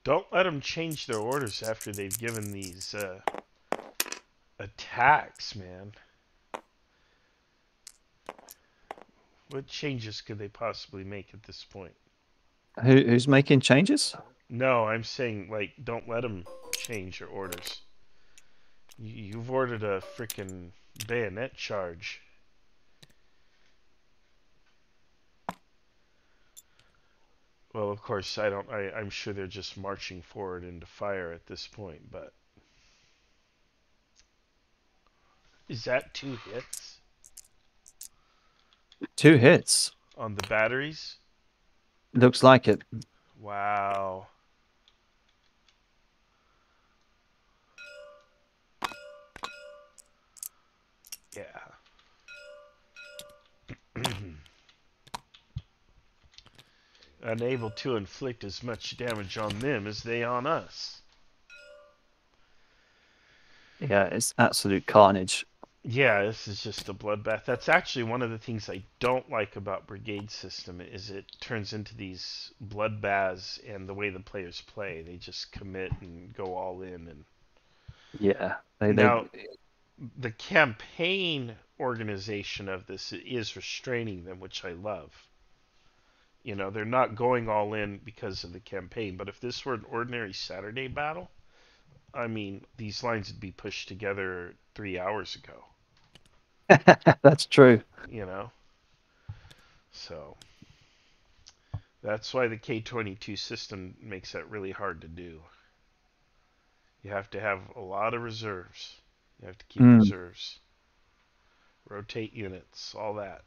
don't let them change their orders after they've given these attacks, man. What changes could they possibly make at this point?
Who's making changes?
No, I'm saying, like, don't let them change your orders. You've ordered a freaking bayonet charge. Well, of course, I'm sure they're just marching forward into fire at this point, but... Is that 2 hits?
2 hits.
On the batteries?
Looks like it.
Wow. Yeah. Unable to inflict as much damage on them as they on us.
Yeah, it's absolute carnage.
Yeah, this is just a bloodbath. That's actually one of the things I don't like about Brigade System is it turns into these bloodbaths, and the way the players play, they just commit and go all in. And
Yeah.
now, the campaign organization of this is restraining them, which I love. You know, they're not going all in because of the campaign, but if this were an ordinary Saturday battle, I mean, these lines would be pushed together 3 hours ago.
That's true.
You know? So, that's why the K22 system makes that really hard to do. You have to have a lot of reserves. You have to keep reserves. Rotate units, all that.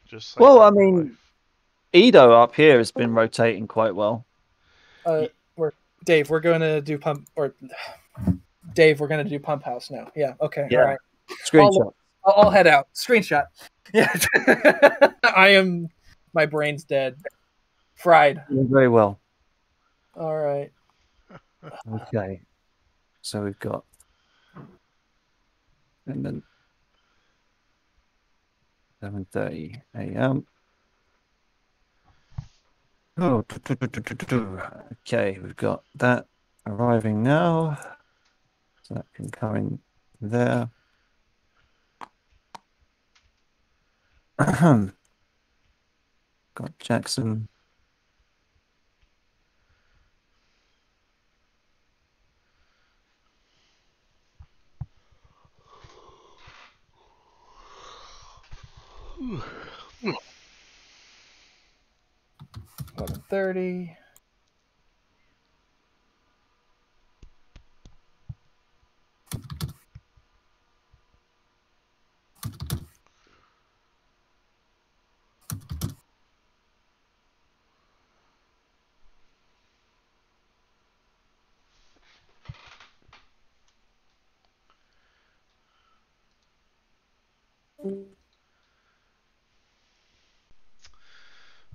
Just like
well, I
in real
mean,
life.
Edo up here has been rotating quite well.
Dave, we're going to do pump, or Dave, we're going to do pump house now. Yeah. Okay.
Yeah.
All right.
Screenshot.
I'll head out. Screenshot. Yeah. My brain's dead. Fried.
Very well.
All right.
Okay. So we've got, and then 7:30 a.m. Oh, okay, we've got that arriving now. So that can come in there. Got Jackson.
Ooh.
11:30.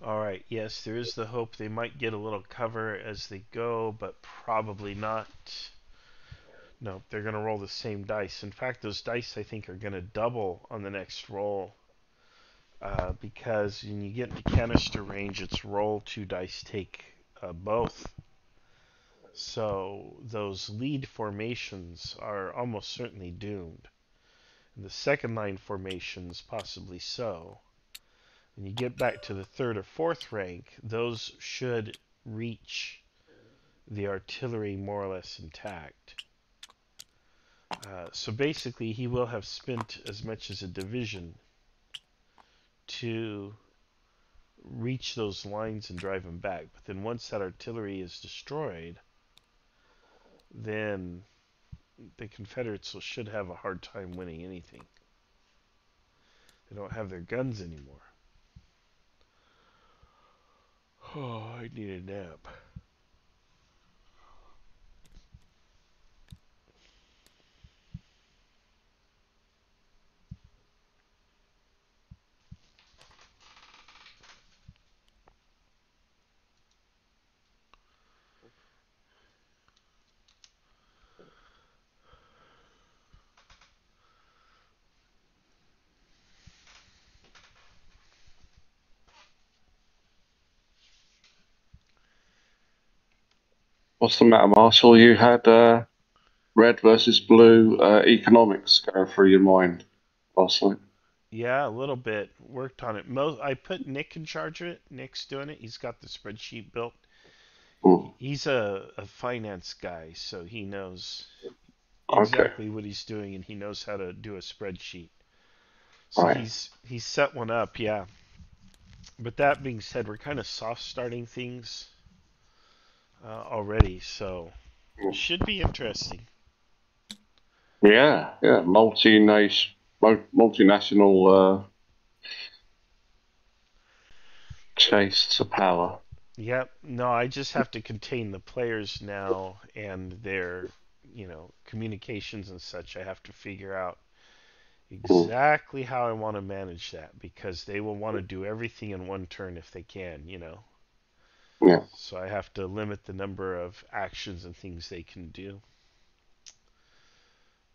Alright, yes, there is the hope they might get a little cover as they go, but probably not. No, they're going to roll the same dice. In fact, those dice, I think, are going to double on the next roll. Because when you get into canister range, it's roll 2 dice, take both. So those lead formations are almost certainly doomed. And the second line formations, possibly so. When you get back to the 3rd or 4th rank, those should reach the artillery more or less intact. So basically, he will have spent as much as a division to reach those lines and drive them back. But then once that artillery is destroyed, then the Confederates should have a hard time winning anything. They don't have their guns anymore. Oh, I need a nap.
What's the matter, Marshall? You had red versus blue economics go through your mind last night.
Yeah, a little bit. Worked on it. I put Nick in charge of it. Nick's doing it. He's got the spreadsheet built. He's a finance guy, so he knows exactly what he's doing, and he knows how to do a spreadsheet. So he's set one up, yeah. But that being said, we're kind of soft starting things already, so it should be interesting.
Yeah, multinational chase to power.
Yep. No, I just have to contain the players now and their, communications and such. I have to figure out exactly how I want to manage that because they will want to do everything in one turn if they can.
Yeah.
So I have to limit the number of actions and things they can do.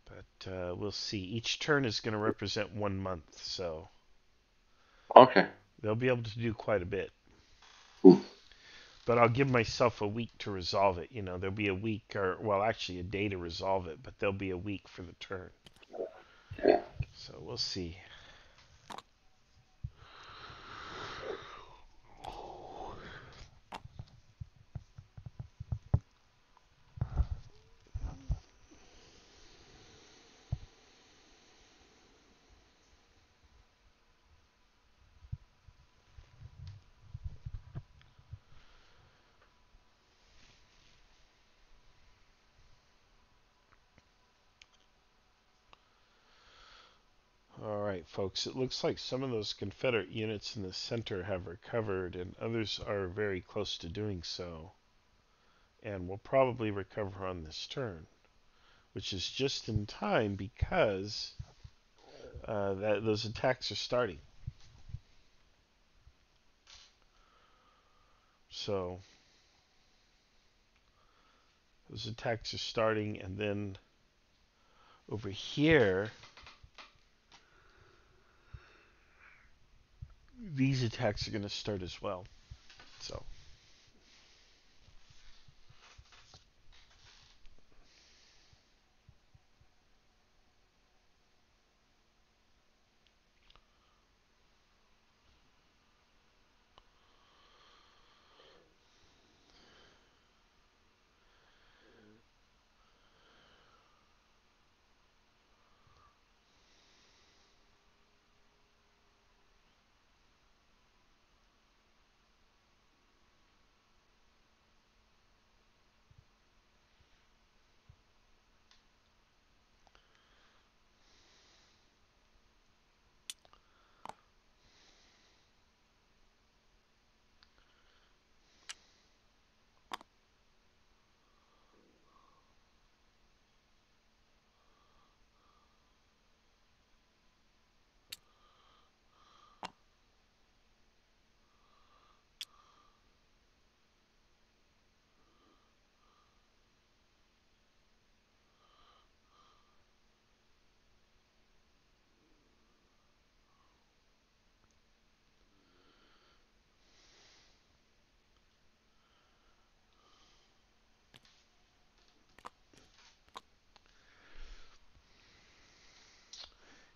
But we'll see. Each turn is going to represent 1 month, so
Okay.
they'll be able to do quite a bit.
Ooh.
But I'll give myself a week to resolve it. There'll be a week, actually a day to resolve it, but there'll be a week for the turn.
Yeah.
So we'll see. Alright, folks, it looks like some of those Confederate units in the center have recovered, and others are very close to doing so. And will probably recover on this turn, which is just in time because those attacks are starting. So, those attacks are starting, and then over here, these attacks are going to start as well. So,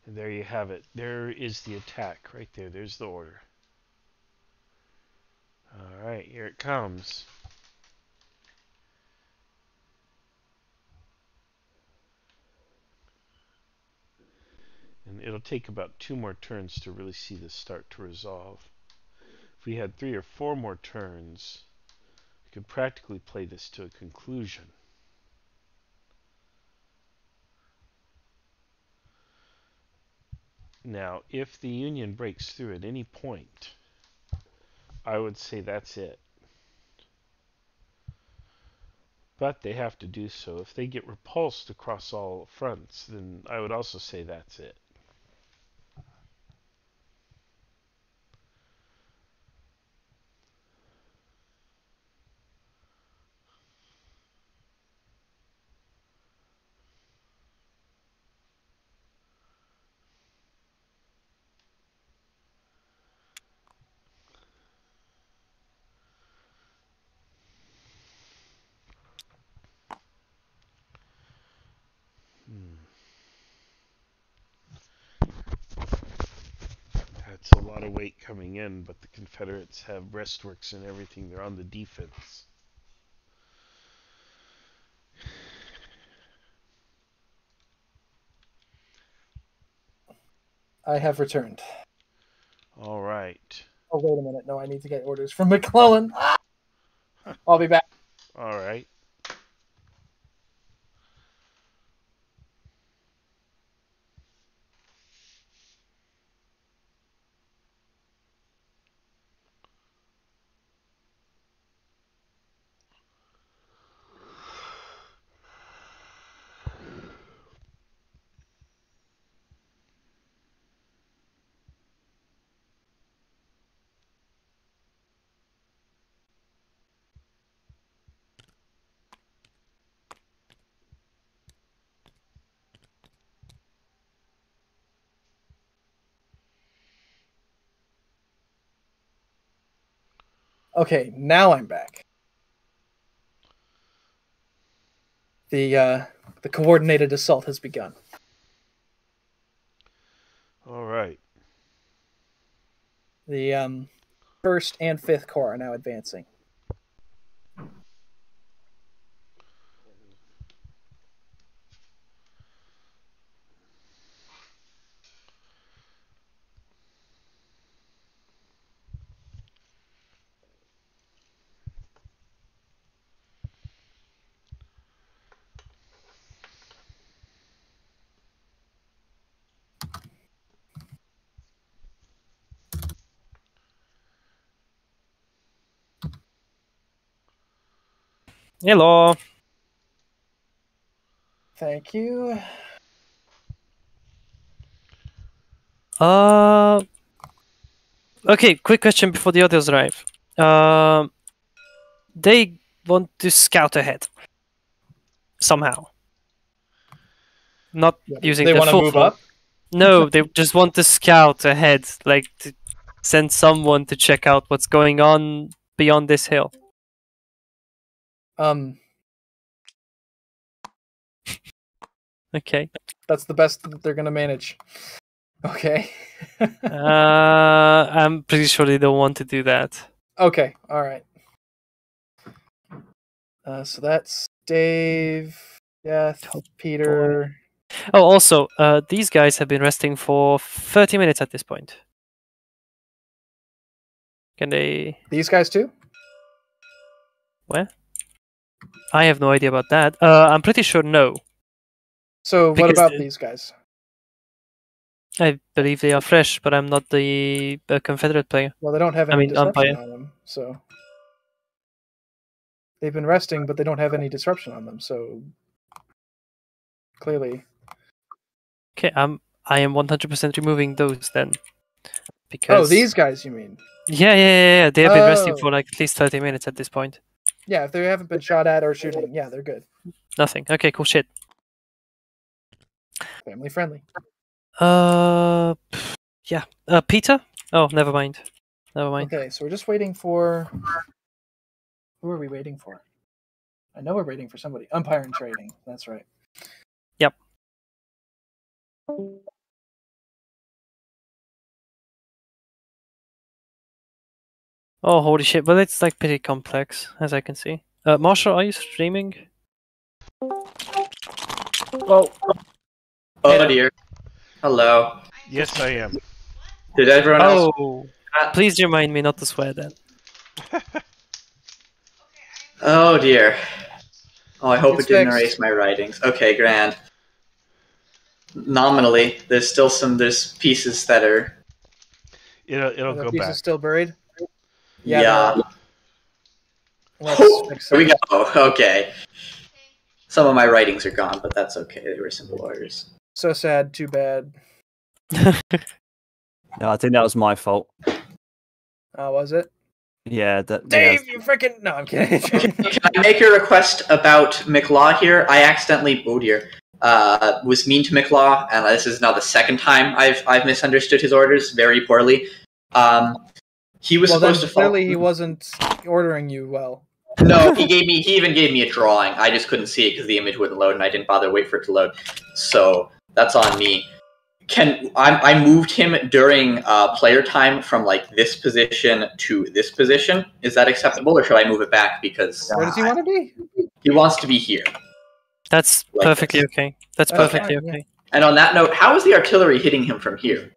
and there you have it. There is the attack right there. There's the order. Alright, here it comes. And it'll take about 2 more turns to really see this start to resolve. If we had 3 or 4 more turns, we could practically play this to a conclusion. Now, if the Union breaks through at any point, I would say that's it. But they have to do so. If they get repulsed across all fronts, then I would also say that's it. That's a lot of weight coming in, but the Confederates have breastworks and everything. They're on the defense.
I have returned.
All right.
Oh, wait a minute. No, I need to get orders from McClellan. Ah! I'll be back.
All right.
Okay, now I'm back. The coordinated assault has begun.
All right.
The 1st and 5th Corps are now advancing.
Hello.
Thank you.
Okay, quick question before the others arrive. They want to scout ahead. Somehow. Not using
They
the
wanna
full
move
form.
up?
No, they just want to scout ahead, like to send someone to check out what's going on beyond this hill. Okay.
That's the best that they're gonna manage. Okay.
I'm pretty sure they don't want to do that.
Okay, alright. So that's Dave, Death, Peter.
Oh, also, these guys have been resting for 30 minutes at this point. Can they...
These guys too?
Where? I have no idea about that. I'm pretty sure no.
So what
Because
about these guys?
I believe they are fresh, but I'm not the Confederate player.
Well, they don't have any disruption
Umpire.
on them, so they've been resting, but they don't have any disruption on them. So clearly,
Okay, I am 100% removing those then. Because...
oh, these guys, you mean?
Yeah. They have been resting
Oh.
for like at least 30 minutes at this point.
Yeah, if they haven't been shot at or shooting, yeah, they're good.
Nothing. Okay, cool shit.
Family friendly.
Yeah. Peter? Oh, never mind. Never mind.
Okay, so we're just waiting for. Who are we waiting for? I know we're waiting for somebody. Umpire and trading. That's right.
Yep. Oh, holy shit. But it's like pretty complex, as I can see. Marshall, are you streaming?
Oh.
Oh dear. Hello.
Yes, I am.
Did everyone else?
Oh, please remind me not to swear then.
Oh dear. Oh, I hope
It's
it didn't
fixed.
erase my writings. Okay, grand. Nominally, there's pieces that are.
It'll
The
go
piece
back.
is still buried.
Yeah.
Let's fix
Here we
it.
go. Okay. Some of my writings are gone, but that's okay. They were simple orders.
So sad. Too bad.
No, I think that was my fault.
Was it?
Yeah,
Dave, you freaking no! I'm kidding.
Can I make a request about McLaw here? I accidentally, oh dear, was mean to McLaw, and this is now the second time I've misunderstood his orders very poorly. He was supposed to
clearly he wasn't ordering you well.
No, he even gave me a drawing. I just couldn't see it because the image wouldn't load, and I didn't bother to wait for it to load. So that's on me. I moved him during player time from like this position to this position. Is that acceptable, or should I move it back because
Where does he want to be?
he wants to be here?
That's
Like
perfectly
this.
okay. That's
Okay.
perfectly
Fine, yeah.
okay.
And on that note, how is the artillery hitting him from here?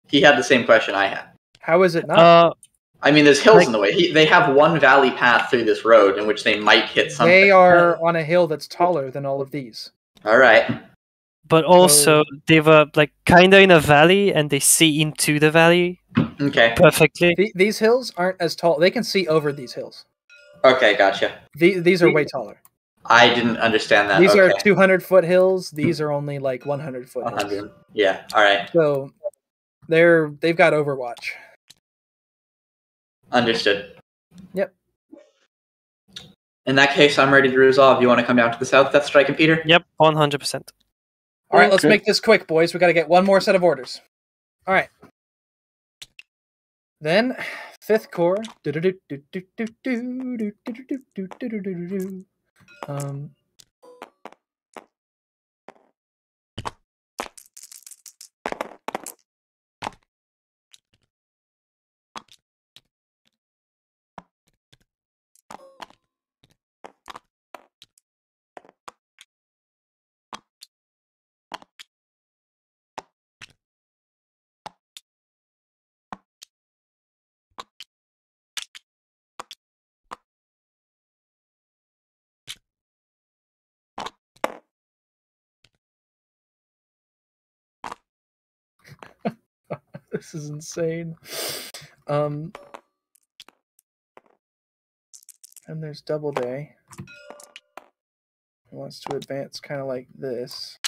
He had the same question I had.
How is it not?
I mean, there's hills in the way. They have one valley path through this road in which they might hit something.
They are on a hill that's taller than all of these.
All right.
But also, they were like kind of in a valley, and they see into the valley.
Okay.
Perfectly.
These hills aren't as tall. They can see over these hills.
Okay, gotcha.
These are way taller.
I didn't understand that.
These
okay.
are 200-foot hills. These are only like 100-foot hills.
100. Yeah. All right.
So they've got Overwatch.
Understood.
Yep.
In that case, I'm ready to resolve. You want to come down to the south, Death Strike and Peter?
Yep, 100%.
All right, let's
Okay.
make this quick, boys. We got to get one more set of orders. All right. Then, 5th Corps. This is insane. And there's Doubleday. He wants to advance kind of like this.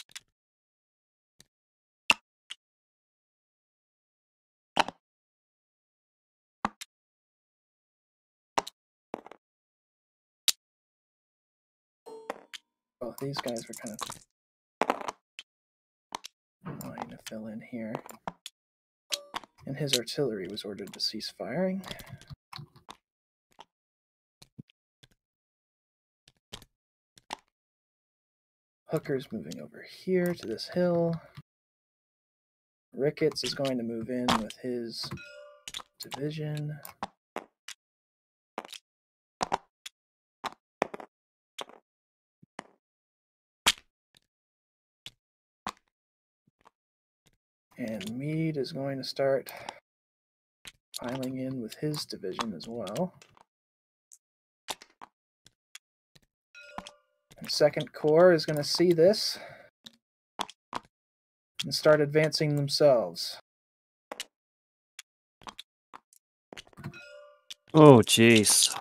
Oh, these guys were kind of wanting to fill in here. And his artillery was ordered to cease firing. Hooker's moving over here to this hill. Ricketts is going to move in with his division. And Meade is going to start piling in with his division as well. And 2nd Corps is going to see this and start advancing themselves.
Oh, jeez.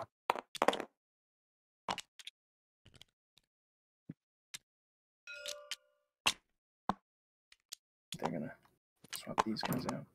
They're going to swap these guys out.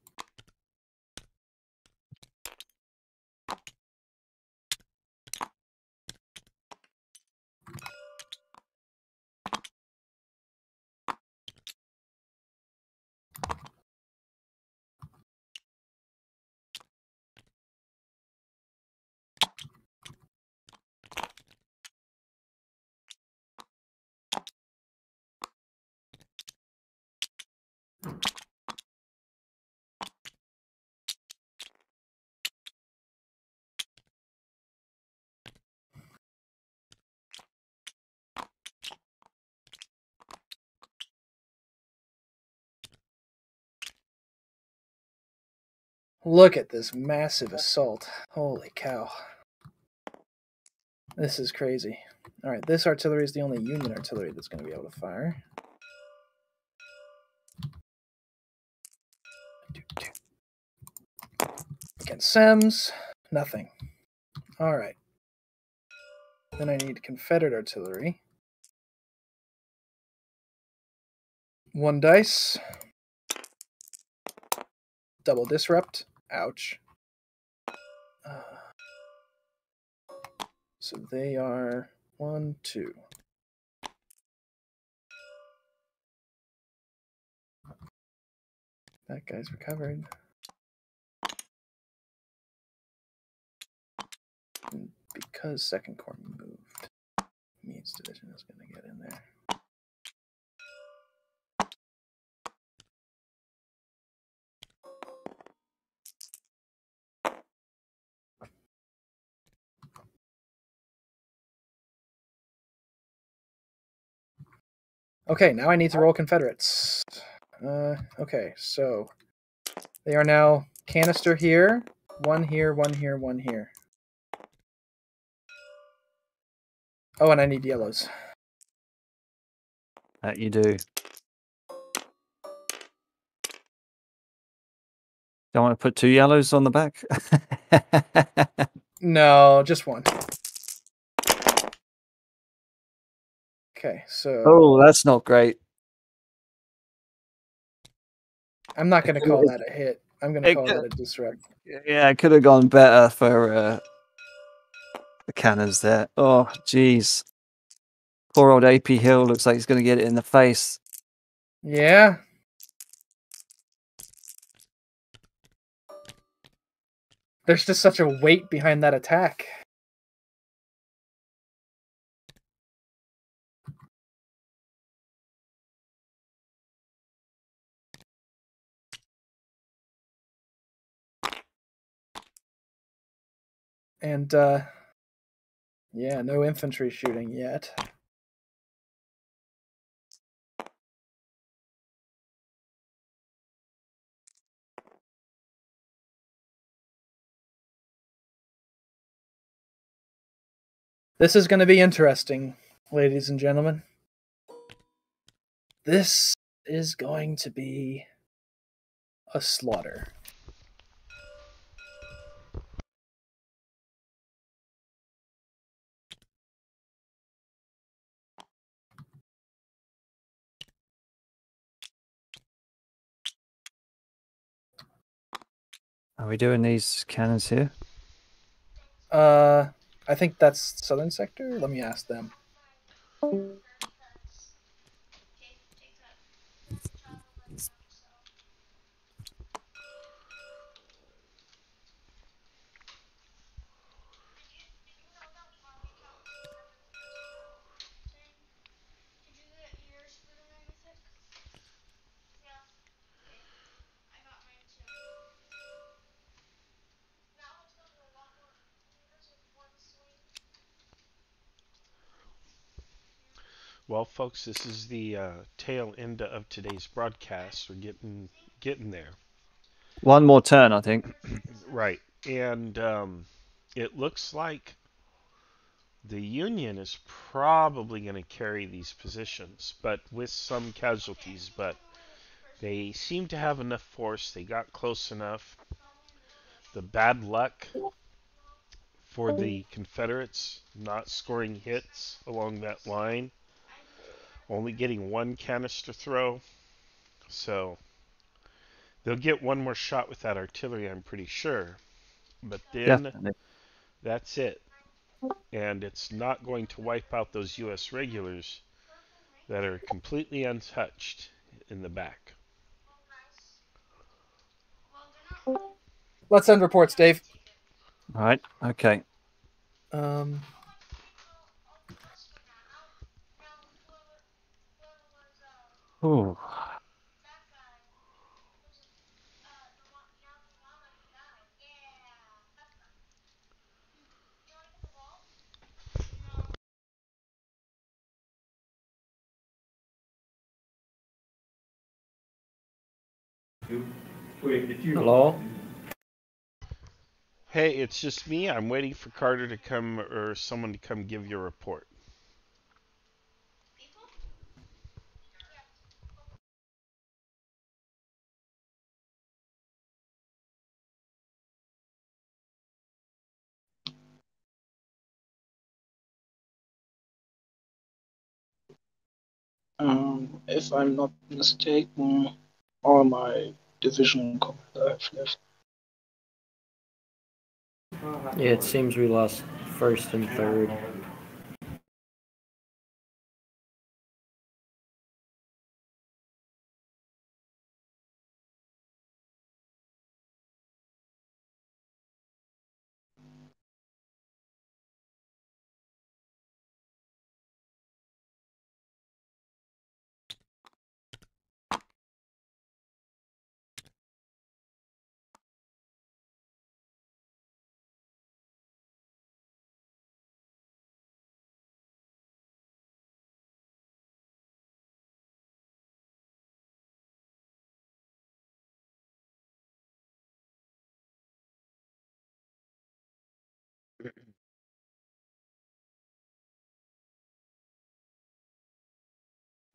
Look at this massive assault. Holy cow. This is crazy. Alright, this artillery is the only Union artillery that's going to be able to fire. Against SEMS, nothing. Alright. Then I need Confederate artillery. 1 dice. Double disrupt. Ouch. So they are 1, 2. That guy's recovered. And because 2nd Corps moved, Meade's division is going to get in there. Okay, now I need to roll Confederates. Okay, so they are now canister here, 1 here, 1 here, 1 here. Oh, and I need yellows.
That you do. Don't want to put 2 yellows on the back?
No, just 1. Okay, so...
Oh, that's not great.
I'm not going to call that a hit. I'm going to call that a disrupt.
Yeah, it could have gone better for the cannons there. Oh, jeez. Poor old AP Hill looks like he's going to get it in the face.
Yeah. There's just such a weight behind that attack. And, yeah, no infantry shooting yet. This is going to be interesting, ladies and gentlemen. This is going to be a slaughter.
Are we doing these cannons here?
I think that's Southern Sector. Let me ask them.
Well, folks, this is the tail end of today's broadcast. We're getting there.
One more turn, I think.
Right, and it looks like the Union is probably going to carry these positions, but with some casualties. But they seem to have enough force. They got close enough. The bad luck for the Confederates not scoring hits along that line, only getting one canister throw. So they'll get one more shot with that artillery, I'm pretty sure. But then
Definitely.
that's it. And it's not going to wipe out those U.S. regulars that are completely untouched in the back.
Let's send reports, Dave.
All right. Okay. Ooh.
Hello?
Hey, it's just me. I'm waiting for Carter to come or someone to come give you a report.
If I'm not mistaken, all my division commander have left.
Yeah, it seems we lost first and third.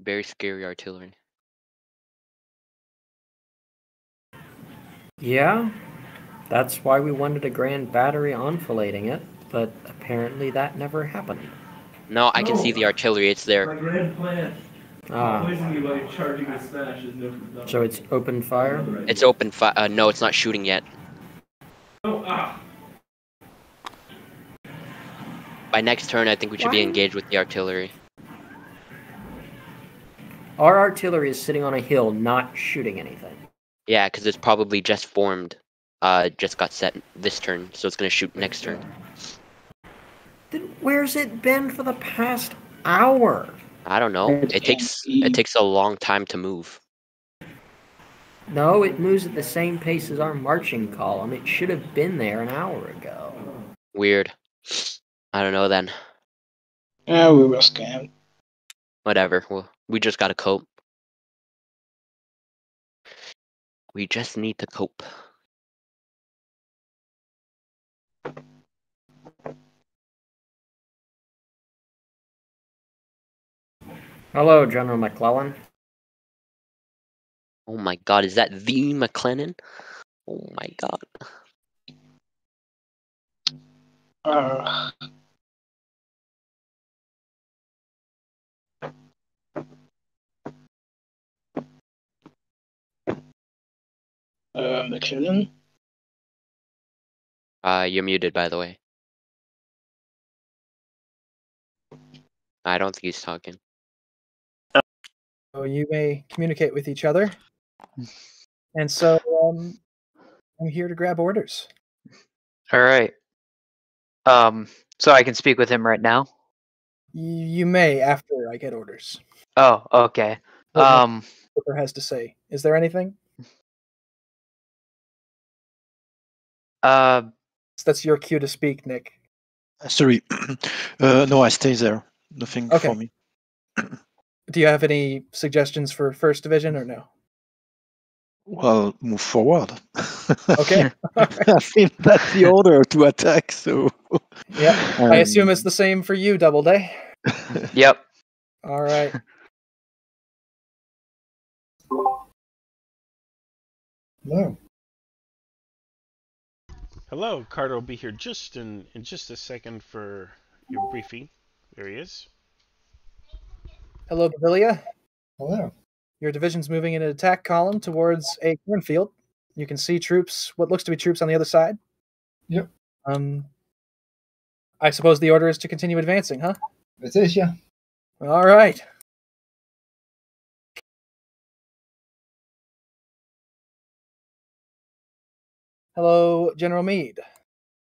Very scary artillery.
Yeah, that's why we wanted a grand battery enfilading it, but apparently that never happened.
No, I can see the artillery. It's there.
My grand plan.
Ah.
Poisoning you by charging the smash is never done.
So it's open fire?
It's open fire. No, it's not shooting yet.
Oh, ah.
By next turn, I think we should be engaged with the artillery.
Our artillery is sitting on a hill, not shooting anything.
Yeah, because it's probably just formed just got set this turn, so it's gonna shoot next turn.
Then where's it been for the past hour?
I don't know. It takes a long time to move.
No, it moves at the same pace as our marching column. It should have been there an hour ago.
Weird. I don't know then.
Yeah, we were scammed.
Whatever. Well, we just gotta cope. We just need to cope.
Hello, General McClellan.
Oh my god, is that the McLennan? Oh my god.
McLellan?
You're muted, by the way. I don't think he's talking.
So you may communicate with each other. And so I'm here to grab orders.
All right. So I can speak with him right now?
You may after I get orders.
Oh, okay.
What Booker has to say. Is there anything? That's your cue to speak, Nick.
Sorry. No, I stay there. Nothing for me.
Do you have any suggestions for First Division or no?
Well, move forward.
Okay.
I think that's the order to attack, so...
Yeah, I assume it's the same for you, Doubleday.
Yep.
All right.
Hello.
Hello, Carter will be here just in just a second for your briefing. There he is.
Hello, Bavilla.
Hello.
Your division's moving in an attack column towards a cornfield. You can see troops, what looks to be troops on the other side.
Yep.
I suppose the order is to continue advancing, huh?
It is, yeah.
All right. Hello, General Meade.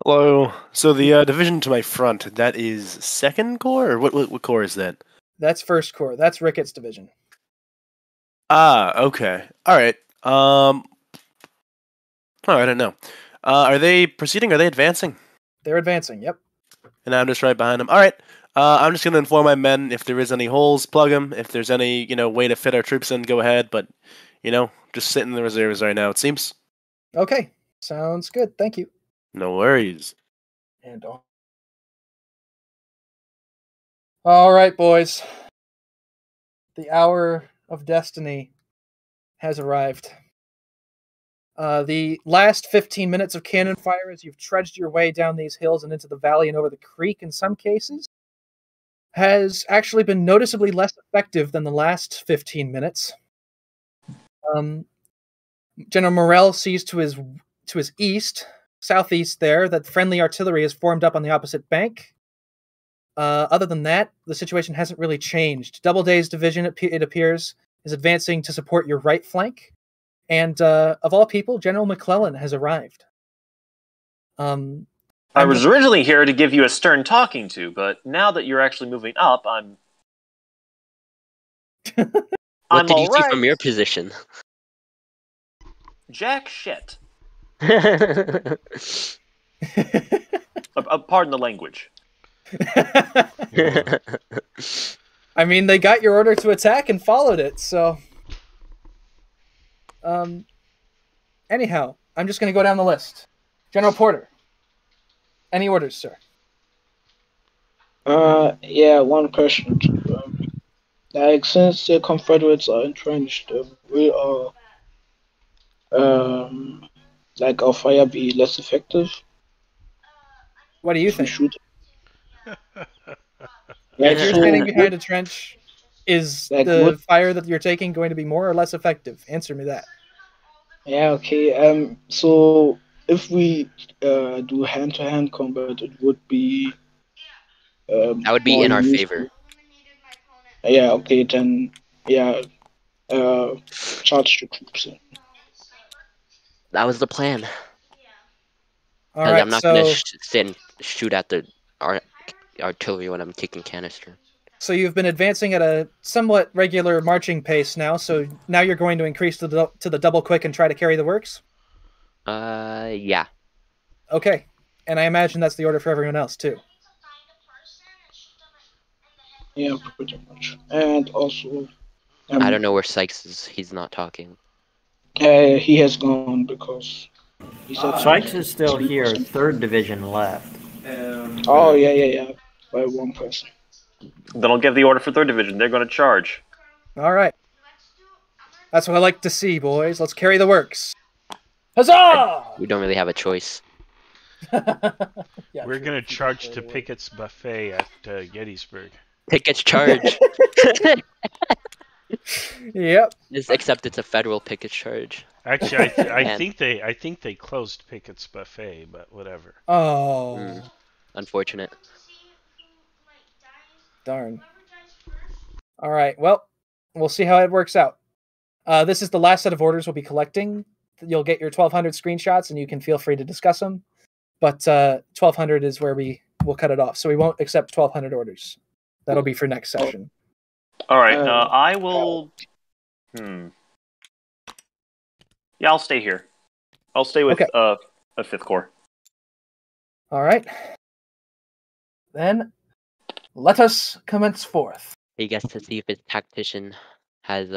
Hello. So the division to my front, that is Second Corps, or what corps is that?
That's First Corps. That's Ricketts' division.
Ah, okay. All right. Oh, I don't know. Are they proceeding? Are they advancing?
They're advancing. Yep.
And I'm just right behind them. All right. I'm just going to inform my men if there is any holes, plug them. If there's any, way to fit our troops in, go ahead. But, just sit in the reserves right now, it seems.
Okay. Sounds good. Thank you.
No worries.
And all right, boys. The hour of destiny has arrived. The last 15 minutes of cannon fire as you've trudged your way down these hills and into the valley and over the creek in some cases has actually been noticeably less effective than the last 15 minutes. General Morel sees to his east, southeast there, that friendly artillery is formed up on the opposite bank. Other than that, the situation hasn't really changed. Doubleday's division, it appears, is advancing to support your right flank. And of all people, General McClellan has arrived.
I was originally here to give you a stern talking to, but now that you're actually moving up, I'm...
What did you see from your position?
Jack shit. Pardon the language.
I mean, they got your order to attack and followed it, so... Anyhow, I'm just going to go down the list. General Porter. Any orders, sir?
Yeah, one question. Since the Confederates are entrenched, will our fire be less effective?
What do you think?
Shoot.
If you're standing behind a trench, is the fire that you're taking going to be more or less effective? Answer me that.
Yeah, okay. So if we do hand-to-hand combat, it would be...
that would be in our favor.
Yeah, okay, then, yeah, charge the troops in.
That was the plan.
All right,
I'm not
so
gonna sit and shoot at the artillery when I'm taking canister.
so you've been advancing at a somewhat regular marching pace now. So now you're going to increase to the double quick and try to carry the works.
Yeah.
Okay, and I imagine that's the order for everyone else too.
Yeah, pretty much. And also,
I don't know where Sykes is. He's not talking.
he has gone because he said
Sykes is still here. 3rd Division left.
Oh yeah, by one person.
Then I'll give the order for 3rd Division. They're going to charge.
All right, that's what I like to see, boys. Let's carry the works. Huzzah!
We don't really have a choice.
Yeah,
We're going to charge to Pickett's Buffet at Gettysburg.
Pickett's charge.
Yep.
Except it's a federal Pickett's charge.
Actually, I think they closed Pickett's Buffet, but whatever.
Oh.
Unfortunate.
Darn. All right. Well, we'll see how it works out. This is the last set of orders we'll be collecting. You'll get your 1,200 screenshots, and you can feel free to discuss them. But 1,200 is where we will cut it off. So we won't accept 1,200 orders. That'll be for next session.
All right. I will. Yeah, I'll stay here. I'll stay with a 5th Corps.
All right. Then let us commence forth.
He gets to see if his tactician has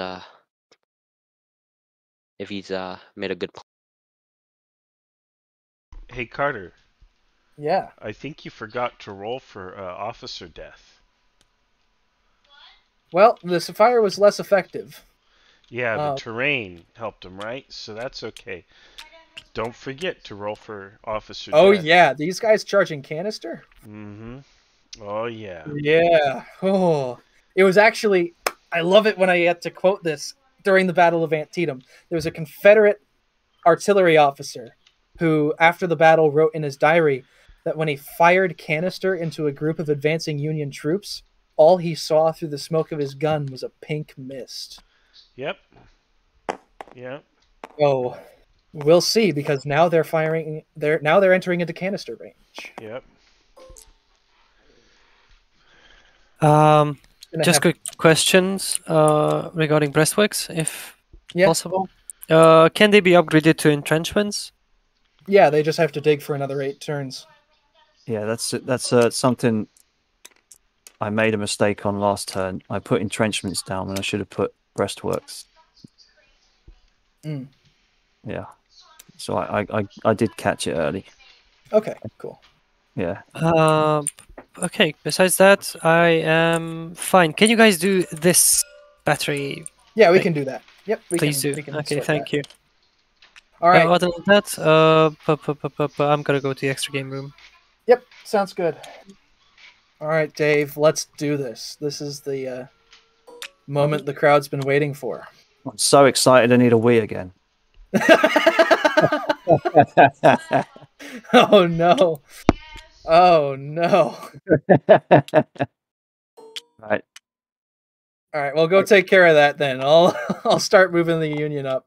if he's made a good plan.
Hey, Carter.
Yeah.
I think you forgot to roll for officer death.
Well, the fire was less effective.
Yeah, the terrain helped him, right? So that's okay. Don't forget to roll for officer death.
Oh, yeah. These guys charging canister?
Mm-hmm. Oh, yeah.
Yeah. Oh. It was actually... I love it when I get to quote this. During the Battle of Antietam, there was a Confederate artillery officer who, after the battle, wrote in his diary that when he fired canister into a group of advancing Union troops, all he saw through the smoke of his gun was a pink mist.
Yep. Yep.
Oh, we'll see, because now they're firing. They're entering into canister range.
Yep.
Just quick questions regarding breastworks, if possible. Can they be upgraded to entrenchments?
Yeah, they just have to dig for another 8 turns.
Yeah, that's something I made a mistake on last turn. I put entrenchments down when I should have put breastworks.
Mm.
Yeah, so I did catch it early.
Okay, cool.
Yeah.
Okay. Besides that, I am fine. Can you guys do this battery?
Yeah, we can do that. Yep.
Please do. Okay, thank you.
All right.
Other than that, I'm gonna go to the extra game room.
Yep, sounds good. All right, Dave, let's do this. This is the moment the crowd's been waiting for.
I'm so excited. I need a Wii again.
Oh no! Oh no!
Right.
All right. Well, go take care of that then. I'll start moving the Union up.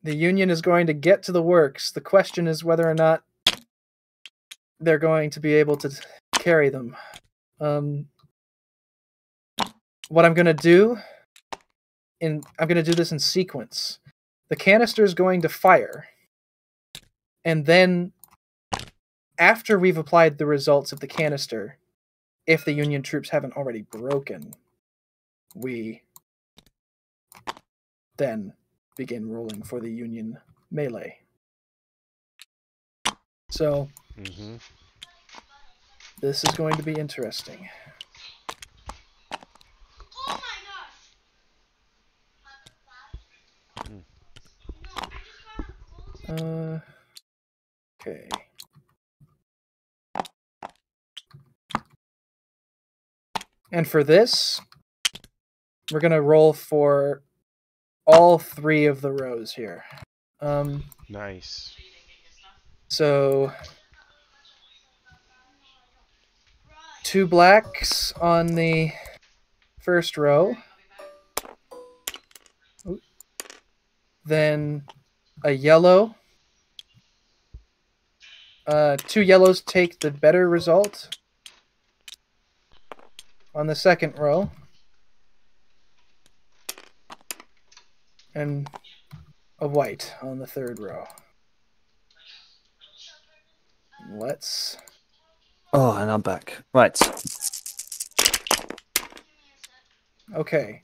The Union is going to get to the works. The question is whether or not they're going to be able to carry them. What I'm going to do, I'm going to do this in sequence. The canister is going to fire, and then after we've applied the results of the canister, if the Union troops haven't already broken, we then begin rolling for the Union melee. So, this is going to be interesting. Okay. And for this, we're going to roll for all 3 of the rows here.
Nice.
So 2 blacks on the first row. Then a yellow 2 yellows take the better result on the second row. And a white on the third row. Let's...
Oh, and I'm back. Right.
Okay.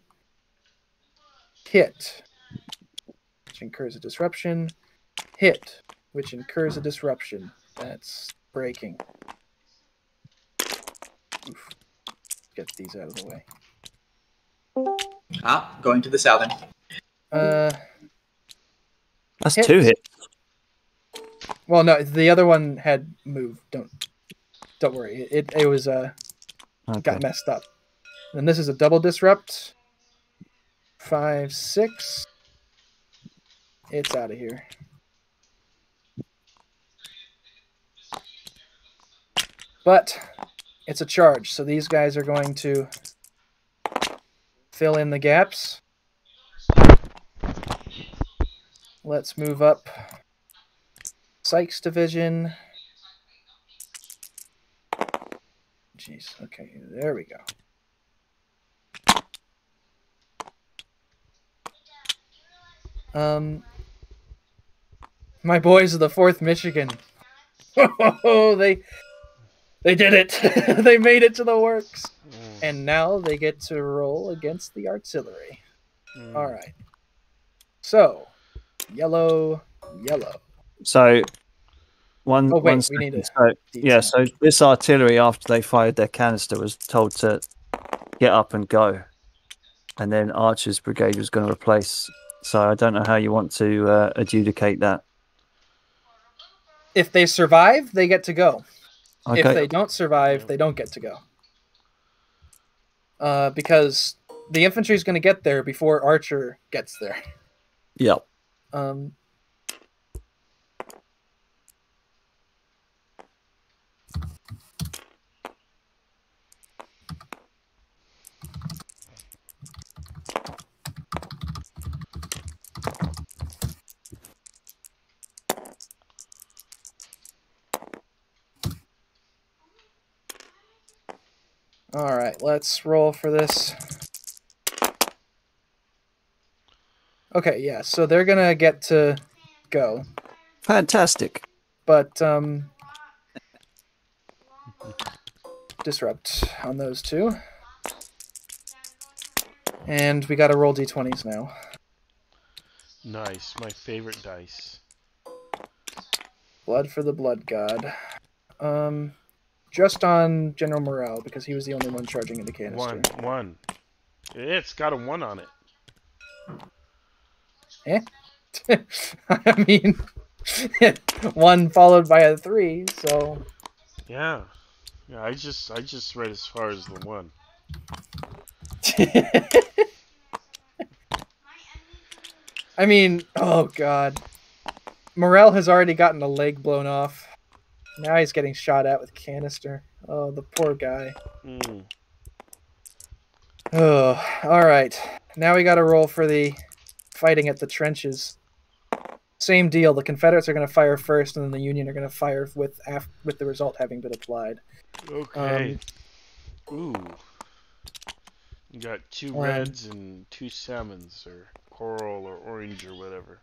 Hit, which incurs a disruption. Hit, which incurs a disruption. That's breaking. Oof. Get these out of the way.
Going to the southern.
That's
hit.
2 hits.
Well, no, the other one had moved. Don't worry. It was got messed up. And this is a double disrupt. 5, 6. It's out of here. But it's a charge, so these guys are going to fill in the gaps. Let's move up Sykes Division. Jeez, okay, there we go. My boys of the 4th Michigan. Oh, they did it. They made it to the works. And now they get to roll against the artillery. All right. So, yellow.
So,
we
one
need
second.
a
So, yeah, so this artillery, after they fired their canister, was told to get up and go. And then Archer's brigade was going to replace. So I don't know how you want to adjudicate that.
If they survive, they get to go.
Okay.
If they don't survive, they don't get to go. Because the infantry is going to get there before Archer gets there.
Yep.
All right, let's roll for this. Okay, yeah, so they're going to get to go.
Fantastic.
But, disrupt on those 2. And we got to roll d20s now.
Nice, my favorite dice.
Blood for the blood god. Just on General Morale, because he was the only one charging into canister.
1. It's got a 1 on it.
I mean, 1 followed by a 3, so...
Yeah. Yeah, I just read as far as the 1.
I mean, oh god. Morel has already gotten a leg blown off. Now he's getting shot at with canister. Oh, the poor guy. Oh, alright. Now we gotta roll for the fighting at the trenches. Same deal. The Confederates are going to fire first, and then the Union are going to fire with the result having been applied.
Okay. Ooh. You got 2 reds and 2 salmons, or coral, or orange, or whatever.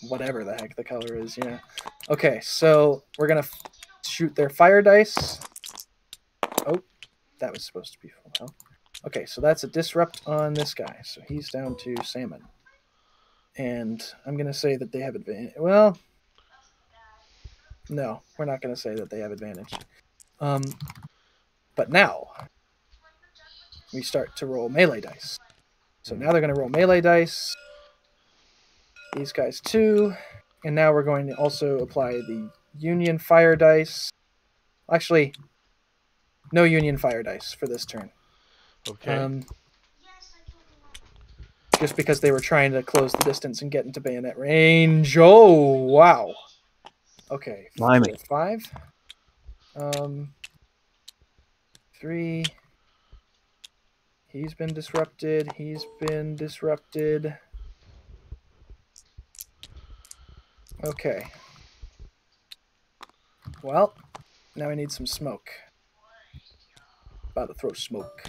Whatever the heck the color is, yeah. Okay, so we're going to shoot their fire dice. Oh, that was supposed to be full health. Okay, so that's a disrupt on this guy. So he's down to salmon. And I'm going to say that they have advantage. Well, no, we're not going to say that they have advantage. But now, we start to roll melee dice. So now they're going to roll melee dice. These guys 2. And now we're going to also apply the Union fire dice. Actually, no Union fire dice for this turn.
Okay.
Just because they were trying to close the distance and get into bayonet range. Oh, wow. Okay. 5. 3. He's been disrupted. He's been disrupted. Okay. Well, now I need some smoke. About to throw smoke.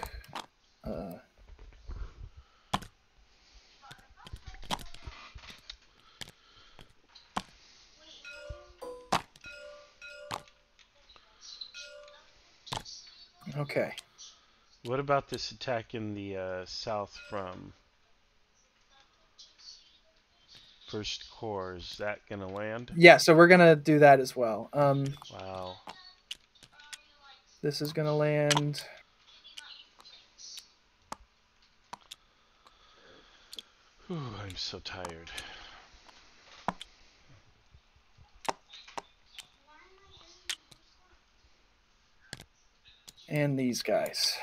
Okay.
What about this attack in the south from First Corps? Is that gonna land?
Yeah, so we're gonna do that as well.
Wow.
This is gonna land.
Whew, I'm so tired.
And these guys.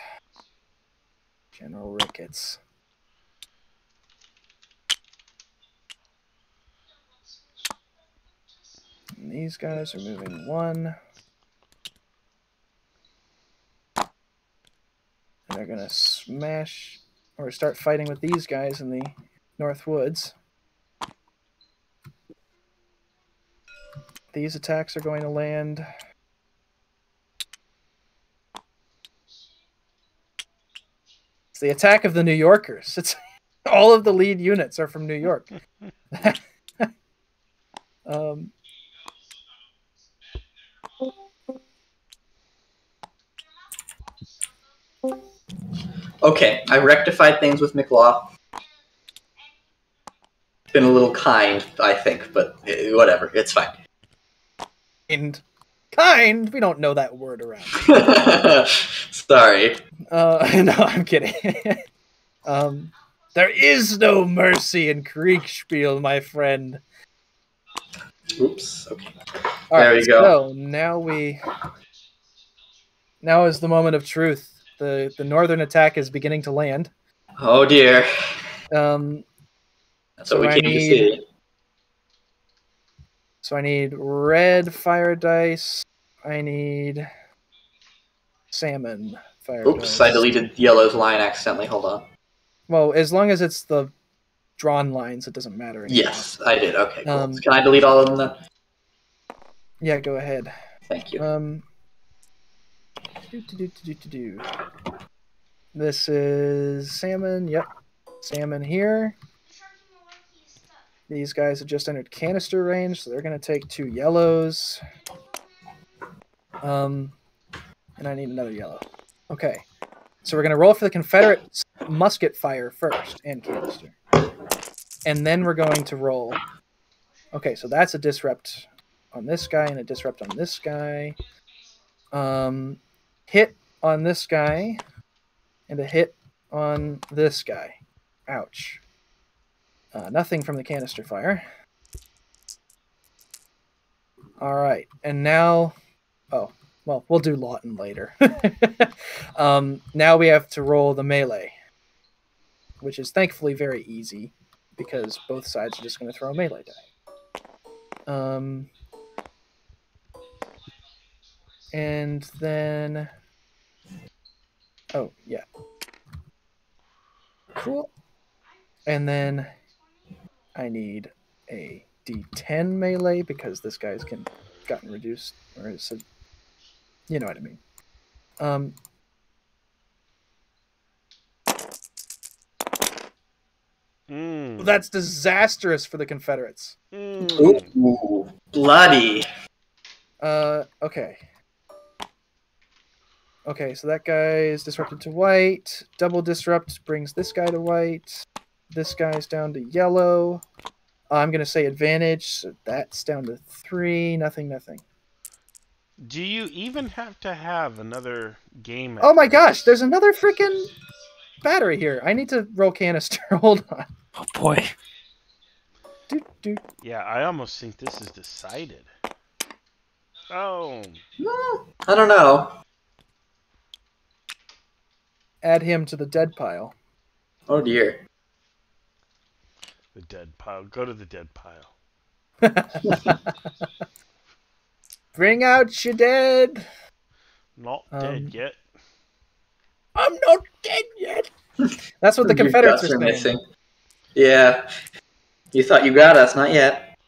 General Ricketts. And these guys are moving 1. And they're gonna smash or start fighting with these guys in the North Woods. These attacks are going to land. It's the attack of the New Yorkers. It's all of the lead units are from New York.
Okay, I rectified things with McLaw. Been a little kind, I think, but whatever, it's fine.
Kind? We don't know that word around.
Sorry.
No, I'm kidding. There is no mercy in Kriegspiel, my friend.
Oops. Okay.
All
there
right,
we go.
So now is the moment of truth. The northern attack is beginning to land.
Oh dear. That's what we came to see.
So I need red fire dice. I need salmon fire dice.
Oops, I deleted yellow's line accidentally. Hold on.
Well, as long as it's the drawn lines, it doesn't matter anymore.
Yes, I did. Okay, cool. Can I delete all of them then?
Yeah, go ahead.
Thank you.
This is salmon. Yep. Salmon here. These guys have just entered canister range, so they're going to take 2 yellows. And I need another yellow. Okay. So we're going to roll for the Confederate musket fire first, and canister. And then we're going to roll. Okay, so that's a disrupt on this guy and a disrupt on this guy. Hit on this guy and a hit on this guy. Ouch. Nothing from the canister fire. All right, and now... Oh, well, we'll do Lawton later. Now we have to roll the melee, which is thankfully very easy because both sides are just going to throw a melee die. And then... Oh, yeah. Cool. And then I need a D10 melee because this guy's gotten reduced, or is it, you know what I mean. That's disastrous for the Confederates.
Ooh, bloody.
Okay. Okay, so that guy is disrupted to white. Double disrupt brings this guy to white. This guy's down to yellow. I'm going to say advantage, so that's down to 3. Nothing.
Do you even have to have another game?
Oh my gosh, there's another freaking battery here. I need to roll canister. Hold on.
Oh boy.
Yeah, I almost think this is decided. Oh.
I don't know.
Add him to the dead pile.
Oh dear.
The dead pile. Go to the dead pile.
Bring out your dead.
Not dead yet.
I'm not dead yet. That's what the Confederates are saying.
Missing. Yeah. You thought you got us, not yet.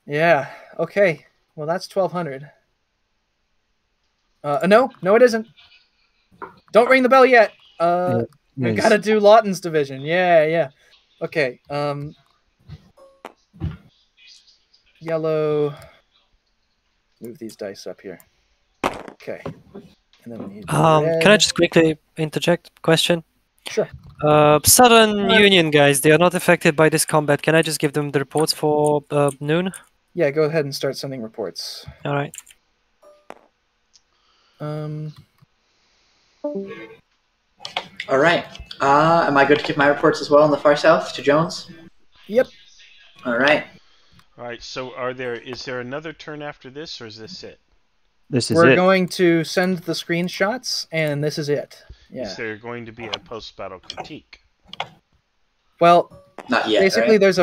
Yeah. Okay. Well, that's 1,200. No, it isn't. Don't ring the bell yet. We
yes.
gotta do Lawton's division. Yeah. Okay. Yellow. Move these dice up here. Okay. And then we need red.
Can I just quickly interject? Question.
Sure.
Southern Union guys, they are not affected by this combat. Can I just give them the reports for noon?
Yeah, go ahead and start sending reports.
All right.
All right. Am I good to give my reports as well in the far south to Jones?
Yep.
All right.
All right. So, is there another turn after this, or is this it?
We're going to send the screenshots, and this is it. Yeah.
Is there going to be a post-battle critique?
Well,
not yet.
Basically,
right?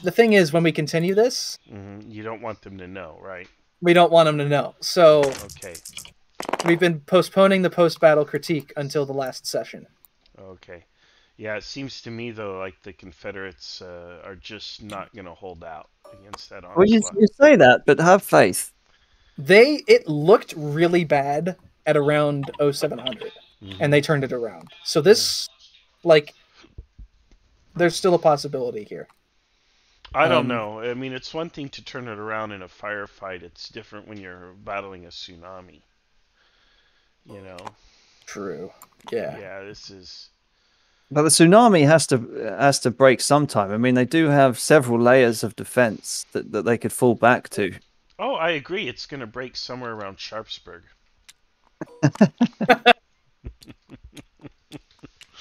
The thing is, when we continue this,
you don't want them to know, right?
We don't want them to know. So,
okay.
We've been postponing the post-battle critique until the last session.
Okay. Yeah, it seems to me though like the Confederates are just not going to hold out against that onslaught.
Well, you say that, but have faith.
It looked really bad at around 0700, and they turned it around. So this, there's still a possibility here.
I don't know. I mean, it's one thing to turn it around in a firefight. It's different when you're battling a tsunami. You know.
True. Yeah.
Yeah, this is.
But the tsunami has to break sometime. I mean, they do have several layers of defense that they could fall back to.
Oh, I agree. It's going to break somewhere around Sharpsburg.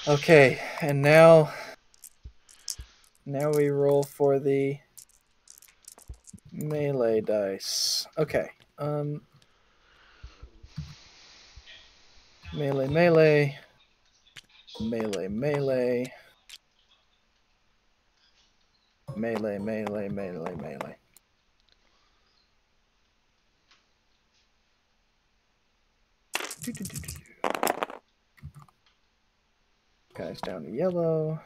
Okay, and now we roll for the melee dice. Okay. Melee. Melee. Guy's down to yellow.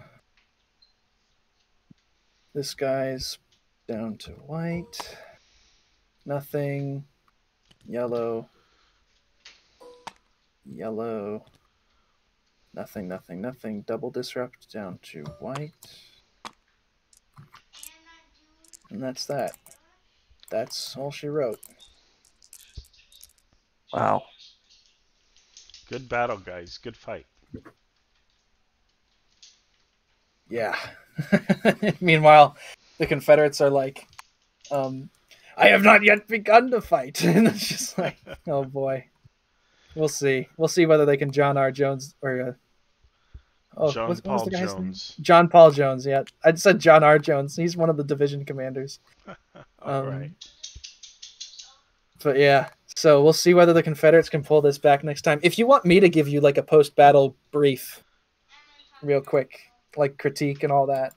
This guy's down to white. Nothing. Yellow. Nothing. Double disrupt down to white. And that's that. That's all she wrote.
Wow.
Good battle, guys. Good fight.
Yeah. Meanwhile, the Confederates are like, I have not yet begun to fight. And it's just like, oh boy. We'll see. We'll see whether they can John R. Jones or
John Paul Jones.
John Paul Jones, yeah. I said John R. Jones. He's one of the division commanders.
All right.
But yeah, so we'll see whether the Confederates can pull this back next time. If you want me to give you like a post-battle brief real quick, like critique and all that,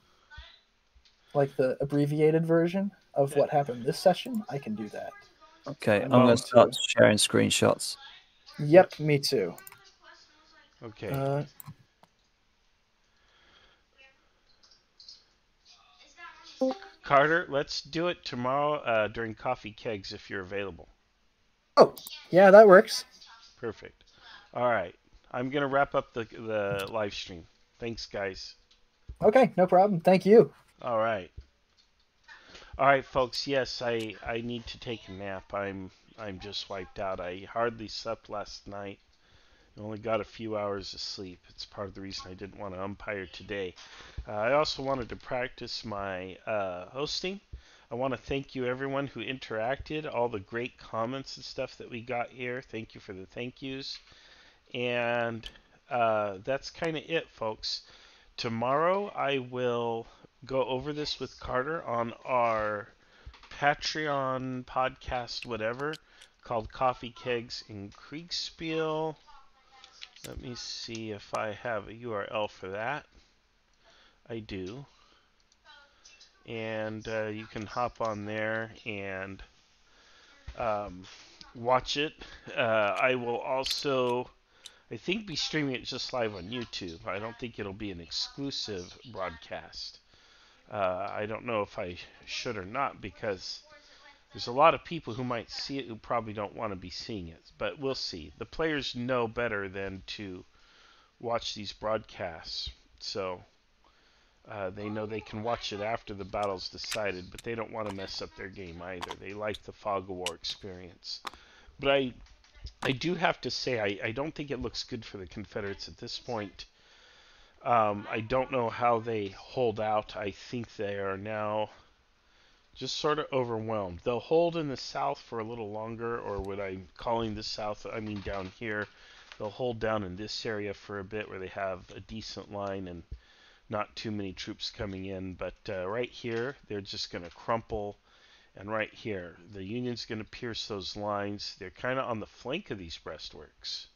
like the abbreviated version of what happened this session, I can do that.
Okay, I'm going to start sharing screenshots.
Yep, me too.
Okay. Carter, let's do it tomorrow during Coffee Kegs if you're available.
Oh, yeah, that works.
Perfect. All right. I'm going to wrap up the live stream. Thanks, guys.
Okay, no problem. Thank you.
All right. All right, folks. Yes, I need to take a nap. I'm just wiped out. I hardly slept last night. I only got a few hours of sleep. It's part of the reason I didn't want to umpire today. I also wanted to practice my hosting. I want to thank you, everyone who interacted, all the great comments and stuff that we got here. Thank you for the thank yous. And that's kind of it, folks. Tomorrow I will go over this with Carter on our Patreon podcast, whatever, called Coffee Kegs in Kriegspiel. Let me see if I have a URL for that. I do. And you can hop on there and watch it. I will also, I think, be streaming it just live on YouTube. I don't think it'll be an exclusive broadcast. I don't know if I should or not, because there's a lot of people who might see it who probably don't want to be seeing it, but we'll see. The players know better than to watch these broadcasts, so they know they can watch it after the battle's decided, but they don't want to mess up their game either. They like the Fog of War experience. But I do have to say, I don't think it looks good for the Confederates at this point. I don't know how they hold out. I think they are now just sort of overwhelmed. They'll hold in the south for a little longer, or what I'm calling the south, I mean down here. They'll hold down in this area for a bit where they have a decent line and not too many troops coming in. But right here, they're just going to crumple. And right here, the Union's going to pierce those lines. They're kind of on the flank of these breastworks.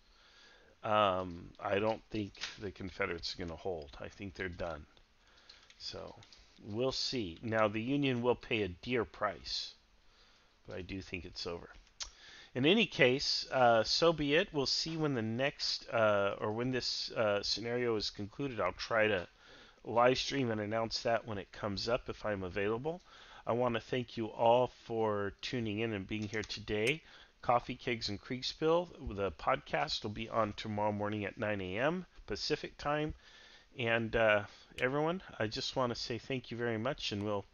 I don't think the Confederates are going to hold. I think they're done. So we'll see. Now, the Union will pay a dear price, but I do think it's over. In any case, so be it. We'll see when the next, or when this scenario is concluded. I'll try to live stream and announce that when it comes up if I'm available. I want to thank you all for tuning in and being here today. Coffee, Kegs, and Kriegspiel, the podcast will be on tomorrow morning at 9 a.m. Pacific time. And everyone, I just want to say thank you very much, and we'll